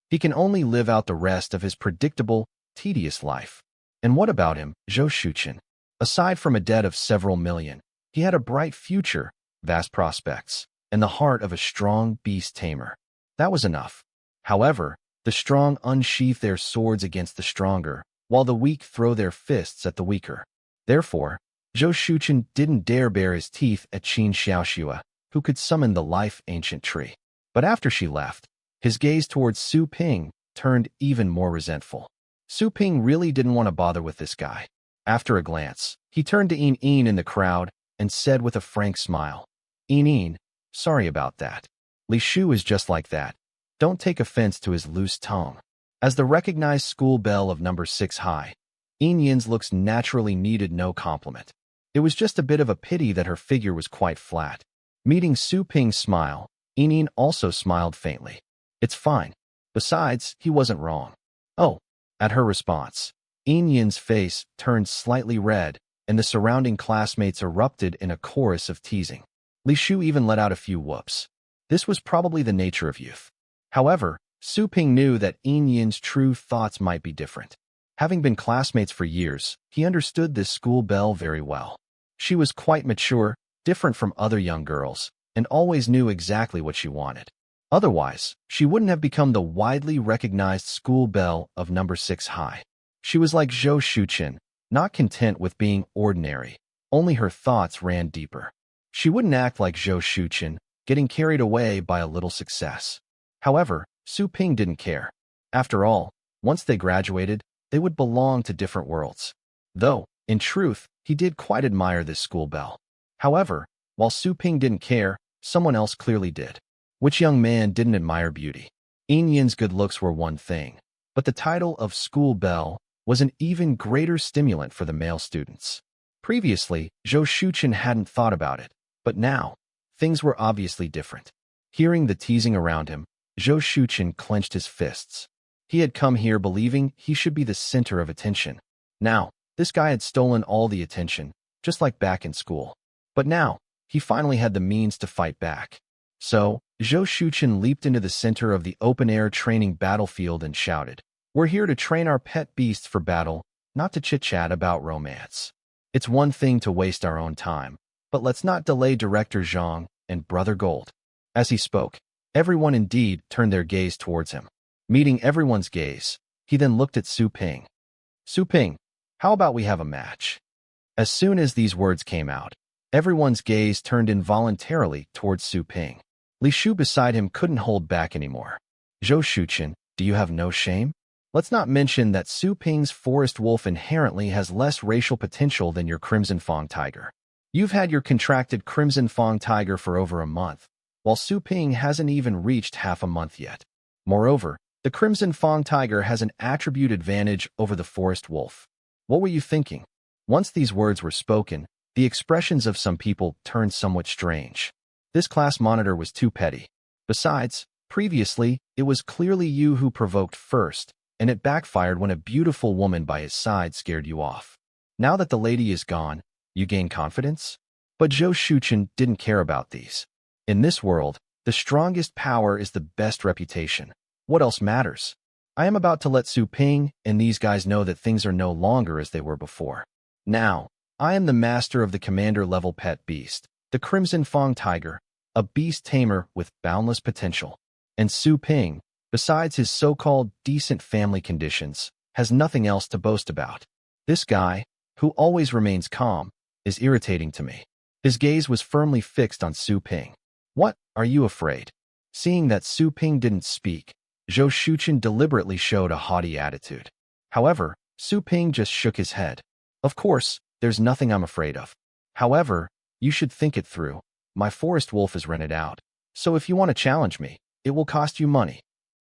He can only live out the rest of his predictable, tedious life. And what about him, Zhou Shuqian? Aside from a debt of several million, he had a bright future, vast prospects, and the heart of a strong beast tamer. That was enough. However, the strong unsheath their swords against the stronger, while the weak throw their fists at the weaker. Therefore, Zhou Shuqian didn't dare bare his teeth at Qin Xiaoxua, who could summon the life-ancient tree. But after she left, his gaze towards Su Ping turned even more resentful. Su Ping really didn't want to bother with this guy. After a glance, he turned to Yin in the crowd and said with a frank smile, Yin, sorry about that. Li Shu is just like that. Don't take offense to his loose tongue. As the recognized school belle of number 6 high, Yin's looks naturally needed no compliment. It was just a bit of a pity that her figure was quite flat. Meeting Su Ping's smile, Yin also smiled faintly. It's fine. Besides, he wasn't wrong. Oh. At her response, Yin's face turned slightly red, and the surrounding classmates erupted in a chorus of teasing. Li Shu even let out a few whoops. This was probably the nature of youth. However, Su Ping knew that Yin's true thoughts might be different. Having been classmates for years, he understood this school belle very well. She was quite mature, different from other young girls, and always knew exactly what she wanted. Otherwise, she wouldn't have become the widely recognized school belle of number 6 high. She was like Zhou Shuqian, not content with being ordinary, only her thoughts ran deeper. She wouldn't act like Zhou Shuqian, getting carried away by a little success. However, Su Ping didn't care. After all, once they graduated, they would belong to different worlds. Though, in truth, he did quite admire this school belle. However, while Su Ping didn't care, someone else clearly did. Which young man didn't admire beauty? Yin's good looks were one thing, but the title of school belle was an even greater stimulant for the male students. Previously, Zhou Shuqian hadn't thought about it, but now, things were obviously different. Hearing the teasing around him, Zhou Shuqian clenched his fists. He had come here believing he should be the center of attention. Now, this guy had stolen all the attention, just like back in school. But now, he finally had the means to fight back. So, Zhou Shuqian leaped into the center of the open-air training battlefield and shouted, "We're here to train our pet beasts for battle, not to chit-chat about romance. It's one thing to waste our own time, but let's not delay Director Zhang and Brother Gold." As he spoke, everyone indeed turned their gaze towards him. Meeting everyone's gaze, he then looked at Su Ping. "Su Ping, how about we have a match?" As soon as these words came out, everyone's gaze turned involuntarily towards Su Ping. Li Shu beside him couldn't hold back anymore. "Zhou Shuqian, do you have no shame? Let's not mention that Su Ping's forest wolf inherently has less racial potential than your Crimson Fang tiger. You've had your contracted Crimson Fang tiger for over a month, while Su Ping hasn't even reached half a month yet. Moreover, the Crimson Fang tiger has an attribute advantage over the forest wolf. What were you thinking?" Once these words were spoken, the expressions of some people turned somewhat strange. This class monitor was too petty. Besides, previously, it was clearly you who provoked first, and it backfired when a beautiful woman by his side scared you off. Now that the lady is gone, you gain confidence? But Zhou Shuqian didn't care about these. In this world, the strongest power is the best reputation. What else matters? I am about to let Su Ping and these guys know that things are no longer as they were before. Now, I am the master of the commander-level pet beast, the Crimson Fang tiger, a beast tamer with boundless potential. And Su Ping, besides his so-called decent family conditions, has nothing else to boast about. This guy, who always remains calm, is irritating to me. His gaze was firmly fixed on Su Ping. "What, are you afraid?" Seeing that Su Ping didn't speak, Zhou Shuqian deliberately showed a haughty attitude. However, Su Ping just shook his head. "Of course, there's nothing I'm afraid of. However, you should think it through. My forest wolf is rented out, so if you want to challenge me, it will cost you money."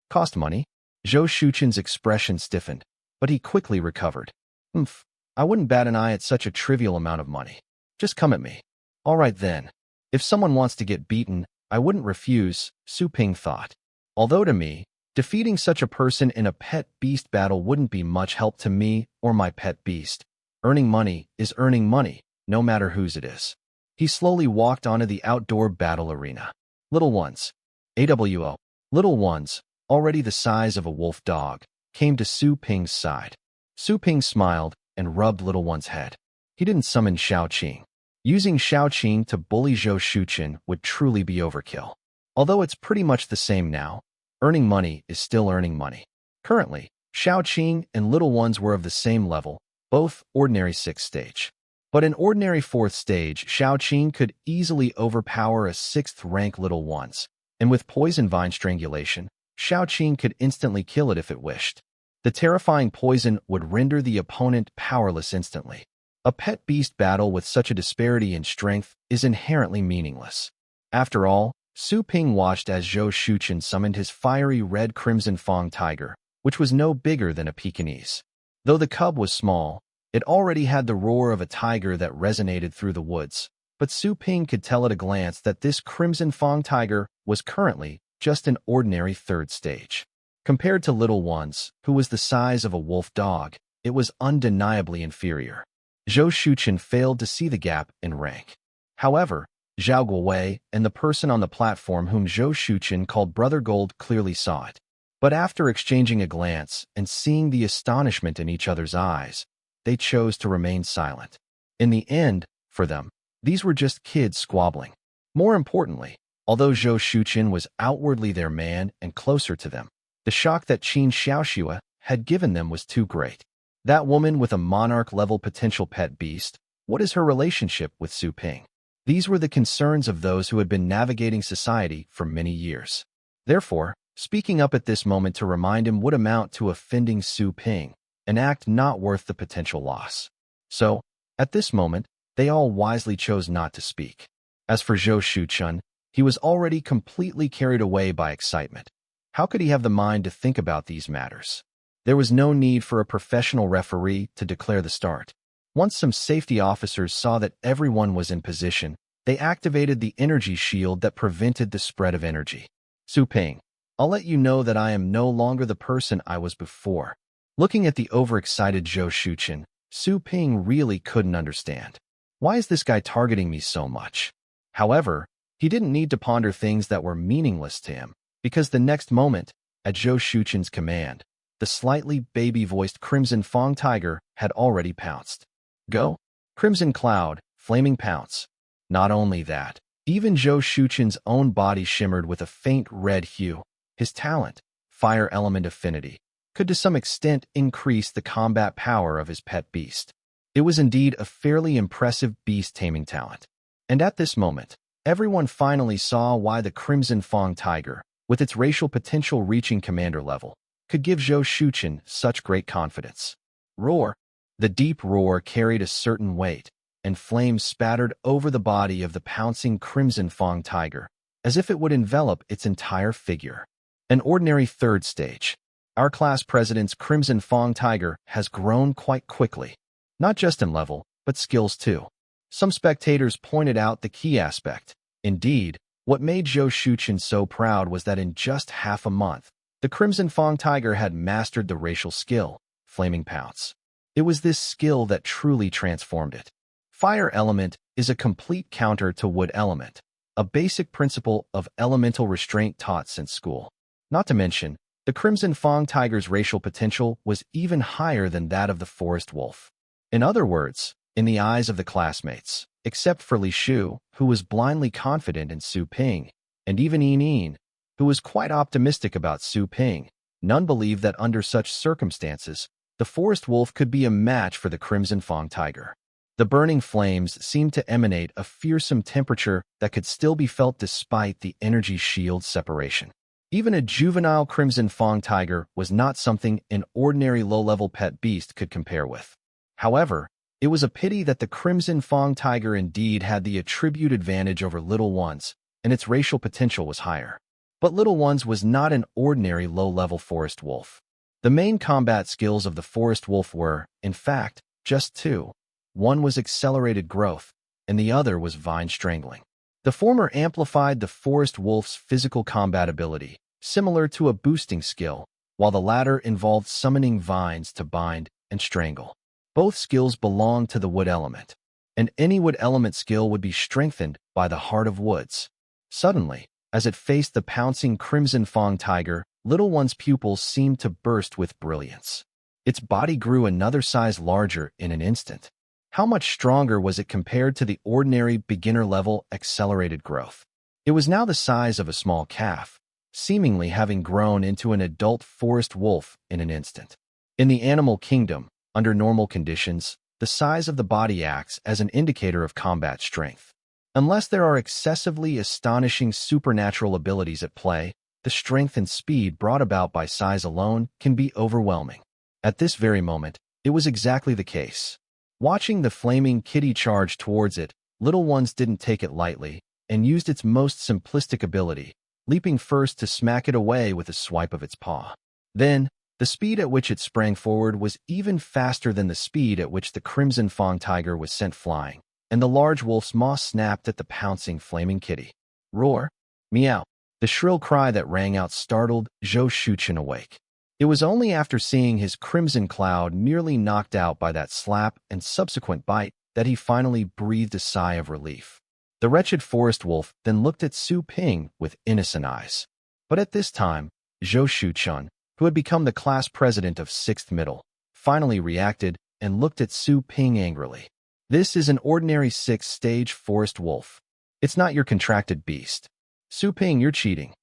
"Cost money?" Zhou Shuchen's expression stiffened, but he quickly recovered. Oomph, I wouldn't bat an eye at such a trivial amount of money. Just come at me. All right then. If someone wants to get beaten, I wouldn't refuse, Su Ping thought. Although to me, defeating such a person in a pet beast battle wouldn't be much help to me or my pet beast. Earning money is earning money, no matter whose it is. He slowly walked onto the outdoor battle arena. Little ones. AWO. Little ones, already the size of a wolf dog, came to Su Ping's side. Su Ping smiled and rubbed little one's head. He didn't summon Xiaoqing. Using Xiaoqing to bully Zhou Shuchen would truly be overkill. Although it's pretty much the same now, earning money is still earning money. Currently, Xiaoqing and little ones were of the same level, both ordinary 6th stage. But in ordinary 4th stage, Xiaoqing could easily overpower a 6th rank little ones, and with poison vine strangulation, Xiaoqing could instantly kill it if it wished. The terrifying poison would render the opponent powerless instantly. A pet beast battle with such a disparity in strength is inherently meaningless. After all, Su Ping watched as Zhou Shuchen summoned his fiery red crimson fang tiger, which was no bigger than a Pekingese. Though the cub was small, it already had the roar of a tiger that resonated through the woods, but Su Ping could tell at a glance that this crimson fang tiger was currently just an ordinary 3rd stage. Compared to little ones, who was the size of a wolf dog, it was undeniably inferior. Zhou Shuchen failed to see the gap in rank. However, Zhao Guowei and the person on the platform whom Zhou Shuchen called Brother Gold clearly saw it. But after exchanging a glance and seeing the astonishment in each other's eyes, they chose to remain silent. In the end, for them, these were just kids squabbling. More importantly, although Zhou Shuchen was outwardly their man and closer to them, the shock that Qin Xiaoxue had given them was too great. That woman with a monarch-level potential pet beast, what is her relationship with Su Ping? These were the concerns of those who had been navigating society for many years. Therefore, speaking up at this moment to remind him would amount to offending Su Ping, an act not worth the potential loss. So, at this moment, they all wisely chose not to speak. As for Zhou Shuchen, he was already completely carried away by excitement. How could he have the mind to think about these matters? There was no need for a professional referee to declare the start. Once some safety officers saw that everyone was in position, they activated the energy shield that prevented the spread of energy. Su Ping, I'll let you know that I am no longer the person I was before. Looking at the overexcited Zhou Shuchen, Su Ping really couldn't understand. Why is this guy targeting me so much? However, he didn't need to ponder things that were meaningless to him, because the next moment, at Zhou Shuchen's command, the slightly baby-voiced Crimson Fang Tiger had already pounced. Go! Crimson Cloud, Flaming Pounce. Not only that, even Zhou Shuchen's own body shimmered with a faint red hue. His talent, Fire Element Affinity, could to some extent increase the combat power of his pet beast. It was indeed a fairly impressive beast taming talent. And at this moment, everyone finally saw why the Crimson Fang Tiger, with its racial potential reaching commander level, could give Zhou Shuchen such great confidence. Roar! The deep roar carried a certain weight, and flames spattered over the body of the pouncing Crimson Fang Tiger, as if it would envelop its entire figure. An ordinary 3rd stage. Our class president's Crimson Fang Tiger has grown quite quickly, not just in level, but skills too. Some spectators pointed out the key aspect. Indeed, what made Zhou Shuchen so proud was that in just half a month, the Crimson Fang Tiger had mastered the racial skill, Flaming Pounce. It was this skill that truly transformed it. Fire Element is a complete counter to Wood Element, a basic principle of elemental restraint taught since school. Not to mention, the Crimson Fang Tiger's racial potential was even higher than that of the forest wolf. In other words, in the eyes of the classmates, except for Li Shu, who was blindly confident in Su Ping, and even Yin, who was quite optimistic about Su Ping, none believed that under such circumstances, the forest wolf could be a match for the Crimson Fang Tiger. The burning flames seemed to emanate a fearsome temperature that could still be felt despite the energy shield separation. Even a juvenile Crimson Fang Tiger was not something an ordinary low-level pet beast could compare with. However, it was a pity that the Crimson Fang Tiger indeed had the attribute advantage over little ones, and its racial potential was higher. But Little Ones was not an ordinary low-level forest wolf. The main combat skills of the forest wolf were, in fact, just two. One was accelerated growth, and the other was vine strangling. The former amplified the forest wolf's physical combat ability, similar to a boosting skill, while the latter involved summoning vines to bind and strangle. Both skills belonged to the wood element, and any wood element skill would be strengthened by the Heart of Woods. Suddenly, as it faced the pouncing Crimson Fang tiger, Little One's pupils seemed to burst with brilliance. Its body grew another size larger in an instant. How much stronger was it compared to the ordinary beginner-level accelerated growth? It was now the size of a small calf, seemingly having grown into an adult forest wolf in an instant. In the animal kingdom, under normal conditions, the size of the body acts as an indicator of combat strength. Unless there are excessively astonishing supernatural abilities at play, the strength and speed brought about by size alone can be overwhelming. At this very moment, it was exactly the case. Watching the flaming kitty charge towards it, Little Ones didn't take it lightly and used its most simplistic ability, leaping first to smack it away with a swipe of its paw. Then, the speed at which it sprang forward was even faster than the speed at which the Crimson Fang tiger was sent flying, and the large wolf's maw snapped at the pouncing flaming kitty. Roar! Meow! The shrill cry that rang out startled Zhou Shuchen awake. It was only after seeing his crimson cloud nearly knocked out by that slap and subsequent bite that he finally breathed a sigh of relief. The wretched forest wolf then looked at Su Ping with innocent eyes. But at this time, Zhou Shuchen, who had become the class president of 6th Middle, finally reacted and looked at Su Ping angrily. This is an ordinary 6th-stage forest wolf. It's not your contracted beast. Su Ping, you're cheating.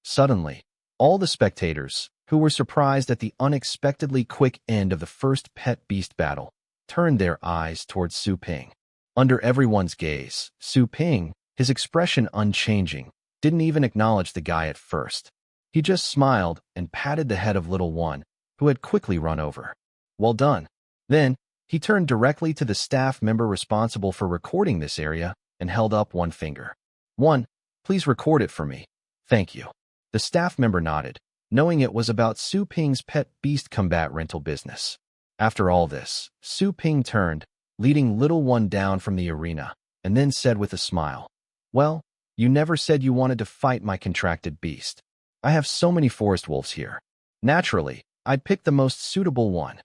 Suddenly, all the spectators, who were surprised at the unexpectedly quick end of the first pet beast battle, turned their eyes towards Su Ping. Under everyone's gaze, Su Ping, his expression unchanging, didn't even acknowledge the guy at first. He just smiled and patted the head of Little One, who had quickly run over. Well done. Then, he turned directly to the staff member responsible for recording this area and held up one finger. One, please record it for me. Thank you. The staff member nodded, knowing it was about Su Ping's pet beast combat rental business. After all this, Su Ping turned, leading Little One down from the arena, and then said with a smile, "Well, you never said you wanted to fight my contracted beast. I have so many forest wolves here. Naturally, I'd pick the most suitable one."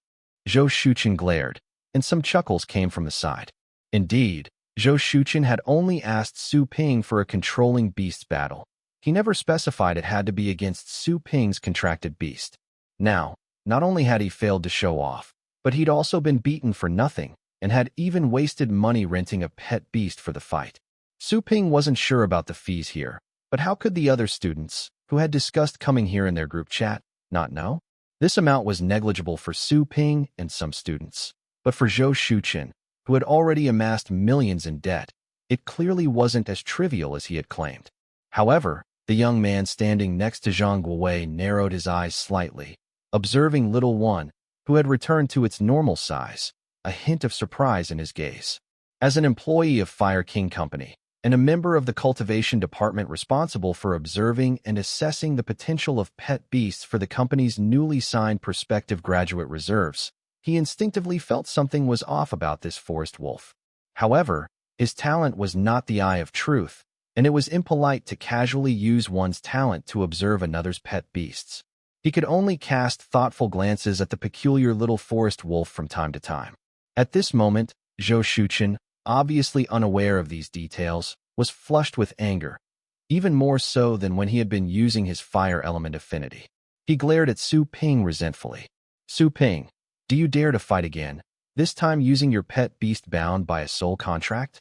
Zhou Shuchen glared, and some chuckles came from the side. Indeed, Zhou Shuchen had only asked Su Ping for a controlling beasts battle. He never specified it had to be against Su Ping's contracted beast. Now, not only had he failed to show off, but he'd also been beaten for nothing, and had even wasted money renting a pet beast for the fight. Su Ping wasn't sure about the fees here, but how could the other students, who had discussed coming here in their group chat, not know? This amount was negligible for Su Ping and some students, but for Zhou Shuchen, who had already amassed millions in debt, it clearly wasn't as trivial as he had claimed. However, the young man standing next to Zhang Guowei narrowed his eyes slightly, observing Little One, who had returned to its normal size, a hint of surprise in his gaze. As an employee of Fire King Company, and a member of the cultivation department responsible for observing and assessing the potential of pet beasts for the company's newly signed prospective graduate reserves, he instinctively felt something was off about this forest wolf. However, his talent was not the eye of truth, and it was impolite to casually use one's talent to observe another's pet beasts. He could only cast thoughtful glances at the peculiar little forest wolf from time to time. At this moment, Zhou Shuchen, obviously unaware of these details, was flushed with anger, even more so than when he had been using his fire element affinity. He glared at Su Ping resentfully. "Su Ping, do you dare to fight again, this time using your pet beast bound by a soul contract?"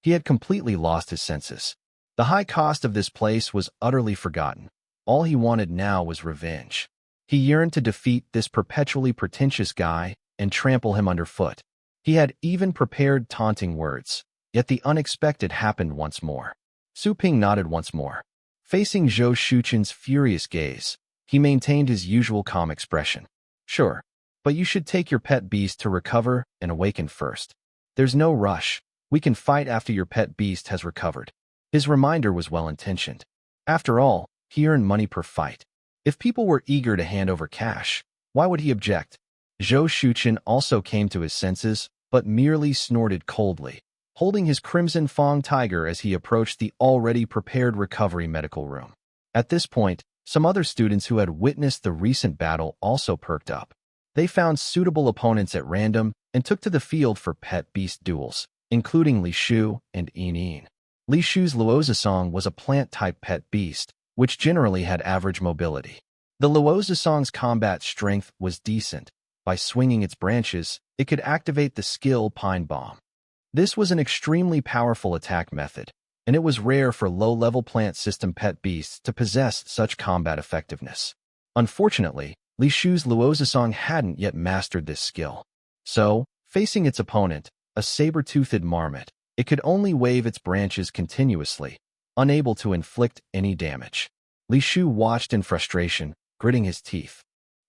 He had completely lost his senses. The high cost of this place was utterly forgotten. All he wanted now was revenge. He yearned to defeat this perpetually pretentious guy and trample him underfoot. He had even prepared taunting words, yet the unexpected happened once more. Su Ping nodded once more. Facing Zhou Shuchen's furious gaze, he maintained his usual calm expression. "Sure, but you should take your pet beast to recover and awaken first. There's no rush. We can fight after your pet beast has recovered." His reminder was well-intentioned. After all, He earned money per fight. If people were eager to hand over cash, why would he object? Zhou Shuqian also came to his senses, but merely snorted coldly, holding his crimson fang tiger as he approached the already prepared recovery medical room. At this point, some other students who had witnessed the recent battle also perked up. They found suitable opponents at random and took to the field for pet beast duels, including Li Shu and Yin. Li Shu's Luozasong was a plant-type pet beast, which generally had average mobility. The Luozasong's combat strength was decent. By swinging its branches, it could activate the skill Pine Bomb. This was an extremely powerful attack method, and it was rare for low-level plant system pet beasts to possess such combat effectiveness. Unfortunately, Li Shu's Luozasong hadn't yet mastered this skill. So, facing its opponent, a saber-toothed marmot, it could only wave its branches continuously, unable to inflict any damage. Li Shu watched in frustration, gritting his teeth.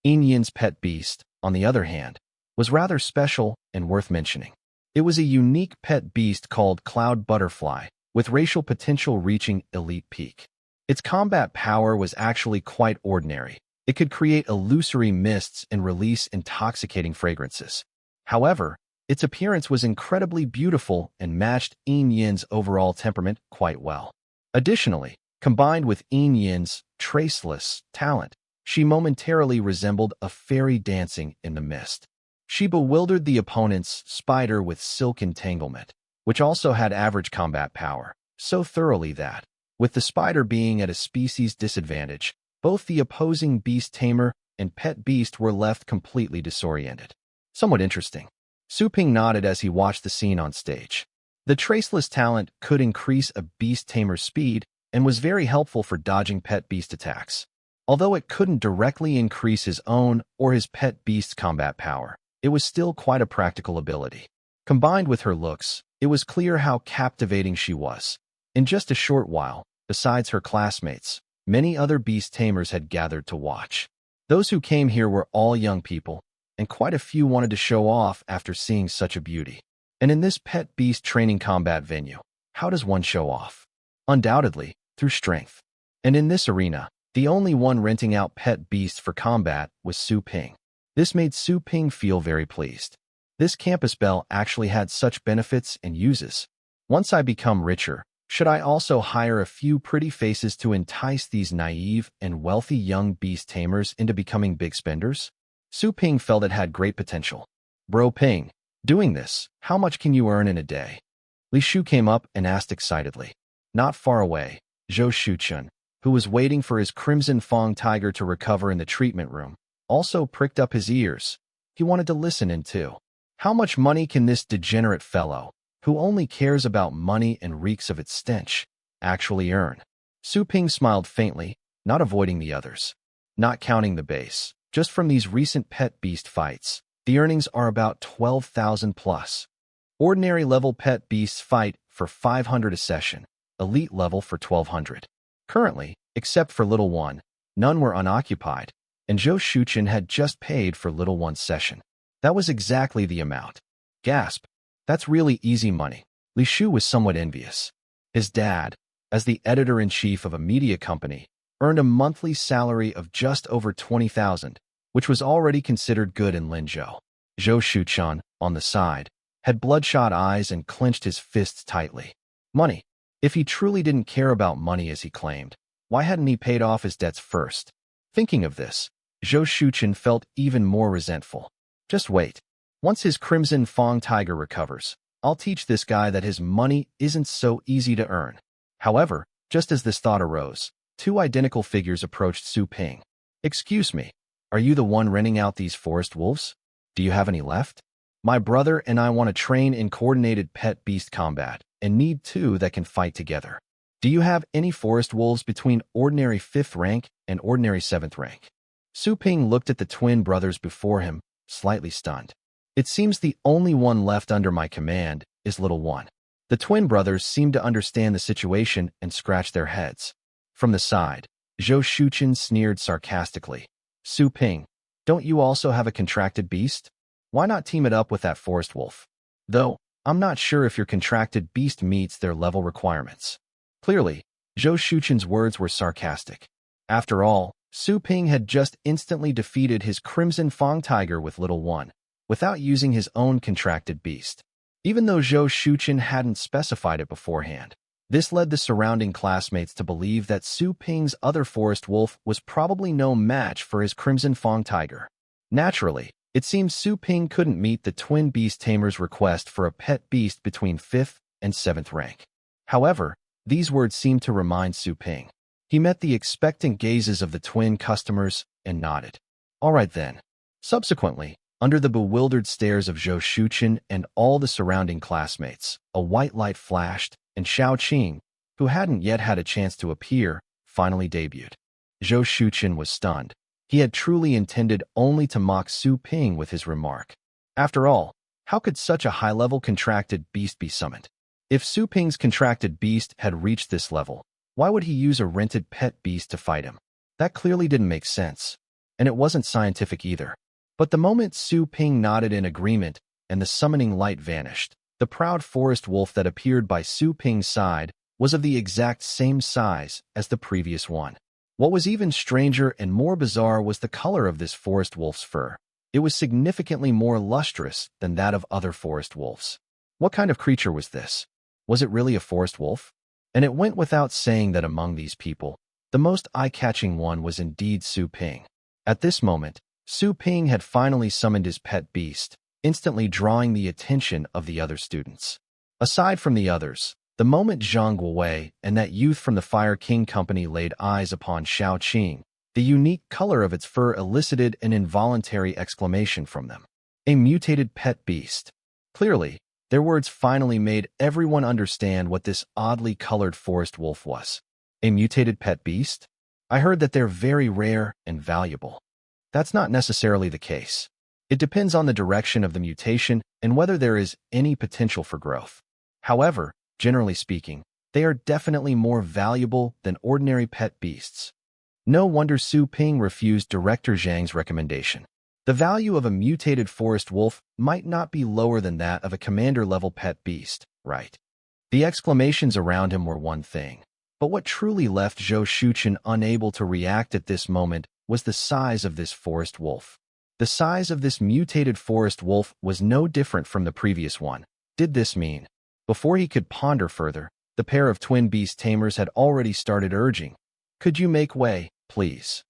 Yin's pet beast, on the other hand, was rather special and worth mentioning. It was a unique pet beast called Cloud Butterfly, with racial potential reaching elite peak. Its combat power was actually quite ordinary. It could create illusory mists and release intoxicating fragrances. However, its appearance was incredibly beautiful and matched Yin's overall temperament quite well. Additionally, combined with Yin's traceless talent, she momentarily resembled a fairy dancing in the mist. She bewildered the opponent's spider with silk entanglement, which also had average combat power, so thoroughly that, with the spider being at a species disadvantage, both the opposing Beast Tamer and pet beast were left completely disoriented. Somewhat interesting. Su Ping nodded as he watched the scene on stage. The traceless talent could increase a Beast Tamer's speed and was very helpful for dodging pet beast attacks. Although it couldn't directly increase his own or his pet beast's combat power, it was still quite a practical ability. Combined with her looks, it was clear how captivating she was. In just a short while, besides her classmates, many other beast tamers had gathered to watch. Those who came here were all young people, and quite a few wanted to show off after seeing such a beauty. And in this pet beast training combat venue, how does one show off? Undoubtedly, through strength. And in this arena, the only one renting out pet beasts for combat was Su Ping. This made Su Ping feel very pleased. This campus bell actually had such benefits and uses. Once I become richer, should I also hire a few pretty faces to entice these naive and wealthy young beast tamers into becoming big spenders? Su Ping felt it had great potential. Bro Ping, doing this, how much can you earn in a day? Li Shu came up and asked excitedly. Not far away, Zhou Shuqian, who was waiting for his crimson fang tiger to recover in the treatment room, also pricked up his ears. He wanted to listen in too. How much money can this degenerate fellow, who only cares about money and reeks of its stench, actually earn? Su Ping smiled faintly, not avoiding the others. Not counting the base, just from these recent pet beast fights, the earnings are about 12,000 plus. Ordinary level pet beasts fight for 500 a session, elite level for 1,200. Currently, except for Little One, none were unoccupied, and Zhou Shuqian had just paid for Little One's session. That was exactly the amount. Gasp. That's really easy money. Li Shu was somewhat envious. His dad, as the editor-in-chief of a media company, earned a monthly salary of just over 20,000, which was already considered good in Linzhou. Zhou Shuqian, on the side, had bloodshot eyes and clenched his fists tightly. Money. If he truly didn't care about money as he claimed, why hadn't he paid off his debts first? Thinking of this, Zhou Shuqian felt even more resentful. Just wait. Once his crimson fang tiger recovers, I'll teach this guy that his money isn't so easy to earn. However, just as this thought arose, two identical figures approached Su Ping. Excuse me, are you the one renting out these forest wolves? Do you have any left? My brother and I want to train in coordinated pet beast combat and need two that can fight together. Do you have any forest wolves between ordinary 5th rank and ordinary 7th rank? Su Ping looked at the twin brothers before him, slightly stunned. It seems the only one left under my command is Little One. The twin brothers seemed to understand the situation and scratched their heads. From the side, Zhou Shuqian sneered sarcastically. Su Ping, don't you also have a contracted beast? Why not team it up with that forest wolf? Though, I'm not sure if your contracted beast meets their level requirements. Clearly, Zhou Shuqian's words were sarcastic. After all, Su Ping had just instantly defeated his Crimson Fang Tiger with Little One, without using his own contracted beast. Even though Zhou Shuqin hadn't specified it beforehand, this led the surrounding classmates to believe that Su Ping's other forest wolf was probably no match for his Crimson Fang Tiger. Naturally, it seems Su Ping couldn't meet the twin Beast Tamer's request for a pet beast between 5th and 7th rank. However, these words seemed to remind Su Ping. He met the expectant gazes of the twin customers and nodded. All right then. Subsequently, under the bewildered stares of Zhou Shuqin and all the surrounding classmates, a white light flashed, and Xiao Qing, who hadn't yet had a chance to appear, finally debuted. Zhou Shuqin was stunned. He had truly intended only to mock Su Ping with his remark. After all, how could such a high-level contracted beast be summoned? If Su Ping's contracted beast had reached this level, why would he use a rented pet beast to fight him? That clearly didn't make sense, and it wasn't scientific either. But the moment Su Ping nodded in agreement and the summoning light vanished, the proud forest wolf that appeared by Su Ping's side was of the exact same size as the previous one. What was even stranger and more bizarre was the color of this forest wolf's fur. It was significantly more lustrous than that of other forest wolves. What kind of creature was this? Was it really a forest wolf? And it went without saying that among these people, the most eye-catching one was indeed Su Ping. At this moment, Su Ping had finally summoned his pet beast, instantly drawing the attention of the other students. Aside from the others, the moment Zhang Guowei and that youth from the Fire King Company laid eyes upon Xiao Qing, the unique color of its fur elicited an involuntary exclamation from them. A mutated pet beast. Clearly, their words finally made everyone understand what this oddly colored forest wolf was. A mutated pet beast? I heard that they're very rare and valuable. That's not necessarily the case. It depends on the direction of the mutation and whether there is any potential for growth. However, generally speaking, they are definitely more valuable than ordinary pet beasts. No wonder Su Ping refused Director Zhang's recommendation. The value of a mutated forest wolf might not be lower than that of a commander-level pet beast, right? The exclamations around him were one thing, but what truly left Zhou Shuqin unable to react at this moment was the size of this forest wolf. The size of this mutated forest wolf was no different from the previous one. Did this mean? Before he could ponder further, the pair of twin beast tamers had already started urging, "Could you make way, please?"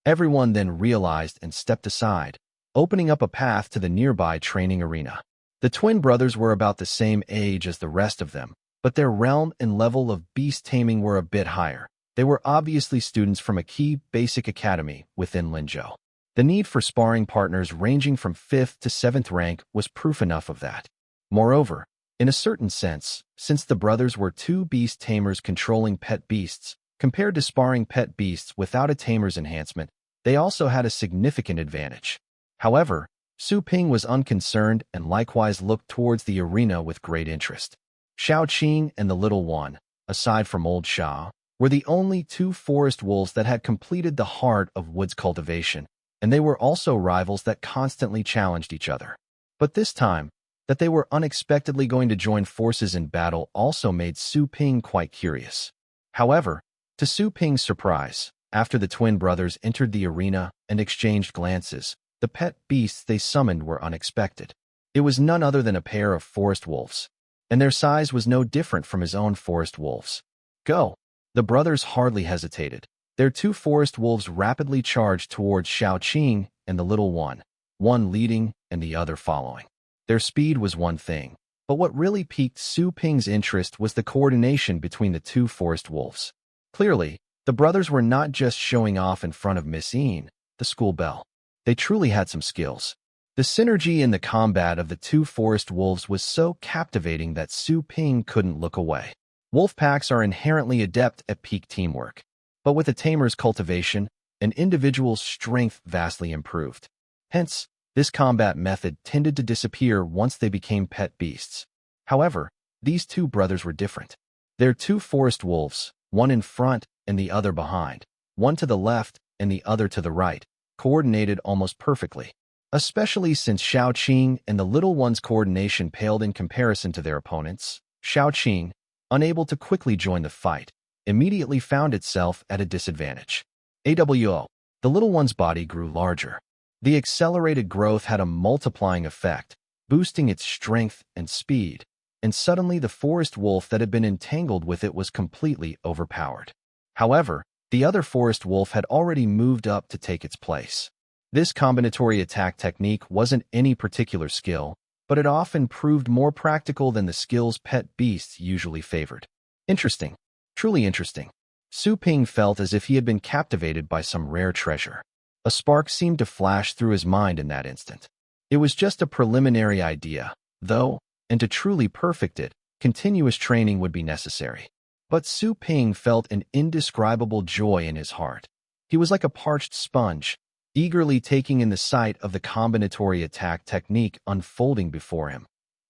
Everyone then realized and stepped aside, opening up a path to the nearby training arena. The twin brothers were about the same age as the rest of them, but their realm and level of beast taming were a bit higher. They were obviously students from a key basic academy within Linzhou. The need for sparring partners ranging from 5th to 7th rank was proof enough of that. Moreover, in a certain sense, since the brothers were two beast tamers controlling pet beasts, compared to sparring pet beasts without a tamer's enhancement, they also had a significant advantage. However, Su Ping was unconcerned and likewise looked towards the arena with great interest. Xiao Qing and the Little One, aside from Old Sha, were the only two forest wolves that had completed the heart of woods cultivation, and they were also rivals that constantly challenged each other. But this time, that they were unexpectedly going to join forces in battle also made Su Ping quite curious. However, to Su Ping's surprise, after the twin brothers entered the arena and exchanged glances, the pet beasts they summoned were unexpected. It was none other than a pair of forest wolves, and their size was no different from his own forest wolves. Go! The brothers hardly hesitated. Their two forest wolves rapidly charged towards Xiao Qing and the Little One leading and the other following. Their speed was one thing, but what really piqued Su Ping's interest was the coordination between the two forest wolves. Clearly, the brothers were not just showing off in front of Miss Yin, the school belle. They truly had some skills. The synergy in the combat of the two forest wolves was so captivating that Su Ping couldn't look away. Wolf packs are inherently adept at peak teamwork, but with a tamer's cultivation, an individual's strength vastly improved. Hence, this combat method tended to disappear once they became pet beasts. However, these two brothers were different. Their two forest wolves, one in front and the other behind, one to the left and the other to the right, coordinated almost perfectly, especially since Xiao Qing and the Little One's coordination paled in comparison to their opponents. Xiao Qing, unable to quickly join the fight, immediately found itself at a disadvantage. AWO. The little one's body grew larger. The accelerated growth had a multiplying effect, boosting its strength and speed, and suddenly the forest wolf that had been entangled with it was completely overpowered. However, the other forest wolf had already moved up to take its place. This combinatory attack technique wasn't any particular skill, but it often proved more practical than the skills pet beasts usually favored. Interesting. Truly interesting. Su Ping felt as if he had been captivated by some rare treasure. A spark seemed to flash through his mind in that instant. It was just a preliminary idea, though, and to truly perfect it, continuous training would be necessary. But Su Ping felt an indescribable joy in his heart. He was like a parched sponge, eagerly taking in the sight of the combinatory attack technique unfolding before him.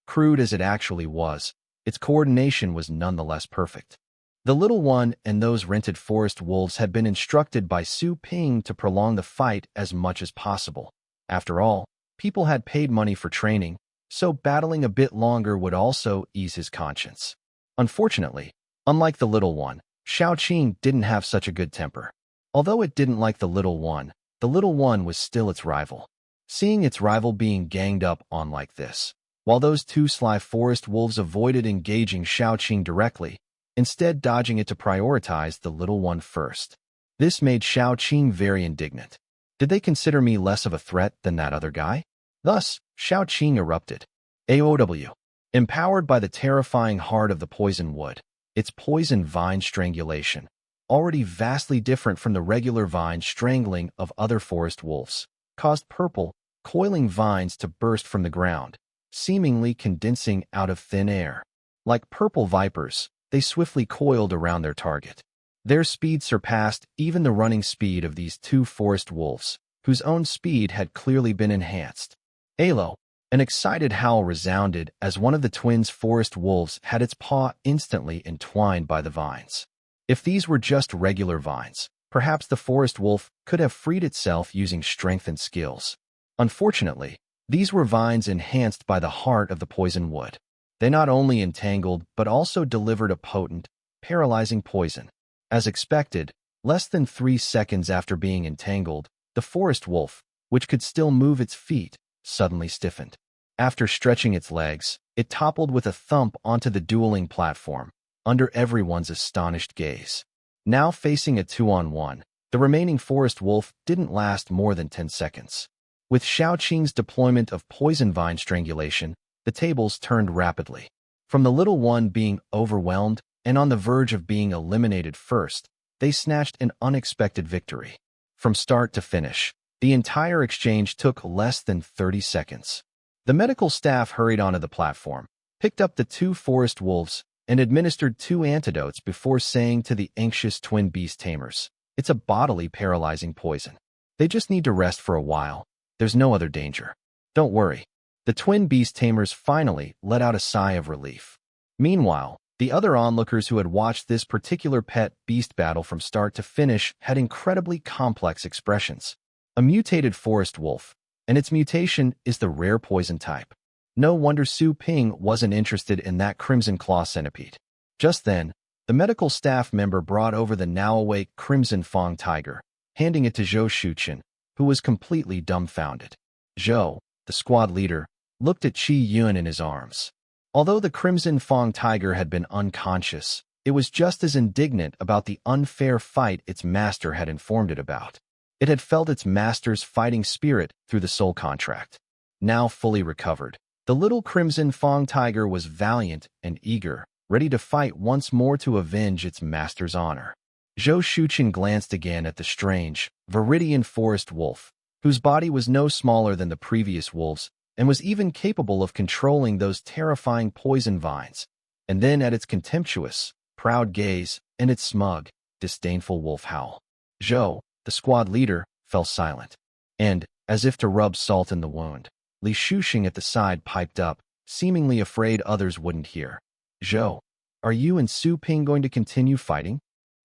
Crude as it actually was, its coordination was nonetheless perfect. The little one and those rented forest wolves had been instructed by Su Ping to prolong the fight as much as possible. After all, people had paid money for training, so battling a bit longer would also ease his conscience. Unfortunately, unlike the little one, Xiaoqing didn't have such a good temper. Although it didn't like the little one was still its rival. Seeing its rival being ganged up on like this, while those two sly forest wolves avoided engaging Xiaoqing directly, instead dodging it to prioritize the little one first. This made Xiaoqing very indignant. Did they consider me less of a threat than that other guy? Thus, Xiaoqing erupted. AOW. Empowered by the terrifying heart of the poison wood, its poison vine strangulation, already vastly different from the regular vine strangling of other forest wolves, caused purple, coiling vines to burst from the ground, seemingly condensing out of thin air. Like purple vipers, they swiftly coiled around their target. Their speed surpassed even the running speed of these two forest wolves, whose own speed had clearly been enhanced. Alo, an excited howl resounded as one of the twins' forest wolves had its paw instantly entwined by the vines. If these were just regular vines, perhaps the forest wolf could have freed itself using strength and skills. Unfortunately, these were vines enhanced by the heart of the poison wood. They not only entangled but also delivered a potent, paralyzing poison. As expected, less than 3 seconds after being entangled, the forest wolf, which could still move its feet, suddenly stiffened. After stretching its legs, it toppled with a thump onto the dueling platform, under everyone's astonished gaze. Now facing a 2-on-1, the remaining forest wolf didn't last more than 10 seconds. With Xiaoqing's deployment of poison vine strangulation, the tables turned rapidly. From the little one being overwhelmed and on the verge of being eliminated first, they snatched an unexpected victory. From start to finish, the entire exchange took less than 30 seconds. The medical staff hurried onto the platform, picked up the 2 forest wolves, and administered 2 antidotes before saying to the anxious twin beast tamers, "It's a bodily paralyzing poison. They just need to rest for a while. There's no other danger. Don't worry." The twin beast tamers finally let out a sigh of relief. Meanwhile, the other onlookers who had watched this particular pet beast battle from start to finish had incredibly complex expressions. A mutated forest wolf, and its mutation is the rare poison type. No wonder Su Ping wasn't interested in that crimson claw centipede. Just then, the medical staff member brought over the now-awake crimson fang tiger, handing it to Zhou Shuqian, who was completely dumbfounded. Zhou, the squad leader, looked at Qi Yun in his arms. Although the crimson fang tiger had been unconscious, it was just as indignant about the unfair fight its master had informed it about. It had felt its master's fighting spirit through the soul contract. Now fully recovered, the little crimson fang tiger was valiant and eager, ready to fight once more to avenge its master's honor. Zhou Shuqian glanced again at the strange, viridian forest wolf, whose body was no smaller than the previous wolves, and was even capable of controlling those terrifying poison vines, and then at its contemptuous, proud gaze and its smug, disdainful wolf howl. Zhou, the squad leader, fell silent. And, as if to rub salt in the wound, Li Shuxing at the side piped up, seemingly afraid others wouldn't hear. "Zhou, are you and Su Ping going to continue fighting?"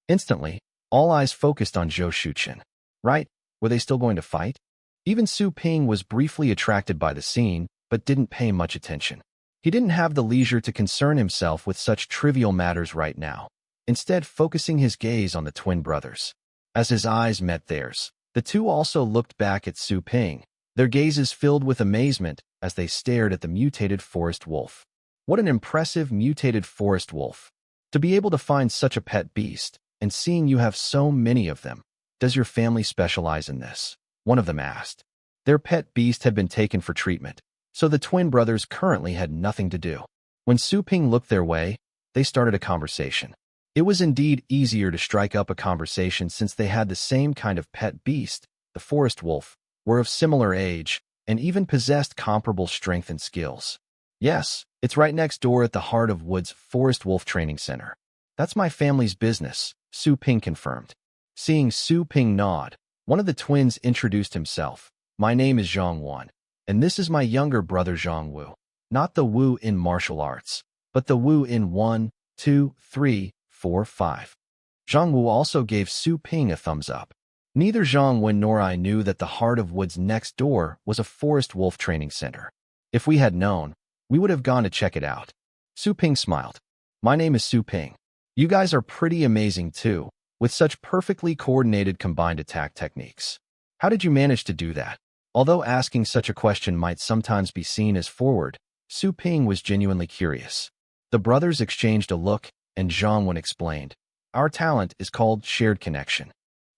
Instantly, all eyes focused on Zhou Shuqian. Right? Were they still going to fight? Even Su Ping was briefly attracted by the scene, but didn't pay much attention. He didn't have the leisure to concern himself with such trivial matters right now, instead focusing his gaze on the twin brothers. As his eyes met theirs, the two also looked back at Su Ping, their gazes filled with amazement as they stared at the mutated forest wolf. What an impressive mutated forest wolf. To be able to find such a pet beast, and seeing you have so many of them. Does your family specialize in this? One of them asked. Their pet beast had been taken for treatment, so the twin brothers currently had nothing to do. When Su Ping looked their way, they started a conversation. It was indeed easier to strike up a conversation since they had the same kind of pet beast, the forest wolf, were of similar age, and even possessed comparable strength and skills. Yes, it's right next door at the Heart of Woods Forest Wolf Training Center. That's my family's business, Su Ping confirmed. Seeing Su Ping nod, one of the twins introduced himself. My name is Zhang Wan, and this is my younger brother Zhang Wu. Not the Wu in martial arts, but the Wu in 1, 2, 3, 4, 5. Zhang Wu also gave Su Ping a thumbs up. Neither Zhang Wen nor I knew that the Heart of Woods next door was a forest wolf training center. If we had known, we would have gone to check it out. Su Ping smiled. My name is Su Ping. You guys are pretty amazing too, with such perfectly coordinated combined attack techniques. How did you manage to do that? Although asking such a question might sometimes be seen as forward, Su Ping was genuinely curious. The brothers exchanged a look, and Zhang Wen explained. Our talent is called shared connection.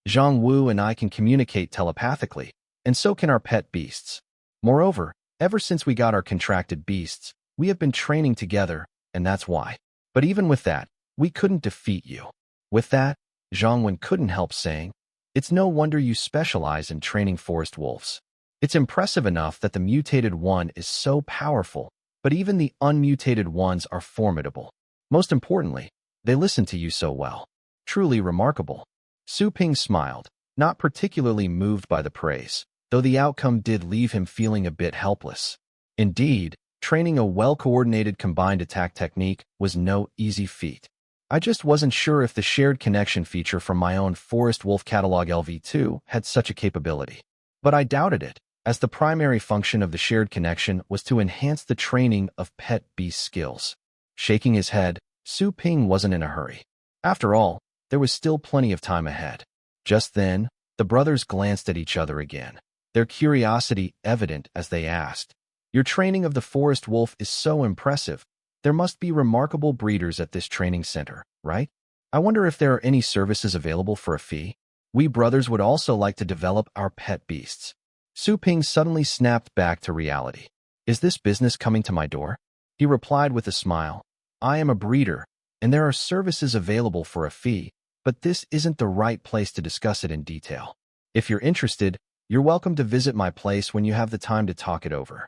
Zhang Wu and I can communicate telepathically, and so can our pet beasts. Moreover, ever since we got our contracted beasts, we have been training together, and that's why. But even with that, we couldn't defeat you. With that, Zhang Wen couldn't help saying, it's no wonder you specialize in training forest wolves. It's impressive enough that the mutated one is so powerful, but even the unmutated ones are formidable. Most importantly, they listen to you so well. Truly remarkable. Su Ping smiled, not particularly moved by the praise, though the outcome did leave him feeling a bit helpless. Indeed, training a well-coordinated combined attack technique was no easy feat. I just wasn't sure if the shared connection feature from my own Forest Wolf Catalog LV2 had such a capability. But I doubted it, as the primary function of the shared connection was to enhance the training of pet beast skills. Shaking his head, Su Ping wasn't in a hurry. After all, there was still plenty of time ahead. Just then, the brothers glanced at each other again, their curiosity evident as they asked, Your training of the forest wolf is so impressive. There must be remarkable breeders at this training center, right? I wonder if there are any services available for a fee. We brothers would also like to develop our pet beasts. Su Ping suddenly snapped back to reality. Is this business coming to my door? He replied with a smile. I am a breeder, and there are services available for a fee, but this isn't the right place to discuss it in detail. If you're interested, you're welcome to visit my place when you have the time to talk it over.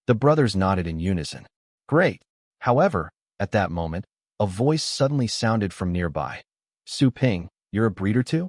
The brothers nodded in unison. Great. However, at that moment, a voice suddenly sounded from nearby. Su Ping, you're a breeder too?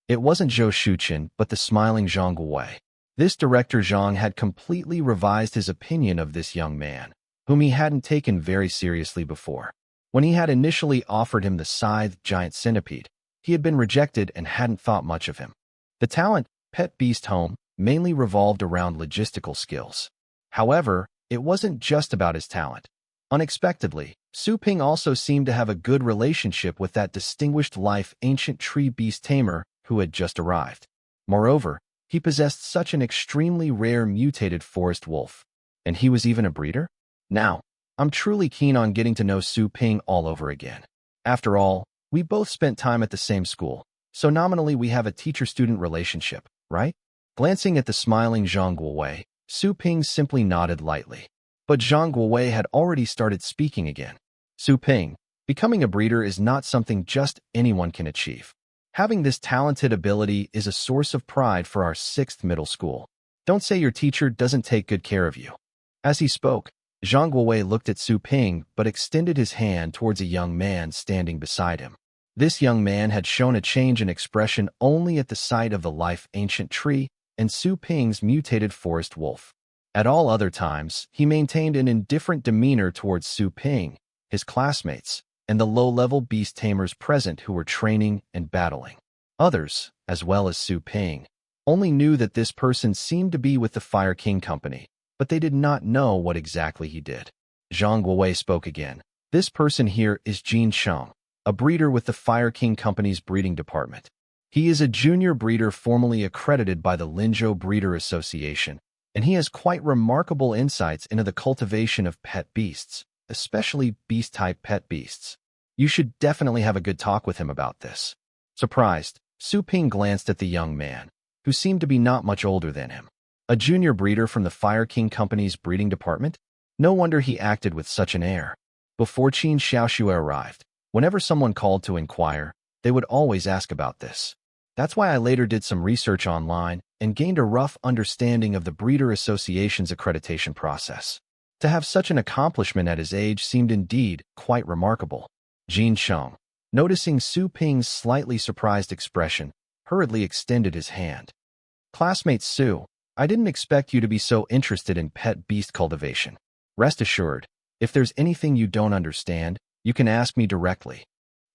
It wasn't Zhou Shuqin, but the smiling Zhang Guowei. This director Zhang had completely revised his opinion of this young man, whom he hadn't taken very seriously before. When he had initially offered him the scythed giant centipede, he had been rejected and hadn't thought much of him. The talent, Pet Beast Home, mainly revolved around logistical skills. However, it wasn't just about his talent. Unexpectedly, Su Ping also seemed to have a good relationship with that distinguished life ancient tree Beast Tamer who had just arrived. Moreover, he possessed such an extremely rare mutated forest wolf. And he was even a breeder? Now, I'm truly keen on getting to know Su Ping all over again. After all, we both spent time at the same school, so nominally we have a teacher-student relationship, right? Glancing at the smiling Zhang Guowei, Su Ping simply nodded lightly. But Zhang Guowei had already started speaking again. Su Ping, becoming a breeder is not something just anyone can achieve. Having this talented ability is a source of pride for our 6th middle school. Don't say your teacher doesn't take good care of you. As he spoke, Zhang Guowei looked at Su Ping but extended his hand towards a young man standing beside him. This young man had shown a change in expression only at the sight of the life ancient tree and Su Ping's mutated forest wolf. At all other times, he maintained an indifferent demeanor towards Su Ping, his classmates, and the low-level beast tamers present who were training and battling. Others, as well as Su Ping, only knew that this person seemed to be with the Fire King Company, but they did not know what exactly he did. Zhang Guowei spoke again. This person here is Jin Sheng, a breeder with the Fire King Company's breeding department. He is a junior breeder formally accredited by the Linzhou Breeder Association, and he has quite remarkable insights into the cultivation of pet beasts, especially beast-type pet beasts. You should definitely have a good talk with him about this. Surprised, Su Ping glanced at the young man, who seemed to be not much older than him. A junior breeder from the Fire King Company's breeding department? No wonder he acted with such an air. Before Qin Xiaoxue arrived, whenever someone called to inquire, they would always ask about this. That's why I later did some research online and gained a rough understanding of the Breeder Association's accreditation process. To have such an accomplishment at his age seemed indeed quite remarkable. Jin Cheng, noticing Su Ping's slightly surprised expression, hurriedly extended his hand. Classmate Su, I didn't expect you to be so interested in pet beast cultivation. Rest assured, if there's anything you don't understand, you can ask me directly.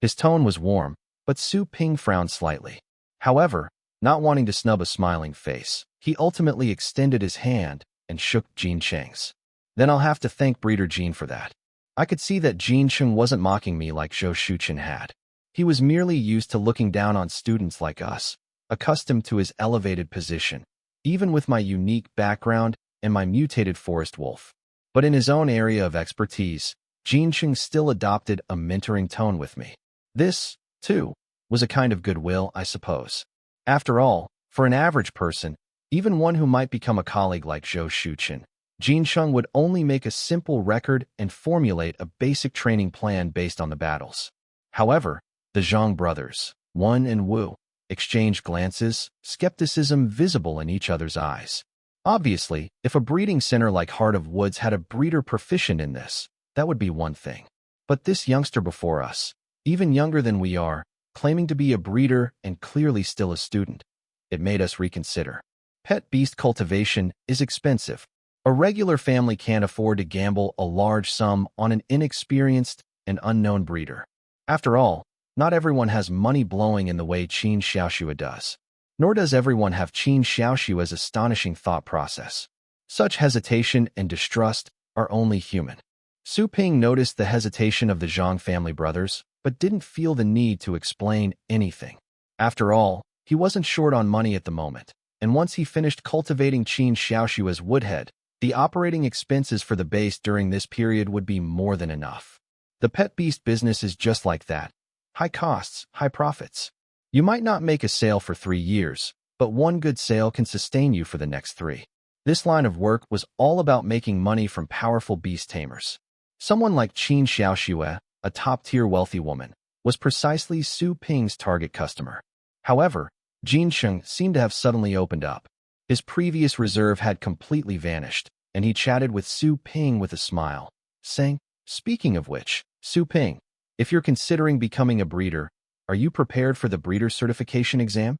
His tone was warm, but Su Ping frowned slightly. However, not wanting to snub a smiling face, he ultimately extended his hand and shook Jin Cheng's. Then I'll have to thank Breeder Jin for that. I could see that Jin Cheng wasn't mocking me like Zhou Shuchen had. He was merely used to looking down on students like us, accustomed to his elevated position, even with my unique background and my mutated forest wolf. But in his own area of expertise, Jin Cheng still adopted a mentoring tone with me. This, too, was a kind of goodwill, I suppose. After all, for an average person, even one who might become a colleague like Zhou Shuchen, Jin Cheng would only make a simple record and formulate a basic training plan based on the battles. However, the Zhang brothers, Wen and Wu, exchanged glances, skepticism visible in each other's eyes. Obviously, if a breeding center like Heart of Woods had a breeder proficient in this, that would be one thing. But this youngster before us, even younger than we are, claiming to be a breeder and clearly still a student, it made us reconsider. Pet beast cultivation is expensive. A regular family can't afford to gamble a large sum on an inexperienced and unknown breeder. After all, not everyone has money blowing in the way Qin Xiaoxue does. Nor does everyone have Qin Xiaoxue's astonishing thought process. Such hesitation and distrust are only human. Su Ping noticed the hesitation of the Zhang family brothers, but didn't feel the need to explain anything. After all, he wasn't short on money at the moment, and once he finished cultivating Qin Xiaoxue's woodhead, the operating expenses for the base during this period would be more than enough. The pet beast business is just like that. High costs, high profits. You might not make a sale for 3 years, but one good sale can sustain you for the next 3. This line of work was all about making money from powerful beast tamers. Someone like Qin Xiaoxue, a top-tier wealthy woman, was precisely Su Ping's target customer. However, Jin Cheng seemed to have suddenly opened up. His previous reserve had completely vanished, and he chatted with Su Ping with a smile, saying, "Speaking of which, Su Ping, if you're considering becoming a breeder, are you prepared for the breeder certification exam?"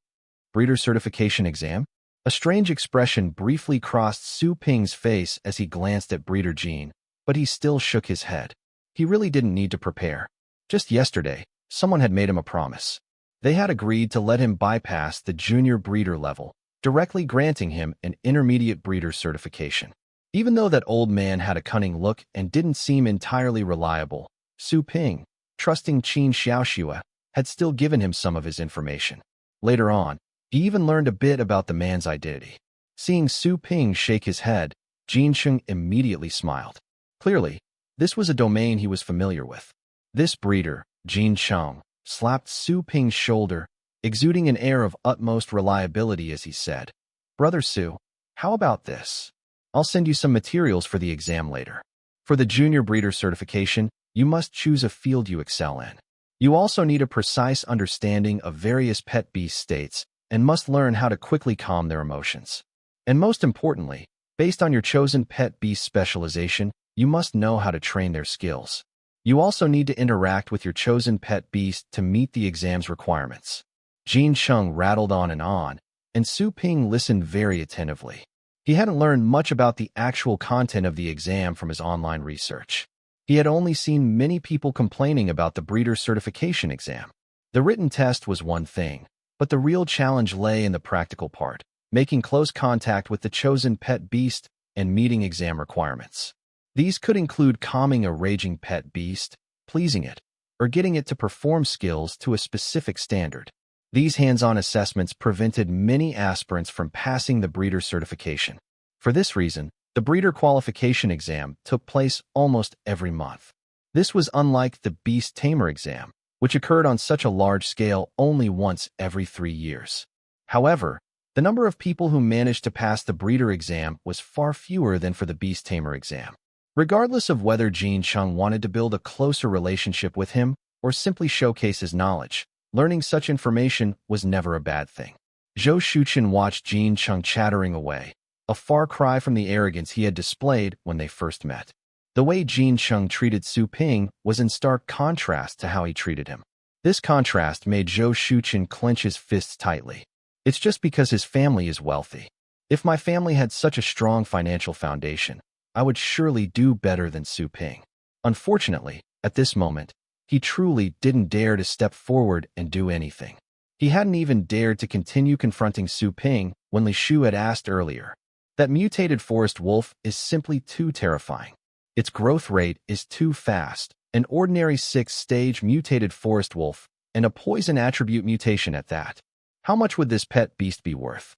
Breeder certification exam? A strange expression briefly crossed Su Ping's face as he glanced at Breeder Jin, but he still shook his head. He really didn't need to prepare. Just yesterday, someone had made him a promise. They had agreed to let him bypass the junior breeder level, directly granting him an intermediate breeder certification. Even though that old man had a cunning look and didn't seem entirely reliable, Su Ping, trusting Qin Xiaoxue, had still given him some of his information. Later on, he even learned a bit about the man's identity. Seeing Su Ping shake his head, Jin Cheng immediately smiled. Clearly, this was a domain he was familiar with. This breeder, Jin Cheng, slapped Su Ping's shoulder, exuding an air of utmost reliability as he said, "Brother Su, how about this? I'll send you some materials for the exam later. For the junior breeder certification, you must choose a field you excel in. You also need a precise understanding of various pet beast states and must learn how to quickly calm their emotions. And most importantly, based on your chosen pet beast specialization, you must know how to train their skills. You also need to interact with your chosen pet beast to meet the exam's requirements." Jin Cheng rattled on, and Su Ping listened very attentively. He hadn't learned much about the actual content of the exam from his online research. He had only seen many people complaining about the breeder certification exam. The written test was one thing, but the real challenge lay in the practical part, making close contact with the chosen pet beast and meeting exam requirements. These could include calming a raging pet beast, pleasing it, or getting it to perform skills to a specific standard. These hands-on assessments prevented many aspirants from passing the breeder certification. For this reason, the breeder qualification exam took place almost every month. This was unlike the Beast Tamer exam, which occurred on such a large scale only once every 3 years. However, the number of people who managed to pass the breeder exam was far fewer than for the Beast Tamer exam. Regardless of whether Jin Chung wanted to build a closer relationship with him or simply showcase his knowledge, learning such information was never a bad thing. Zhou Shuchen watched Jin Chung chattering away, a far cry from the arrogance he had displayed when they first met. The way Jin Chung treated Su Ping was in stark contrast to how he treated him. This contrast made Zhou Shuchen clench his fists tightly. It's just because his family is wealthy. If my family had such a strong financial foundation, I would surely do better than Su Ping. Unfortunately, at this moment, he truly didn't dare to step forward and do anything. He hadn't even dared to continue confronting Su Ping when Li Shu had asked earlier. That mutated forest wolf is simply too terrifying. Its growth rate is too fast. An ordinary 6-stage mutated forest wolf, and a poison attribute mutation at that. How much would this pet beast be worth?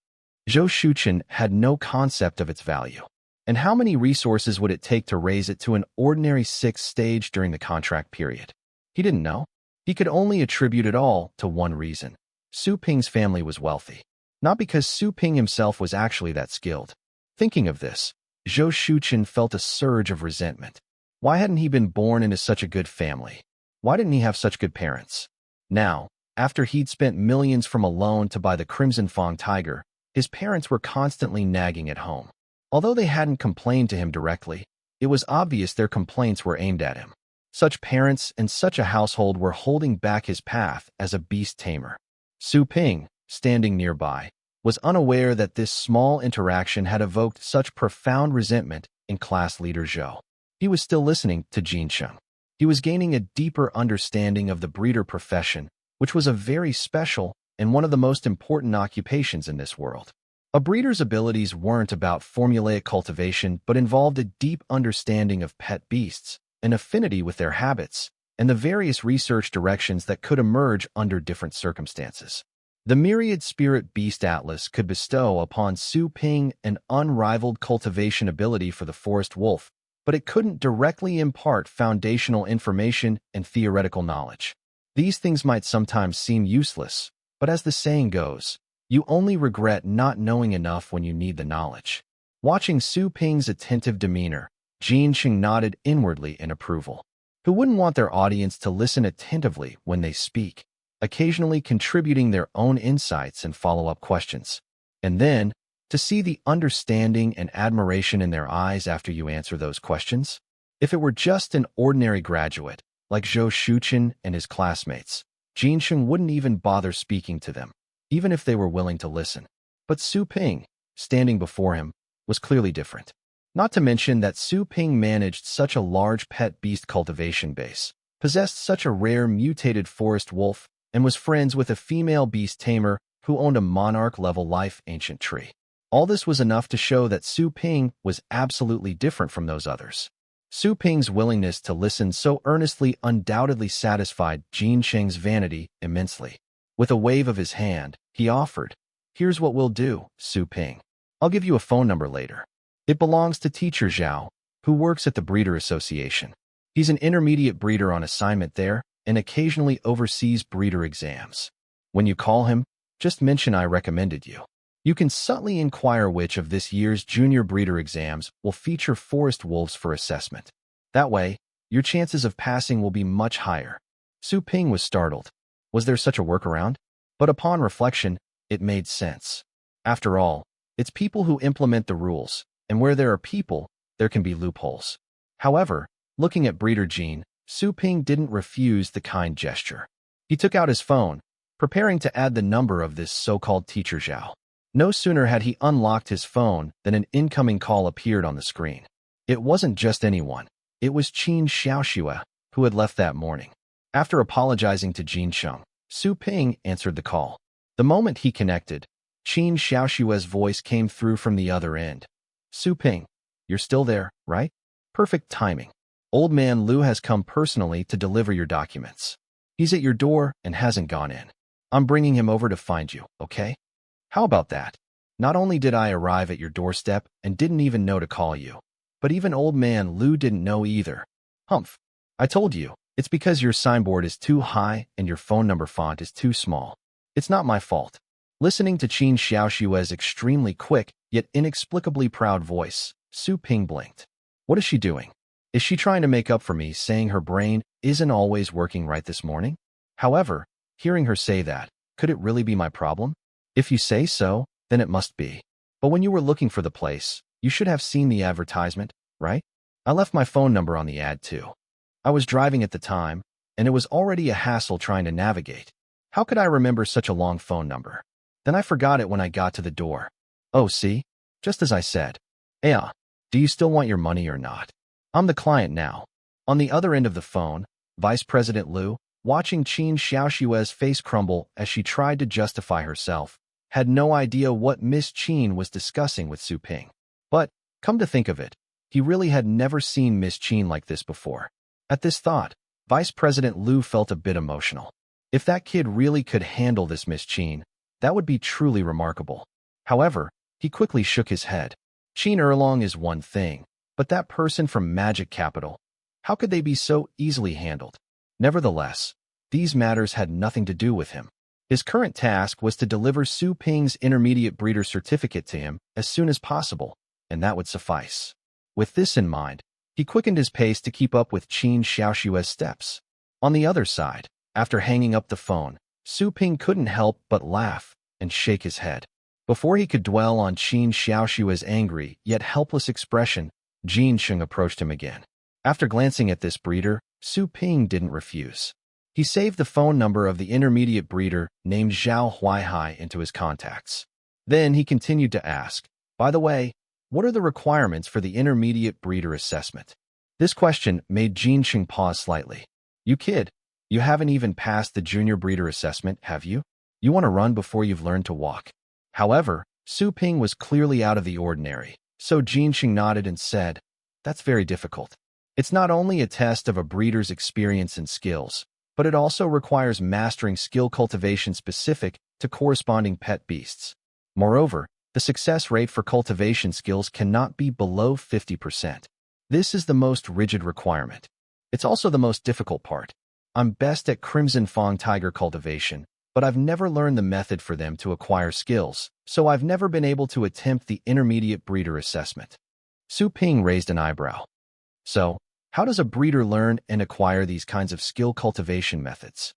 Zhou Shuchen had no concept of its value. And how many resources would it take to raise it to an ordinary 6-stage during the contract period? He didn't know. He could only attribute it all to one reason. Su Ping's family was wealthy. Not because Su Ping himself was actually that skilled. Thinking of this, Zhou Shuchen felt a surge of resentment. Why hadn't he been born into such a good family? Why didn't he have such good parents? Now, after he'd spent millions from a loan to buy the Crimson Fang tiger, his parents were constantly nagging at home. Although they hadn't complained to him directly, it was obvious their complaints were aimed at him. Such parents and such a household were holding back his path as a beast tamer. Su Ping, standing nearby, was unaware that this small interaction had evoked such profound resentment in class leader Zhou. He was still listening to Jin Chung. He was gaining a deeper understanding of the breeder profession, which was a very special and one of the most important occupations in this world. A breeder's abilities weren't about formulaic cultivation but involved a deep understanding of pet beasts, an affinity with their habits, and the various research directions that could emerge under different circumstances. The Myriad Spirit Beast Atlas could bestow upon Su Ping an unrivaled cultivation ability for the forest wolf, but it couldn't directly impart foundational information and theoretical knowledge. These things might sometimes seem useless, but as the saying goes, you only regret not knowing enough when you need the knowledge. Watching Su Ping's attentive demeanor, Jin Chung nodded inwardly in approval. Who wouldn't want their audience to listen attentively when they speak, occasionally contributing their own insights and follow-up questions? And then, to see the understanding and admiration in their eyes after you answer those questions? If it were just an ordinary graduate, like Zhou Shuchen and his classmates, Jin Chung wouldn't even bother speaking to them, even if they were willing to listen. But Su Ping, standing before him, was clearly different. Not to mention that Su Ping managed such a large pet beast cultivation base, possessed such a rare mutated forest wolf, and was friends with a female beast tamer who owned a monarch-level life ancient tree. All this was enough to show that Su Ping was absolutely different from those others. Su Ping's willingness to listen so earnestly undoubtedly satisfied Jin Cheng's vanity immensely. With a wave of his hand, he offered, "Here's what we'll do, Su Ping. I'll give you a phone number later. It belongs to Teacher Zhao, who works at the Breeder Association. He's an intermediate breeder on assignment there and occasionally oversees breeder exams. When you call him, just mention I recommended you. You can subtly inquire which of this year's junior breeder exams will feature forest wolves for assessment. That way, your chances of passing will be much higher." Su Ping was startled. Was there such a workaround? But upon reflection, it made sense. After all, it's people who implement the rules, and where there are people, there can be loopholes. However, looking at Breeder Jean, Su Ping didn't refuse the kind gesture. He took out his phone, preparing to add the number of this so-called Teacher Zhao. No sooner had he unlocked his phone than an incoming call appeared on the screen. It wasn't just anyone. It was Qin Xiaoxue, who had left that morning. After apologizing to Jin Chung, Su Ping answered the call. The moment he connected, Qin Xiaoxue's voice came through from the other end. "Su Ping, you're still there, right? Perfect timing. Old man Lu has come personally to deliver your documents. He's at your door and hasn't gone in." I'm bringing him over to find you, okay? How about that? Not only did I arrive at your doorstep and didn't even know to call you, but even old man Lou didn't know either. Humph. I told you, it's because your signboard is too high and your phone number font is too small. It's not my fault. Listening to Qin Xiaoshue's extremely quick, yet inexplicably proud voice, Su Ping blinked. What is she doing? Is she trying to make up for me saying her brain isn't always working right this morning? However, hearing her say that, could it really be my problem? If you say so, then it must be. But when you were looking for the place, you should have seen the advertisement, right? I left my phone number on the ad too. I was driving at the time, and it was already a hassle trying to navigate. How could I remember such a long phone number? Then I forgot it when I got to the door. Oh, see? Just as I said. Yeah, do you still want your money or not? I'm the client now. On the other end of the phone, Vice President Liu, watching Qin Xiaoshue's face crumble as she tried to justify herself, had no idea what Miss Qin was discussing with Su Ping. But, come to think of it, he really had never seen Miss Qin like this before. At this thought, Vice President Liu felt a bit emotional. If that kid really could handle this Miss Qin, that would be truly remarkable. However, he quickly shook his head. Qin Erlong is one thing, but that person from Magic Capital, how could they be so easily handled? Nevertheless, these matters had nothing to do with him. His current task was to deliver Su Ping's intermediate breeder certificate to him as soon as possible, and that would suffice. With this in mind, he quickened his pace to keep up with Qin Xiaoshue's steps. On the other side, after hanging up the phone, Su Ping couldn't help but laugh and shake his head. Before he could dwell on Qin Xiaoshue's angry yet helpless expression, Jin Sheng approached him again. After glancing at this breeder, Su Ping didn't refuse. He saved the phone number of the intermediate breeder named Zhao Huaihai into his contacts. Then he continued to ask, by the way, what are the requirements for the intermediate breeder assessment? This question made Jin Sheng pause slightly. You kid, you haven't even passed the junior breeder assessment, have you? You want to run before you've learned to walk. However, Su Ping was clearly out of the ordinary, so Jin Sheng nodded and said, that's very difficult. It's not only a test of a breeder's experience and skills, but it also requires mastering skill cultivation specific to corresponding pet beasts. Moreover, the success rate for cultivation skills cannot be below 50%. This is the most rigid requirement. It's also the most difficult part. I'm best at Crimson Fang Tiger cultivation, but I've never learned the method for them to acquire skills, so I've never been able to attempt the intermediate breeder assessment. Su Ping raised an eyebrow. So, how does a breeder learn and acquire these kinds of skill cultivation methods?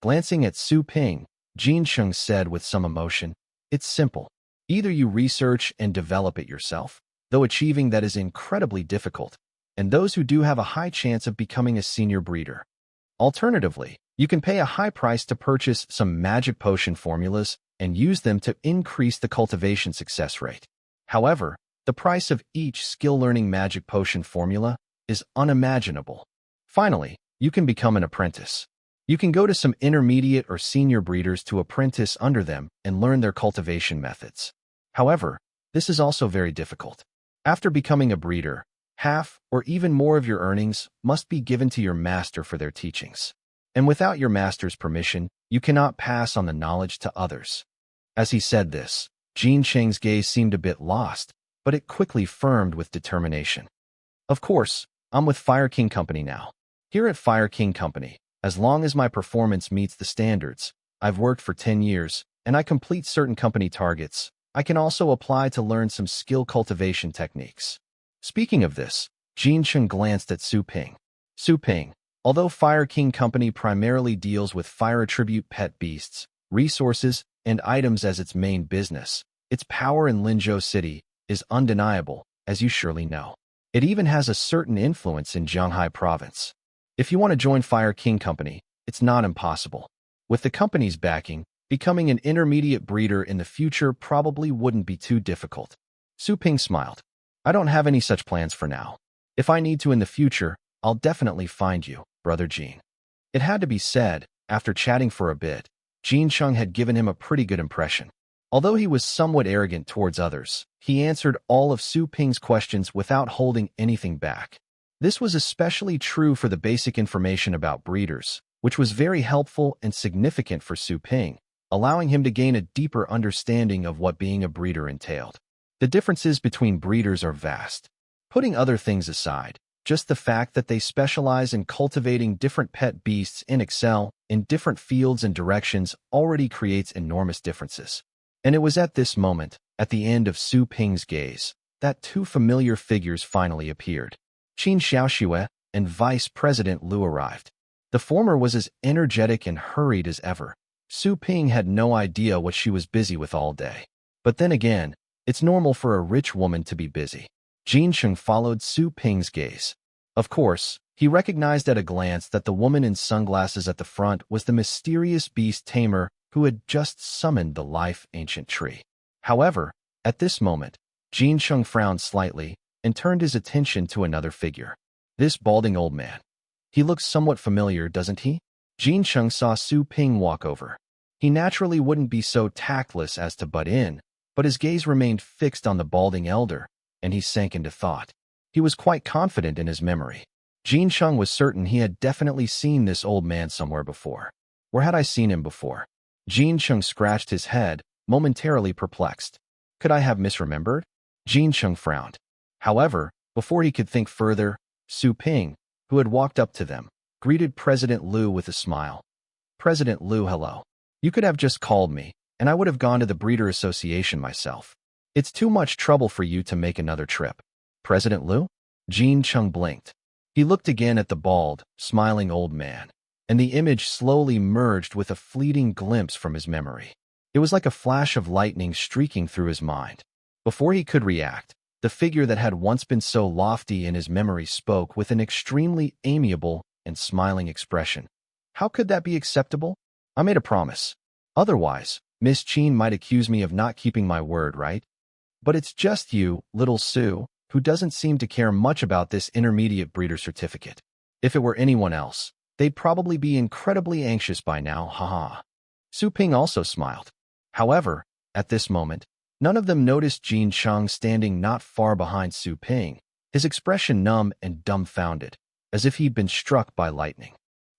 Glancing at Su Ping, Jin Sheng said with some emotion, it's simple. Either you research and develop it yourself, though achieving that is incredibly difficult, and those who do have a high chance of becoming a senior breeder. Alternatively, you can pay a high price to purchase some magic potion formulas and use them to increase the cultivation success rate. However, the price of each skill-learning magic potion formula is unimaginable. Finally, you can become an apprentice. You can go to some intermediate or senior breeders to apprentice under them and learn their cultivation methods. However, this is also very difficult. After becoming a breeder, half or even more of your earnings must be given to your master for their teachings. And without your master's permission, you cannot pass on the knowledge to others. As he said this, Jin Sheng's gaze seemed a bit lost, but it quickly firmed with determination. Of course, I'm with Fire King Company now. Here at Fire King Company, as long as my performance meets the standards, I've worked for 10 years, and I complete certain company targets, I can also apply to learn some skill cultivation techniques. Speaking of this, Jin Sheng glanced at Su Ping. Su Ping, although Fire King Company primarily deals with fire attribute pet beasts, resources, and items as its main business, its power in Linzhou City is undeniable, as you surely know. It even has a certain influence in Zhanghai Province. If you want to join Fire King Company, it's not impossible. With the company's backing, becoming an intermediate breeder in the future probably wouldn't be too difficult. Su Ping smiled. I don't have any such plans for now. If I need to in the future, I'll definitely find you, Brother Jin. It had to be said, after chatting for a bit, Jin Sheng had given him a pretty good impression. Although he was somewhat arrogant towards others, he answered all of Su Ping's questions without holding anything back. This was especially true for the basic information about breeders, which was very helpful and significant for Su Ping, allowing him to gain a deeper understanding of what being a breeder entailed. The differences between breeders are vast. Putting other things aside, just the fact that they specialize in cultivating different pet beasts and excel in different fields and directions already creates enormous differences. And it was at this moment, at the end of Su Ping's gaze, that two familiar figures finally appeared. Qin Xiaoxue and Vice President Liu arrived. The former was as energetic and hurried as ever. Su Ping had no idea what she was busy with all day. But then again, it's normal for a rich woman to be busy. Jin Cheng followed Su Ping's gaze. Of course, he recognized at a glance that the woman in sunglasses at the front was the mysterious Beast Tamer who had just summoned the life-ancient tree. However, at this moment, Jin Cheng frowned slightly and turned his attention to another figure. This balding old man. He looks somewhat familiar, doesn't he? Jin Cheng saw Su Ping walk over. He naturally wouldn't be so tactless as to butt in, but his gaze remained fixed on the balding elder, and he sank into thought. He was quite confident in his memory. Jin Cheng was certain he had definitely seen this old man somewhere before. Where had I seen him before? Jin Cheng scratched his head, momentarily perplexed. Could I have misremembered? Jin Cheng frowned. However, before he could think further, Su Ping, who had walked up to them, greeted President Liu with a smile. President Liu, hello. You could have just called me, and I would have gone to the Breeder Association myself. It's too much trouble for you to make another trip. President Liu? Jin Cheng blinked. He looked again at the bald, smiling old man, and the image slowly merged with a fleeting glimpse from his memory. It was like a flash of lightning streaking through his mind. Before he could react, the figure that had once been so lofty in his memory spoke with an extremely amiable and smiling expression. How could that be acceptable? I made a promise. Otherwise, Miss Qin might accuse me of not keeping my word, right? But it's just you, little Su, who doesn't seem to care much about this intermediate breeder certificate. If it were anyone else, they'd probably be incredibly anxious by now, haha. Su Ping also smiled. However, at this moment, none of them noticed Jin Cheng standing not far behind Su Ping, his expression numb and dumbfounded, as if he'd been struck by lightning.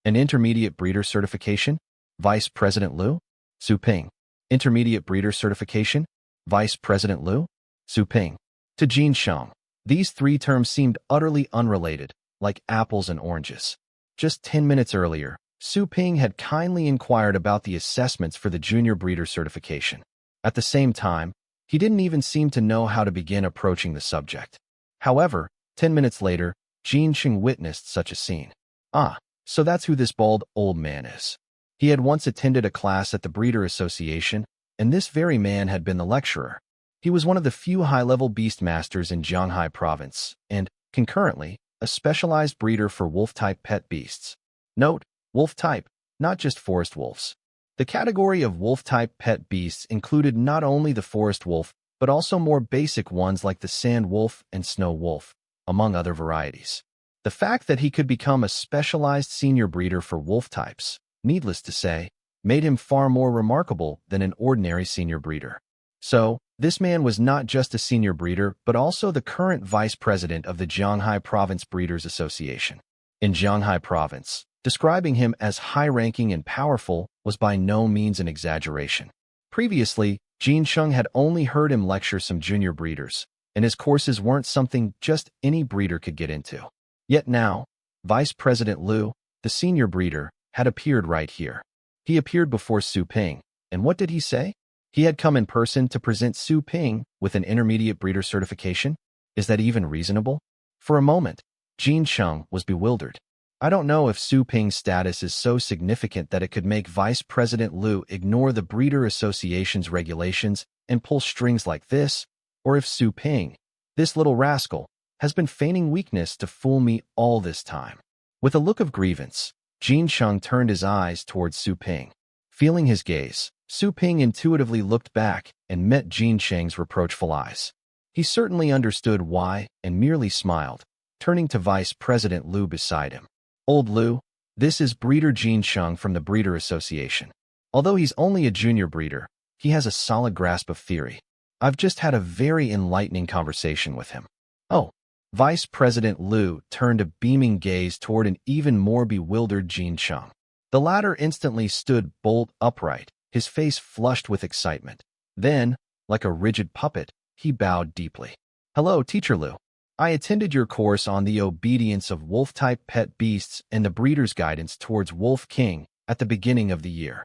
An intermediate breeder certification? Vice President Liu? Su Ping. Intermediate breeder certification? Vice President Liu? Su Ping. To Jin Cheng, these three terms seemed utterly unrelated, like apples and oranges. Just 10 minutes earlier, Su Ping had kindly inquired about the assessments for the junior breeder certification. At the same time, he didn't even seem to know how to begin approaching the subject. However, 10 minutes later, Jin Cheng witnessed such a scene. Ah, so that's who this bald old man is. He had once attended a class at the Breeder Association, and this very man had been the lecturer. He was one of the few high-level beast masters in Jianghe province, and, concurrently, a specialized breeder for wolf-type pet beasts. Note, wolf-type, not just forest wolves. The category of wolf-type pet beasts included not only the forest wolf, but also more basic ones like the sand wolf and snow wolf, among other varieties. The fact that he could become a specialized senior breeder for wolf types, needless to say, made him far more remarkable than an ordinary senior breeder. So, this man was not just a senior breeder, but also the current vice president of the Jianghe Province Breeders Association. In Jianghe Province, describing him as high-ranking and powerful was by no means an exaggeration. Previously, Jin Cheng had only heard him lecture some junior breeders, and his courses weren't something just any breeder could get into. Yet now, Vice President Liu, the senior breeder, had appeared right here. He appeared before Su Ping, and what did he say? He had come in person to present Su Ping with an intermediate breeder certification? Is that even reasonable? For a moment, Jin Cheng was bewildered. I don't know if Su Ping's status is so significant that it could make Vice President Liu ignore the Breeder Association's regulations and pull strings like this, or if Su Ping, this little rascal, has been feigning weakness to fool me all this time. With a look of grievance, Jin Cheng turned his eyes towards Su Ping. Feeling his gaze, Su Ping intuitively looked back and met Jin Cheng's reproachful eyes. He certainly understood why and merely smiled, turning to Vice President Liu beside him. Old Liu, this is Breeder Jin Cheng from the Breeder Association. Although he's only a junior breeder, he has a solid grasp of theory. I've just had a very enlightening conversation with him. Oh. Vice President Liu turned a beaming gaze toward an even more bewildered Jin Cheng. The latter instantly stood bolt upright, his face flushed with excitement. Then, like a rigid puppet, he bowed deeply. "Hello, Teacher Lu. I attended your course on the obedience of wolf-type pet beasts and the breeder's guidance towards Wolf King at the beginning of the year."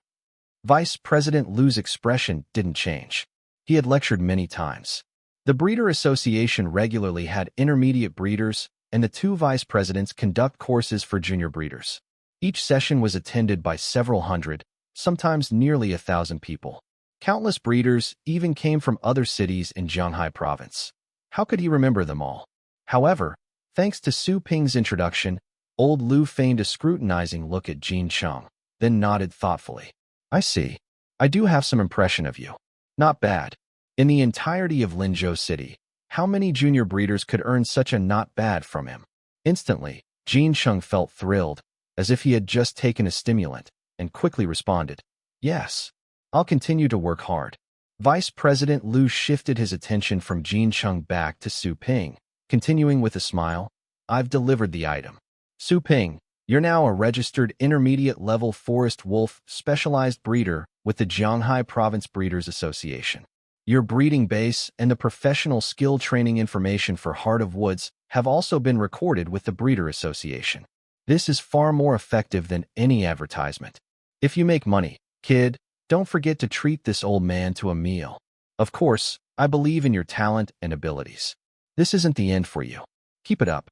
Vice President Lu's expression didn't change. He had lectured many times. The Breeder Association regularly had intermediate breeders, and the two vice presidents conduct courses for junior breeders. Each session was attended by several hundred, sometimes nearly 1,000 people. Countless breeders even came from other cities in Jianghe province. How could he remember them all? However, thanks to Su Ping's introduction, old Lu feigned a scrutinizing look at Jin Cheng, then nodded thoughtfully. "I see. I do have some impression of you. Not bad. In the entirety of Linzhou City, how many junior breeders could earn such a not bad from him?" Instantly, Jin Cheng felt thrilled, as if he had just taken a stimulant, and quickly responded, "Yes. I'll continue to work hard." Vice President Lu shifted his attention from Jin Cheng back to Su Ping, continuing with a smile, "I've delivered the item. Su Ping, you're now a registered intermediate-level forest wolf specialized breeder with the Jianghe Province Breeders Association. Your breeding base and the professional skill training information for Heart of Woods have also been recorded with the Breeder Association. This is far more effective than any advertisement. If you make money, kid, don't forget to treat this old man to a meal. Of course, I believe in your talent and abilities. This isn't the end for you. Keep it up."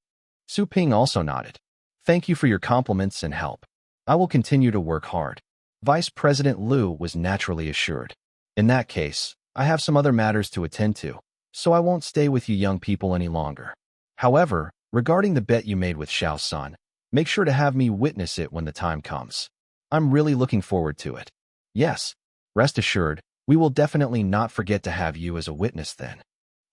Su Ping also nodded. "Thank you for your compliments and help. I will continue to work hard." Vice President Lu was naturally assured. "In that case, I have some other matters to attend to, so I won't stay with you young people any longer. However, regarding the bet you made with Xiao San, make sure to have me witness it when the time comes. I'm really looking forward to it." "Yes, rest assured, we will definitely not forget to have you as a witness then."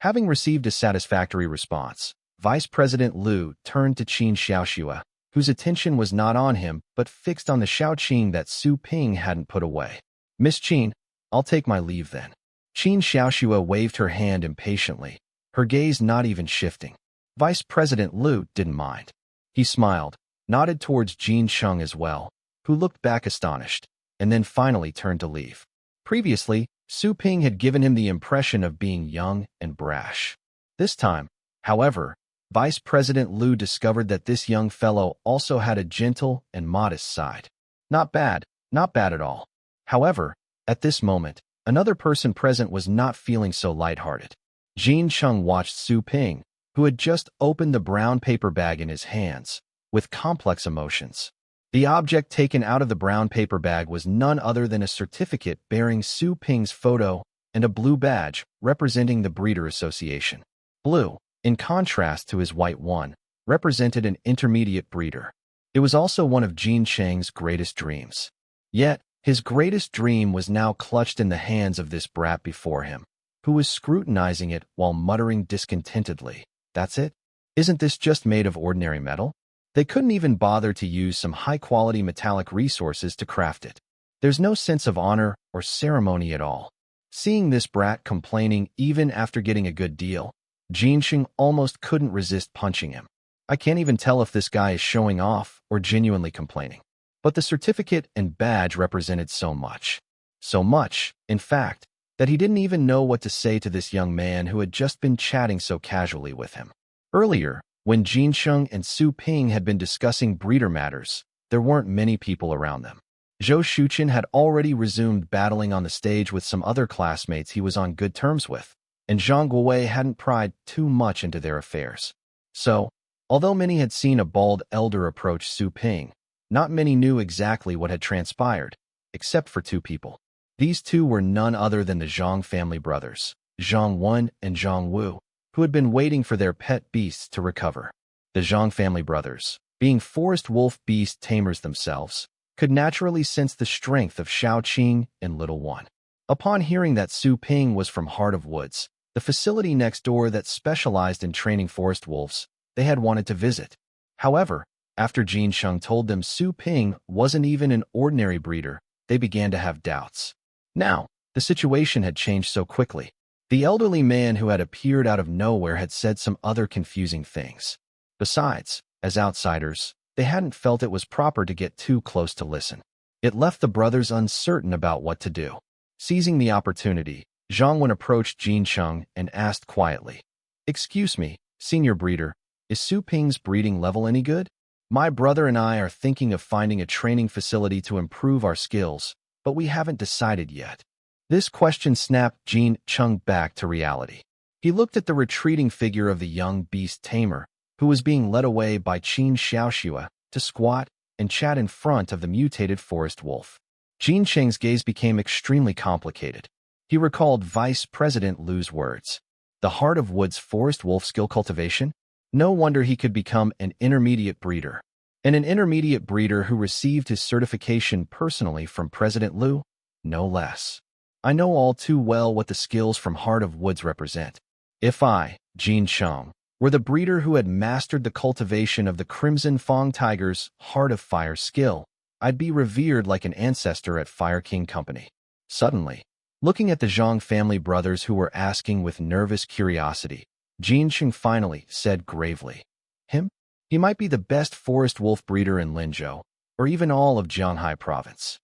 Having received a satisfactory response, Vice President Lu turned to Qin Xiaoxua, whose attention was not on him but fixed on the Xiaoqing that Su Ping hadn't put away. "Miss Qin, I'll take my leave then." Qin Xiaoxua waved her hand impatiently, her gaze not even shifting. Vice President Lu didn't mind. He smiled, nodded towards Jin Cheng as well, who looked back astonished, and then finally turned to leave. Previously, Su Ping had given him the impression of being young and brash. This time, however, Vice President Lu discovered that this young fellow also had a gentle and modest side. Not bad at all. However, at this moment, another person present was not feeling so lighthearted. Jin Cheng watched Su Ping, who had just opened the brown paper bag in his hands, with complex emotions. The object taken out of the brown paper bag was none other than a certificate bearing Su Ping's photo and a blue badge representing the Breeder Association. Blue, in contrast to his white one, represented an intermediate breeder. It was also one of Jin Cheng's greatest dreams. Yet, his greatest dream was now clutched in the hands of this brat before him, who was scrutinizing it while muttering discontentedly, "That's it? Isn't this just made of ordinary metal? They couldn't even bother to use some high-quality metallic resources to craft it. There's no sense of honor or ceremony at all." Seeing this brat complaining even after getting a good deal, Jin Cheng almost couldn't resist punching him. I can't even tell if this guy is showing off or genuinely complaining. But the certificate and badge represented so much. So much, in fact, that he didn't even know what to say to this young man who had just been chatting so casually with him. Earlier, when Jin Cheng and Su Ping had been discussing breeder matters, there weren't many people around them. Zhou Shuqian had already resumed battling on the stage with some other classmates he was on good terms with, and Zhang Guowei hadn't pried too much into their affairs. So, although many had seen a bald elder approach Su Ping, not many knew exactly what had transpired, except for two people. These two were none other than the Zhang family brothers, Zhang Wen and Zhang Wu, who had been waiting for their pet beasts to recover. The Zhang family brothers, being forest wolf beast tamers themselves, could naturally sense the strength of Xiaoqing and Little One. Upon hearing that Su Ping was from Heart of Woods, the facility next door that specialized in training forest wolves, they had wanted to visit. However, after Jin Cheng told them Su Ping wasn't even an ordinary breeder, they began to have doubts. Now, the situation had changed so quickly. The elderly man who had appeared out of nowhere had said some other confusing things. Besides, as outsiders, they hadn't felt it was proper to get too close to listen. It left the brothers uncertain about what to do. Seizing the opportunity, Zhang Wen approached Jin Cheng and asked quietly, "Excuse me, senior breeder, is Su Ping's breeding level any good? My brother and I are thinking of finding a training facility to improve our skills, but we haven't decided yet." This question snapped Jin Cheng back to reality. He looked at the retreating figure of the young Beast Tamer, who was being led away by Qin Xiaoxua to squat and chat in front of the mutated forest wolf. Jin Cheng's gaze became extremely complicated. He recalled Vice President Lu's words. The Heart of Wood's forest wolf skill cultivation? No wonder he could become an intermediate breeder. And an intermediate breeder who received his certification personally from President Lu? No less. I know all too well what the skills from Heart of Woods represent. If I, Jin Cheng, were the breeder who had mastered the cultivation of the Crimson Fang Tiger's Heart of Fire skill, I'd be revered like an ancestor at Fire King Company. Suddenly, looking at the Zhang family brothers who were asking with nervous curiosity, Jin Cheng finally said gravely, "Him? He might be the best forest wolf breeder in Linzhou, or even all of Jianghai Province."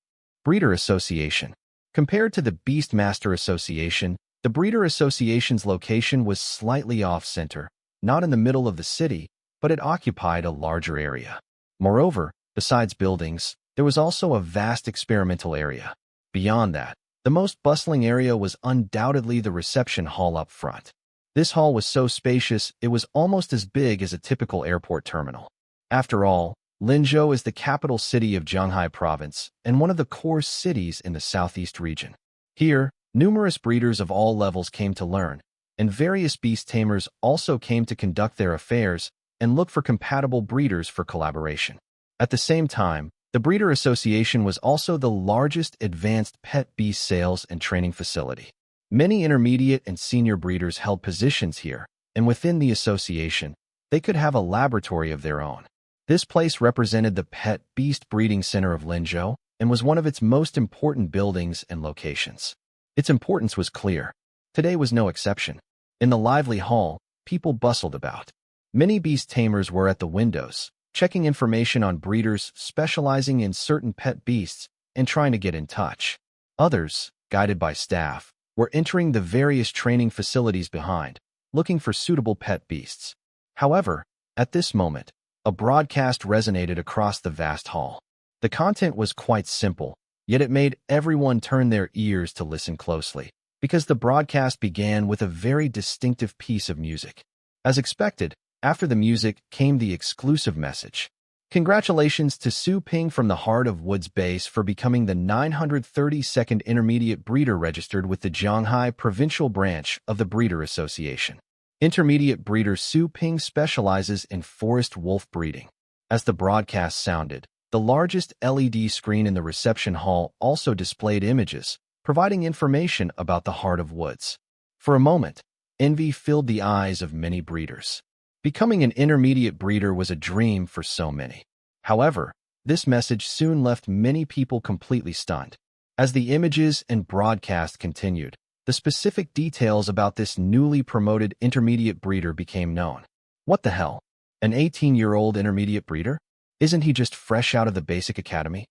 Breeder Association. Compared to the Beastmaster Association, the Breeder Association's location was slightly off-center, not in the middle of the city, but it occupied a larger area. Moreover, besides buildings, there was also a vast experimental area. Beyond that, the most bustling area was undoubtedly the reception hall up front. This hall was so spacious it was almost as big as a typical airport terminal. After all, Linzhou is the capital city of Jianghai Province and one of the core cities in the southeast region. Here, numerous breeders of all levels came to learn, and various beast tamers also came to conduct their affairs and look for compatible breeders for collaboration. At the same time, the Breeder Association was also the largest advanced pet beast sales and training facility. Many intermediate and senior breeders held positions here, and within the association, they could have a laboratory of their own. This place represented the pet beast breeding center of Linzhou and was one of its most important buildings and locations. Its importance was clear. Today was no exception. In the lively hall, people bustled about. Many beast tamers were at the windows, checking information on breeders specializing in certain pet beasts and trying to get in touch. Others, guided by staff, were entering the various training facilities behind, looking for suitable pet beasts. However, at this moment, a broadcast resonated across the vast hall. The content was quite simple, yet it made everyone turn their ears to listen closely, because the broadcast began with a very distinctive piece of music. As expected, after the music came the exclusive message. Congratulations to Su Ping from the Heart of Woods base for becoming the 932nd intermediate breeder registered with the Jianghai provincial branch of the Breeder Association. Intermediate breeder Su Ping specializes in forest wolf breeding. As the broadcast sounded, the largest LED screen in the reception hall also displayed images, providing information about the Heart of Woods. For a moment, envy filled the eyes of many breeders. Becoming an intermediate breeder was a dream for so many. However, this message soon left many people completely stunned. As the images and broadcast continued, the specific details about this newly promoted intermediate breeder became known. What the hell? An 18-year-old intermediate breeder? Isn't he just fresh out of the basic academy?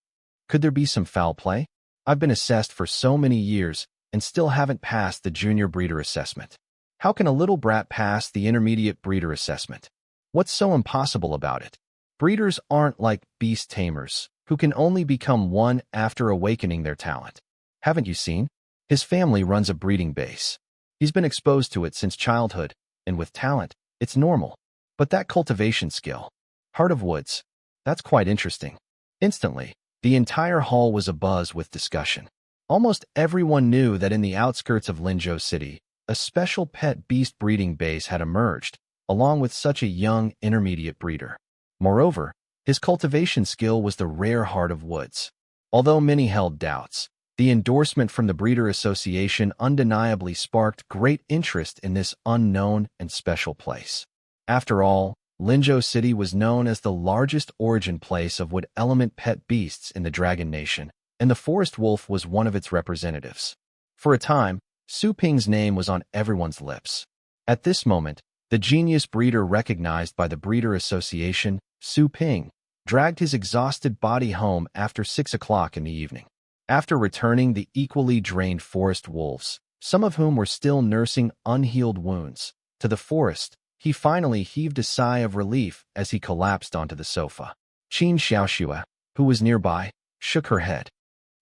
Could there be some foul play? I've been assessed for so many years and still haven't passed the junior breeder assessment. How can a little brat pass the intermediate breeder assessment? What's so impossible about it? Breeders aren't like beast tamers, who can only become one after awakening their talent. Haven't you seen? His family runs a breeding base. He's been exposed to it since childhood, and with talent, it's normal. But that cultivation skill, Heart of Woods, that's quite interesting. Instantly, the entire hall was abuzz with discussion. Almost everyone knew that in the outskirts of Linzhou City, a special pet beast breeding base had emerged, along with such a young intermediate breeder. Moreover, his cultivation skill was the rare Heart of Woods. Although many held doubts, the endorsement from the Breeder Association undeniably sparked great interest in this unknown and special place. After all, Linzhou City was known as the largest origin place of wood element pet beasts in the Dragon Nation, and the forest wolf was one of its representatives. For a time, Su Ping's name was on everyone's lips. At this moment, the genius breeder recognized by the Breeder Association, Su Ping, dragged his exhausted body home after 6 o'clock in the evening. After returning the equally drained forest wolves, some of whom were still nursing unhealed wounds, to the forest, he finally heaved a sigh of relief as he collapsed onto the sofa. Qin Xiaoxue, who was nearby, shook her head.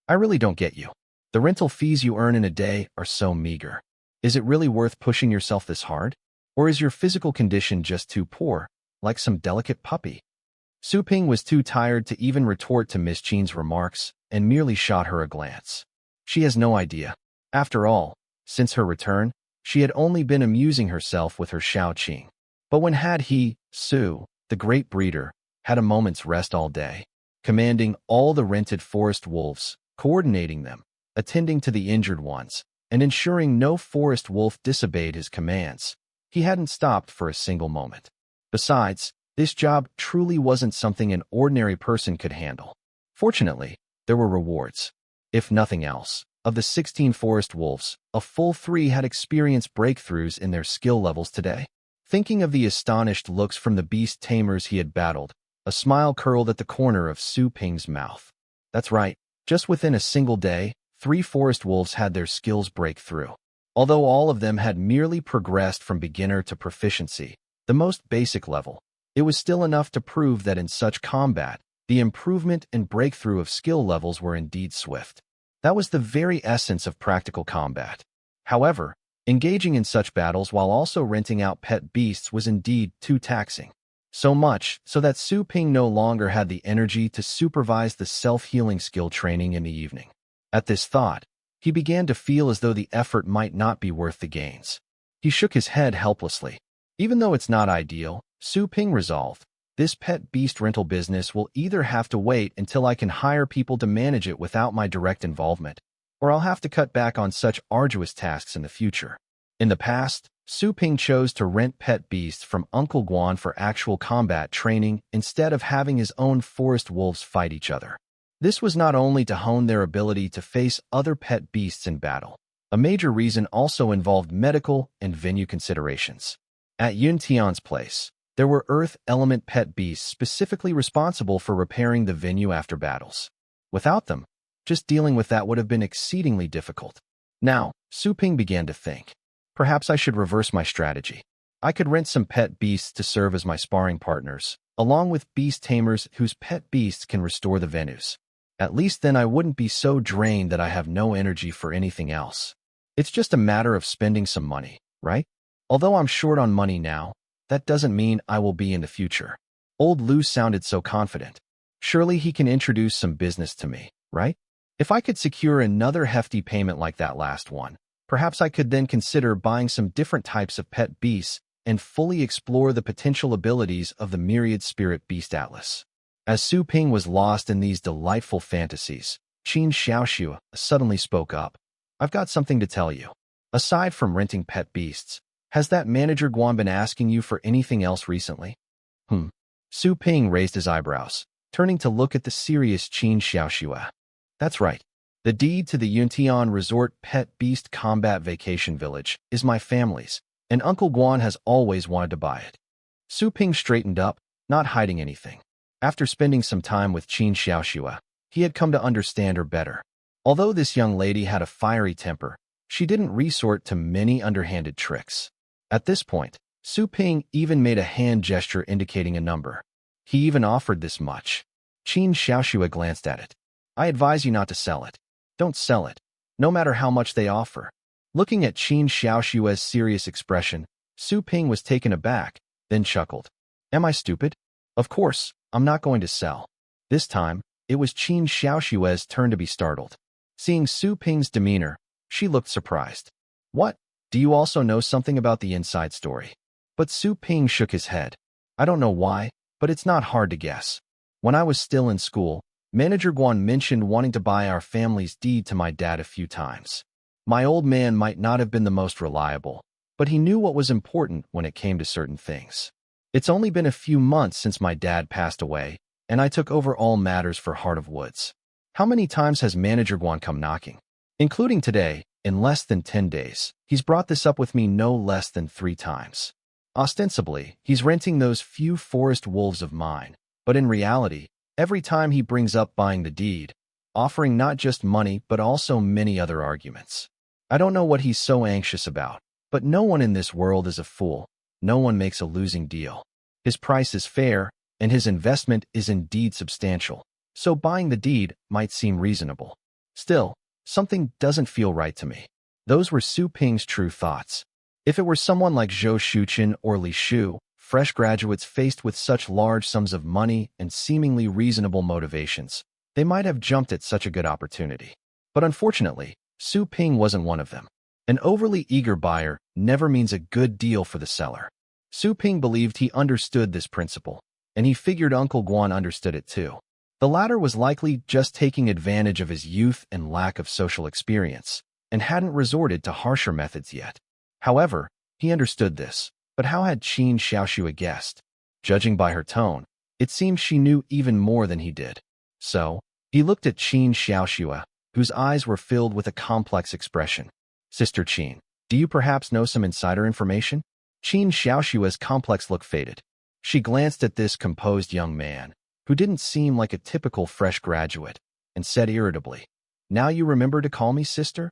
I really don't get you. The rental fees you earn in a day are so meager. Is it really worth pushing yourself this hard? Or is your physical condition just too poor, like some delicate puppy? Su Ping was too tired to even retort to Miss Qin's remarks and merely shot her a glance. She has no idea. After all, since her return, she had only been amusing herself with her Xiao Qing. But when had he, Su, the great breeder, had a moment's rest all day, commanding all the rented forest wolves, coordinating them, attending to the injured ones, and ensuring no forest wolf disobeyed his commands? He hadn't stopped for a single moment. Besides, this job truly wasn't something an ordinary person could handle. Fortunately, there were rewards. If nothing else, of the 16 forest wolves, a full 3 had experienced breakthroughs in their skill levels today. Thinking of the astonished looks from the beast tamers he had battled, a smile curled at the corner of Su Ping's mouth. That's right, just within a single day, 3 forest wolves had their skills break through. Although all of them had merely progressed from beginner to proficiency, the most basic level, it was still enough to prove that in such combat, the improvement and breakthrough of skill levels were indeed swift. That was the very essence of practical combat. However, engaging in such battles while also renting out pet beasts was indeed too taxing. So much so that Su Ping no longer had the energy to supervise the self-healing skill training in the evening. At this thought, he began to feel as though the effort might not be worth the gains. He shook his head helplessly. Even though it's not ideal, Su Ping resolved, this pet beast rental business will either have to wait until I can hire people to manage it without my direct involvement, or I'll have to cut back on such arduous tasks in the future. In the past, Su Ping chose to rent pet beasts from Uncle Guan for actual combat training instead of having his own forest wolves fight each other. This was not only to hone their ability to face other pet beasts in battle. A major reason also involved medical and venue considerations. At Yun Tian's place, there were earth element pet beasts specifically responsible for repairing the venue after battles. Without them, just dealing with that would have been exceedingly difficult. Now, Su Ping began to think. Perhaps I should reverse my strategy. I could rent some pet beasts to serve as my sparring partners, along with beast tamers whose pet beasts can restore the venues. At least then I wouldn't be so drained that I have no energy for anything else. It's just a matter of spending some money, right? Although I'm short on money now, that doesn't mean I will be in the future. Old Lu sounded so confident. Surely he can introduce some business to me, right? If I could secure another hefty payment like that last one, perhaps I could then consider buying some different types of pet beasts and fully explore the potential abilities of the Myriad Spirit Beast Atlas. As Su Ping was lost in these delightful fantasies, Qin Xiaoxue suddenly spoke up. I've got something to tell you. Aside from renting pet beasts, has that manager Guan been asking you for anything else recently? Su Ping raised his eyebrows, turning to look at the serious Qin Xiaoxue. That's right. The deed to the Yuntian Resort Pet Beast Combat Vacation Village is my family's, and Uncle Guan has always wanted to buy it. Su Ping straightened up, not hiding anything. After spending some time with Qin Xiaoxue, he had come to understand her better. Although this young lady had a fiery temper, she didn't resort to many underhanded tricks. At this point, Su Ping even made a hand gesture indicating a number. He even offered this much. Qin Xiaoxue glanced at it. I advise you not to sell it. Don't sell it, no matter how much they offer. Looking at Qin Xiaoxue's serious expression, Su Ping was taken aback, then chuckled. Am I stupid? Of course, I'm not going to sell. This time, it was Qin Xiaoxue's turn to be startled. Seeing Su Ping's demeanor, she looked surprised. What? Do you also know something about the inside story? But Su Ping shook his head. I don't know why, but it's not hard to guess. When I was still in school, Manager Guan mentioned wanting to buy our family's deed to my dad a few times. My old man might not have been the most reliable, but he knew what was important when it came to certain things. It's only been a few months since my dad passed away, and I took over all matters for Heart of Woods. How many times has Manager Guan come knocking? Including today, in less than 10 days, he's brought this up with me no less than 3 times. Ostensibly, he's renting those few forest wolves of mine, but in reality, Every time he brings up buying the deed, offering not just money but also many other arguments. I don't know what he's so anxious about, but no one in this world is a fool. No one makes a losing deal. His price is fair, and his investment is indeed substantial, so buying the deed might seem reasonable. Still, something doesn't feel right to me. Those were Su Ping's true thoughts. If it were someone like Zhou Shuqin or Li Shu, fresh graduates faced with such large sums of money and seemingly reasonable motivations, they might have jumped at such a good opportunity. But unfortunately, Su Ping wasn't one of them. An overly eager buyer never means a good deal for the seller. Su Ping believed he understood this principle, and he figured Uncle Guan understood it too. The latter was likely just taking advantage of his youth and lack of social experience, and hadn't resorted to harsher methods yet. However, he understood this, but how had Qin Xiaoxue guessed? Judging by her tone, it seemed she knew even more than he did. So, he looked at Qin Xiaoxue, whose eyes were filled with a complex expression. Sister Qin, do you perhaps know some insider information? Qin Xiaoxue's complex look faded. She glanced at this composed young man, who didn't seem like a typical fresh graduate, and said irritably, "Now you remember to call me sister?"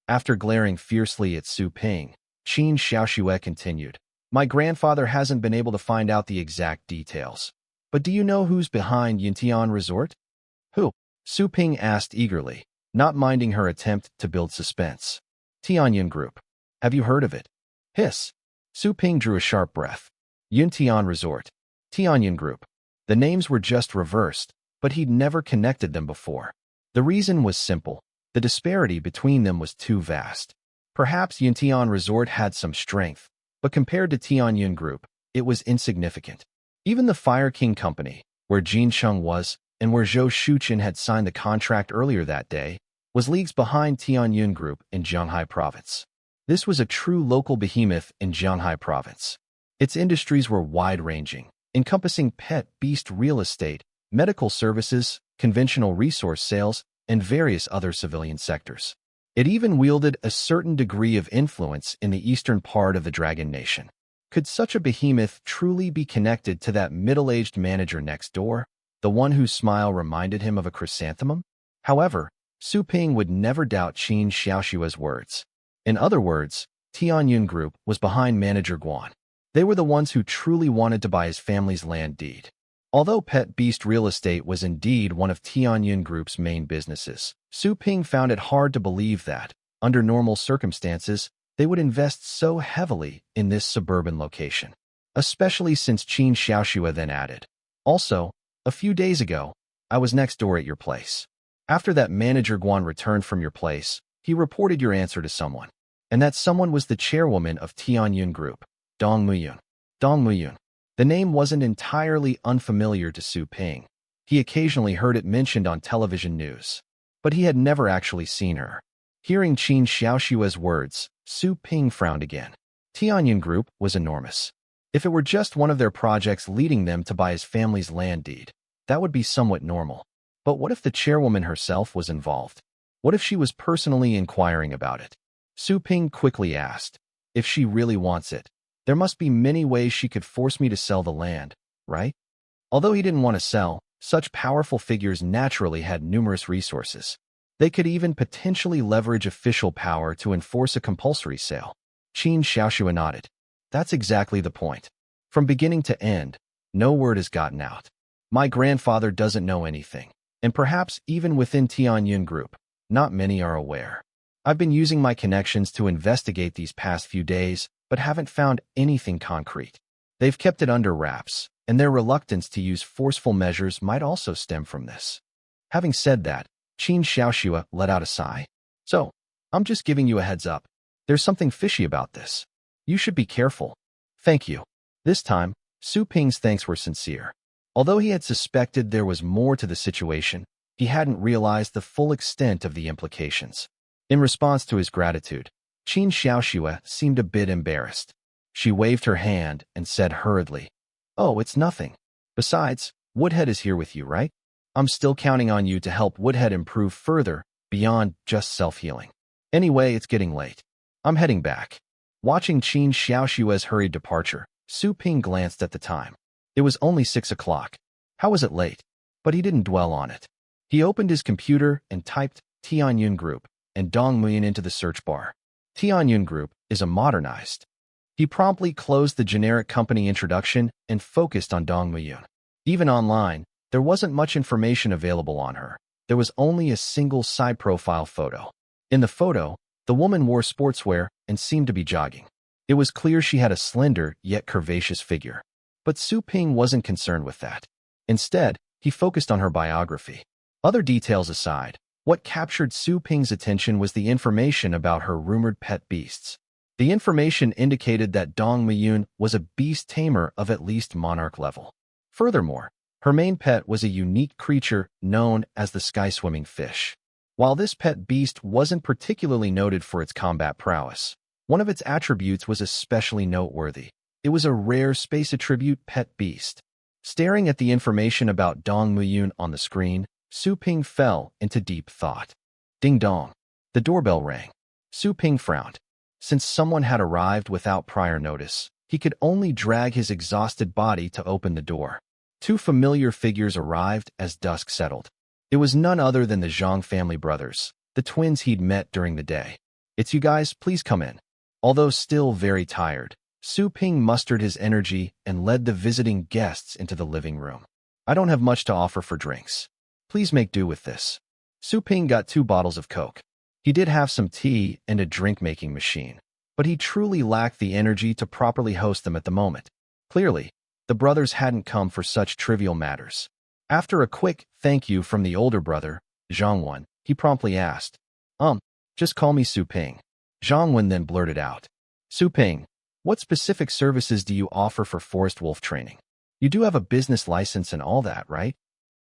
After glaring fiercely at Su Ping, Qin Xiaoxue continued, "My grandfather hasn't been able to find out the exact details. But do you know who's behind Yintian Resort?" "Who?" Su Ping asked eagerly, not minding her attempt to build suspense. "Tianyun Group. Have you heard of it?" Hiss. Su Ping drew a sharp breath. Yintian Resort. Tianyun Group. The names were just reversed, but he'd never connected them before. The reason was simple. The disparity between them was too vast. Perhaps Yintian Resort had some strength, but compared to Tianyun Group, it was insignificant. Even the Fire King Company, where Jin Cheng was, and where Zhou Shuqin had signed the contract earlier that day, was leagues behind Tianyun Group in Jianghai Province. This was a true local behemoth in Jianghai Province. Its industries were wide-ranging, encompassing pet beast real estate, medical services, conventional resource sales, and various other civilian sectors. It even wielded a certain degree of influence in the eastern part of the Dragon Nation. Could such a behemoth truly be connected to that middle-aged manager next door, the one whose smile reminded him of a chrysanthemum? However, Su Ping would never doubt Qin Xiaoxue's words. In other words, Tianyun Group was behind Manager Guan. They were the ones who truly wanted to buy his family's land deed. Although pet beast real estate was indeed one of Tianyun Group's main businesses, Su Ping found it hard to believe that, under normal circumstances, they would invest so heavily in this suburban location. Especially since Qin Xiaoxue then added, "Also, a few days ago, I was next door at your place. After that Manager Guan returned from your place, he reported your answer to someone. And that someone was the chairwoman of Tianyun Group, Dong Muyun. Dong Muyun. The name wasn't entirely unfamiliar to Su Ping. He occasionally heard it mentioned on television news, but he had never actually seen her. Hearing Qin Xiaoxue's words, Su Ping frowned again. Tianyun Group was enormous. If it were just one of their projects leading them to buy his family's land deed, that would be somewhat normal. But what if the chairwoman herself was involved? What if she was personally inquiring about it? Su Ping quickly asked, "If she really wants it, there must be many ways she could force me to sell the land, right?" Although he didn't want to sell, such powerful figures naturally had numerous resources. They could even potentially leverage official power to enforce a compulsory sale. Qin Xiaoxue nodded. That's exactly the point. From beginning to end, no word has gotten out. My grandfather doesn't know anything, and perhaps even within Tianyun Group, not many are aware. I've been using my connections to investigate these past few days, but haven't found anything concrete. They've kept it under wraps, and their reluctance to use forceful measures might also stem from this. Having said that, Qin Xiaoxue let out a sigh. So, I'm just giving you a heads up. There's something fishy about this. You should be careful. Thank you. This time, Su Ping's thanks were sincere. Although he had suspected there was more to the situation, he hadn't realized the full extent of the implications. In response to his gratitude, Qin Xiaoxue seemed a bit embarrassed. She waved her hand and said hurriedly, "Oh, it's nothing. Besides, Woodhead is here with you, right? I'm still counting on you to help Woodhead improve further beyond just self-healing. Anyway, it's getting late. I'm heading back." Watching Qin Xiaoxue's hurried departure, Su Ping glanced at the time. It was only 6 o'clock. How was it late? But he didn't dwell on it. He opened his computer and typed Tianyun Group and Dongmuyan into the search bar. Tianyun Group is a modernized. He promptly closed the generic company introduction and focused on Dongmuyan. Even online, there wasn't much information available on her. There was only a single side profile photo. In the photo, the woman wore sportswear and seemed to be jogging. It was clear she had a slender yet curvaceous figure. But Su Ping wasn't concerned with that. Instead, he focused on her biography. Other details aside, what captured Su Ping's attention was the information about her rumored pet beasts. The information indicated that Dong Muyun was a beast tamer of at least monarch level. Furthermore, her main pet was a unique creature known as the sky-swimming fish. While this pet beast wasn't particularly noted for its combat prowess, one of its attributes was especially noteworthy. It was a rare space attribute pet beast. Staring at the information about Dong Muyun on the screen, Su Ping fell into deep thought. Ding dong. The doorbell rang. Su Ping frowned. Since someone had arrived without prior notice, he could only drag his exhausted body to open the door. Two familiar figures arrived as dusk settled. It was none other than the Zhang family brothers, the twins he'd met during the day. "It's you guys, please come in." Although still very tired, Su Ping mustered his energy and led the visiting guests into the living room. "I don't have much to offer for drinks. Please make do with this." Su Ping got 2 bottles of Coke. He did have some tea and a drink-making machine, but he truly lacked the energy to properly host them at the moment. Clearly, the brothers hadn't come for such trivial matters. After a quick thank you from the older brother, Zhangwen, he promptly asked, Just call me Su Ping." Zhangwen then blurted out, "Su Ping, what specific services do you offer for forest wolf training? You do have a business license and all that, right?"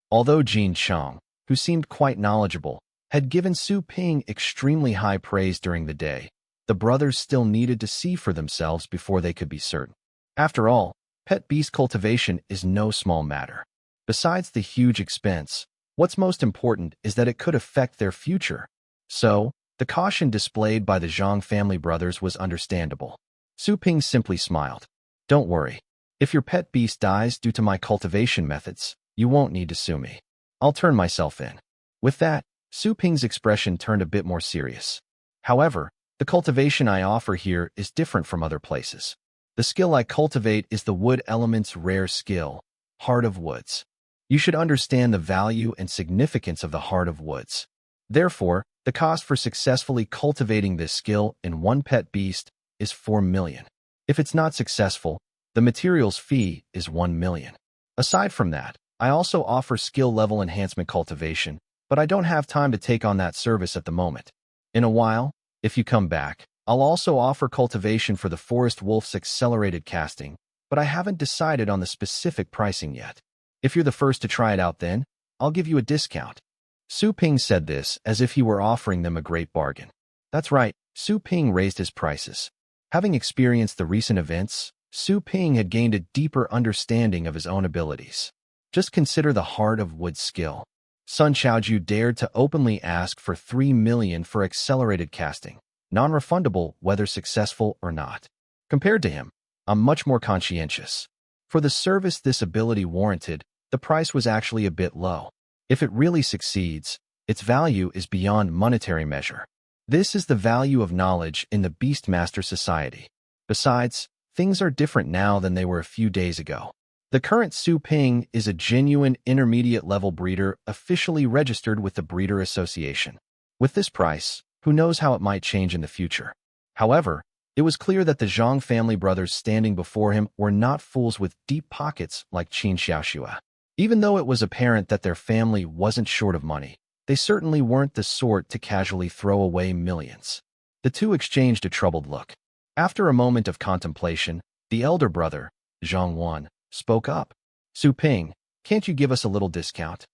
Although Jin Chang, who seemed quite knowledgeable, had given Su Ping extremely high praise during the day, the brothers still needed to see for themselves before they could be certain. After all, pet beast cultivation is no small matter. Besides the huge expense, what's most important is that it could affect their future. So, the caution displayed by the Zhang family brothers was understandable. Su Ping simply smiled. "Don't worry. If your pet beast dies due to my cultivation methods, you won't need to sue me. I'll turn myself in." With that, Su Ping's expression turned a bit more serious. "However, the cultivation I offer here is different from other places. The skill I cultivate is the wood element's rare skill, Heart of Woods. You should understand the value and significance of the Heart of Woods. Therefore, the cost for successfully cultivating this skill in one pet beast is 4 million. If it's not successful, the materials fee is 1 million. Aside from that, I also offer skill level enhancement cultivation, but I don't have time to take on that service at the moment. In a while, if you come back, I'll also offer cultivation for the forest wolf's accelerated casting, but I haven't decided on the specific pricing yet. If you're the first to try it out then, I'll give you a discount." Su Ping said this as if he were offering them a great bargain. That's right, Su Ping raised his prices. Having experienced the recent events, Su Ping had gained a deeper understanding of his own abilities. Just consider the Heart of Wood skill. Sun Xiaoju dared to openly ask for 3 million for accelerated casting, non-refundable whether successful or not. Compared to him, I'm much more conscientious. For the service this ability warranted, the price was actually a bit low. If it really succeeds, its value is beyond monetary measure. This is the value of knowledge in the Beastmaster Society. Besides, things are different now than they were a few days ago. The current Su Ping is a genuine intermediate-level breeder officially registered with the Breeder Association. With this price, who knows how it might change in the future. However, it was clear that the Zhang family brothers standing before him were not fools with deep pockets like Qin Xiaoxua. Even though it was apparent that their family wasn't short of money, they certainly weren't the sort to casually throw away millions. The two exchanged a troubled look. After a moment of contemplation, the elder brother, Zhang Wan, spoke up. "Su Ping, can't you give us a little discount?"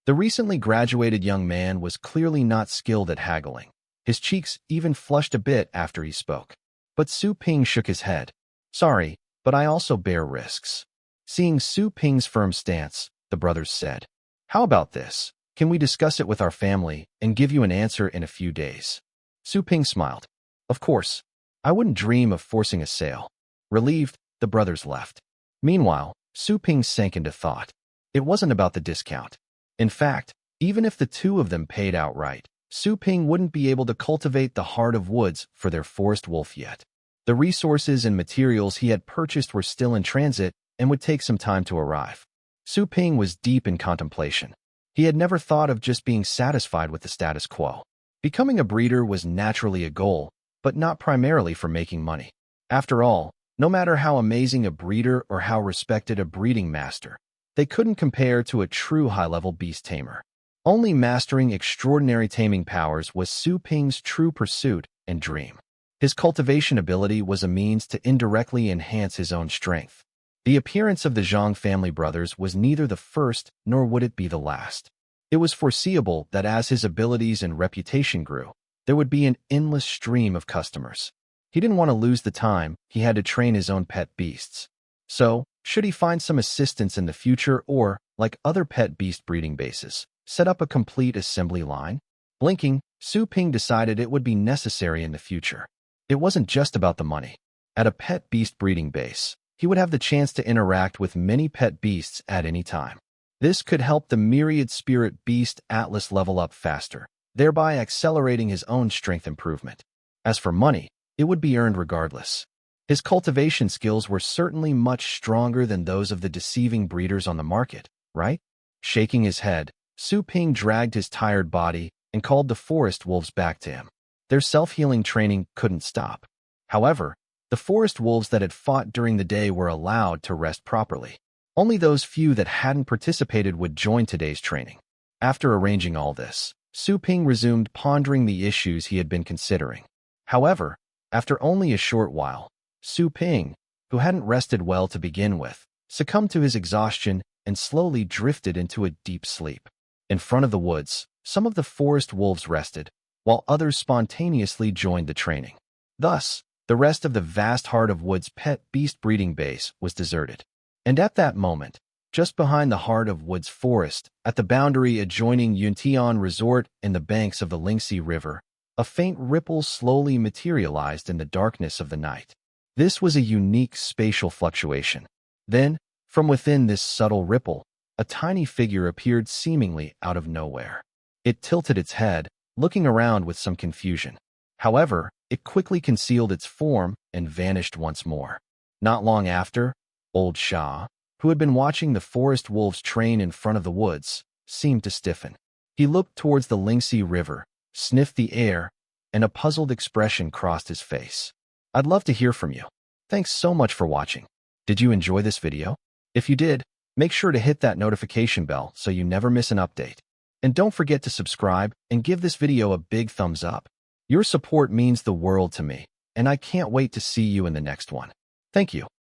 The recently graduated young man was clearly not skilled at haggling. His cheeks even flushed a bit after he spoke. But Su Ping shook his head. "Sorry, but I also bear risks." Seeing Su Ping's firm stance, the brothers said, "How about this? Can we discuss it with our family and give you an answer in a few days?" Su Ping smiled. "Of course. I wouldn't dream of forcing a sale." Relieved, the brothers left. Meanwhile, Su Ping sank into thought. It wasn't about the discount. In fact, even if the two of them paid outright, Su Ping wouldn't be able to cultivate the heart of woods for their forest wolf yet. The resources and materials he had purchased were still in transit and would take some time to arrive. Su Ping was deep in contemplation. He had never thought of just being satisfied with the status quo. Becoming a breeder was naturally a goal, but not primarily for making money. After all, no matter how amazing a breeder or how respected a breeding master, they couldn't compare to a true high-level beast tamer. Only mastering extraordinary taming powers was Su Ping's true pursuit and dream. His cultivation ability was a means to indirectly enhance his own strength. The appearance of the Zhang family brothers was neither the first nor would it be the last. It was foreseeable that as his abilities and reputation grew, there would be an endless stream of customers. He didn't want to lose the time he had to train his own pet beasts. So, should he find some assistance in the future or, like other pet beast breeding bases, set up a complete assembly line? Blinking, Su Ping decided it would be necessary in the future. It wasn't just about the money. At a pet beast breeding base, he would have the chance to interact with many pet beasts at any time. This could help the Myriad Spirit Beast Atlas level up faster, thereby accelerating his own strength improvement. As for money, it would be earned regardless. His cultivation skills were certainly much stronger than those of the deceiving breeders on the market, right? Shaking his head, Su Ping dragged his tired body and called the forest wolves back to him. Their self-healing training couldn't stop. However, the forest wolves that had fought during the day were allowed to rest properly. Only those few that hadn't participated would join today's training. After arranging all this, Su Ping resumed pondering the issues he had been considering. However, after only a short while, Su Ping, who hadn't rested well to begin with, succumbed to his exhaustion and slowly drifted into a deep sleep. In front of the woods, some of the forest wolves rested, while others spontaneously joined the training. Thus, the rest of the vast Heart of Woods pet beast breeding base was deserted. And at that moment, just behind the Heart of Woods forest, at the boundary adjoining Yuntian Resort in the banks of the Lingxi River, a faint ripple slowly materialized in the darkness of the night. This was a unique spatial fluctuation. Then, from within this subtle ripple, a tiny figure appeared seemingly out of nowhere. It tilted its head, looking around with some confusion. However, it quickly concealed its form and vanished once more. Not long after, Old Shah, who had been watching the forest wolves train in front of the woods, seemed to stiffen. He looked towards the Lingxi River, sniffed the air, and a puzzled expression crossed his face. I'd love to hear from you. Thanks so much for watching. Did you enjoy this video? If you did, make sure to hit that notification bell so you never miss an update. And don't forget to subscribe and give this video a big thumbs up. Your support means the world to me, and I can't wait to see you in the next one. Thank you.